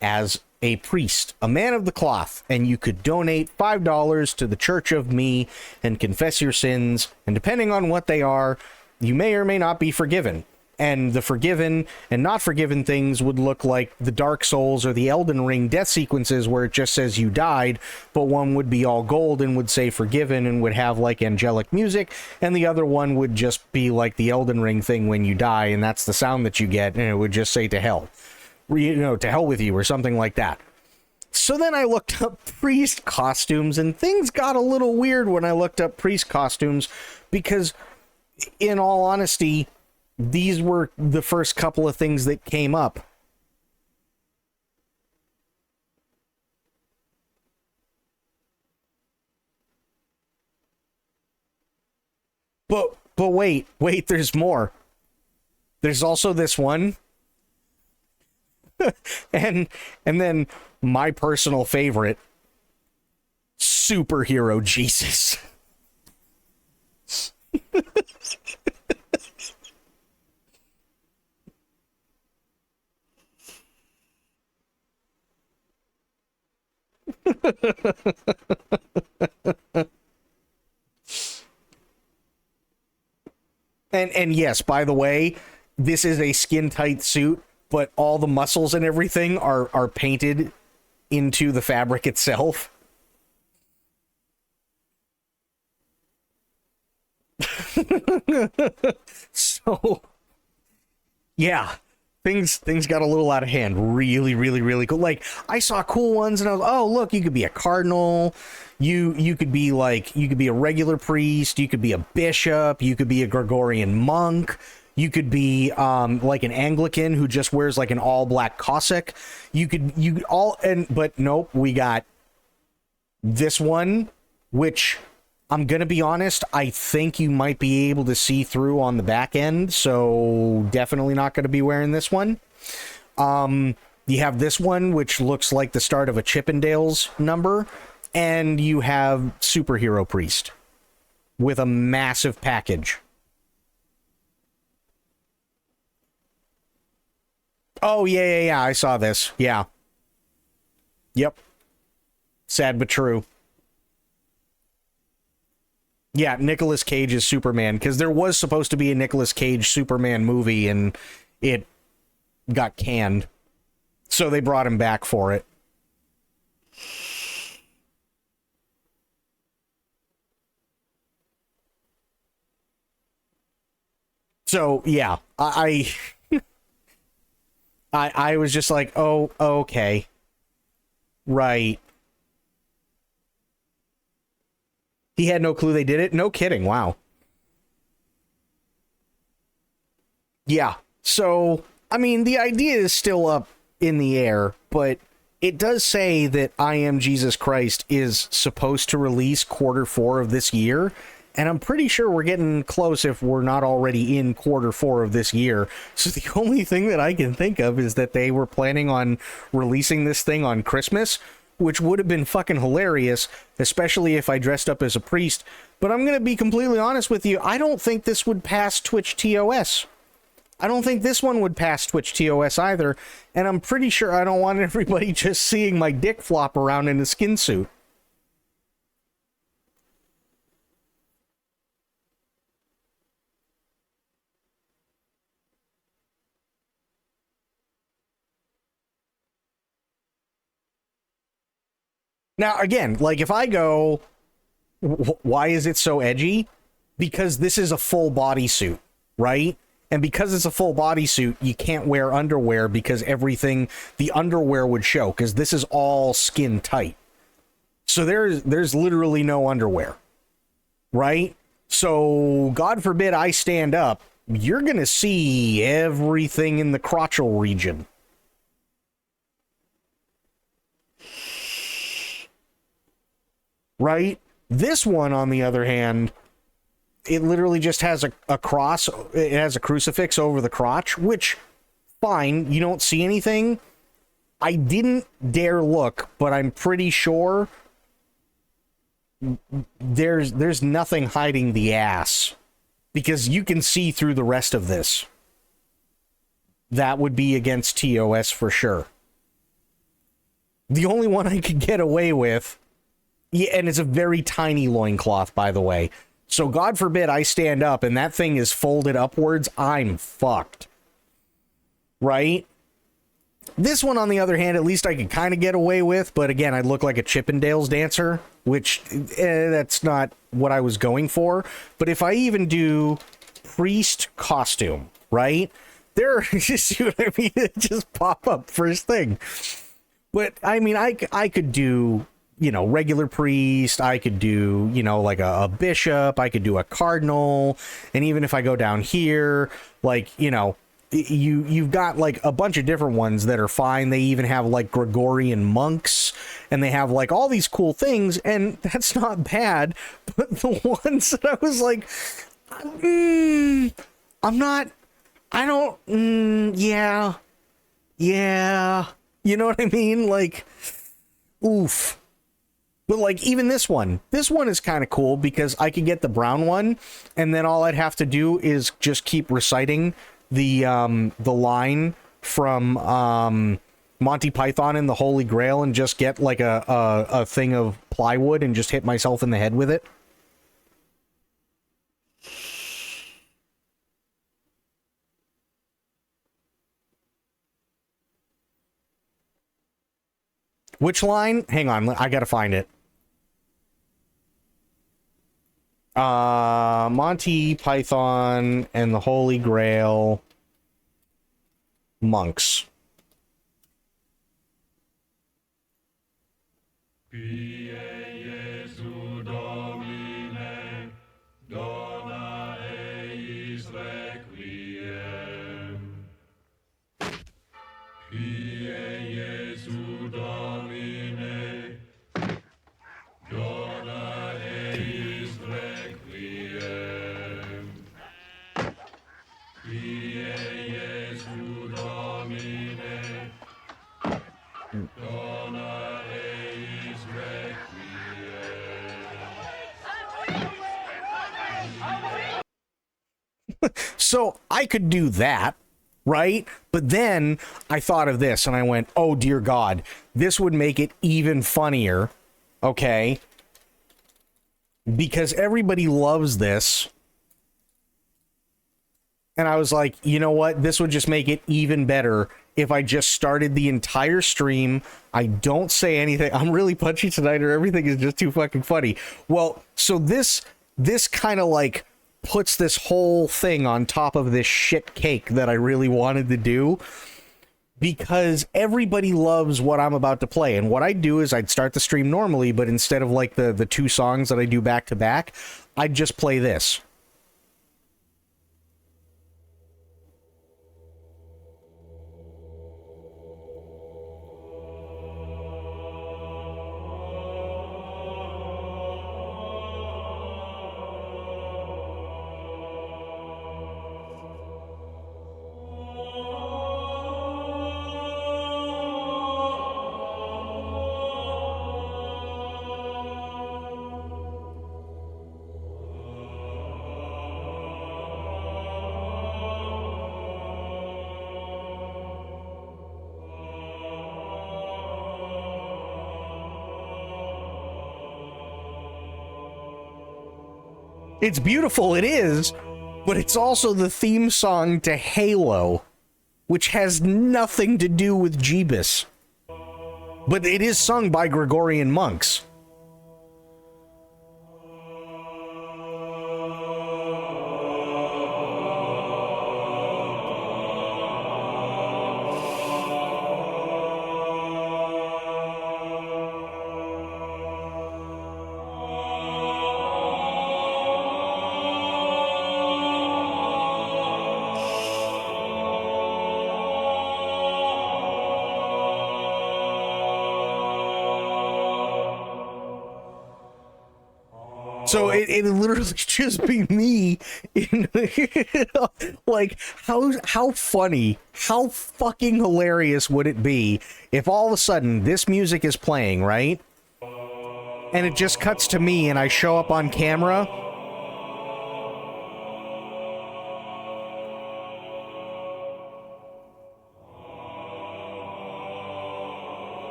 as a priest, a man of the cloth, and you could donate $5 to the Church of Me and confess your sins, and depending on what they are, you may or may not be forgiven. and the forgiven and not forgiven things would look like the Dark Souls or the Elden Ring death sequences where it just says you died, but one would be all gold and would say forgiven and would have like angelic music, and the other one would just be like the Elden Ring thing when you die, and that's the sound that you get, and it would just say to hell, you know, to hell with you or something like that. So then I looked up priest costumes, and things got a little weird when I looked up priest costumes, because in all honesty, these were the first couple of things that came up. But wait, there's more. There's also this one. and then my personal favorite, superhero Jesus. And yes, by the way, this is a skin tight suit, but all the muscles and everything are painted into the fabric itself. So yeah, things got a little out of hand. Really cool. Like, I saw cool ones and I was, oh look, you could be a cardinal, you could be a regular priest, you could be a bishop, you could be a Gregorian monk, you could be like an Anglican who just wears like an all black cassock. But nope, we got this one, which I'm gonna be honest, I think you might be able to see through on the back end, so definitely not gonna be wearing this one. You have this one, which looks like the start of a Chippendales number, and you have Superhero Priest with a massive package. Oh, yeah, I saw this. Yeah. Yep. Sad but true. Yeah, Nicolas Cage is Superman, because there was supposed to be a Nicolas Cage Superman movie, and it got canned. So they brought him back for it. So, yeah, I was just like, oh, okay. Right. He had no clue they did it? No kidding, wow. Yeah, so, I mean, the idea is still up in the air, but it does say that I Am Jesus Christ is supposed to release Q4 of this year, and I'm pretty sure we're getting close if we're not already in Q4 of this year. So the only thing that I can think of is that they were planning on releasing this thing on Christmas, which would have been fucking hilarious, especially if I dressed up as a priest. But I'm going to be completely honest with you, I don't think this would pass Twitch TOS. I don't think this one would pass Twitch TOS either, and I'm pretty sure I don't want everybody just seeing my dick flop around in a skin suit. Now, again, like, if I go, why is it so edgy? Because this is a full bodysuit, right? And because it's a full bodysuit, you can't wear underwear because everything, the underwear would show, because this is all skin tight. So there's literally no underwear, right? So, God forbid I stand up, you're going to see everything in the crotchal region. Right? This one, on the other hand, it literally just has a cross. It has a crucifix over the crotch, which, fine, you don't see anything. I didn't dare look, but I'm pretty sure there's nothing hiding the ass, because you can see through the rest of this. That would be against TOS for sure. The only one I could get away with, yeah, and it's a very tiny loincloth, by the way. So God forbid I stand up and that thing is folded upwards, I'm fucked. Right? This one, on the other hand, at least I could kind of get away with, but again, I'd look like a Chippendales dancer, which that's not what I was going for. But if I even do priest costume, right? There, you see what I mean? It just pop up first thing. But I mean, I could do, you know, regular priest. I could do, you know, like a bishop. I could do a cardinal. And even if I go down here, like, you know, you've got like a bunch of different ones that are fine. They even have like Gregorian monks, and they have like all these cool things, and that's not bad. But the ones that I was like, yeah, you know what I mean? Like, oof. But like even this one is kind of cool because I could get the brown one, and then all I'd have to do is just keep reciting the line from Monty Python and the Holy Grail, and just get like a thing of plywood and just hit myself in the head with it. Which line? Hang on, I gotta find it. Monty Python and the Holy Grail monks. So I could do that, right? But then I thought of this and I went, oh dear God, this would make it even funnier, okay? Because everybody loves this. And I was like, you know what? This would just make it even better if I just started the entire stream. I don't say anything. I'm really punchy tonight, or everything is just too fucking funny. Well, so this kind of like puts this whole thing on top of this shit cake that I really wanted to do, because everybody loves what I'm about to play. And what I'd do is I'd start the stream normally, but instead of like the two songs that I do back to back, I'd just play this. It's beautiful, it is, but it's also the theme song to Halo, which has nothing to do with Jeebus. But it is sung by Gregorian monks. So it literally just be me in, like, how funny, how fucking hilarious would it be if all of a sudden this music is playing, right? And it just cuts to me and I show up on camera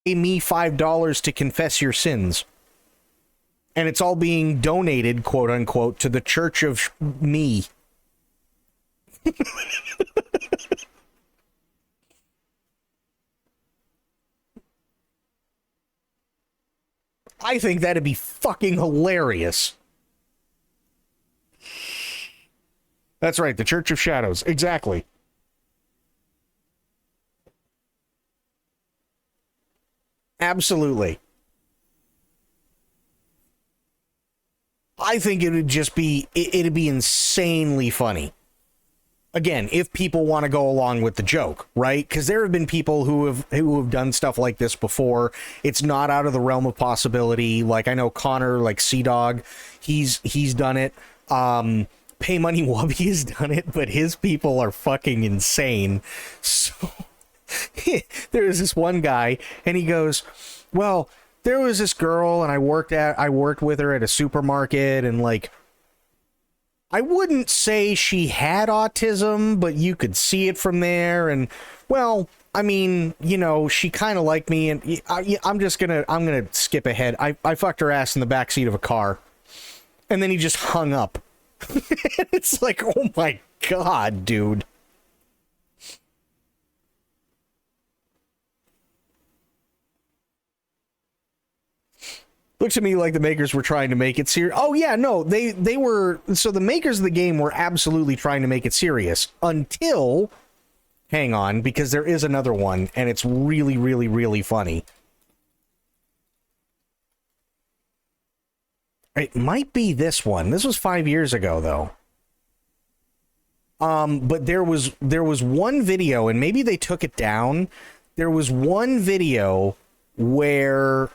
pay me $5 to confess your sins. And it's all being donated, quote unquote, to the Church of Me. I think that'd be fucking hilarious. That's right, the Church of Shadows. Exactly. Absolutely. I think it would just be, it'd be insanely funny. Again, if people want to go along with the joke, right? Because there have been people who have done stuff like this before. It's not out of the realm of possibility. Like I know Connor, like Sea Dog, he's done it. Pay Money Wubby has done it, but his people are fucking insane. So there's this one guy, and he goes, "Well, there was this girl, and I worked with her at a supermarket, and like." I wouldn't say she had autism, but you could see it from there. And well, I mean, you know, she kind of liked me, and I'm gonna skip ahead. I fucked her ass in the backseat of a car, and then he just hung up. It's like, oh my God, dude. Looks to me like the makers were trying to make it serious. Oh yeah, no, they were. So the makers of the game were absolutely trying to make it serious until, hang on, because there is another one, and it's really, really, really funny. It might be this one. This was 5 years ago, though. But there was one video, and maybe they took it down. There was one video where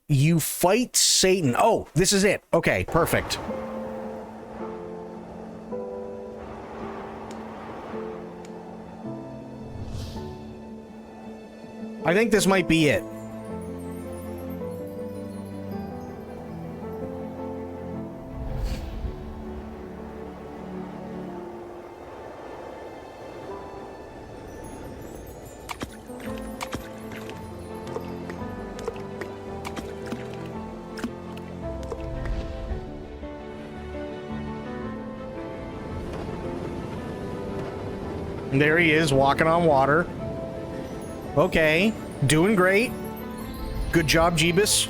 you fight Satan. Oh, this is it. Okay, perfect. I think this might be it. There he is, walking on water. Okay, doing great. Good job, Jeebus.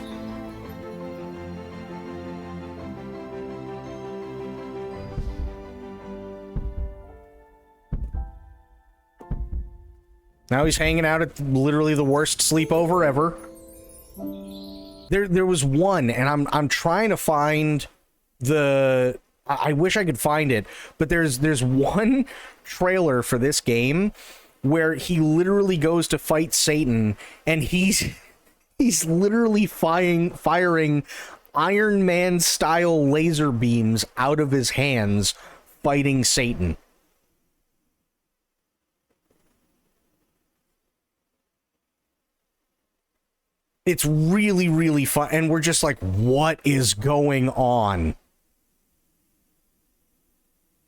Now he's hanging out at literally the worst sleepover ever. There was one, and I'm trying to find the... I wish I could find it, but there's one trailer for this game where he literally goes to fight Satan, and he's literally firing Iron Man style laser beams out of his hands fighting Satan. It's really, really fun, and we're just like, what is going on?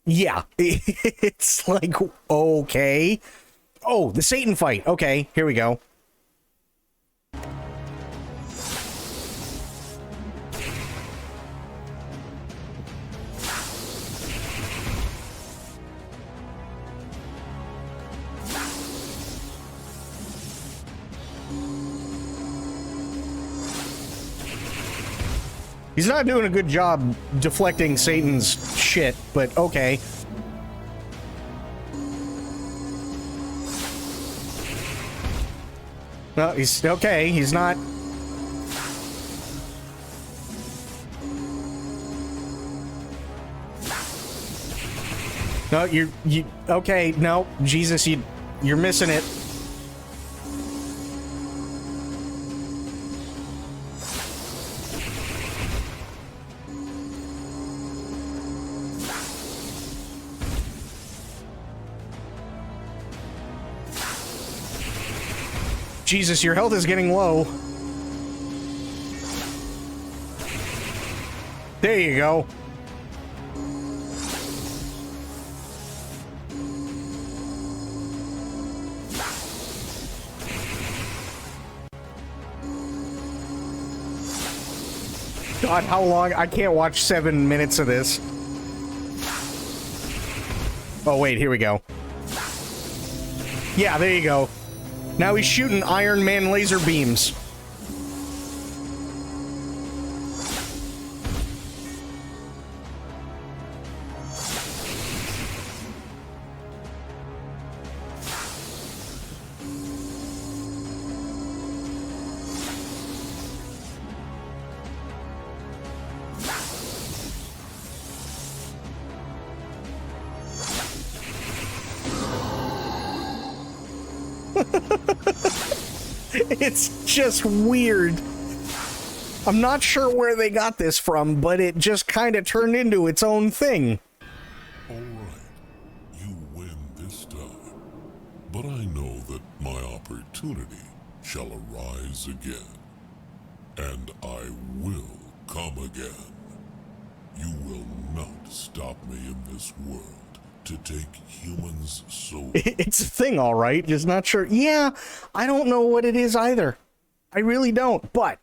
Yeah, it's like, okay. Oh, the Satan fight. Okay, here we go. He's not doing a good job deflecting Satan's shit, but okay. No, he's okay. He's not. No, you okay? No, Jesus, you're missing it. Jesus, your health is getting low. There you go. God, how long? I can't watch 7 minutes of this. Oh, wait, here we go. Yeah, there you go. Now he's shooting Iron Man laser beams. It's just weird. I'm not sure where they got this from, but it just kind of turned into its own thing. All right, you win this time. But I know that my opportunity shall arise again. And I will come again. You will not stop me in this world to take humans' souls. It's a thing, all right. Just not sure. Yeah, I don't know what it is either. I really don't. But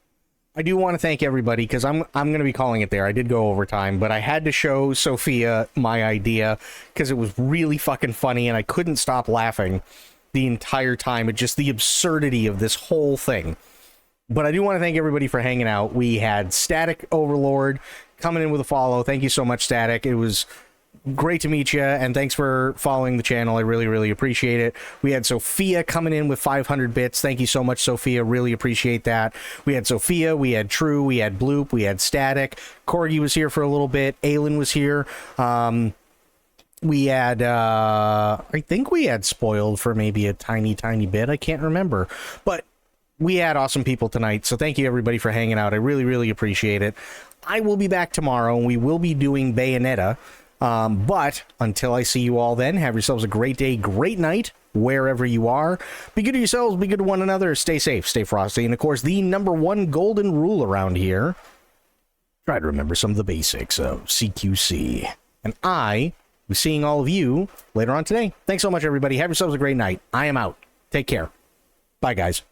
I do want to thank everybody because I'm going to be calling it there. I did go overtime, but I had to show Sophia my idea because it was really fucking funny and I couldn't stop laughing the entire time at just the absurdity of this whole thing. But I do want to thank everybody for hanging out. We had Static Overlord coming in with a follow. Thank you so much, Static. It was great to meet you, and thanks for following the channel. I really, really appreciate it. We had Sophia coming in with 500 bits. Thank you so much, Sophia. Really appreciate that. We had Sophia, we had True, we had Bloop, we had Static. Corgi was here for a little bit. Aelin was here. We had, I think we had Spoiled for maybe a tiny, tiny bit. I can't remember. But we had awesome people tonight, so thank you, everybody, for hanging out. I really, really appreciate it. I will be back tomorrow, and we will be doing Bayonetta. But until I see you all then, have yourselves a great day, great night, wherever you are. Be good to yourselves, be good to one another, stay safe, stay frosty, and of course, the #1 golden rule around here, try to remember some of the basics of CQC. And I will be seeing all of you later on today. Thanks so much, everybody. Have yourselves a great night. I am out. Take care. Bye, guys.